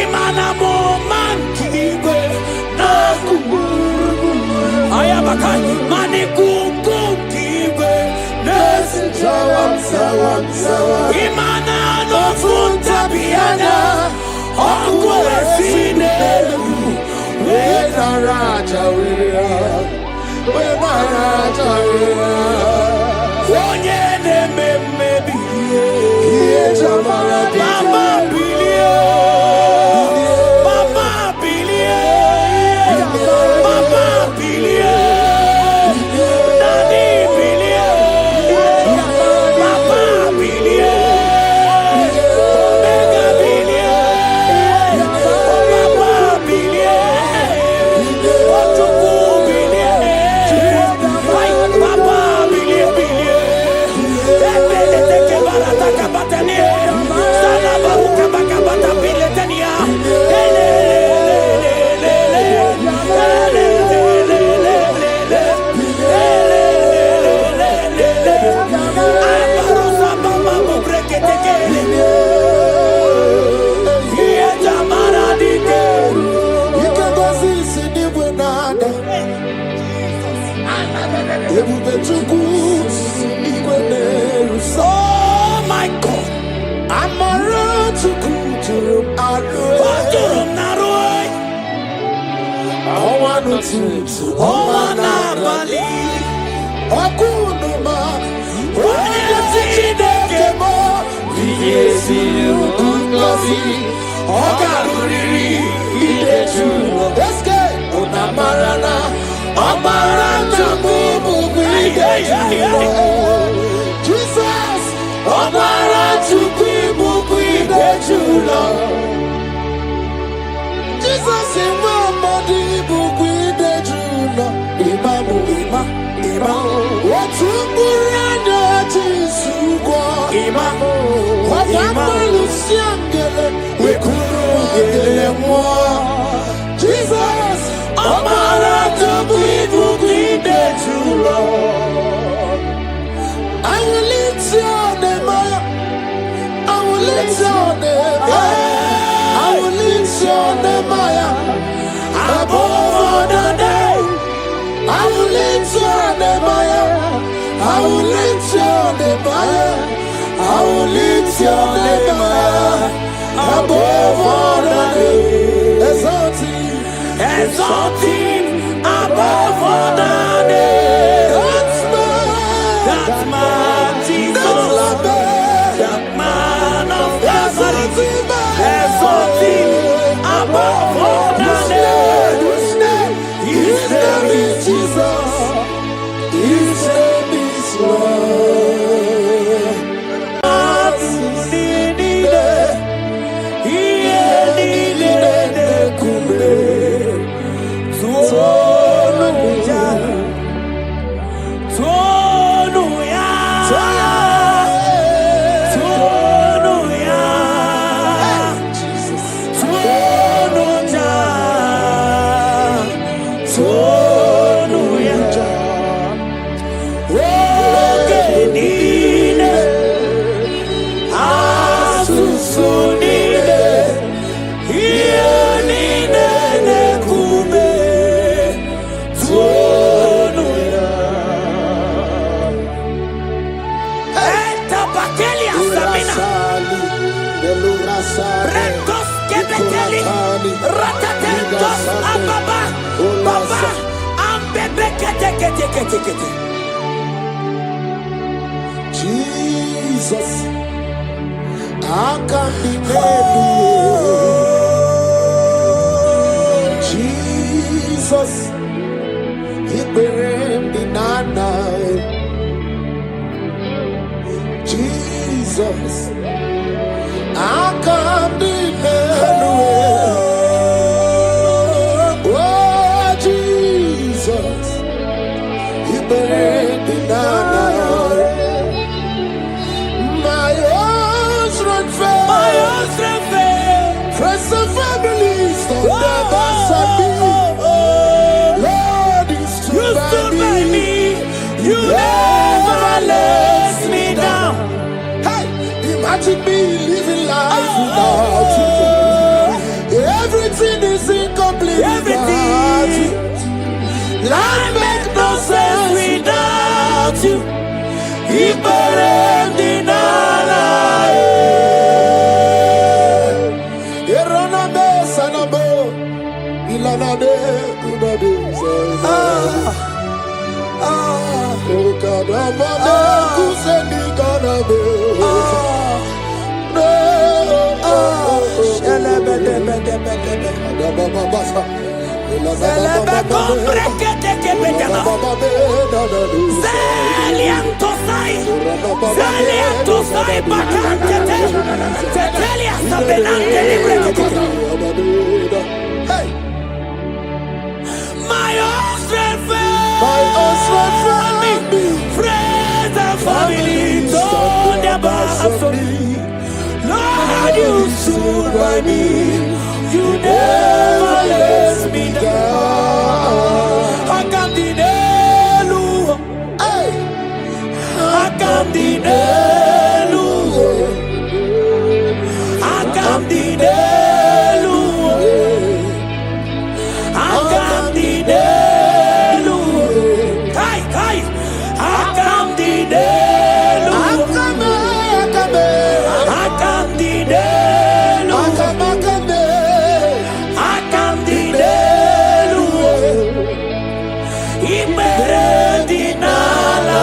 Imana mo mankigwe na kuburu. Ayabakai manikukukigwe nesi Imana no funta biana okuwe sinelu. Onye na-eme Mama bilie, Mama bilie, Mama bilie, Daddy bilie, Papa bilie, Omega bilie, Papa bilie, Otuku bilie, Papa bilie bilie, Teke barata kabatania, Sana baruka bakabata biletania, oh my God, I'm around to Kuturum Naroi. I want to Bali. Okunuma, when you see the demo, yes, you could see. Ogaruri, let's get Onamarana, Amaranta Mumu, Jesus, Amaranta Mumu, Jesus, Imamadi, Bukwide Jula, Imamu, what's Muranda Tisugwa, Imamu, what Luciangele, we couldn't Jesus, Amaranta Bukwide Jula. I will lift your name up. I will lift your name up. I will lift your name up. Above all the name. I will lift your name up. I will lift your name up. I will lift your name up. Above all the name. Exalting above all the name. That's my Jesus, that man of Nazareth, exalting above all the name. His name is Jesus, His name is Lord. Jesus, I can be made. Jesus, He buried the night. Jesus, I can be made. Oh, Jesus, He buried the night. Friends and families don't never said me. Lord, you stood by me. You never let me down. Hey, imagine me living life without you. My own strength found me. Friends and family told about me. Lord, you stood by me. You never let me down. I come the Nelu. I come the Nelu. I come the Nelu. I come the Nelu. Kai, Kai. I come the Nelu. I come the Nelu. I come the Nelu. Imere di nala.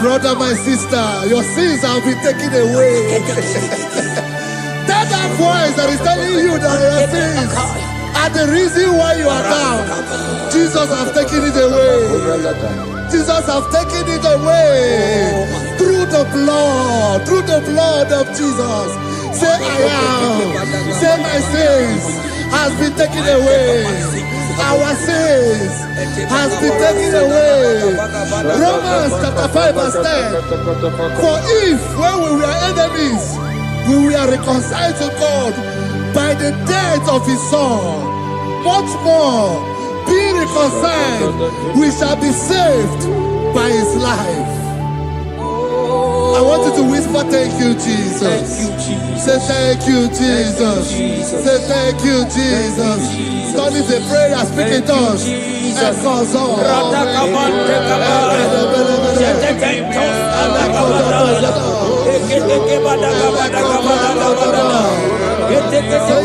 Brother, my sister, your sins have been taken away. That voice that is telling you that your sins are the reason why you are down. Jesus has taken it away. Jesus has taken it away. Through the blood of Jesus. Say I am. Say my sins has been taken away. Our sins has been taken away. Romans chapter 5 verse 10. For if when we were enemies, we were reconciled to God by the death of his son, much more, being reconciled, we shall be saved by his life. I want you to whisper, thank you, Jesus. Thank you, Jesus. Say thank you, Jesus. Say thank you, Jesus. God is a prayer, speak in tongues. Thank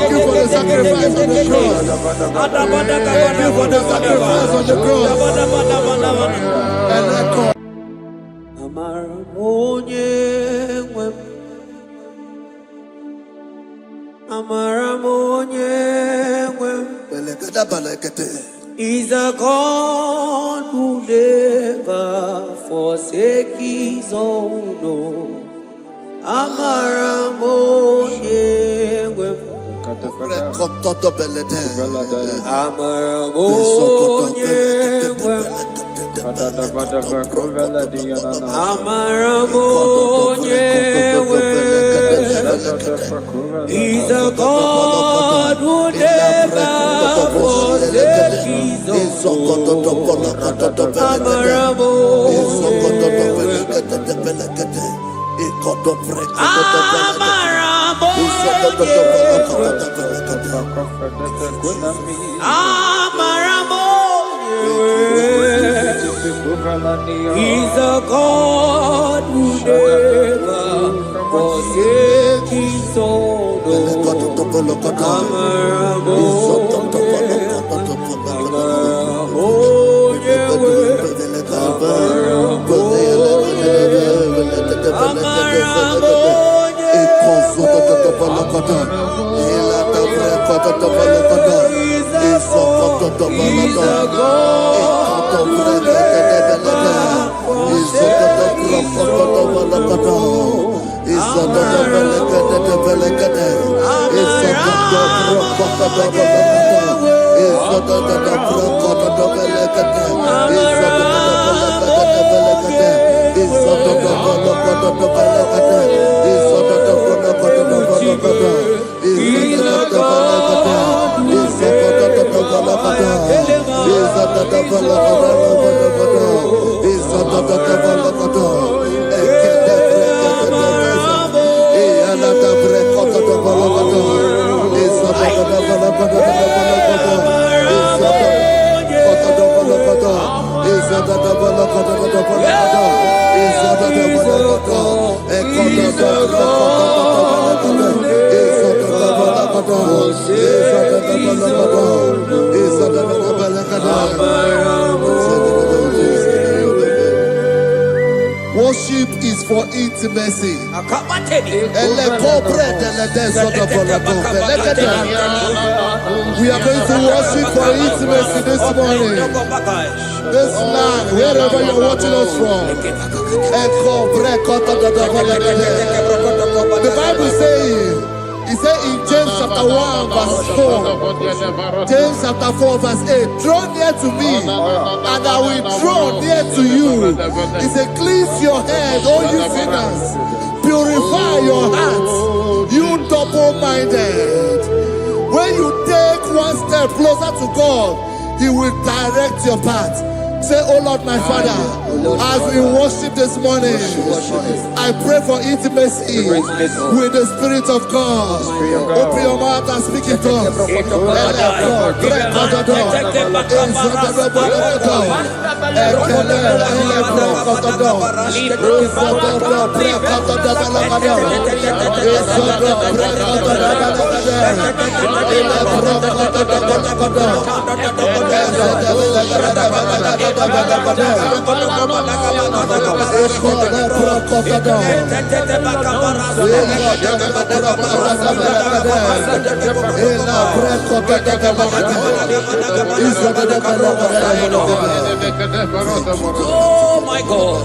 you for the sacrifice on the cross. Thank you for the sacrifice on the cross. Is a God who never forsake his own. He's a God who never forsakes his own. He's a God who never forsakes his own. Worship is for intimacy. We are going to worship for intimacy this morning. This land, wherever you're watching us from. The Bible says, it says in James chapter 1 verse 4, James chapter 4 verse 8, draw near to me and I will draw near to you. It says, cleanse your head, all you sinners, purify your hearts, you double-minded. When you take one step closer to God, He will direct your path. Say, oh Lord, my Father, as we worship this morning, I pray for intimacy with the Spirit of God. Open your mouth and speak in tongues. Oh my God.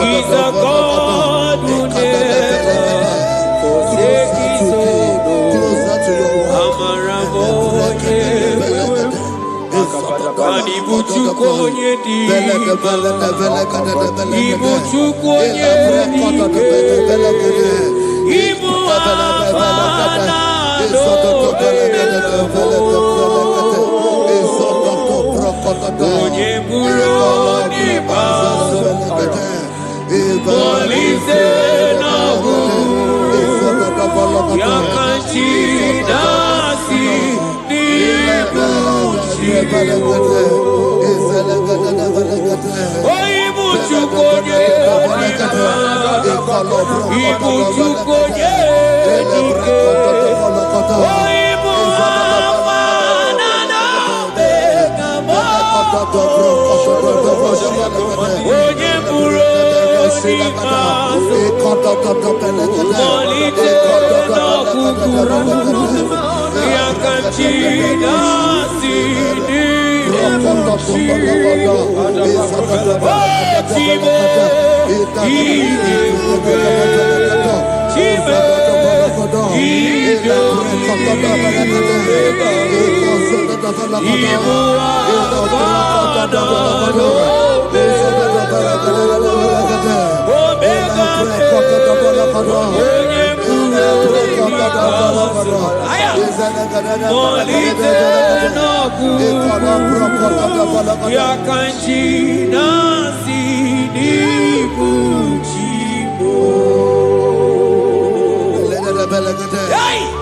He's a God who never forsakes his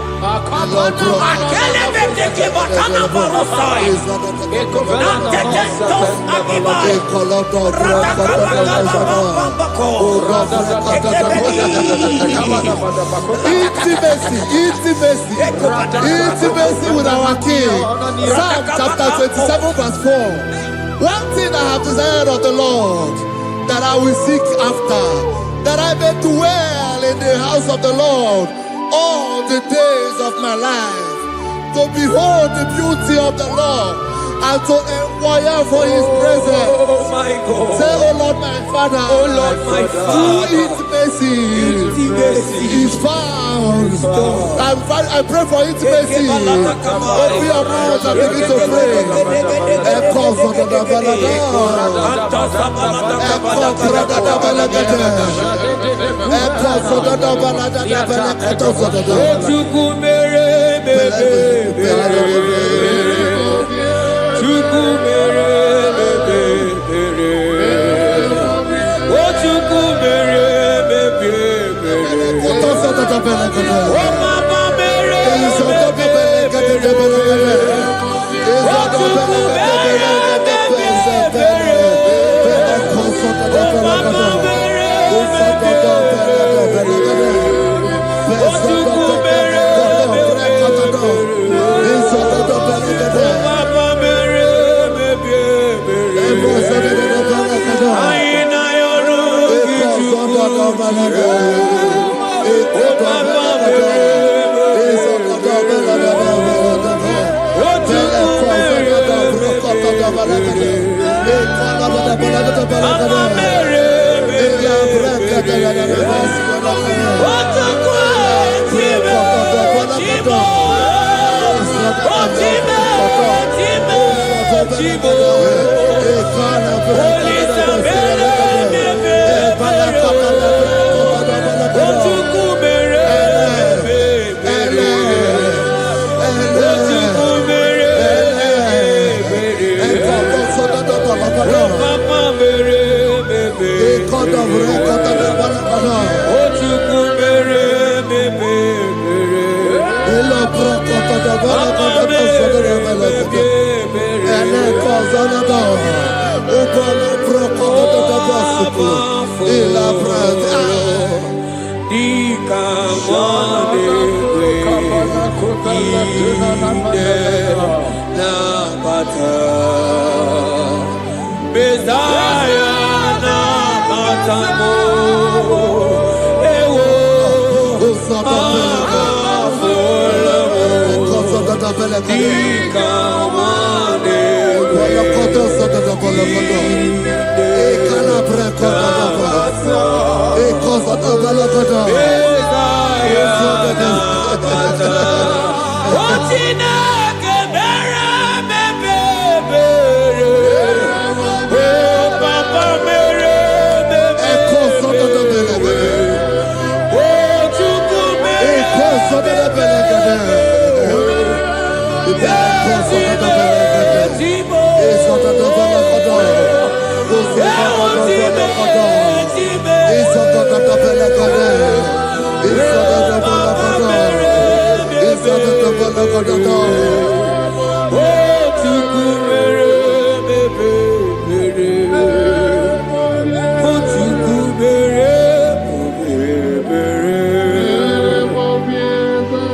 own. Intimacy with our King. Psalm chapter 27 verse 4. One thing I have desired of the Lord, that I will seek after, that I may dwell in the house of the Lord all the days of my life, to behold the beauty of the Lord and to inquire for his presence. Oh my God. Say, oh Lord my Father, Oh Lord my Father, through intimacy is found. I pray for intimacy. Open your mouth and begin to pray.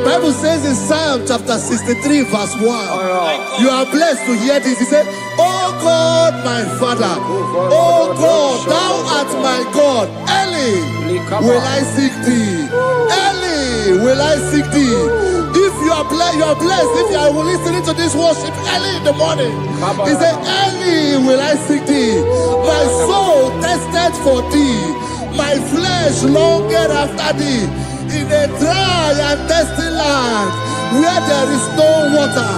Bible says in Psalm chapter 63 verse 1, you are blessed to hear this. He said, oh God, my Father, oh God, thou art my God. Early will I seek thee. Early will I seek thee. If you are blessed if you are listening to this worship early in the morning. He said, early will I seek thee. My soul tested for thee. My flesh longed after thee. In a dry and thirsty land where there is no water.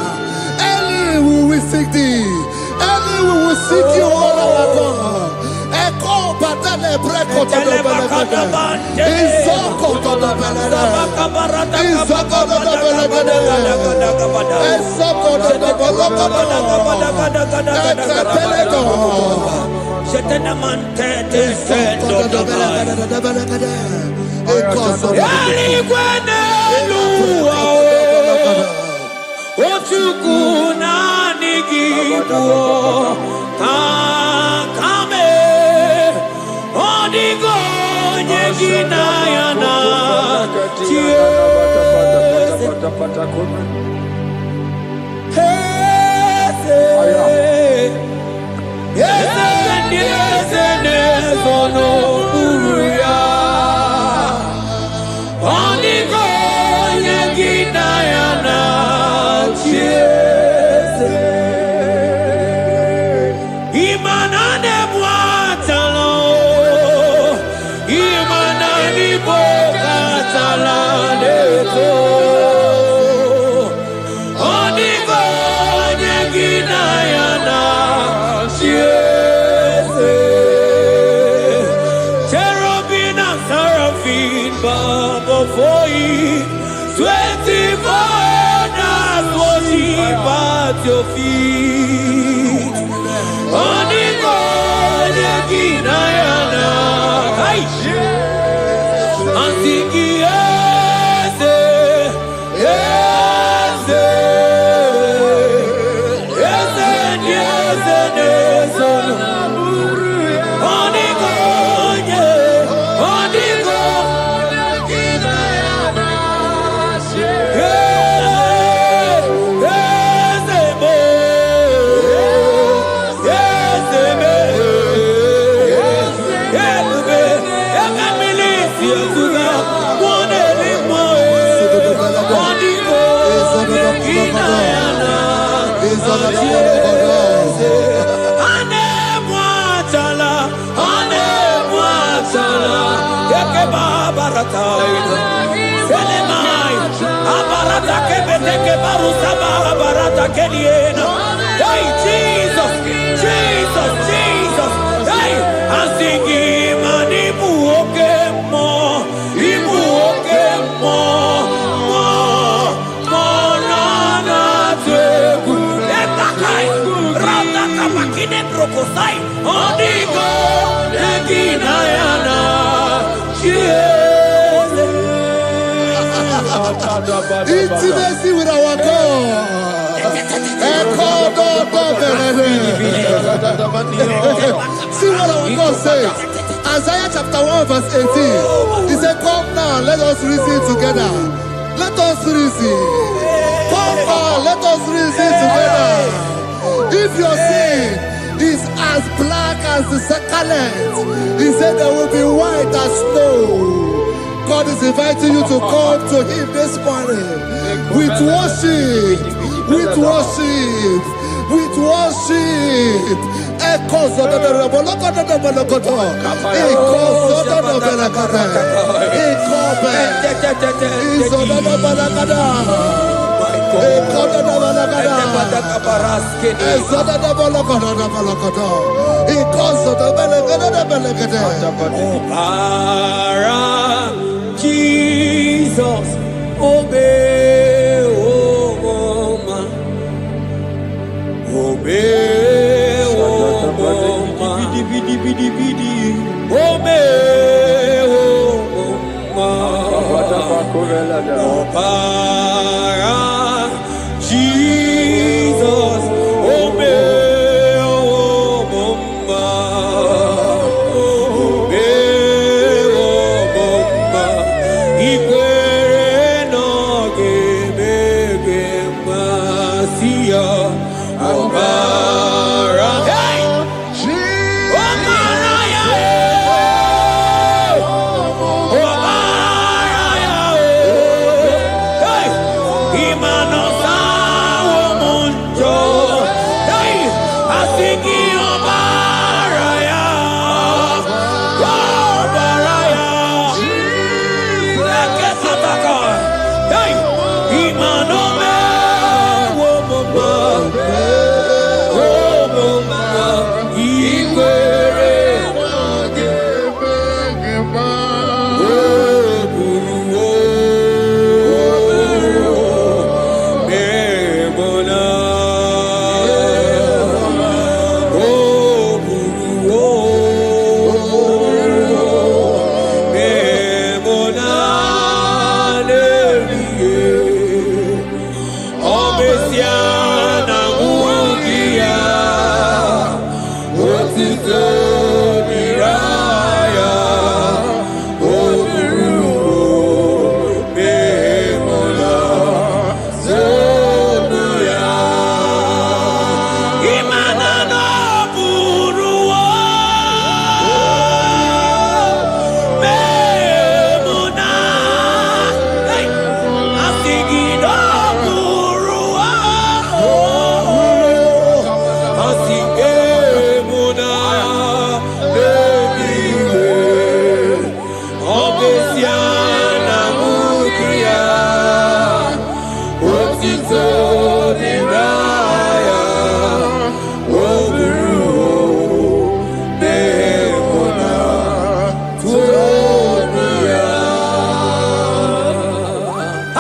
Early will we seek thee. Early we will seek you, O our God. Echo batale breko to the belagada. Isoko to the belagada. Isoko to the belagada. Isoko to the belagada. Early when Chukuna nigibuo takame odigo nyegina yana at your feet. Onigo Yaginayana. And singing yes, yes, yes, yes, yes, Onigo, Onigo Yaginayana. Hey, Jesus, Jesus, Jesus. Hey, I'm singing, man, Ibu okemo, na teku. Etakai, rata kapakine brokosai. Onigo, Yaginayana. Intimacy with our God. See what our God says. Isaiah chapter 1 verse 18. He said, come now, let us reason together. Let us reason. Come on, let us reason together. If your sin is as black as the scarlet, he said there will be white as snow. God is inviting you to come to him this morning with worship, with worship, with worship. Echoes of the Jesus, obey, oh man, obey, oh man, obey, oh man, Jesus, obey, oh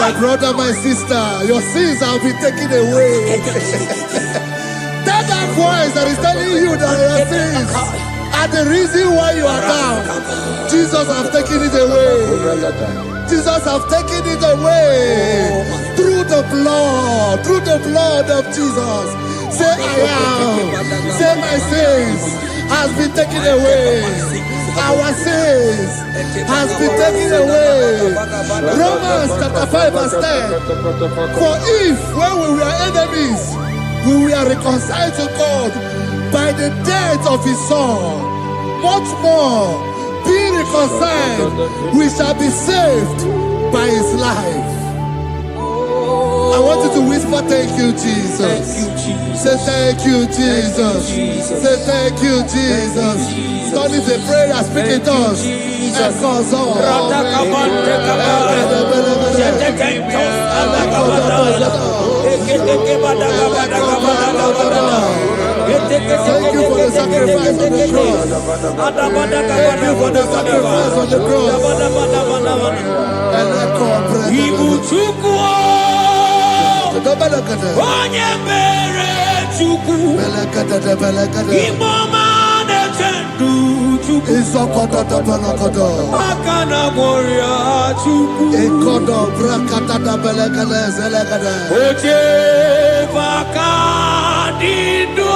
My brother, my sister, your sins have been taken away. That voice that is telling you that your sins are the reason why you are down. Jesus has taken it away. Jesus has taken it away through the blood of Jesus. Say I am. Say my sins has been taken away. Our sins has been taken away. Romans chapter 5 verse 10. For if when we were enemies, we were reconciled to God by the death of his son, much more, being reconciled, we shall be saved by his life. I want you to whisper, thank you, Jesus. Thank you, Jesus. Say thank you, Jesus. Say thank you, Jesus. Turn it a prayer, speak it us. Thank you for the sacrifice on the cross. Thank you for the sacrifice on the cross. Onye mere Chukwu Imoma na-echendu Chukwu Aka na moria Chukwu Oche baka dindo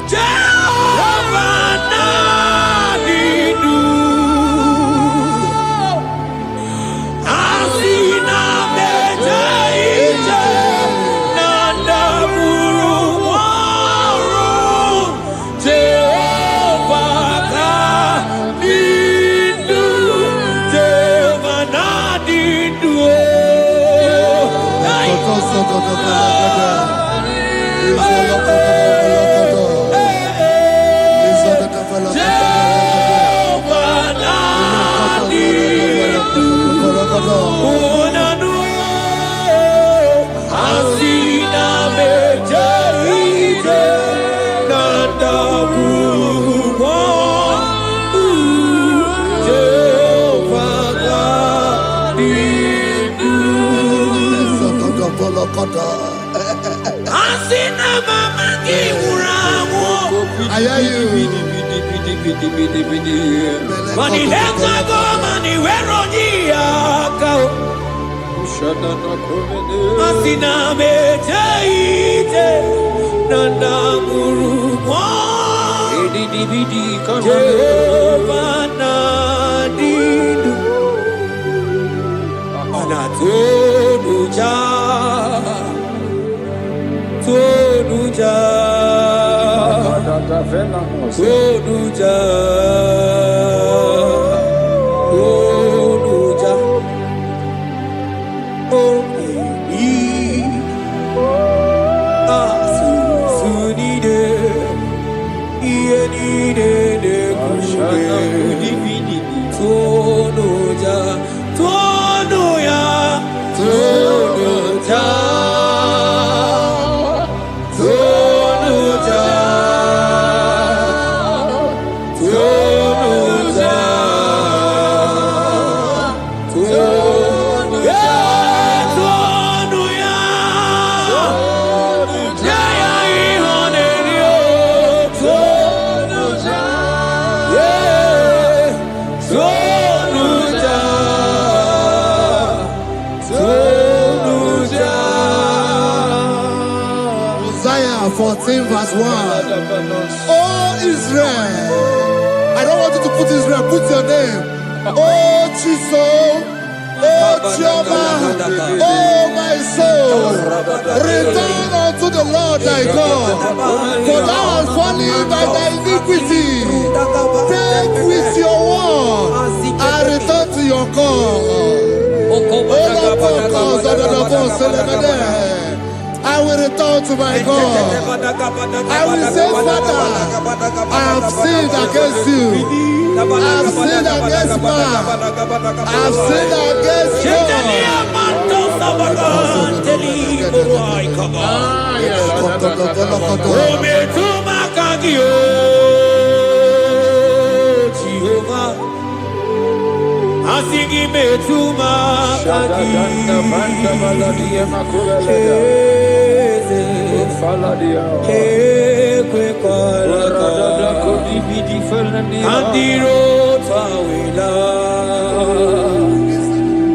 Jehova na dindo I hear you. Mani lenga go mani weronia kao. Asina mejeite nanda murumo. Jehova nadidu anatonuja tonuja. Tonuja, Tonuja, oh baby, sunide, ienide de kushide, Tonuja, Tonuya, Tonuja. Isaiah 14 verse 1. Oh Israel, I don't want you to put Israel, put your name. Oh Chiso, oh Chioma, oh my soul, return unto the Lord thy God, for thou hast fallen by thy iniquity. Take with your war and return to your God. I will return to my God. I will say, Father, I have sinned against you. I have sinned against man. I have sinned against Asigi betuma kagi. Andiro tawila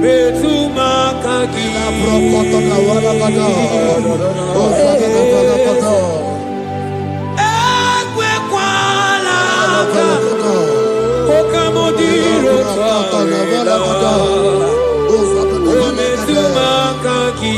betuma kagi. Okamodiro tawila betuma kagi.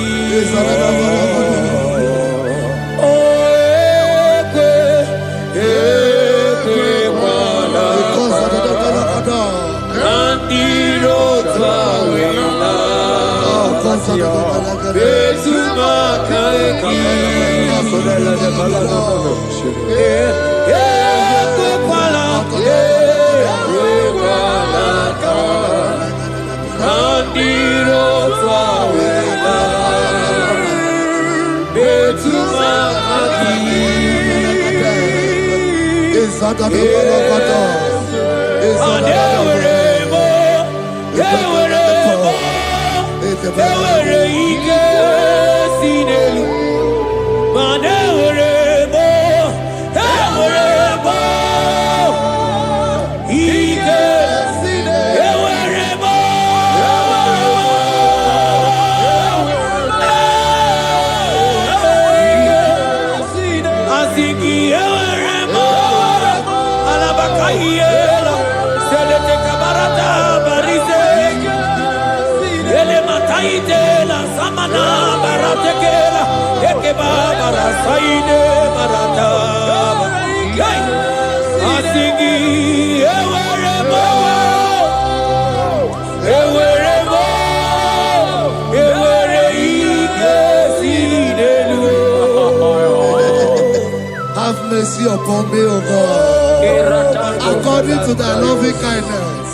Have mercy upon me, O God, according to thy loving kindness,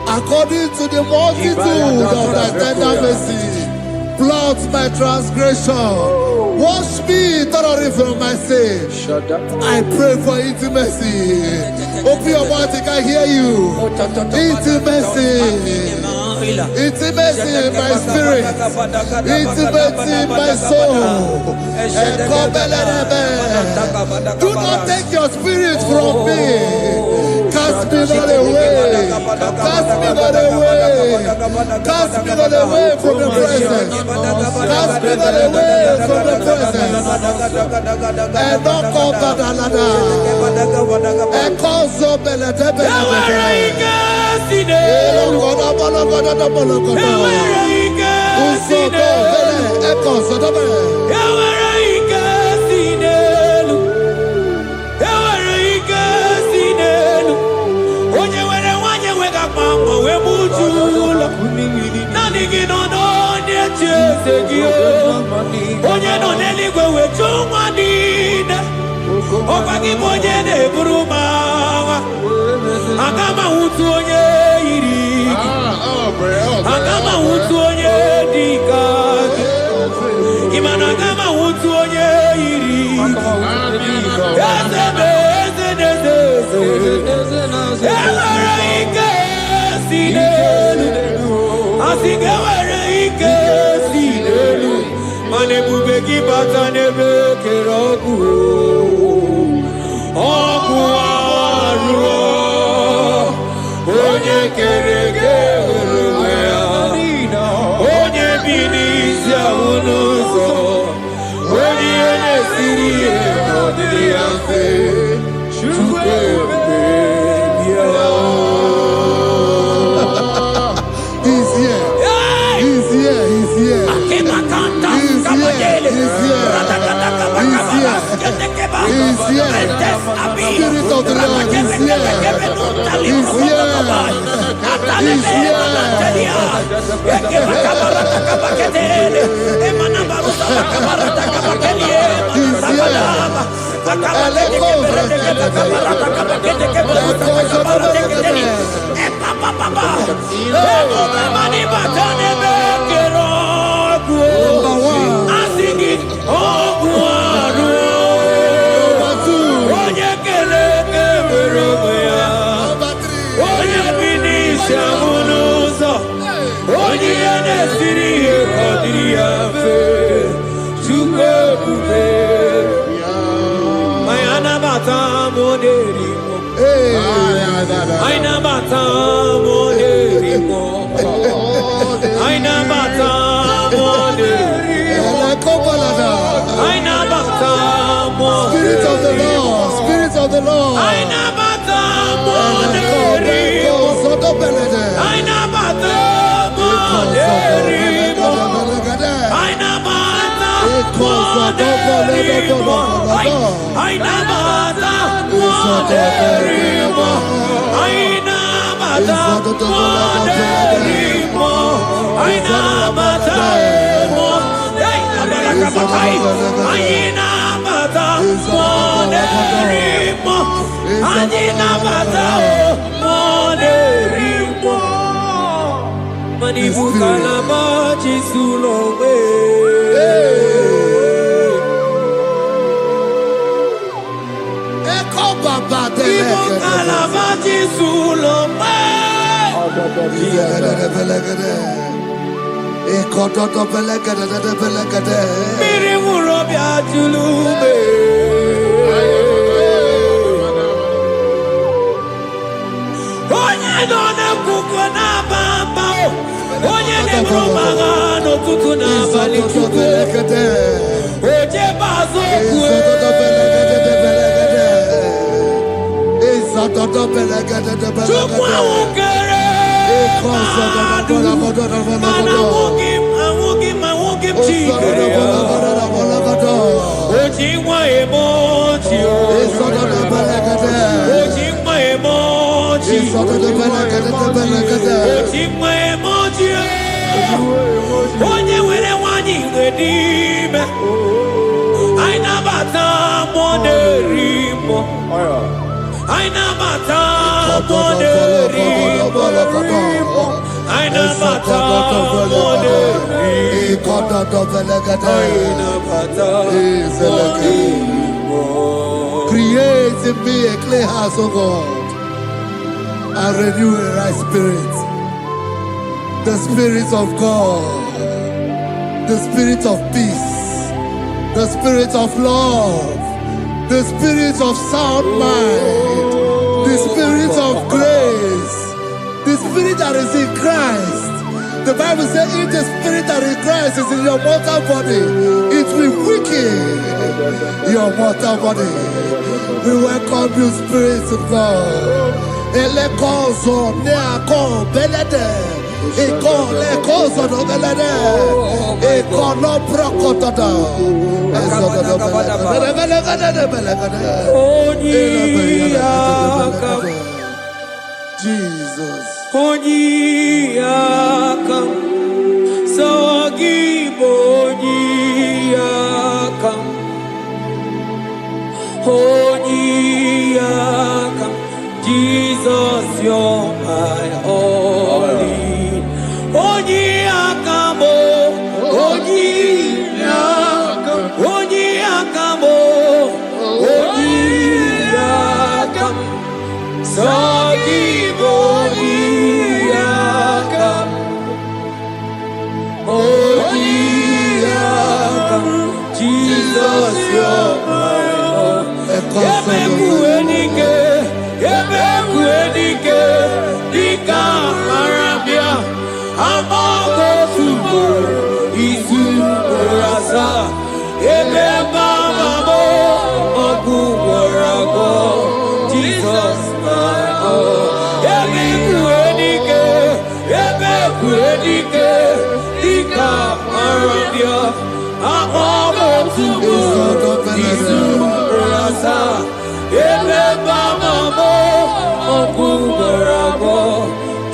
according to the multitude of thy tender mercy. Blot my transgression, wash me thoroughly from my sin. I pray for intimacy. Open your mouth, I can hear you. Intimacy. Intimacy in my spirit, intimacy in my soul. Do not take your spirit from me. Cast me not away. Cast me not away. Cast me not away from the presence. Cast me not away from the presence. And don't come back another. And call so Agama utu onye iri Agama utu onye dika Imana agama utu onye iri Ewere ike si n'elu Asigewere ike si n'elu Mana ebube gị bata n'ebe kere ọgwụ Ọgwụ arụọ Onye kere gị onwe ya Onye bi n'isi ahụ n'ụzọ Onye ihe na-esiri ihe n'ọdịrị ya mfe Chukwu ebube bịa He's here. He's here. He's here. He's here. Spirit of the Lord is here. He's here. He's here. Aina bata moderimo. Aina bata moderimo. Aina bata Spirit of the Lord, Spirit of the Lord. Aina bata moderimo. Aina bata moderimo. Aina bata moderimo. Aina bata moderimo. Aina bata moderimo. Aina bata Aina bata moderimo. Aina bata moderimo. Manibuka la bachi sulowe. Manibuka la bachi sulowe. Miri murobia julube. Onye none kuko na bamba. Onye ne brumaga no tutu na bali chuku. Oje bazo kue. Chukwa ukere. Mana wugim chikere. Ojimwa emoji. Ojimwa emoji. Ojimwa emoji. Onye were wanyi wedime. Aina bata moderimo. Aina bata moderimo. Aina bata moderimo. Create in me a clear house, O God, and renew a right spirit. The spirit of God, the spirit of peace, the spirit of love, the spirit of sound mind, the spirit of grace, the spirit that is in Christ. The Bible says, if the spirit that is in Christ is in your mortal body, it will weaken your mortal body. We welcome you, Spirit of God. Elekozo neako belede, eko lekozo no belede, eko no prokotoda, ezo no belede. Jesus. Onyiyakam, Sogibo Onyiyakam, Onyiyakam, Jesus, you're my only. Onyiyakam, Onyiyakam, Onyiyakam, Onyiyakam, Sogibo Onyiyakam, Onyiyakam, Jesus, you're my Lord. Yebekuenike, Yebekuenike, Dika Arabia, Amago Tubo, Isu Rasa, Yebebamamo, Ogu Warago, Jesus, my Lord. Yebekuenike, Yebekuenike, Dika Arabia, Amago Tubo, Isu Rasa, Yebebamamo, Ogu Warago,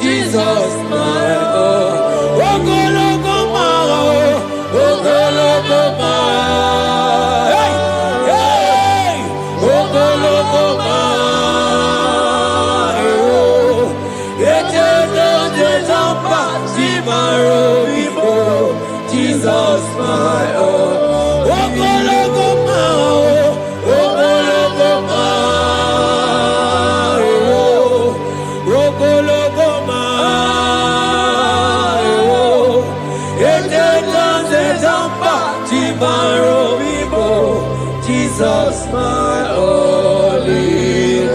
Jesus, my Lord. Ogologo Mao, Ogologo Mao, hey, hey, Ogologo Mao, Echedo de Zampa, Zimaro Vivo, Jesus, my Lord. Ogologo Mao, Ogologo Mao, Ogologo Mao, Echedo de Zampa, Zimaro Vivo, Jesus, my only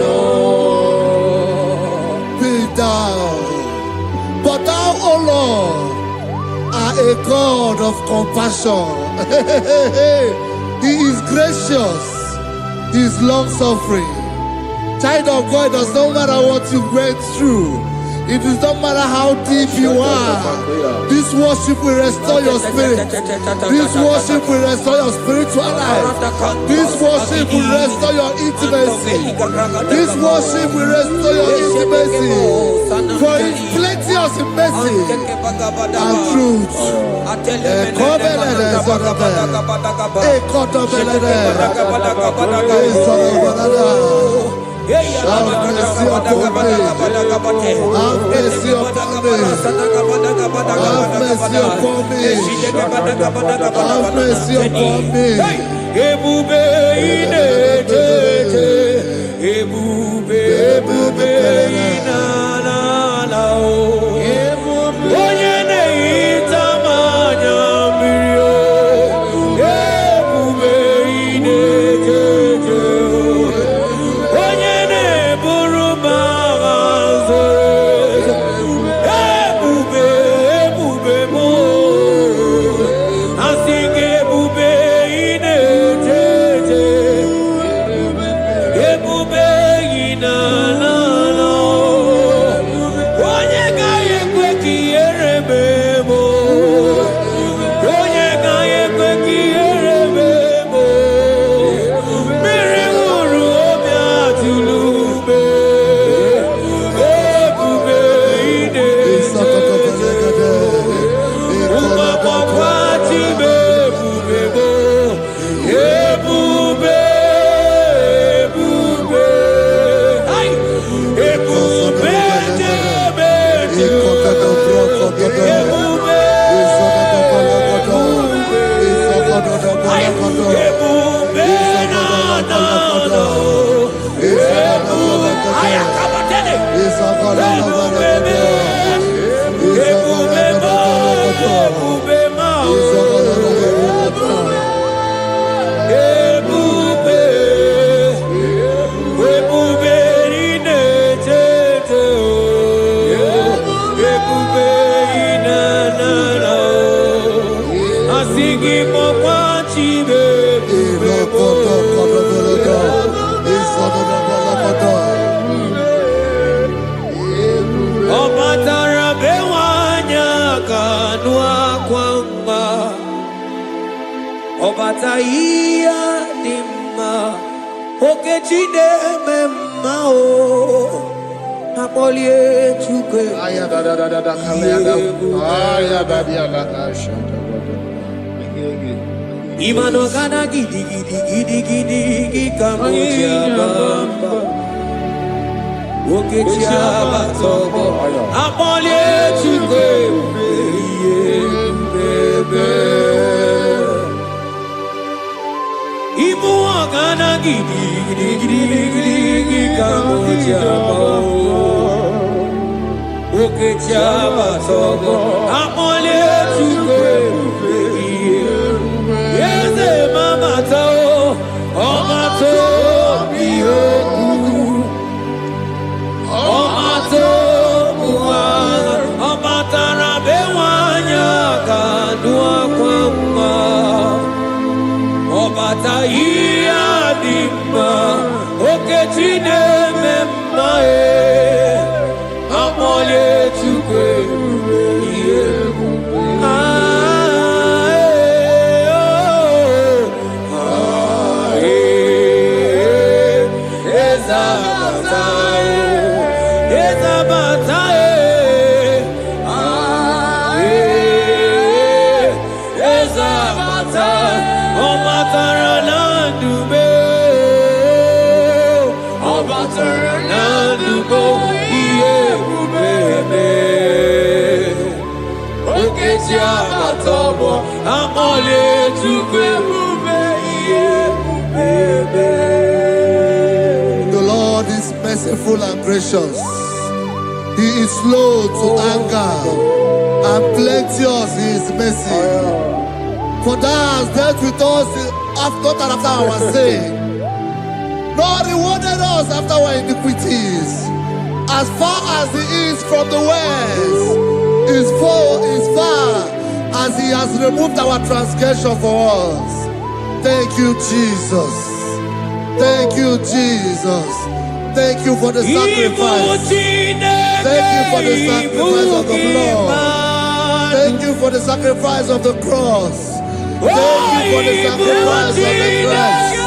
Lord. But thou, O Lord, are a God of compassion. He is gracious. He is long-suffering. Child of God, it does not matter what you went through. It does not matter how deep you are. This worship will restore your spirit. This worship will restore your spiritual life. This worship will restore your intimacy. This worship will restore your intimacy. For it's plenty of mercy and truth. Have mercy upon me. Have mercy upon me. Have mercy upon me. Have mercy upon me. Ebube inetete, ebube inalala o. Onye na-ehita mmanya mmiri o. Ebube inetete o. Onye na-eburu m agha nzere. Ebube m o. Asị gị ebube inetete. Ebube inalala o. Onye gaghị ekwe ka ihere mee m o. Onye gaghị ekwe ka ihere mee m o. Mmiri ṅụrụ obi atụrụ ume. Ebube inetete. Ụmụagbọghọ Chibe ebube m o. Ebube, ebube. Ai! Ebube Jebe Jebe. Ebube, ai! Ebube na-adọrọ. Ebube, ai, akabatene. Ebube me. Ebube mo. Ebube ma. Ebube, ebube inetete o. Ebube inanana o. Asị gị kpọkwa Chibe ebube mo. Ọ batara be nwanyị aka nụ akwa mma. Ọ bata ihe dị mma. Okechi na-eme mma o. Akpọlie Chukwu Imano gana gidi gidi gidi gidi gidi kamoji abamba. Okechi abatobo. Akpọlie Chukwu ebube. Ibu ọgana gidi gidi gidi gidi gidi kamoji abamba. Okechi abatobo. Akpọlie Chukwu ebube. Yeze mama to, ọma to bi oku. Ọma to buwa, ọma tara be nwanyị aka nụ akwa mma. Ọbata ihe dị mma, Okechi na-eme mma e. Akpọlie Chukwu ebube ihe ebube. The Lord is merciful and gracious. He is slow to anger and plenteous in his mercy. For thou hast dealt with us after our sin, nor rewarded us after our iniquities. As far as the east from the west, has removed our transgression for us. Thank you, Jesus. Thank you, Jesus. Thank you for the sacrifice. Thank you for the sacrifice of the blood. Thank you for the sacrifice of the cross. Thank you for the sacrifice of the cross.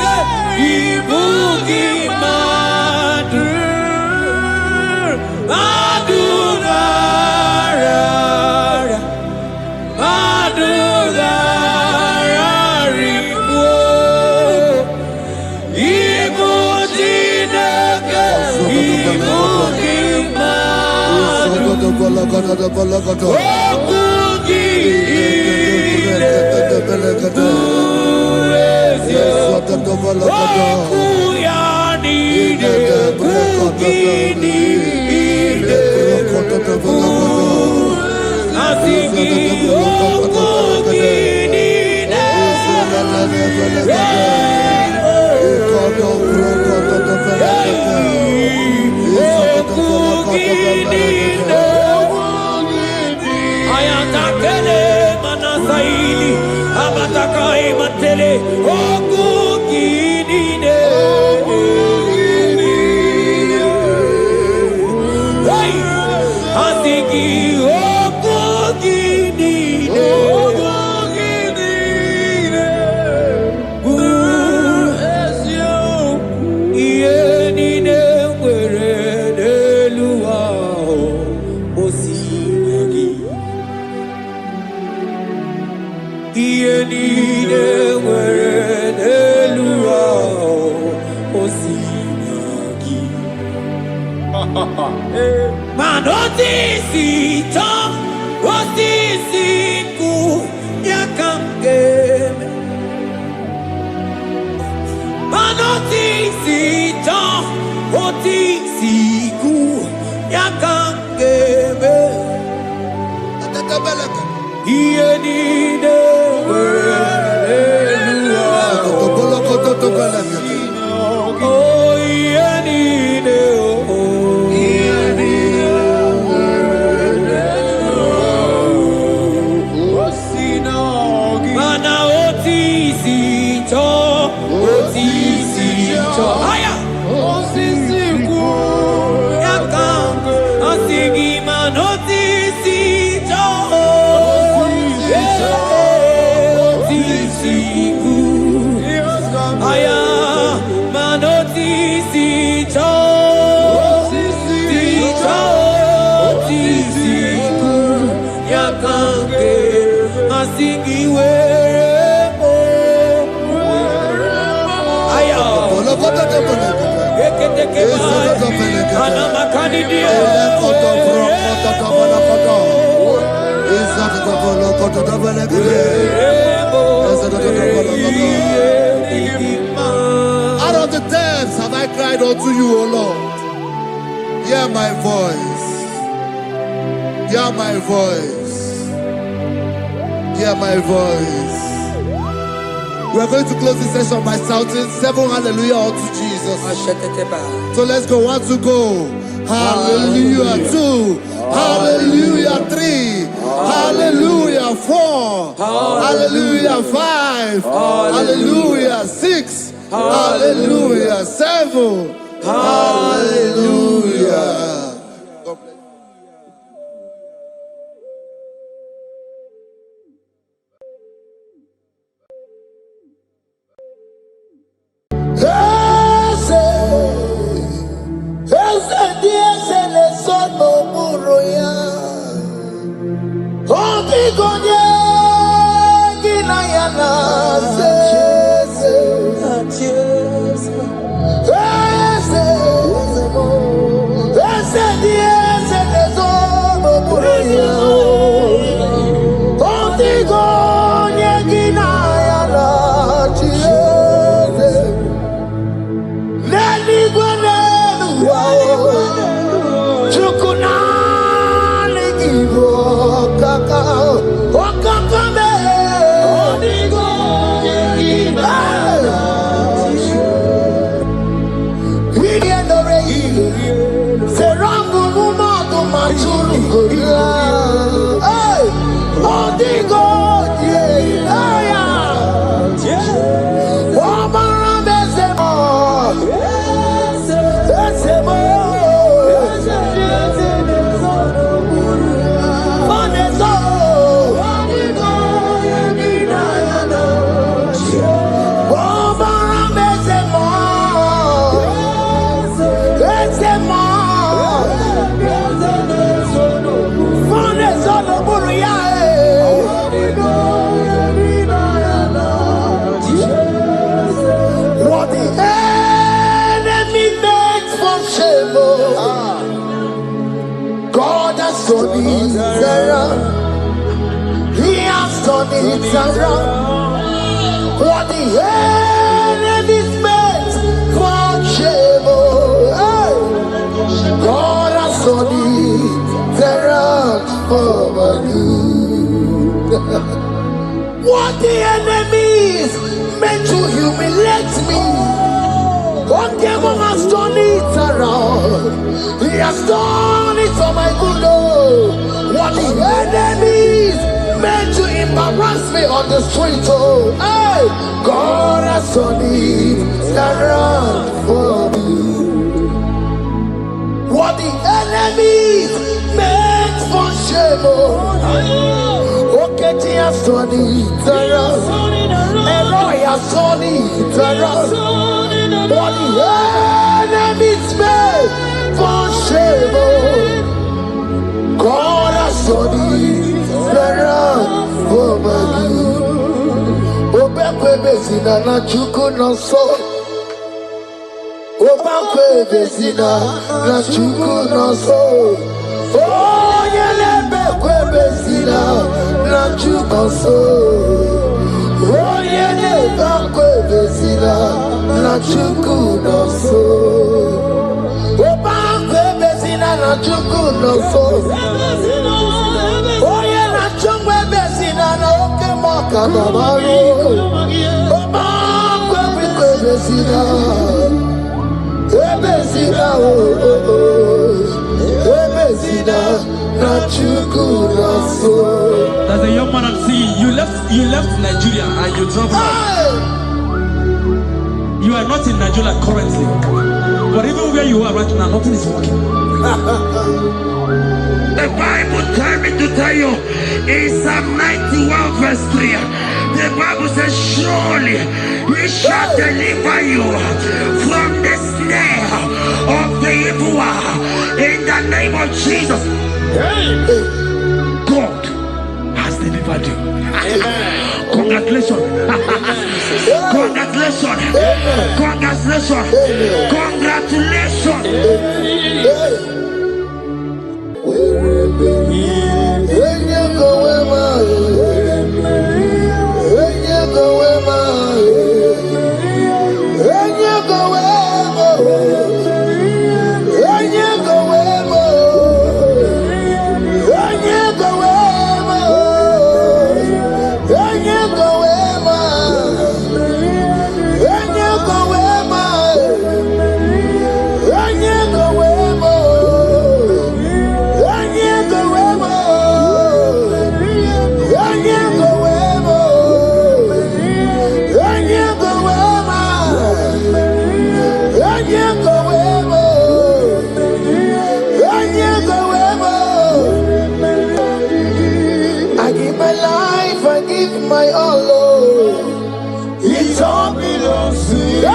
Out of the depths have I cried unto you, O Lord. Hear my voice. Hear my voice. Hear my voice. We are going to close this session by shouting 7 hallelujah unto Jesus. So let's go. 1, 2, go. Hallelujah. 2. Hallelujah. 3. Hallelujah. 4. Hallelujah. 5. Hallelujah. 6. Hallelujah. 7. Hallelujah. it around. What the enemy's meant for shame, hey. God has done it around for my good. What the enemies meant to humiliate me, God has done it around. He has done it for my good. Oh, what the enemies meant to embarrass me on the street, oh, hey, God has done it around for me. What the enemies meant for shame, oh, okay, he has done it around. Elroy has done it around. What the enemies meant for shame, oh, God has done it around for my good. Obekwe bezina na chuku no so. Obekwe bezina na chuku no so. Oh, yelebekwe bezina na chuku no so. Oh, yelebekwe bezina na chuku no so. Obekwe bezina na chuku no so. Oh, yeah, na chungwe bezina na oke maka na maro. Obekwe bezina. Ebezina, oh, oh, oh. Ebezina na chuku no so. There's a young man I'm seeing. You left Nigeria and you traveled. You are not in Nigeria currently, but even where you are right now, nothing is working. The Bible tells me to tell you in Psalm 91 verse 3, the Bible says, surely he shall deliver you from the snare of the evil one. In the name of Jesus. God has delivered you. Congratulations. Congratulations. Congratulations. Congratulations. My all, oh, it all belongs to you.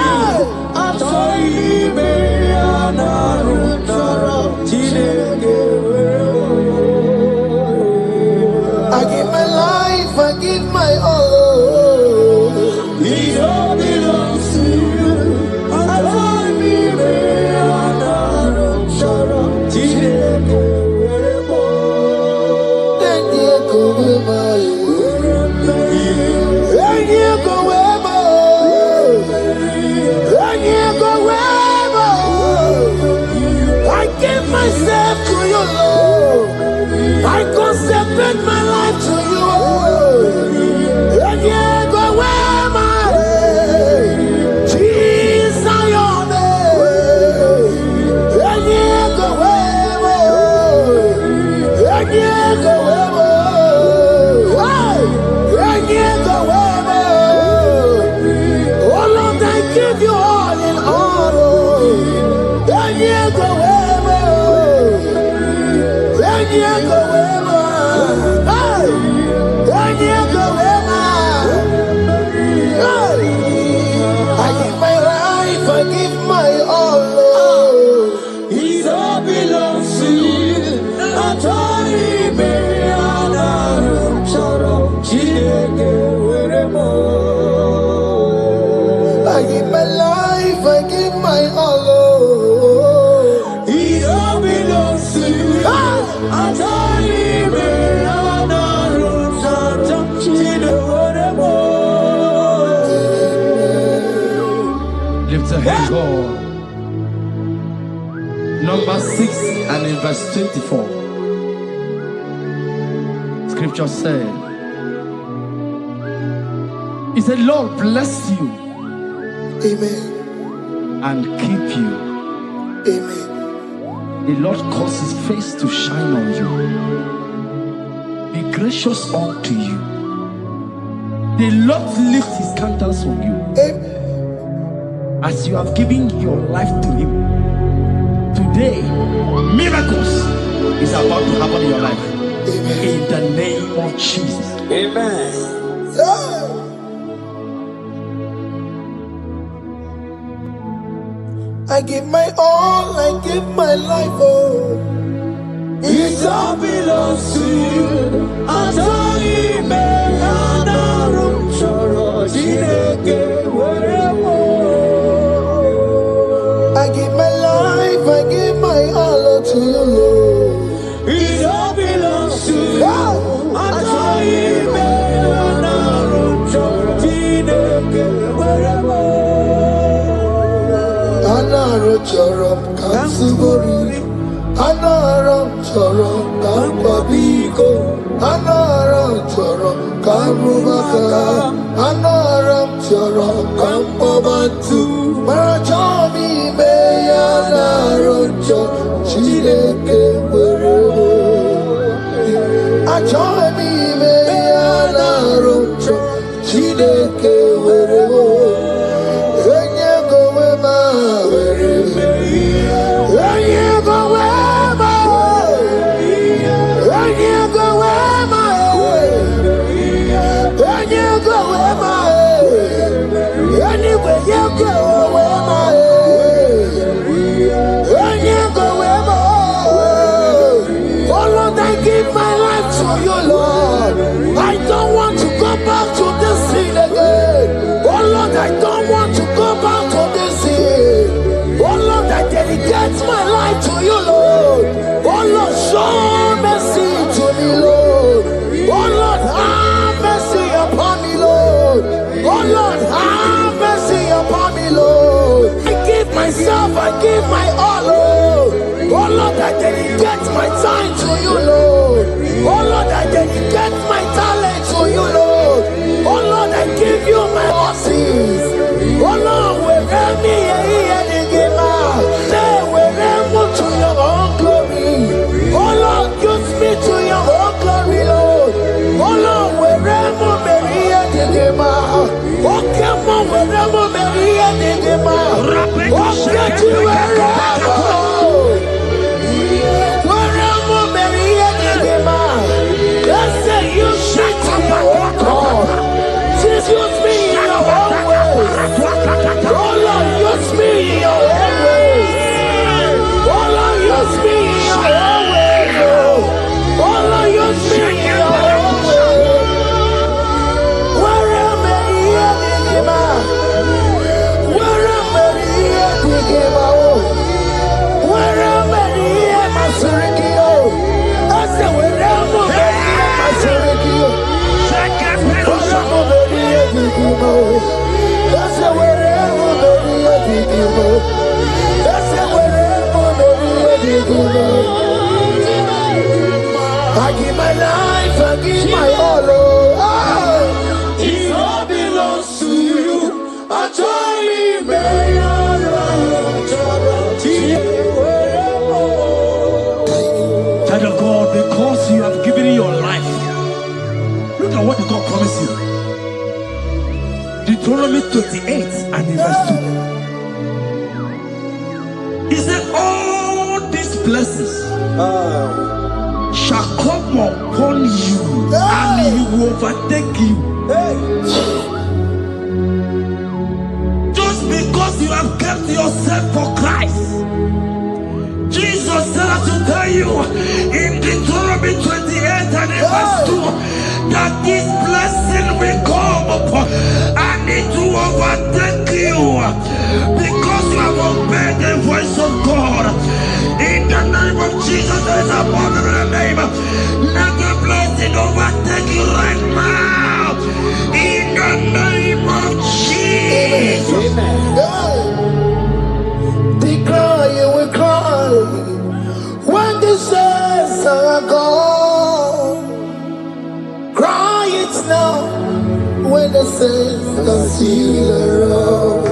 I give my life, I give my all, oh, it all belongs to you. Go 6 and in verse 24. Scripture said, he said, Lord bless you. Amen. And keep you. Amen. The Lord cause his face to shine on you. Be gracious unto you. The Lord lift his countenance on you. Amen. As you have given your life to him. Today, miracles is about to happen in your life. Amen. In the name of Jesus. Amen. Yeah. I give my all, I give my life, oh. It all belongs to you. I don't even know choro Chineke wherever. I give my life, I give my all to you, Lord. It all belongs to you. Yeah. I don't even know choro Chineke wherever. Anaro chorom kansubori, anaro chorom kampabiko, anaro chorom karubaka, anaro chorom kampabantu. Marachomi me anaro chorom chireke werebo. Achomi me anaro chorom chireke werebo. I don't want to go back to this sin again. Oh Lord, I don't want to go back to this sin. Oh Lord, I dedicate my life to you, Lord. Oh Lord, show mercy to me, Lord. Oh Lord, have mercy upon me, Lord. Oh Lord, have mercy upon me, Lord. I give myself, I give my all, Lord. Oh Lord, I dedicate my time to you, Lord. Oh Lord, I dedicate my talent to you, Lord. Oh Lord, I give you my horses. Oh Lord, wherever me and give out, say wherever to your own glory. Oh Lord, use me to your own glory, Lord. Oh Lord, wherever me and give out, oh come on, wherever me and give out, oh get you wherever. Use me in your own ways. Oh Lord, use me in your own ways. Oh Lord, use me in your own ways. Oh Lord, use me in your own ways. Where am I here, Digima? Where am I here, Digima? Where am I here, Masurikio? I said, where am I here, Masurikio? That's the wherever baby I think you know. That's the wherever baby I think you know. I give my life, I give my all. It all belongs to you. I try me, Child of God, because you have given your life, look at what God promised you. Deuteronomy 28 and in verse 2. He said, all these blessings shall come upon you and he will overtake you. Just because you have kept yourself for Christ. Jesus said, I should tell you in Deuteronomy 28 and in verse 2 that this blessing will come upon and it will overtake you because you have obeyed the voice of God. In the name of Jesus, there is a mother in the name. Let the blessing overtake you right now. In the name of Jesus. They cry, you will cry. now when the saints can see the road.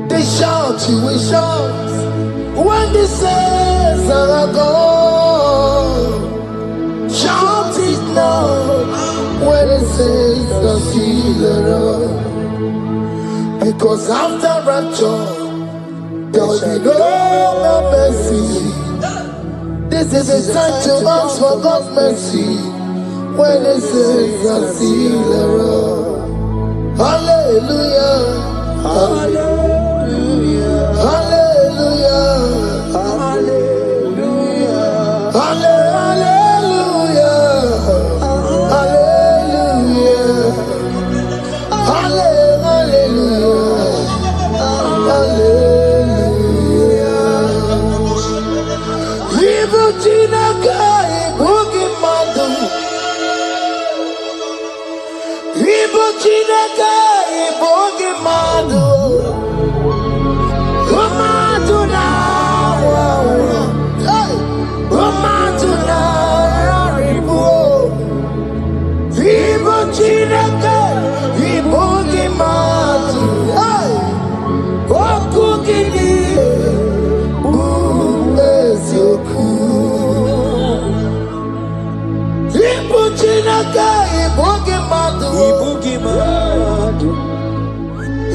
They shout, you will shout when the saints are gone. Shout it now when the saints can see the road. Because after rapture, there will be no mercy. This is a time to ask for God's mercy when the saints are see the road. Hallelujah, hallelujah, hallelujah, hallelujah, hallelujah, hallelujah, hallelujah, hallelujah. Evil Chinaka, Boogie Madu. Evil Chinaka, Boogie Madu. Come on to now. Come on to now. Evil Chinaka, Boogie Madu. Oh, cookie. Chinaka, Ibugi Madu.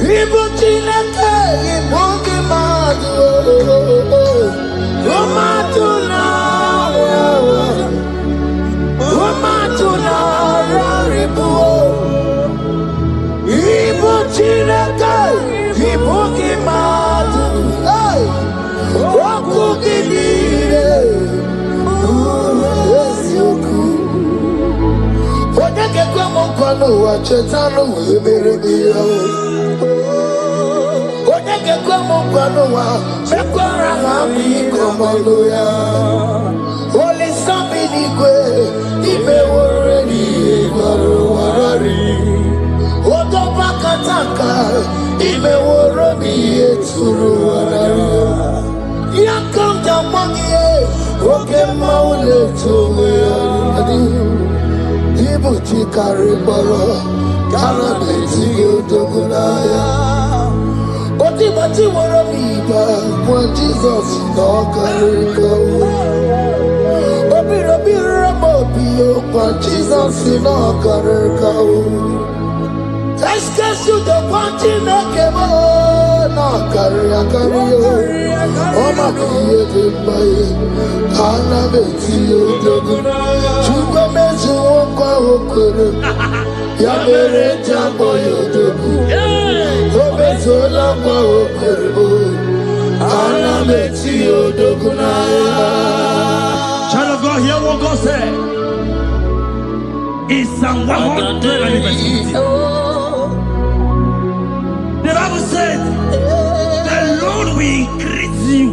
Ibu Chinaka, Ibugi Madu. Romatuna, Romatuna, Raribu. Ibu Chinaka, Ibugi Madu. Wakugini. Odege kwamo kwano wachetano weberebiyo. Odege kwamo kwano wa mekwara hami komonoya. Oli sambi nikwe ibe woreni egwaro warari. Odo bakataka ibe woroni eturu warari. Yakonja mongie oke maule towe adi. Ibuchi kariboro kana beti odogunaya. Otibati woro miba when Jesus no kariko. Obiro mobio when Jesus no kariko. Eskesu de kwanti mekebo no kariyo. Oma kiye de baye kana beti odogunaya. Chukwe mezu okwa okoro ya mere jambo yodogu. Obezola kwa okoro kana beti odogunaya. Child of God, hear what God said. In Psalm 150. The Bible said, the Lord will increase you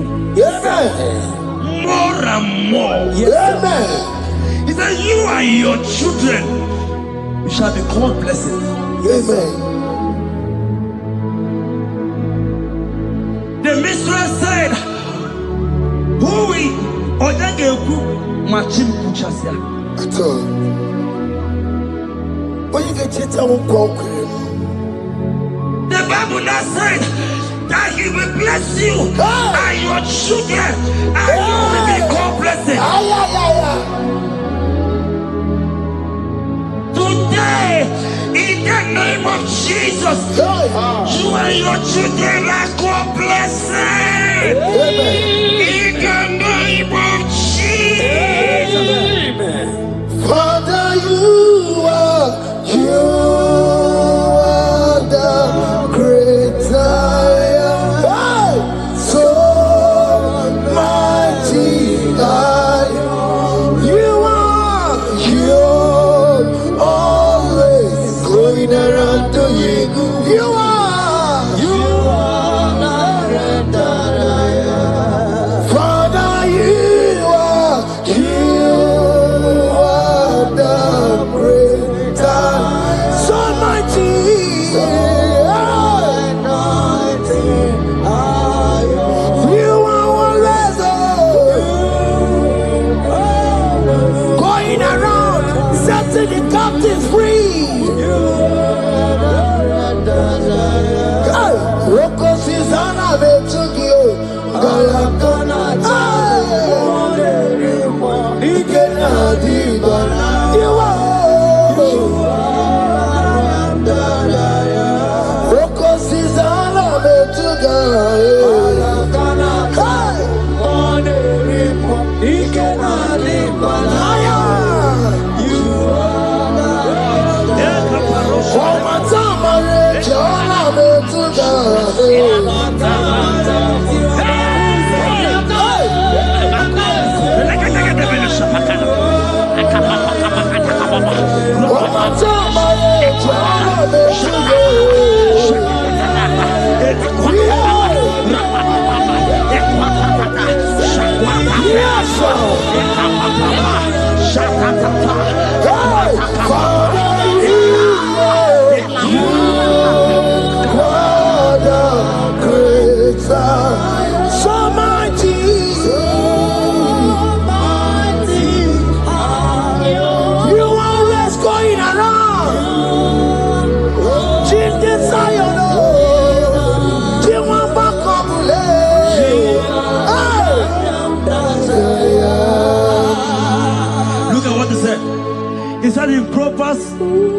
more and more. Amen. He said, you and your children, you shall be called blessed. Amen. The mistress said, who will Odageku Machim Kuchasia? At all. When you get it, I won't conquer him. The Bible now said that He will bless you and your children, and you will be called blessed. Today, in the name of Jesus, you and your children are called blessed. In the name of Jesus. Father, you are the great I am. So mighty I am. You are always going around to you. You are Father, you are the He said in Proverbs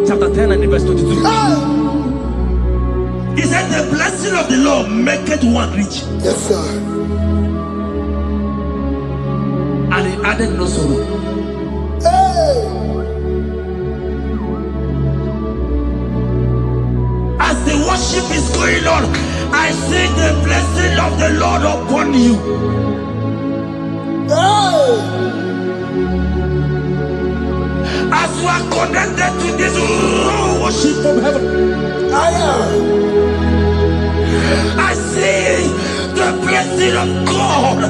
chapter 10 and verse 22. He said the blessing of the Lord maketh one rich. Yes, sir. And he added no sorrow. Hey. As the worship is going on, I see the blessing of the Lord upon you. Hey. As you are connected to this raw worship from heaven, I see the blessing of God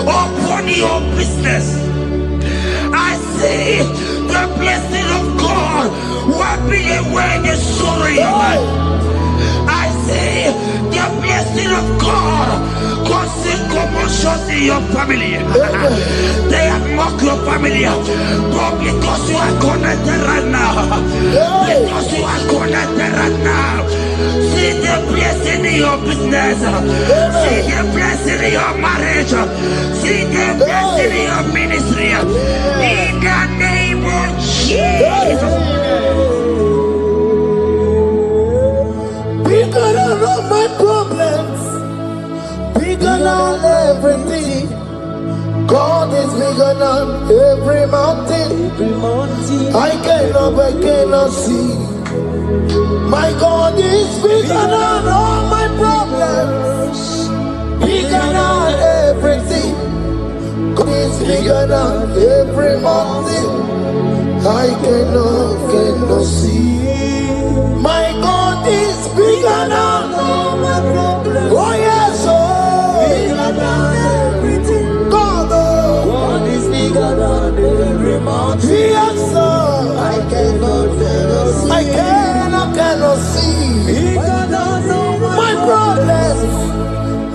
upon your business. I see the blessing of God wiping away the sorrow in your life. I see the blessing of God causing commotions in your family. They have mocked your family, but because you are connected right now, because you are connected right now, see the blessing in your business, see the blessing in your marriage, see the blessing in your ministry. In the name of Jesus. Bigger than all my problems, bigger than everything. God is bigger than every mountain. I cannot see. My God is bigger than all my problems, bigger than everything. God is bigger than every mountain. I cannot see. My God is bigger than all my problems. Oh yes, oh, bigger than everything. God is bigger than every mountain. Yes, sir. I cannot see. Bigger than all my problems.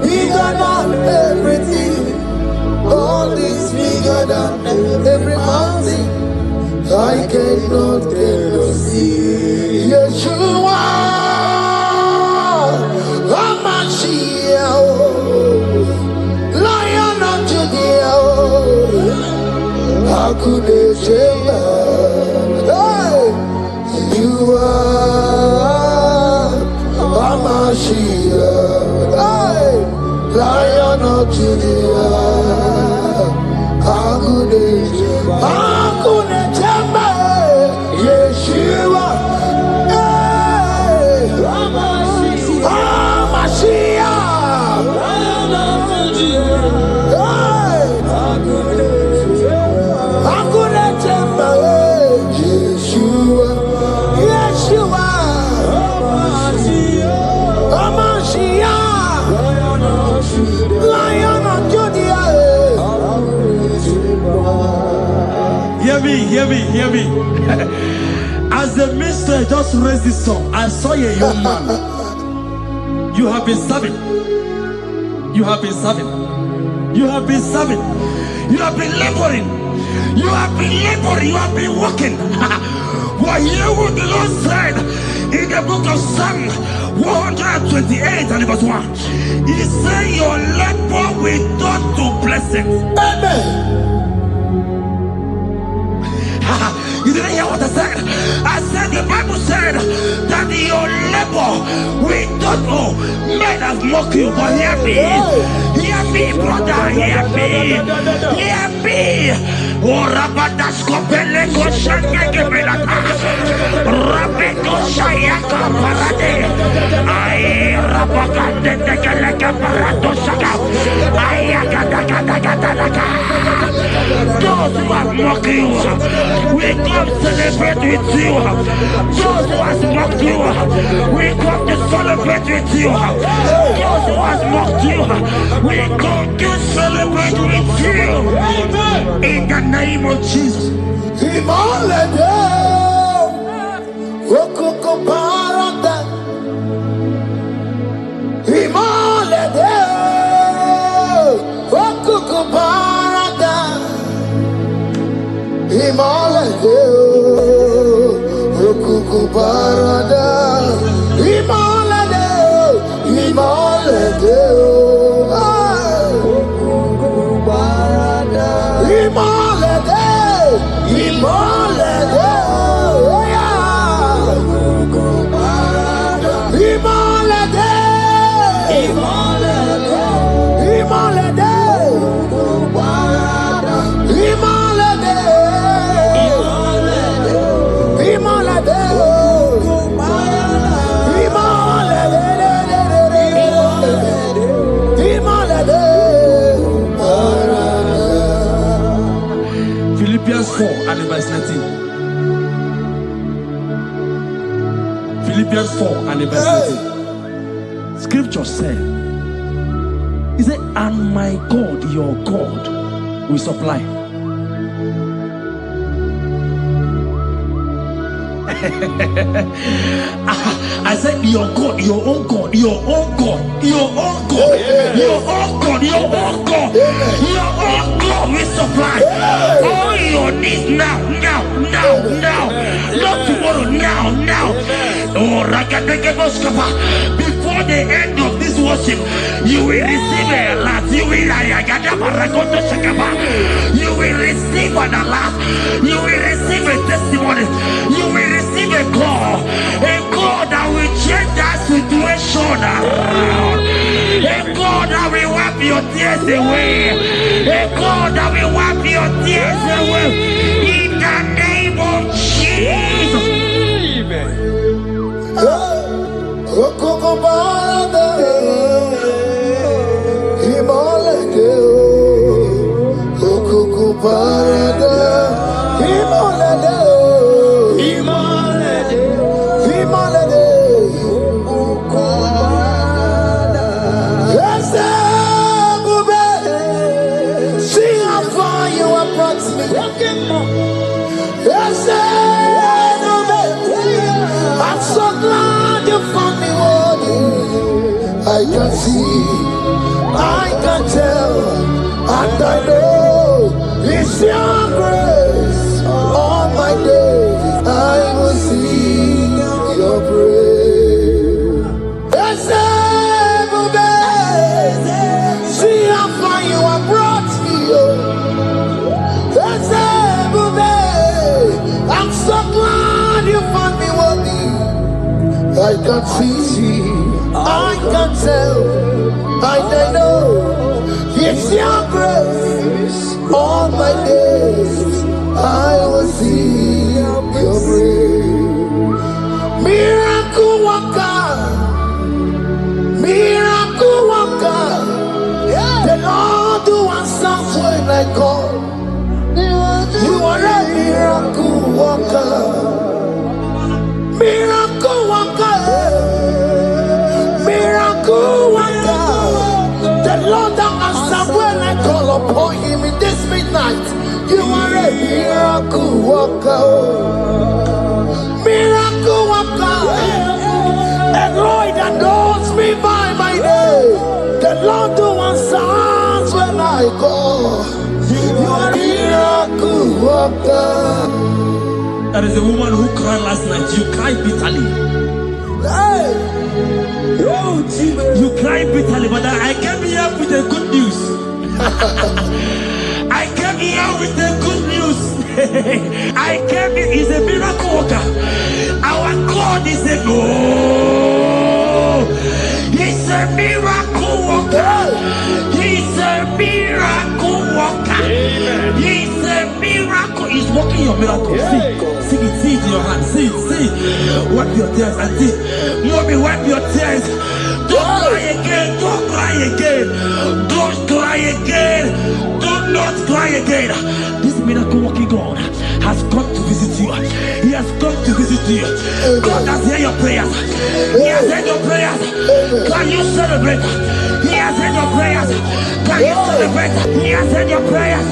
Bigger than everything. God is bigger than every mountain. I cannot see. Yeshua, Hamashiach, Lion of Judea, Hakudesheba. Hey, you are Hamashiach, hey, Lion of Judea, Hakudesheba, Hakudesheba. Yeshua, hey, Hamashiach, hey, Hakunechemba, Yeshua, Yeshua, Hamashiach, Lion of Judea. Hear me. As the minister just raised this song, I saw a young man. You have been serving. You have been serving. You have been serving. You have been laboring. You have been laboring. You have been working. But hear what the Lord said in the book of Psalm 128 and verse 1. He said, your labor will turn to blessings. Amen. You didn't hear what I said? I said the Bible said that your labor will not know. Men have mocked you, but hear me. Hear me, brother. Hear me. Hear me. Oh, Rabadasko Peleko Shangeke Belata. Rabeko Shayaka Parade. I Rabakande Tekeleka Paradosaka. Ayakata. Those who have mocked you, we come celebrate with you. Those who has mocked you, we come to celebrate with you. Those who has mocked you, we come to celebrate with you. In the name of Jesus. Philippians 4 and verse 19. Philippians 4 and verse 19. Scripture said, he said, and my God, your God, will supply. I said, your God, your own God, your own God, your own God, your own God, your own God, your own God will supply all your needs now, not tomorrow, now. Oh, before the end of this worship, you will receive a lot. You will receive an alert. You will receive a testimony. You will receive a call that will change that situation around. A God that will wipe your tears away. A God that will wipe your tears away. In the name of Jesus. I'm so glad you found me worthy. I can see, I can tell, and I know it's your grace. All my days I will sing your praise. See how far you have brought me. I'm so glad you found me worthy. I can see, I can tell, I know it's your grace. All my days I will see your grace. Miracle worker, miracle worker. The Lord who answers when I call. You are a miracle worker. Miracle worker. Miracle worker. The Lord that answers when I call upon him in this midnight. You are a miracle worker. Miracle worker. A Lord that knows me by my name. The Lord who answers when I call. You are a miracle worker. There is a woman who cried last night. You cried bitterly. Hey. You cried bitterly, but I came here with the good news. I came here with the good news. I came here, he's a miracle worker. Our God is a he's a miracle worker. He's a miracle worker. He's a miracle. He's working your miracle. See it, see it in your hand. See it, see it. Wipe your tears and see. Mommy, wipe your tears. Don't cry again. Don't cry again. Don't cry again. Do not cry again. This miracle working God has come to visit you. He has come to visit you. God has heard your prayers. He has heard your prayers. Can you celebrate? He has heard your prayers. Can you celebrate? He has heard your prayers.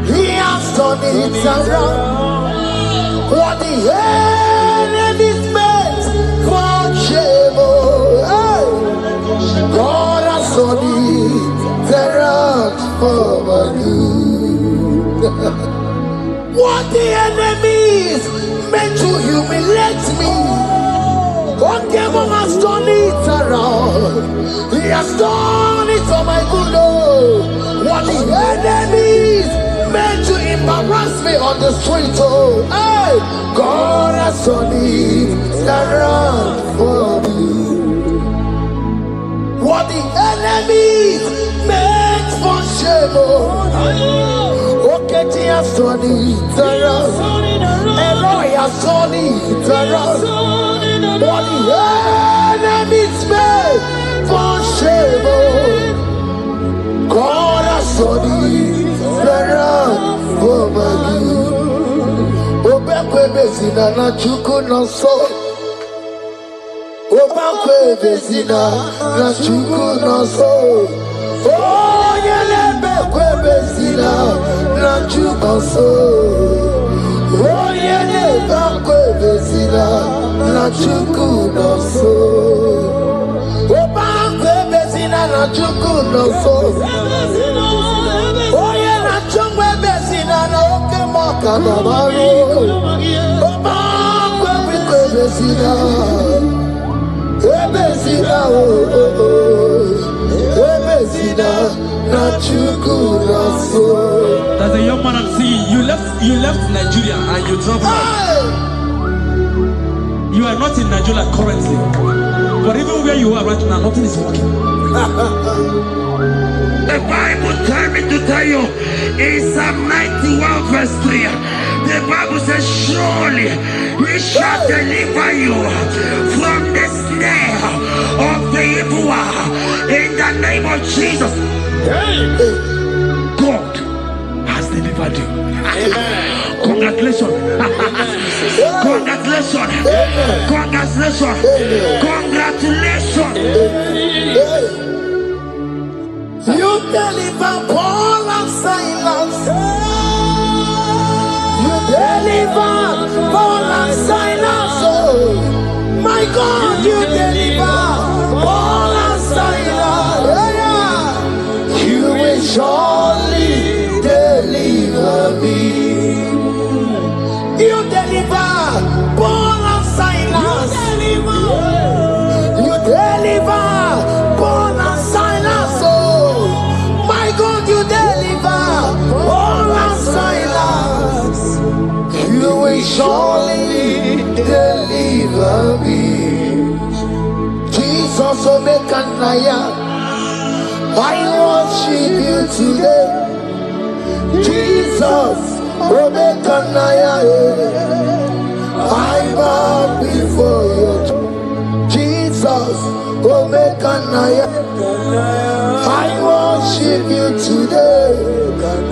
He has turned it around. What the enemy's meant for shame, hey, God has turned it around for my good. What the enemy's meant to humiliate me, what devil has turned it around. He has done it for my good. What the enemies meant to embarrass me on the street, oh, hey, God has turned it around for me. What the enemies meant for shame, oh, okay, He has turned it around. Elroy has turned it around. What the enemies meant for shame, oh, God has turned it around for my good. Obekwe bezina na chuku no so. Obekwe bezina na chuku no so. Oh, yelebekwe bezina na chuku no so. Oh, yelebekwe bezina na chuku no so. Obekwe bezina na chuku no so. Oh, yeah, na chungwe bezina na oke moka na maru. Obekwe bezina, bezina, bezina na chuku no so. There's a young man I'm seeing. You left Nigeria and you traveled. You are not in Nigeria currently, but even where you are right now, nothing is working. The Bible tells me to tell you in Psalm 91 verse 3, the Bible says, surely He shall deliver you from the snare of the evil one in the name of Jesus. God has delivered you. Congratulations. Congratulations. Congratulations. Congratulations. You deliver Paul and Silas. You deliver Paul and Silas. Oh, my God, you deliver Paul and Silas. Yeah. You will surely deliver me. You deliver Paul and Silas. You deliver Paul and Silas. Oh, my God, you deliver Paul and Silas. You will surely deliver me. Jesus, Omega Naya, I worship you today. Jesus, Omega Naya, I bow before you. Jesus, Omega Naya, I worship you today.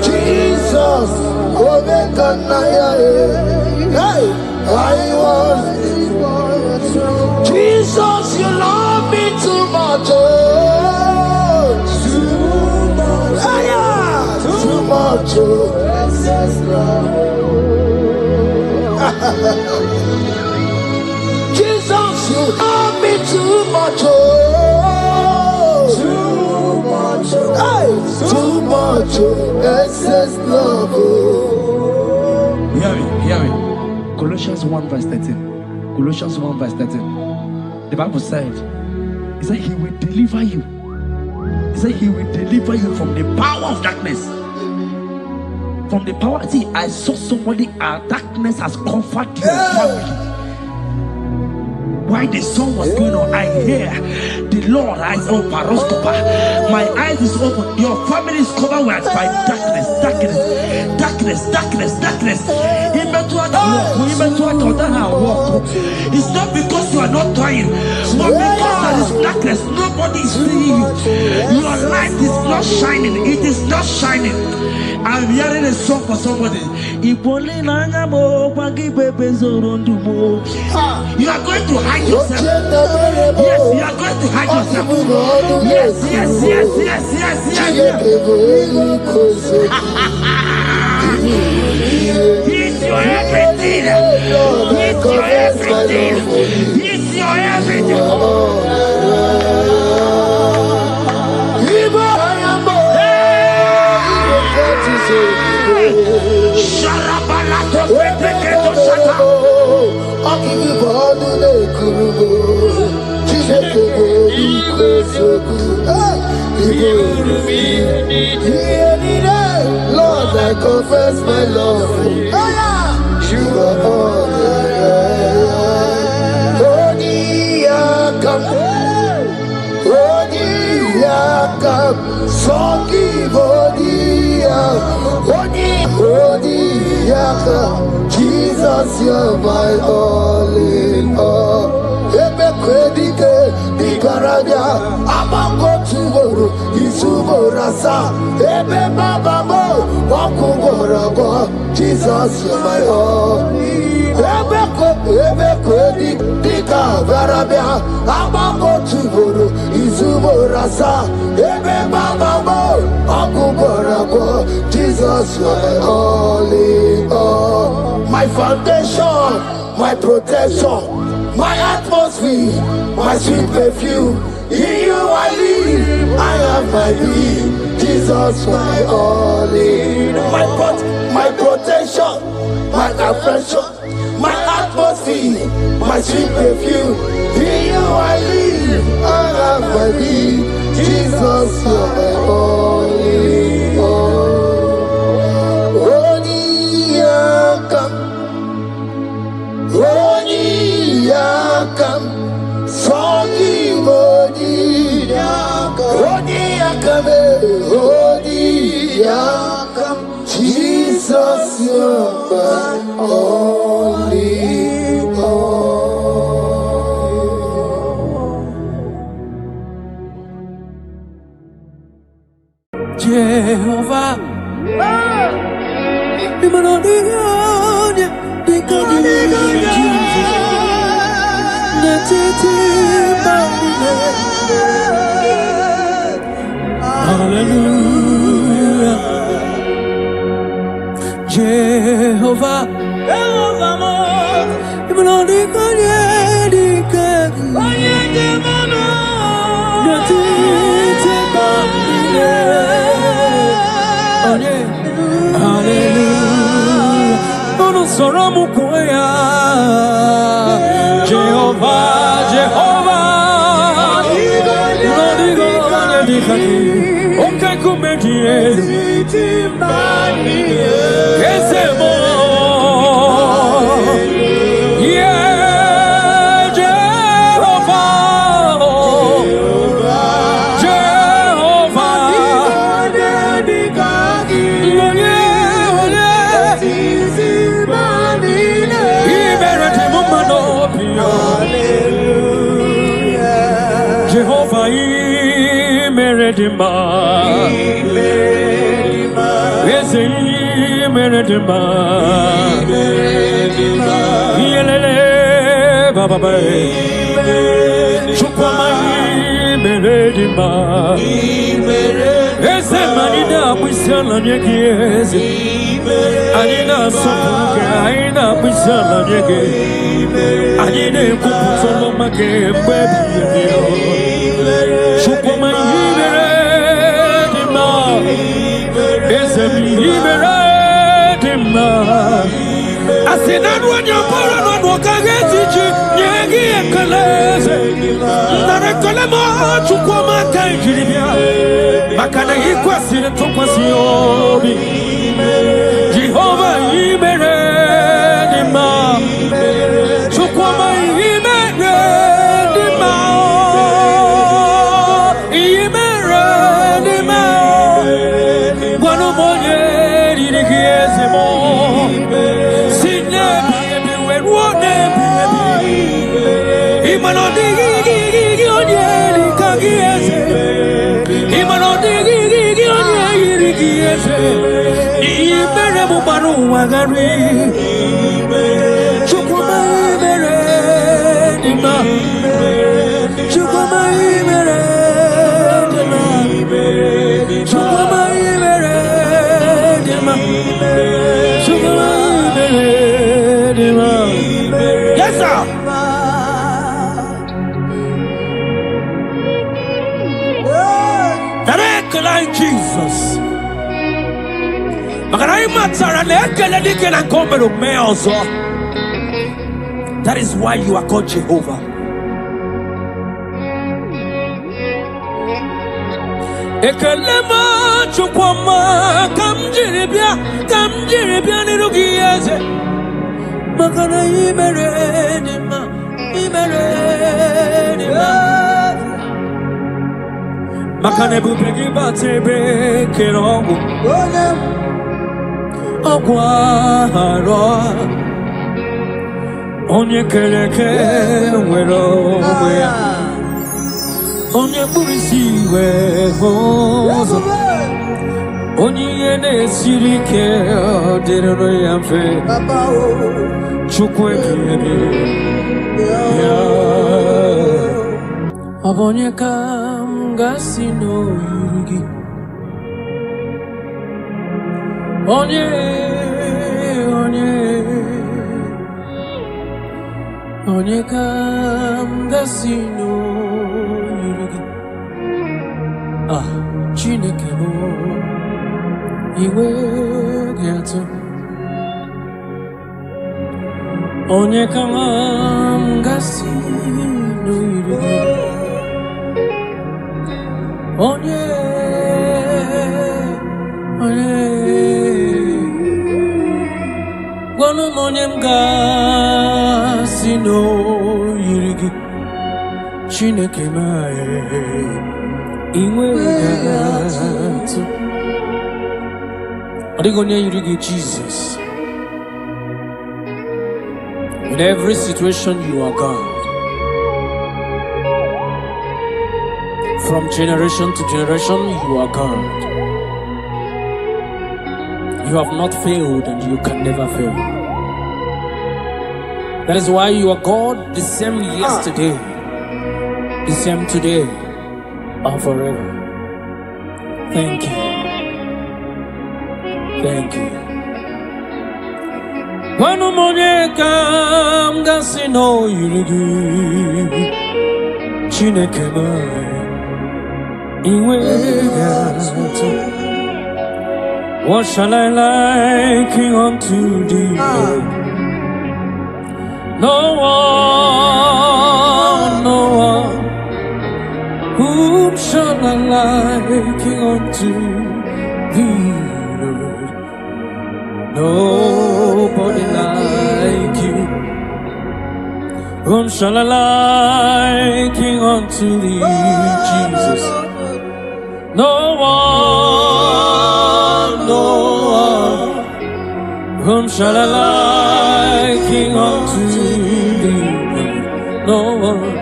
Jesus, Omega Naya, hey, I worship you. Jesus, you love me too much, oh, too much, oh. Jesus, you love me too much, oh, too much, oh, excess love, oh. Hear me. Colossians 1 verse 13. Colossians 1 verse 13. The Bible said, he said he will deliver you. He said he will deliver you from the power of darkness. From the power. See, I saw somebody, darkness has covered your family. While the song was going on, I hear the Lord eyes open, paroscopa. My eyes is open. Your family is covered by darkness. It's not because you are not trying, but because there is darkness. Nobody is seeing you. Your light is not shining. It is not shining. I'm hearing a song for somebody. You are going to hide yourself. Yes, you are going to hide yourself. Yes. He's your everything. He's your everything. He's your everything. Lord, I confess my love. You are all. Jesus, you're my all in all. Ebe kwedike dikarabia amango tuboro isuborasa ebe baba mo wakugorabo. Jesus, you're my all. Ebe kwedike dikarabia amango tuboro isuborasa ebe baba mo wakugorabo. Jesus, you're my all in all. My foundation, my protection, my atmosphere, my sweet perfume. In you I live, I have my being. Jesus, my all in all. My protection, my affection, my atmosphere, my sweet perfume. In you I live, I have my being. Jesus, you're my all in all. Yakam, Sogi Bodi Yakam, Jesus, you're my only all. Jehovah, hallelujah. Jehovah, Meredima. Is a Meredima. Yelele Baba. Chupama Meredima. Is a Manina Wisala Yagis. Anina Sopuga, Aina Wisala Yagis. Anina Kupusoma Game, baby. Chupama Meredima. Is a Meredima. I said, not when you're born, not what I get you, Yagi and Kalese. Not a Kalama to come at Nigeria. Makana equation to Quasiobi. Jehovah, Imeredima. Chukwama, Imeredima. Imeredima. One of more years, it is more. Yes, sir. Like Jesus. That is why you are called Jehovah. Ekelema chukwama kamjiribia nirugieze. Makana imeredima. Makane bupegi batebe kerongo. Ogwaro. Onye keleke wero wea. Onye burisi we hozo. Onye yene sirike derero yamfe. Chukwe kiyebi. Abonye Gasino Yugi Onye kam Gasino Yugi Chineke mo Iwe Gato Onye kam Gasino Yugi Onye Gwanu monye mga sino yirigi Chineke mae Inwe gatu Adigonye yirigi Jesus. In every situation you are God. From generation to generation, you are God. You have not failed and you can never fail. That is why you are God, the same yesterday, the same today, and forever. Thank you. Thank you. When umonye kam gasino yirigi Chineke mai Iwe gato. What shall I liken unto thee? No one. Whom shall I liken unto thee, Lord? Nobody like you. Whom shall I liken unto thee, Jesus? No one. Whom shall I liken unto thee? No one,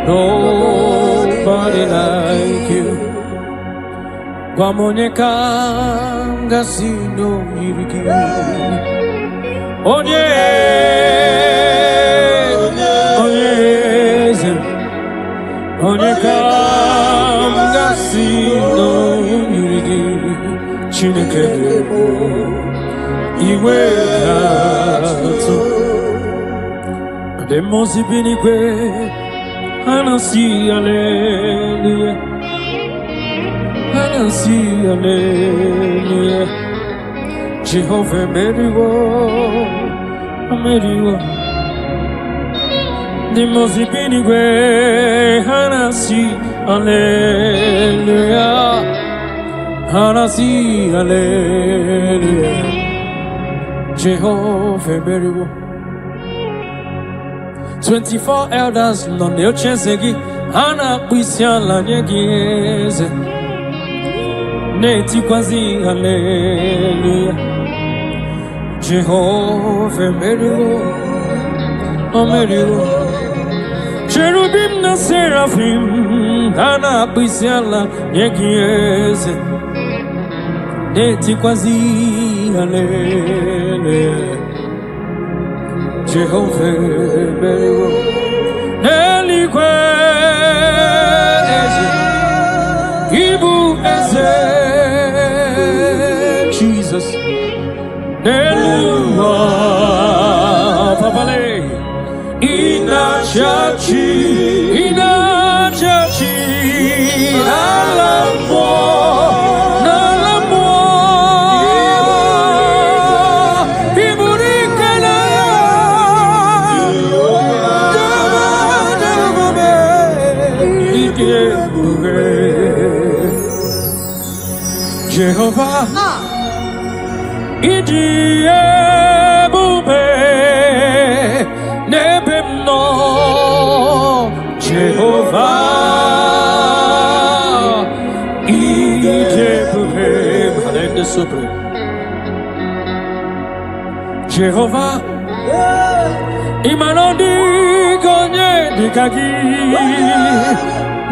nobody like you. Guamoneka gasino yiriki. Onye Onyeka gasino yiriki. Chineke iwe atụ. Demos ibinigwe anasi hallelujah. Anasi hallelujah. Jehovah meriwo. Demos ibinigwe anasi hallelujah. Anasi hallelujah. Jehovah meriwo. 24 elders non ne ochensegi hana kwisiala nyegeze neti kwazi hallelujah. Jehovah meriwo omeriwo. Cherubim na seraphim hana kwisiala nyegeze neti kwazi hallelujah. Jehovah meriwo. Eligwe eze ibu eze Jesus. Eluwa papale inachachi alamo. Jehovah, Idi ebube nebem no. Jehovah, Idi ebube malende sobre. Jehovah, imanodi gonye dikagi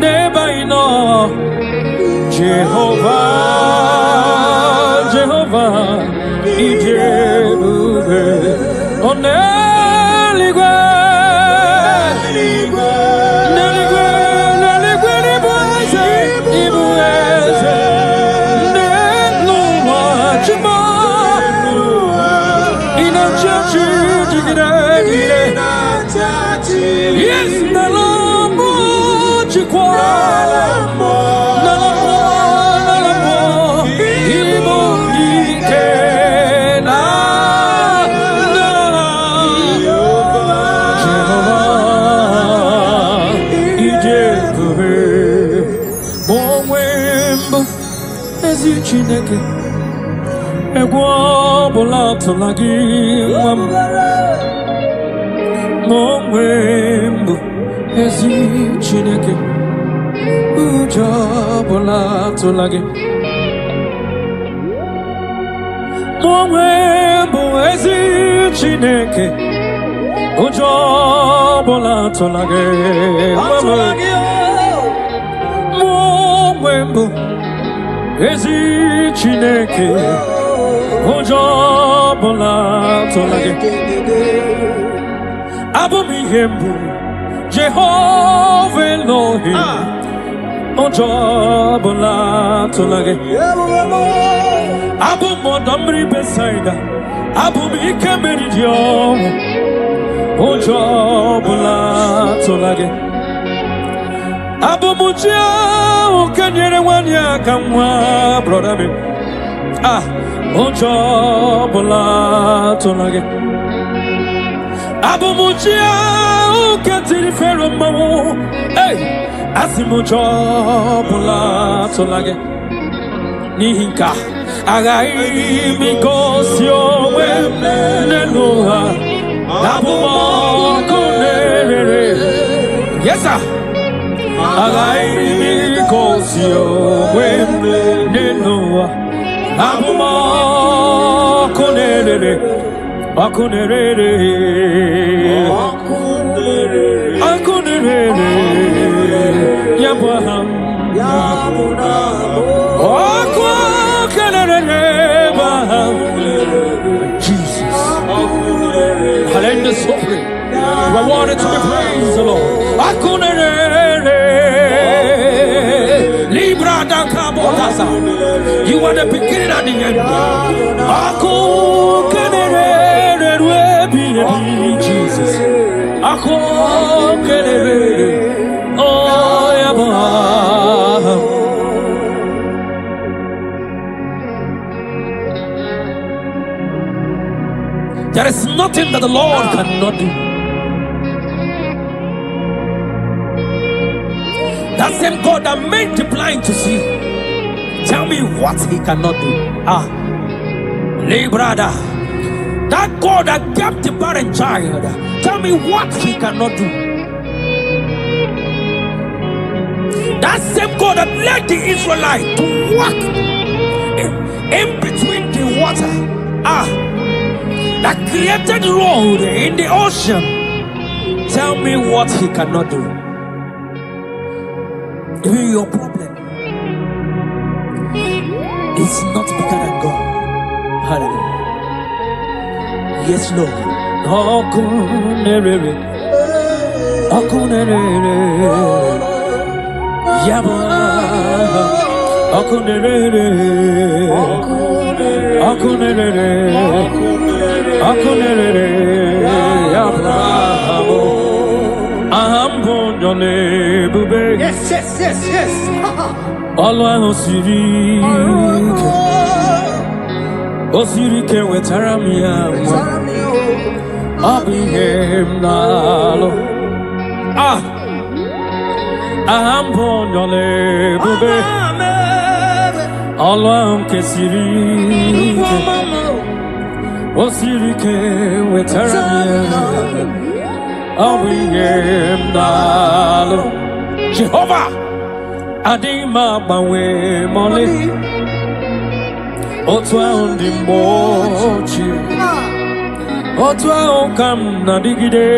nebaino. Jehovah, Ijebube, Oneligwe, Ibueze, Neluwa, Chima, Inachachi, yes, Nalamo, Chikwa. Chineke egwo bula tolagi wam momwembo ezi Chineke ujo bula tolagi momwembo ezi Chineke ujo bula tolagi momwembo ezi Chineke ụjọ ọbụla atụla gị. Abụ m ihe mbụ Jehova Elohim, ụjọ ọbụla atụla gị. Abụ m ọdọ mmiri Besaida, abụ m ike mmiri dị ọnwụ, ụjọ ọbụla atụla gị. Abumuchi ahụ kenyere nwanyị aka nwa brọda m. Ụjọ ọbụla atụla gị. Abumuchi ahụ ketiri Fero mmanwụ. Asị m ụjọ ọbụla atụla gị. N'ihi nke a aghaghị m igosi onwe m n'elu ụwa. Abụ m ọkụ na-erere. Yes sir. Aghaghị m igosi onwe m n'elu ụwa. Abụ m ọkụ na-erere. Ọkụ na-erere. Ọkụ na-erere. Ya bụ aha m. Ọkụ is so free. You are worthy to be praised, O Lord. You are the beginning and the end. Jesus. Oh, yeah, there is nothing that the Lord cannot do. That same God that made the blind to see, tell me what he cannot do. Brother, that God that kept the barren child, tell me what he cannot do. That same God that led the Israelites to walk in between the water, that created road in the ocean, tell me what he cannot do. Even your problem is not bigger than God. Hallelujah. Yes, Lord. Yes. Allah Osirike wetaramia Abihem nalo Ahambonyole bube Allah kesirike Osirike wetaramia Abihem nalo Jehovah Adima bawe mole Otwa undi mochi Otwa okam na digide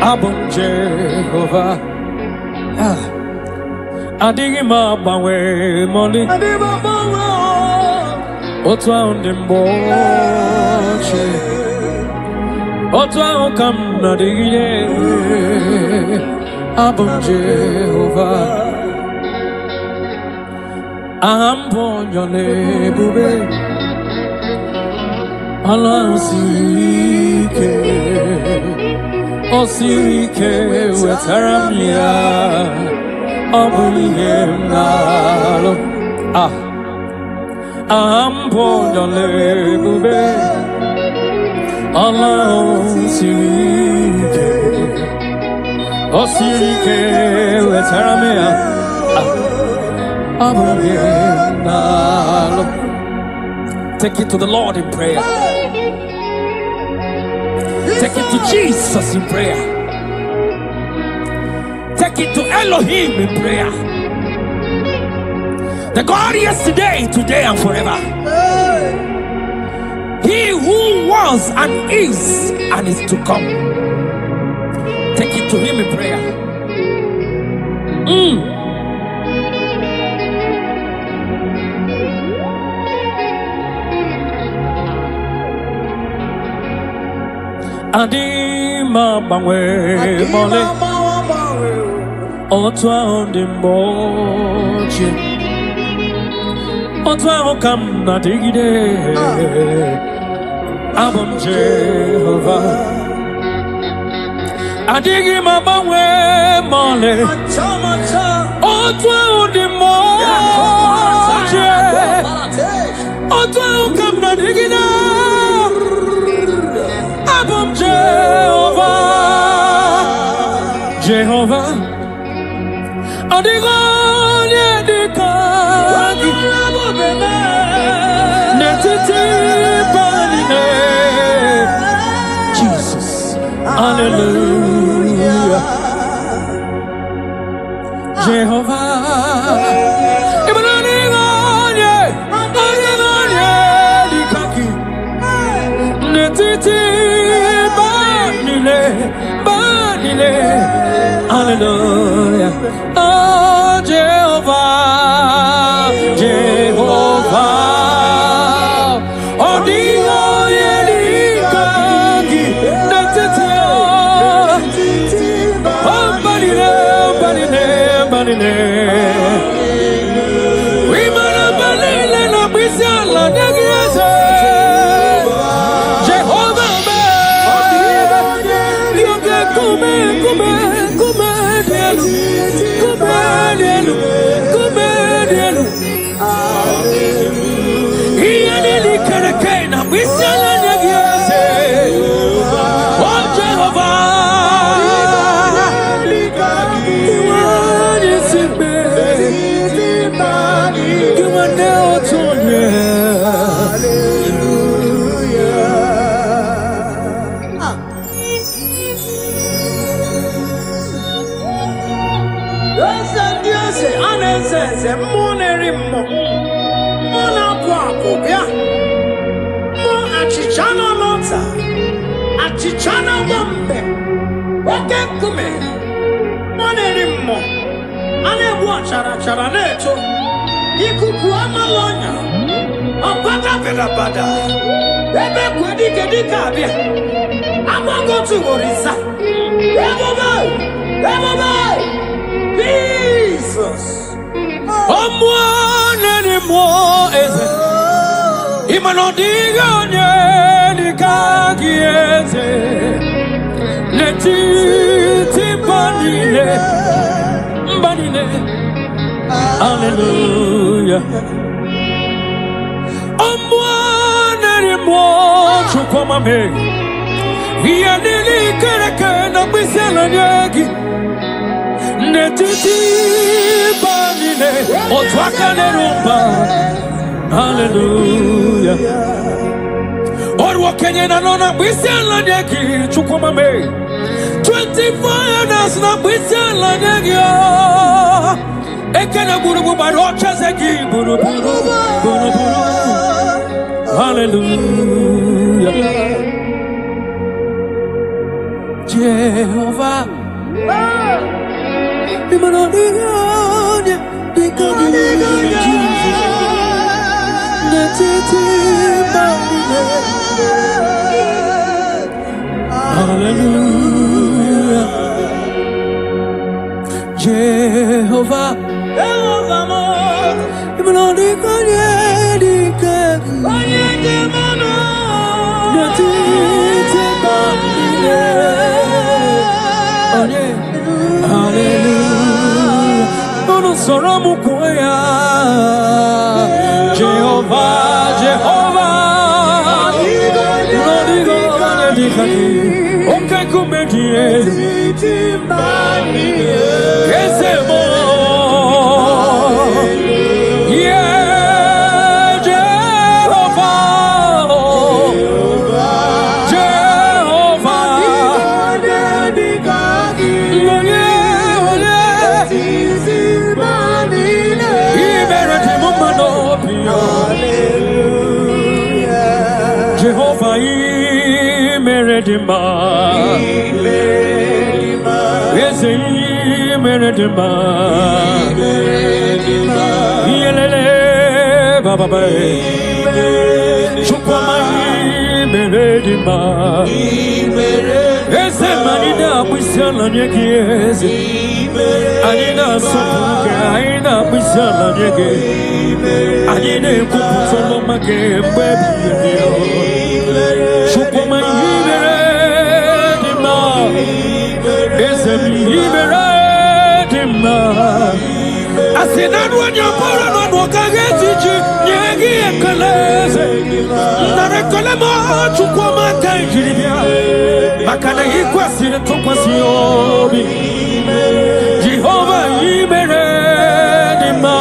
Abum Jehovah Adigima bawe moli Otwa undi mochi Otwa okam na digide Abum Jehovah Ambonyole bube Allah osirike wetaramia Abulihem nalo Ambonyole bube Allah osirike wetaramia Take it to the Lord in prayer. Take it to Jesus in prayer. Take it to Elohim in prayer. The God yesterday, today, and forever. He who was and is to come. Take it to him in prayer. Adima bawe mole Otwa undi mochi Otwa okam na digide Abum Jehovah Adigima bawe mole Otwa undi mochi Otwa okam na digide Abum Jehovah Adigonye dikagi Netiti banine Jesus Hallelujah Jehovah Adigonye dikagi Netiti banile Hallelujah. Oh, Jehovah. Oh, Dio Yelika. manine. We manabalele na bisala negiese. Jehovah me. Yoke kume dielu. Iya nili kereke na bisala negiese. Oh Jehovah. Chichana bombe, wake kume, monerimo, ane chara neto, ikuku amalonya, opata vela bada, ebe kwedi kedi kabia, amago tu orisa, Jesus, Omonerimo eze, imanodiga onye kagiete letiti banile hallelujah omwanarimo chukwamame yanili kereke na bisela nyegi letiti banile otwakanerumba hallelujah Orwo Kenya na nona bwisela nyeki chukuma me 24 years na bwisela nyeki ekena burubu barocha zeki burubu hallelujah Jehovah imanoninya dikanya Jesus netiti hallelujah Jehovah mo imanoni kanye dikanya mono netiti bamile hallelujah mono soramu koya Jehovah okay kumedie Kesemo yeah Jehovah Jehovah Meredima Meredima Yelele Baba Chukwama Meredima Ese manina Bishala Nyegeze Anina Sopuke Aina Bishala Nyege Anine Kupusolo Make Baby Chukwama Meredima Ese Meredima Asinanu Anyapora no Kagetichi Nyegi Ekaleze Narekolema Chukwama Kanjiribia Makana Ikwasire Tokwasiyobi Jehovah Meredima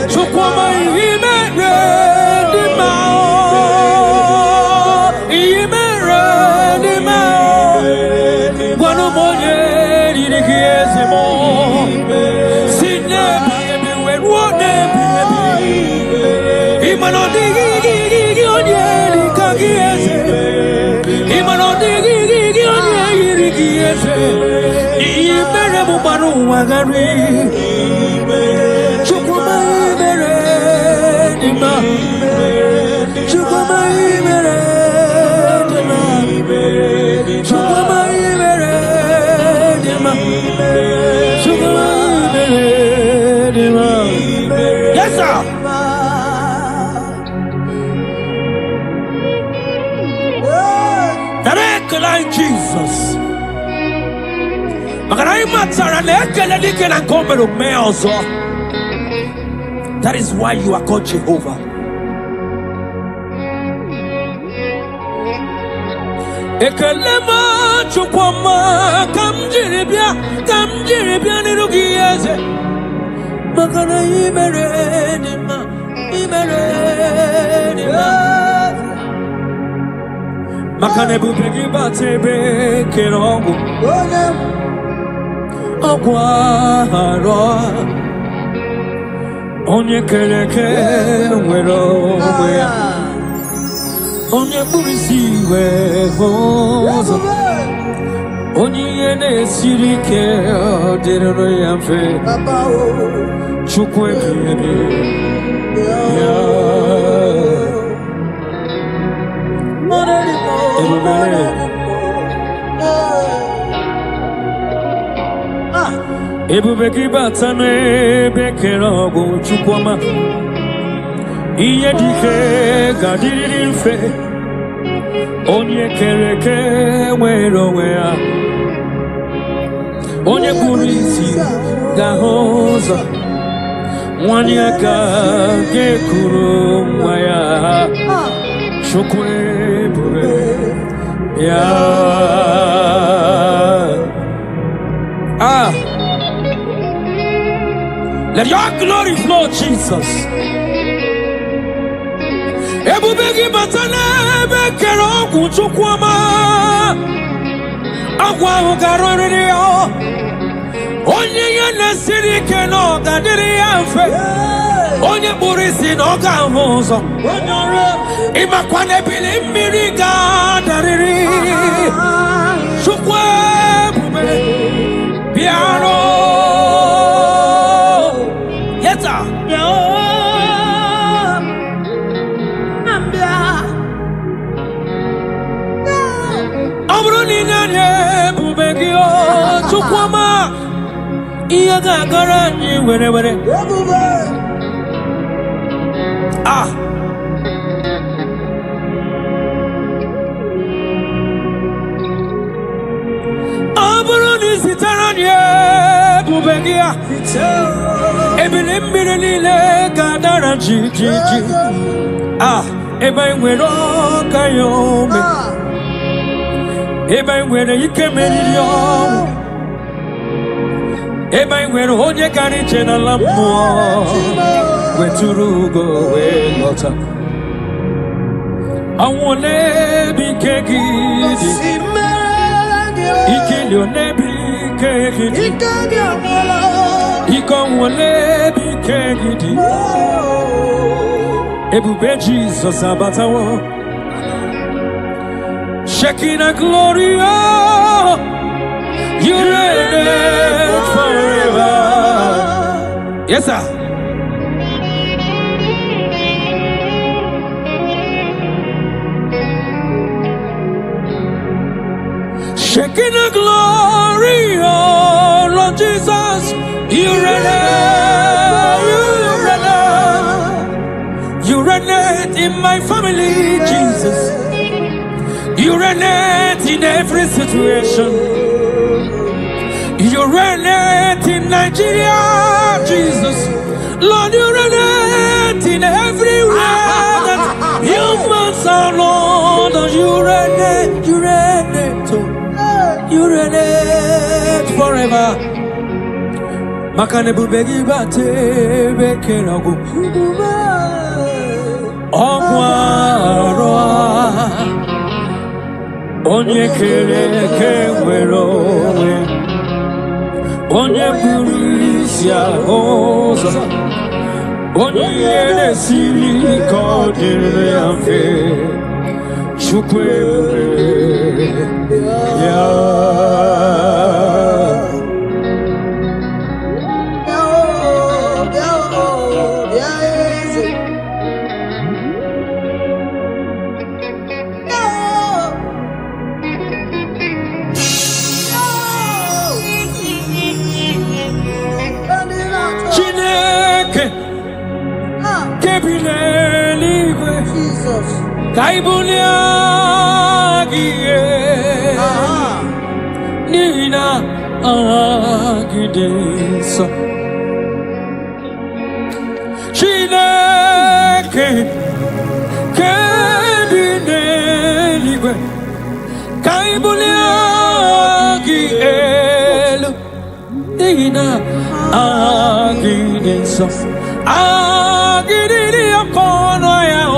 Chukwama Meredima Meredima Wano Monye Dirigiezemo Sine Baby when what baby Imano Digi Onye Kagieze Imano Digi Onye Irigieze Imeremu Baru Wagari Chukwama Meredima Chukwama Meredima Chukwama Meredima Chukwama That is why you are called Jehovah. Ekelema chukwama kamjiribia nirugieze makana imerenima makane bubegi batebe kerongo ogwaro onye keleke nwero onye burisi hozo onye na-esiri ike dịrị ya mfe Chukwu ebighị ya ebube gị bata n'ebe kere ọgwụ Chukwuma ihe dike ga-adịrịrị mfe onye kere eke nwere onwe ya onye kpụrụ isi ga-ahụ ụzọ nwanyị aka ga-ekuru nwa ya Chukwu ebube ya let your glory flow, Jesus. Ebube gị bata n'ebe kere ọgwụ Chukwuma agwa ahụ ga-arụrịrị ya onye ya na-esiri ike na ọ ga-adịrị ya mfe onye kpụrụ isi na ọ ga-ahụ ụzọ ịmakwa n'ebili mmiri ga-adarịrị Chukwu ebube bịara yeta ọbụrụ niile anyị ebube gị Chukwuma ihe ga-agara anyị were ọ bụrụ na izitere anyị ebube gị ebili mmiri niile ga-adara jijiji ebe anyị nwere ọka ya ome ebe anyị nwere ike meriri ọnwụ ebe anyị nwere onye gara ije n'ala mmụọ wetụrụ ugo wee lọta ọnwụ ole ebe ike gị dị ike dị ole ebe ike gị dị ike ọnwụ ole ebe ike gị dị ebube Jizọs abatawo Shekinah glory, oh, you reign forever. Yes, sir. Shekinah glory, oh, Lord Jesus, you reign, you reign in my family, Jesus. You reign in every situation. You reign in Nigeria, Jesus. Lord, you reign in everywhere that humans are, Lord. You reign forever. Makane bubegi bate bekerago. Ogwaro. Onye kere eke nwere onwe onye buru isi ụzọ onye ihe na-esiri ike ọ dịrị ya mfe Chukwu ebube ya Kaibulia Nina agidisa Chineke kedineliwe Kaibuliagi elu Ina agidisa Agidili akono ya o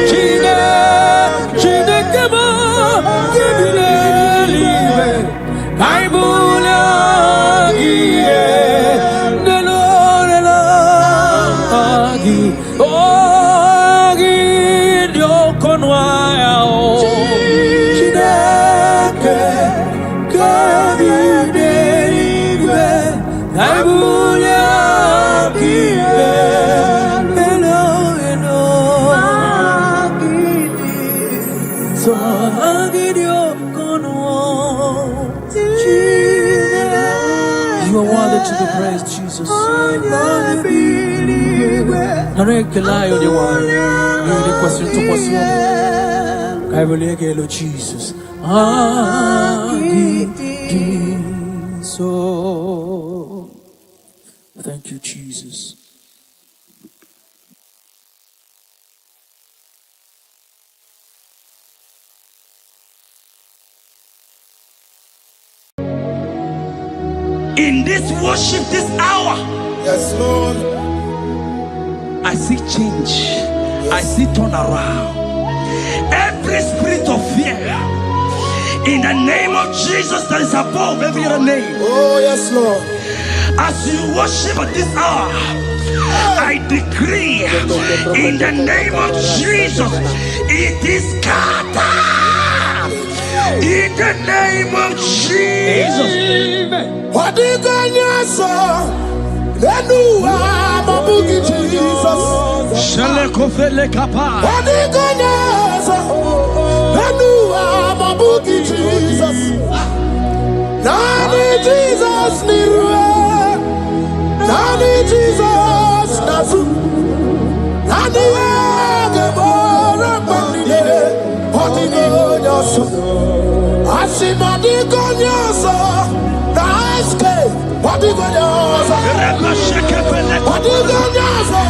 Chineke ba kedineliwe Kaibuliagi elu Agi Agi diokono ya o Chineke kedineliwe Kaibuliagi You are worthy to be praised, Jesus. Narekelayo de wine. You the question to question. I will again, Jesus. So thank you, Jesus. In this worship, this hour, Yes, Lord. I see change. I see turnaround. Every spirit of fear, in the name of Jesus that is above every other name. Oh, yes, Lord. As you worship at this hour, I decree in the name of Jesus, it is scattered. In the name of Jesus. What did I say? I'm a boogie Jesus. Shalekofele kapa. What did I say? I'm a boogie Jesus. Nani Jesus nirwe. Nani Jesus nasu. Nani agebora bandide. What did I say? Asimadi konyoso. Naiske. What did I say? What did I say?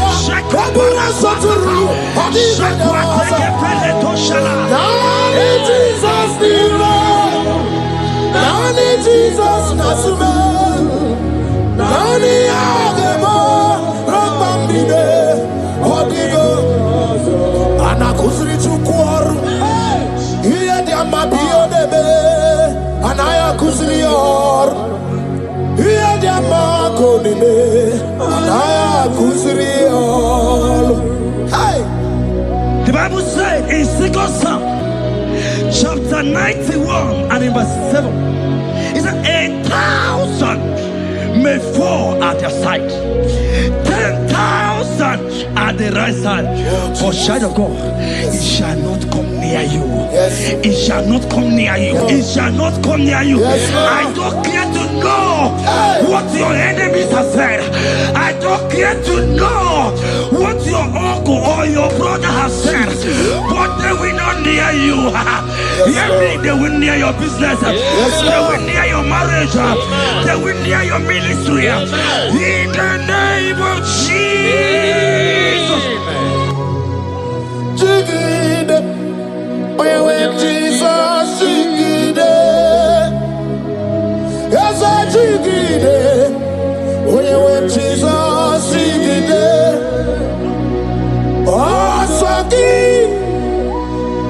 Kabura soturu. What did I say? Nani Jesus nirwe. Nani Jesus nasume. Nani agemo rakbambide. Odigo anakusri chukwaru. Iye diamabio debe. Anaya kusrior. Iye diamakonime. Anaya kusrior. Hey. The Bible said in 2 Psalm chapter 91 and in verse 7, it said 1,000 may fall at your side, 10,000 at the right side, but child of God, it shall not come near you. It shall not come near you. It shall not come near you. I don't care to know what your enemies have said. I don't care to know what your uncle or your brother has said, but they will not near you. Hear me, they will near your business. They will near your marriage. They will near your ministry. In the name of Jesus. Jigide, we with Jesus, jigide. Yes, I jigide, we with Jesus, jigide. Oh, Saki,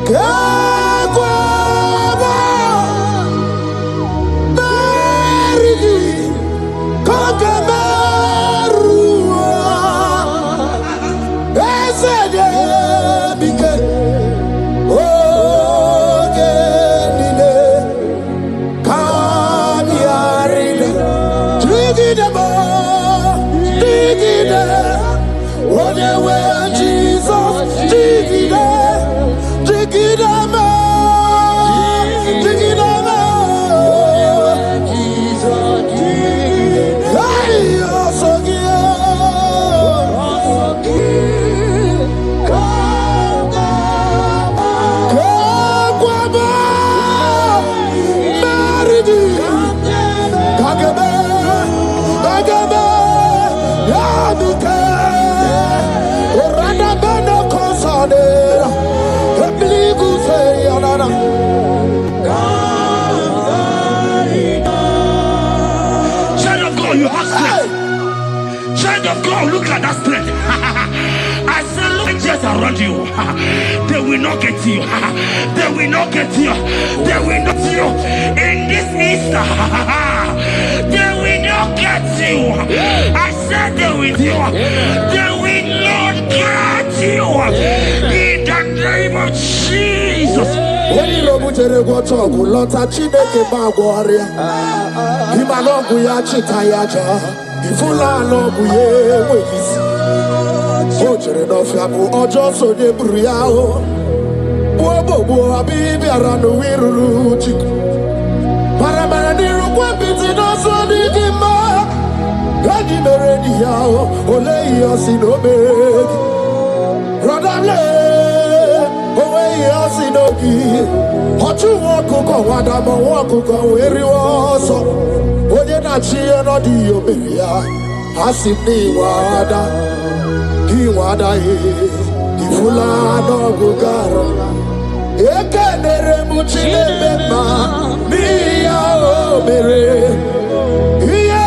Kakwaba, Barigi, Kokabarua. Esede bike, ogenine, kamiarine, digide bo, digide, onewe Jesus, digide, digide mo, digide mo, Jesus, digide, hey, osogie. of God, look at that strength. I said, look just around you. They will not get you. They will not get you. They will not get you. In this Easter, they will not get you. I said they will do. They will not get you. In the name of Jesus. When you look at the water, lot of Chineke Magoria, Himalogu Yachitayaja, Ifula Logu Ye, Children of Yabu, or Johnson de Briao, Bobo, Abibi, Arano Wiru, Paramaniru, Wapiti, also the Gima, Gadi Meredia, Ole Yasinobe, Rodale. Sinogi, Hochu Wakuko, Wadama Wakuko, where you also, when you're not here, not the Oberia, Hasini Wada, Iwada, Ifula, Gugara, Ekanere Muchilema, Mia Obere, Ia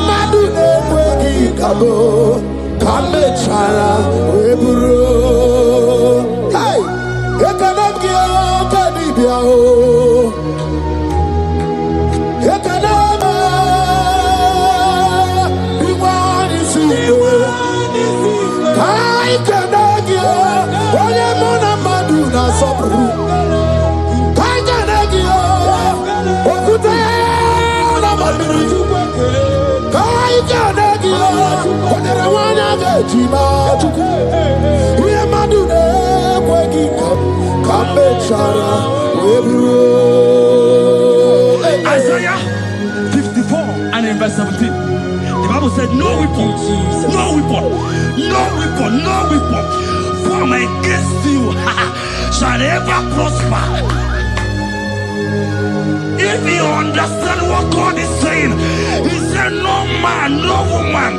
Madune Wegi Kabo, Kamechara, Weburu. Isaiah 54 and in verse 17, the Bible said, no weapon, no weapon, no weapon, no weapon formed against you shall ever prosper. If you understand what God is saying, He said, no man, no woman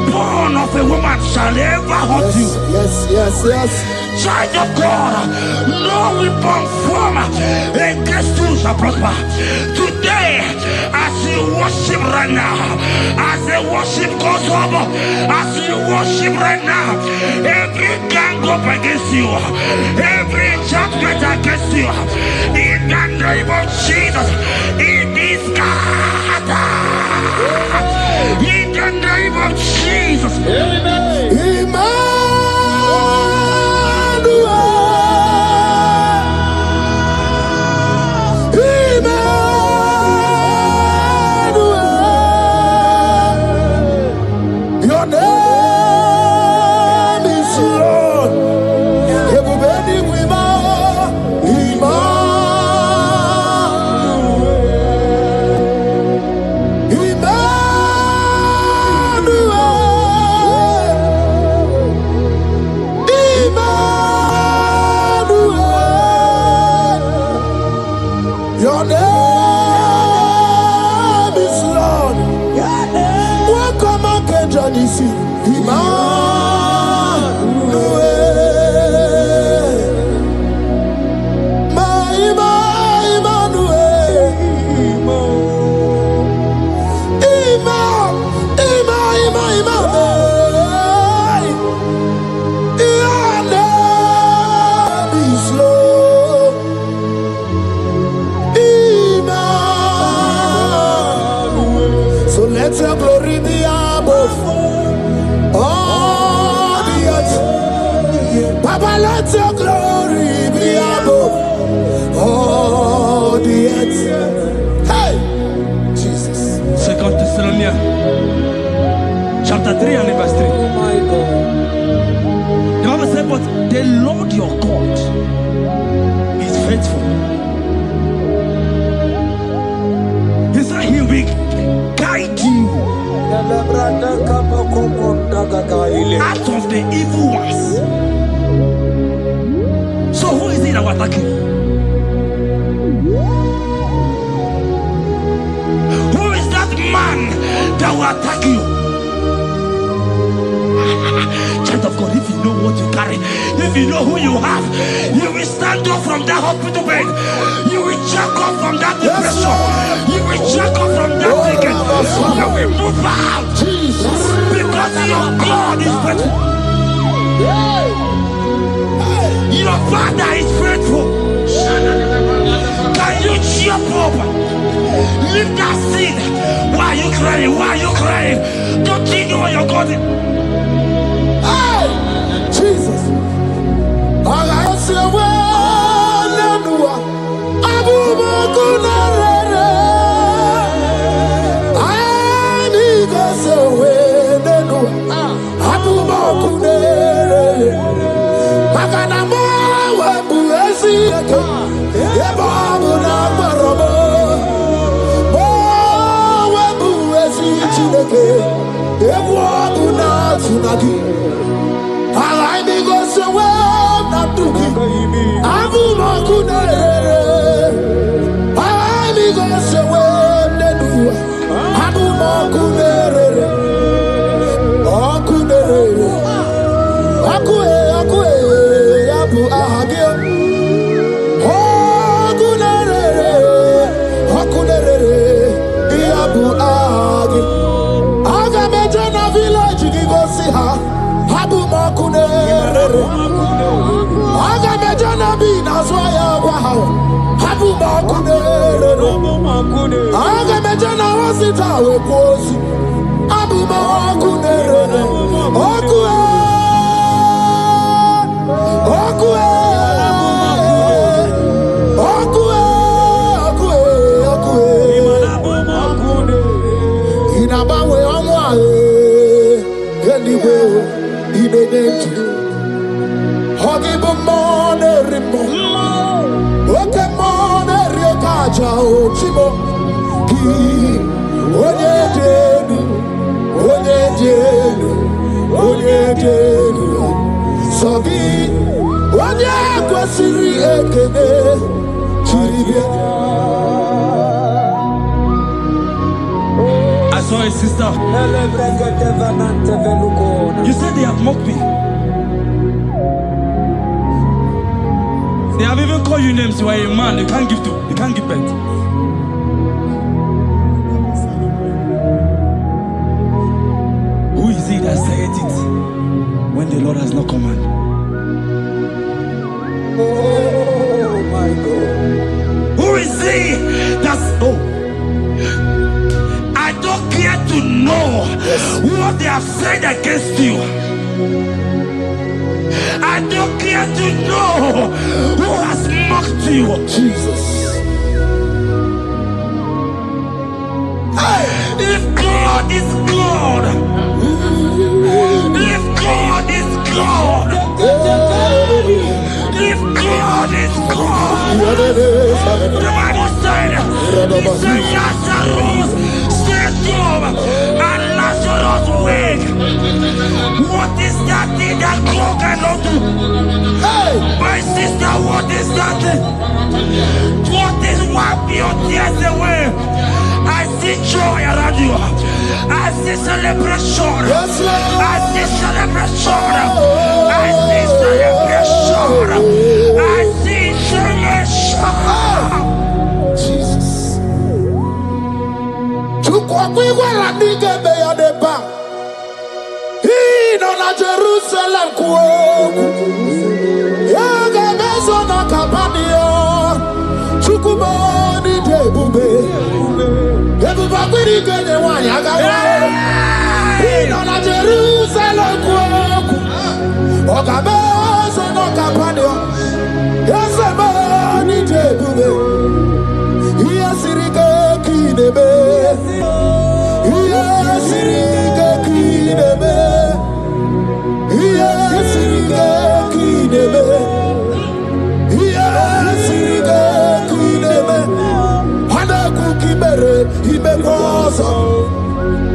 born of a woman shall ever hurt you. Yes. Child of God, no weapon formed against you shall prosper. Today, as you worship right now, as the worship goes over, as you worship right now, every gang up against you, every judgment against you, in the name of Jesus, it is scattered. In the name of Jesus. Amen. Let your glory be above all the earth. Papa, let your glory be above all the earth. Hey, Jesus. 2 Thessalonians chapter 3 and verse 3. Oh my God. The Bible said, but the Lord your God is faithful. He said He will guide you out of the evil ones. So who is it that will attack you? Who is that man that will attack you? Child of God, if you know what you carry, if you know who you have, you will stand up from that hospital bed. You will jack up from that depression. You will jack up from that ticket. You will move out. Because your Your father is faithful. Can you jump up? Lift that seed. Why are you crying? Why are you crying? Don't you know you're God? Hey, Jesus. I say, I saw a sister. You said they have mocked me. They have even called you names. You are a man. You can't give birth. Who is he that said it when the Lord has not commanded? oh my God. Who is he? That's I don't care to know what they have said against you. I don't care to know who has mocked you. Jesus. If God is God, if God is God, if God is God, the Bible said, he said Lazarus stayed up and Lazarus wake. What is that thing that God cannot do? Hey, my sister, what is that thing? What is wipe your tears away? I see joy around you. I see celebration. Yes, Lord. I see celebration. I see celebration. I see celebration. Jesus. Tukwakwiwala nigebe ya deba. Ino na Jerusalem kuoku. Yaga meso na kapanio. Chukumoni debube. Debuba kwiri kenye wanyaga wa. Ino na Jerusalem kuoku. Oga meso na kapanio. Yasemani debube. Iyasirike kinebe. Iyasirike kinebe. Iyasirike kinebe. Iyasirike kinebe. Hana kukibere imekosa.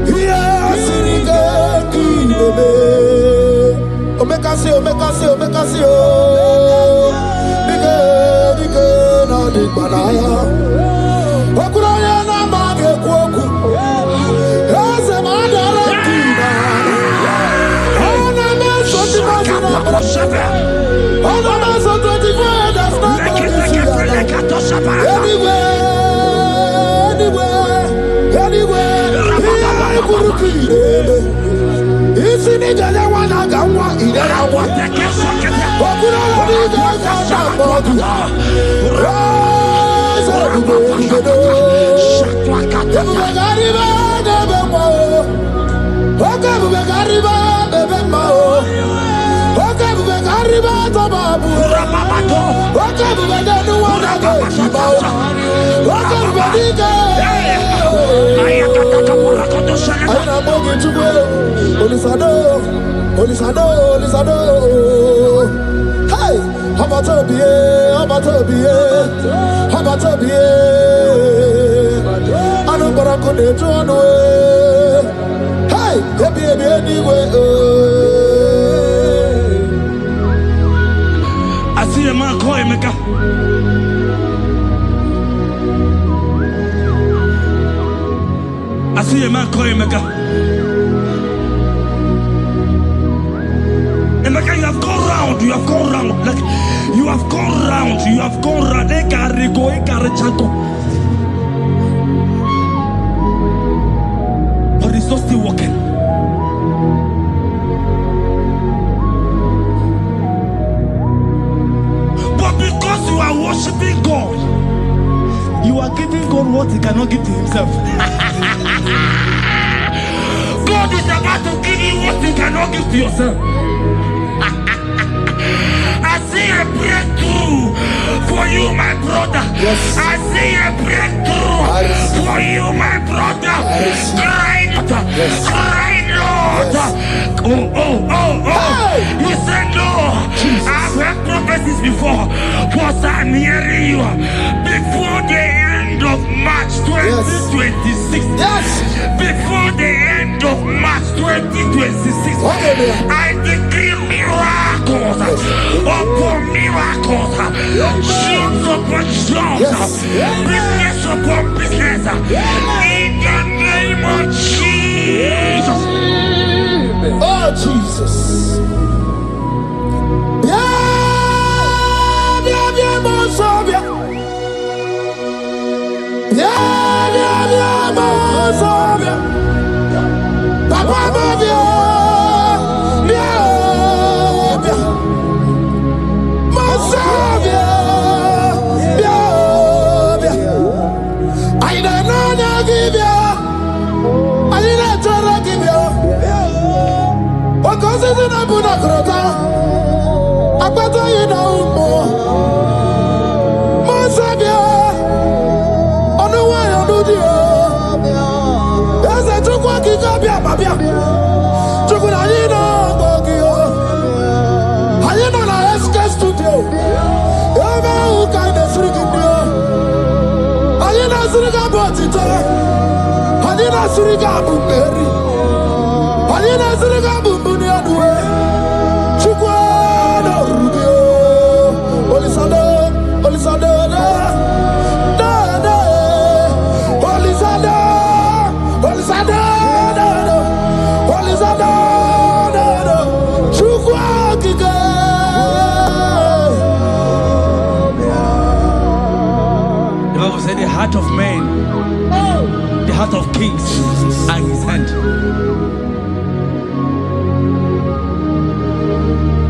Iyasirike kinebe. Omekasi, omekasi, omekasi, oh. Nige, na digbanaya. Okuraya na mage kwoku. Eze madara kina. Ona meso timazina. Ona meso 24 that's not anywhere. Here kurukire. Isi Hey, how about I know, but I couldn't do no way. Hey, baby, anyway. I see a man call him. I see a man call him. Emeka, you have gone round. Like you have gone round. But it's not still working. But because you are worshiping God, you are giving God what he cannot give to himself. God is about to give you what you cannot give to yourself. I see a breakthrough for you, my brother. Yes. I see a breakthrough for you, my brother. Cry, Yes. Lord. Yes. Oh. Hey. You said no. Jesus. I've heard prophecies before, but I'm hearing you before the end of March 2026. Yes. Before the end of March 2026, Okay, I decree miracles upon miracles, jobs upon jobs, business upon business, in the name of Jesus. Oh, Jesus. The heart of man, the heart of kings are in his hand.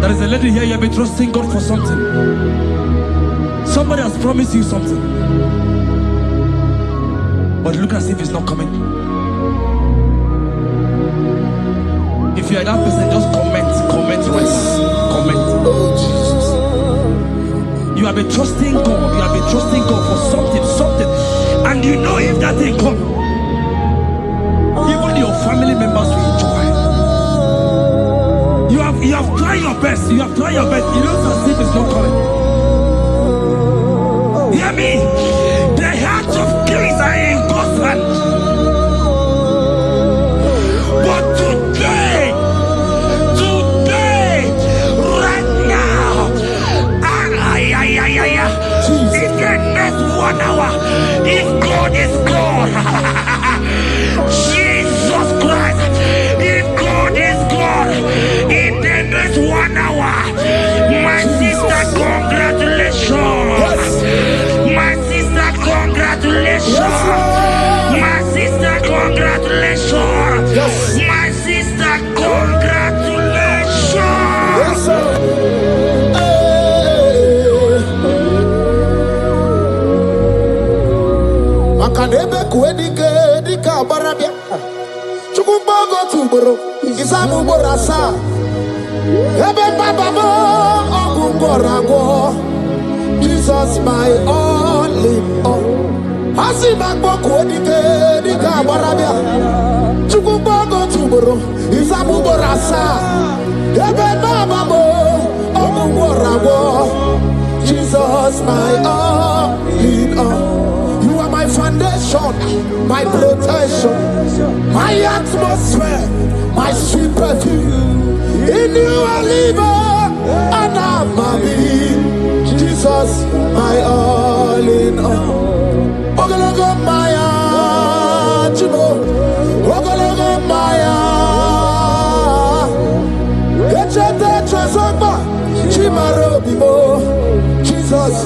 There is a lady here, you have been trusting God for something. Somebody has promised you something, but look as if it's not coming. If you are that person, just comment once. Comment. Oh, Jesus. You have been trusting God. You have been trusting God for something, and you know if that thing come, even your family members will enjoy. You have tried your best. You have tried your best. It looks as if it's not coming. Hear me? The hearts of kings are in God's hand. But today, right now, in the next 1 hour, if God is God, Jesus Christ, if God is God, in the next 1 hour, my sister, congrats. Chukumbago tuboro, Isamu Borasa, Ebe Baba, Ogungorago, Jesus my all in all. Asima Boko Dika Barabia, Chukumbago tuboro, Isamu Borasa, Ebe Baba, Ogungorago, Jesus my all in all. You are my foundation, my protection, my atmosphere, my sweet perfume. In you I live and I'm happy. Jesus, my all in all. Ogologo Maya, Chimo, Ogologo Maya. Echete Chazamba, Chimaro Bimo, Jesus.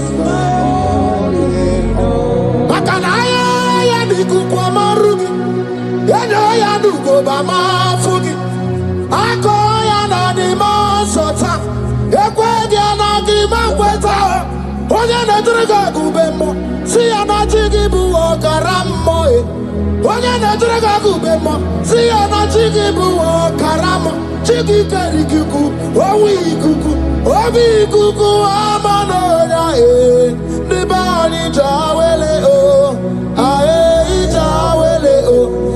Ya dugo ba ma fugi ako ya na di ma sota ekwe dia na di ma kweta onye na direga gube mo si ya na chigi bu okarammo onye na direga gube mo si ya na chigi bu okaramo chigi karikuku owi kuku obi kuku amano ya ni ba ni jawele o ae jawele o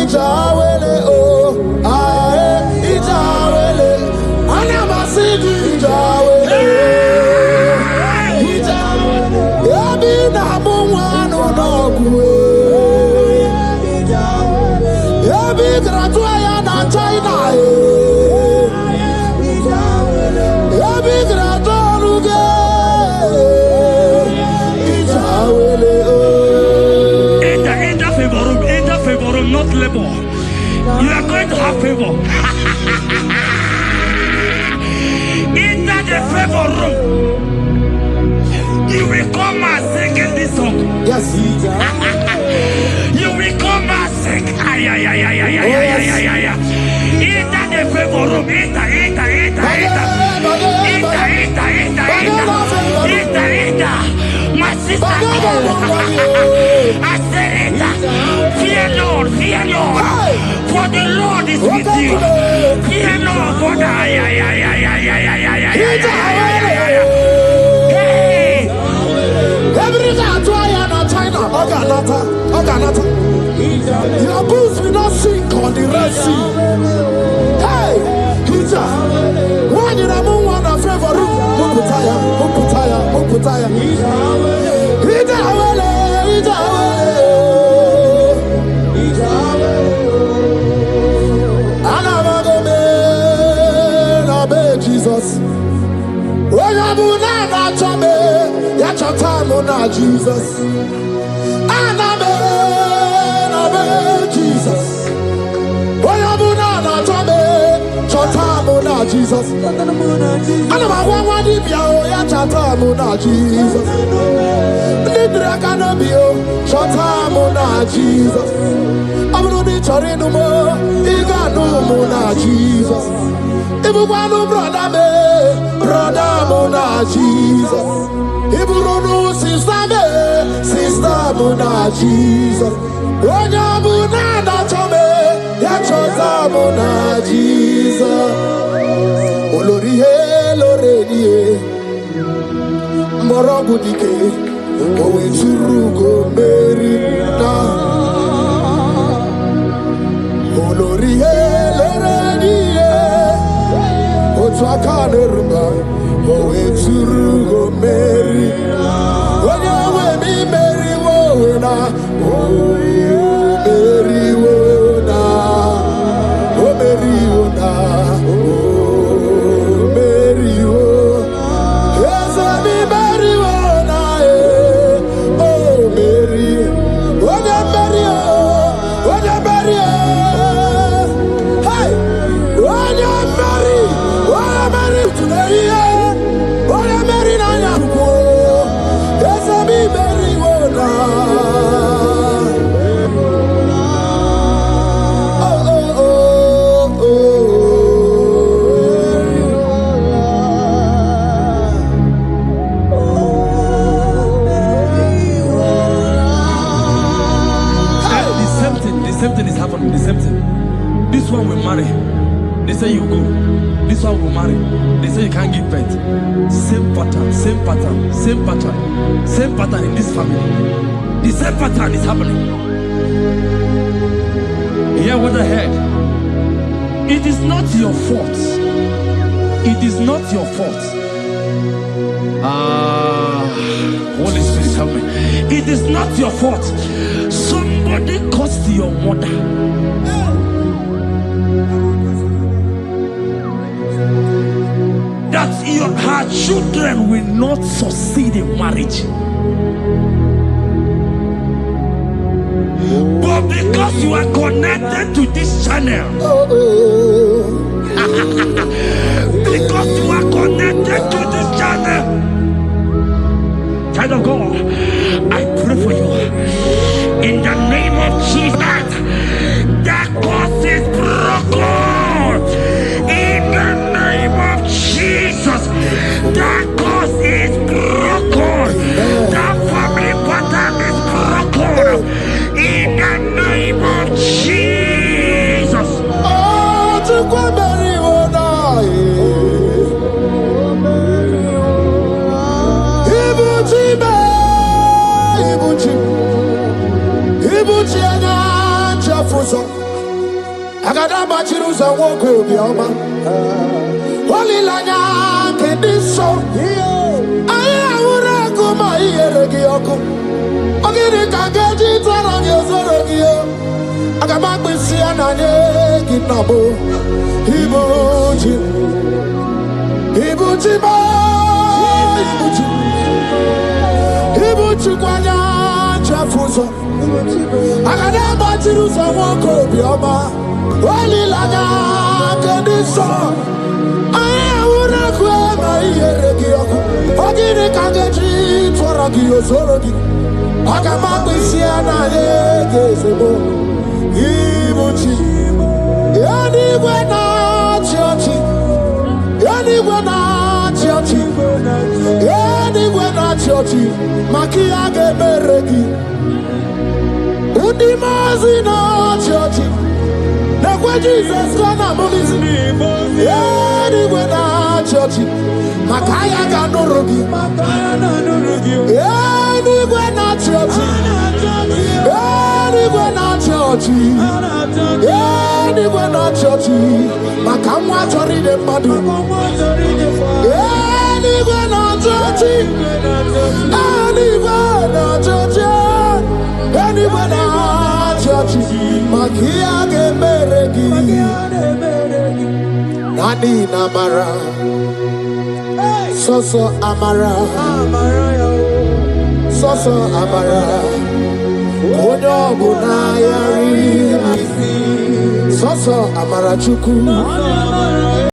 Ijawele oh, ae Ijawele, anamasidi Ijawele, Ijawele, yabi na muwanu nogwe, yabi graduaya na China yabi graduaruge, Ijawele oh. Enter favor room, not labor. You are going to have favor. Enter the favor room. You will come and sing this song. Yes. You will come and sing. Enter the favor room. Enter. My sister, I said it. Fear Lord. For the Lord is with you. Fear Lord, for the hey. Every time I am China, Oganata. Your boots will not sink on the Red Sea. Hey, Hija, when you are one of favor, Muputaya. Jesus. When you na chame, ya chatamu na Jesus. Anabe Jesus. When you na chame, chatamu na Jesus. Anama wadi biao ya chatamu na Jesus. Nidra kanabio, chatamu na Jesus. Amrudi chorinu mo, iganu na Jesus. Ibuwanu brother mona Jesus. Iburunu sister mona Jesus. Onya muna na chome ya choza mona Jesus. Olori he loredi mborogu dike owe churugo meri na. Olori he loredi Twakaneruma, owe turugo Mary, owe mi Mary wona, Mary wona, Mary wona, yes mi Mary wona, oh Mary, hey, Mary today, Mary na same thing is happening. The same thing. This one will marry. They say you go. This one will marry. They say you can't give birth. Same pattern, same pattern, same pattern, same pattern in this family. The same pattern is happening. Hear what I heard. It is not your fault. It is not your fault. Holy Spirit, help me. It is not your fault. Somebody caused your mother. That her children will not succeed in marriage. But because you are connected to this channel, because you are connected to this channel, child of God, I pray for you in the name of Jesus. That cause is broken in the name of Jesus. That cause is broken. That family pattern is broken in the name of Jesus. Oh, to come very well. Ibuchi anya chafuso agada bachiruza woko bioma olilanya kediso aya ura kuma iyeregi oku ogiri kageji taragi ozorogi agaba kwisi ananye kinabo Ibuchi ba Ibuchi kwanya chafuso agada bachiruza woko bioma olilanya kediso aya ura kuma iyeregi oku ogiri kageji taragi ozorogi agaba kwisi ananye kezebo Ibuchi anywhere na church anywhere na church makia geberegi udimazi na church na kwa Jesus kana movies anywhere na church makaya ganorogi anywhere na church anywhere na church anywhere na church makamwa chori de madu anywhere na church anywhere na church anywhere na church makia geberegi nani namara soso amara soso amara odo bunayari soso amara chuku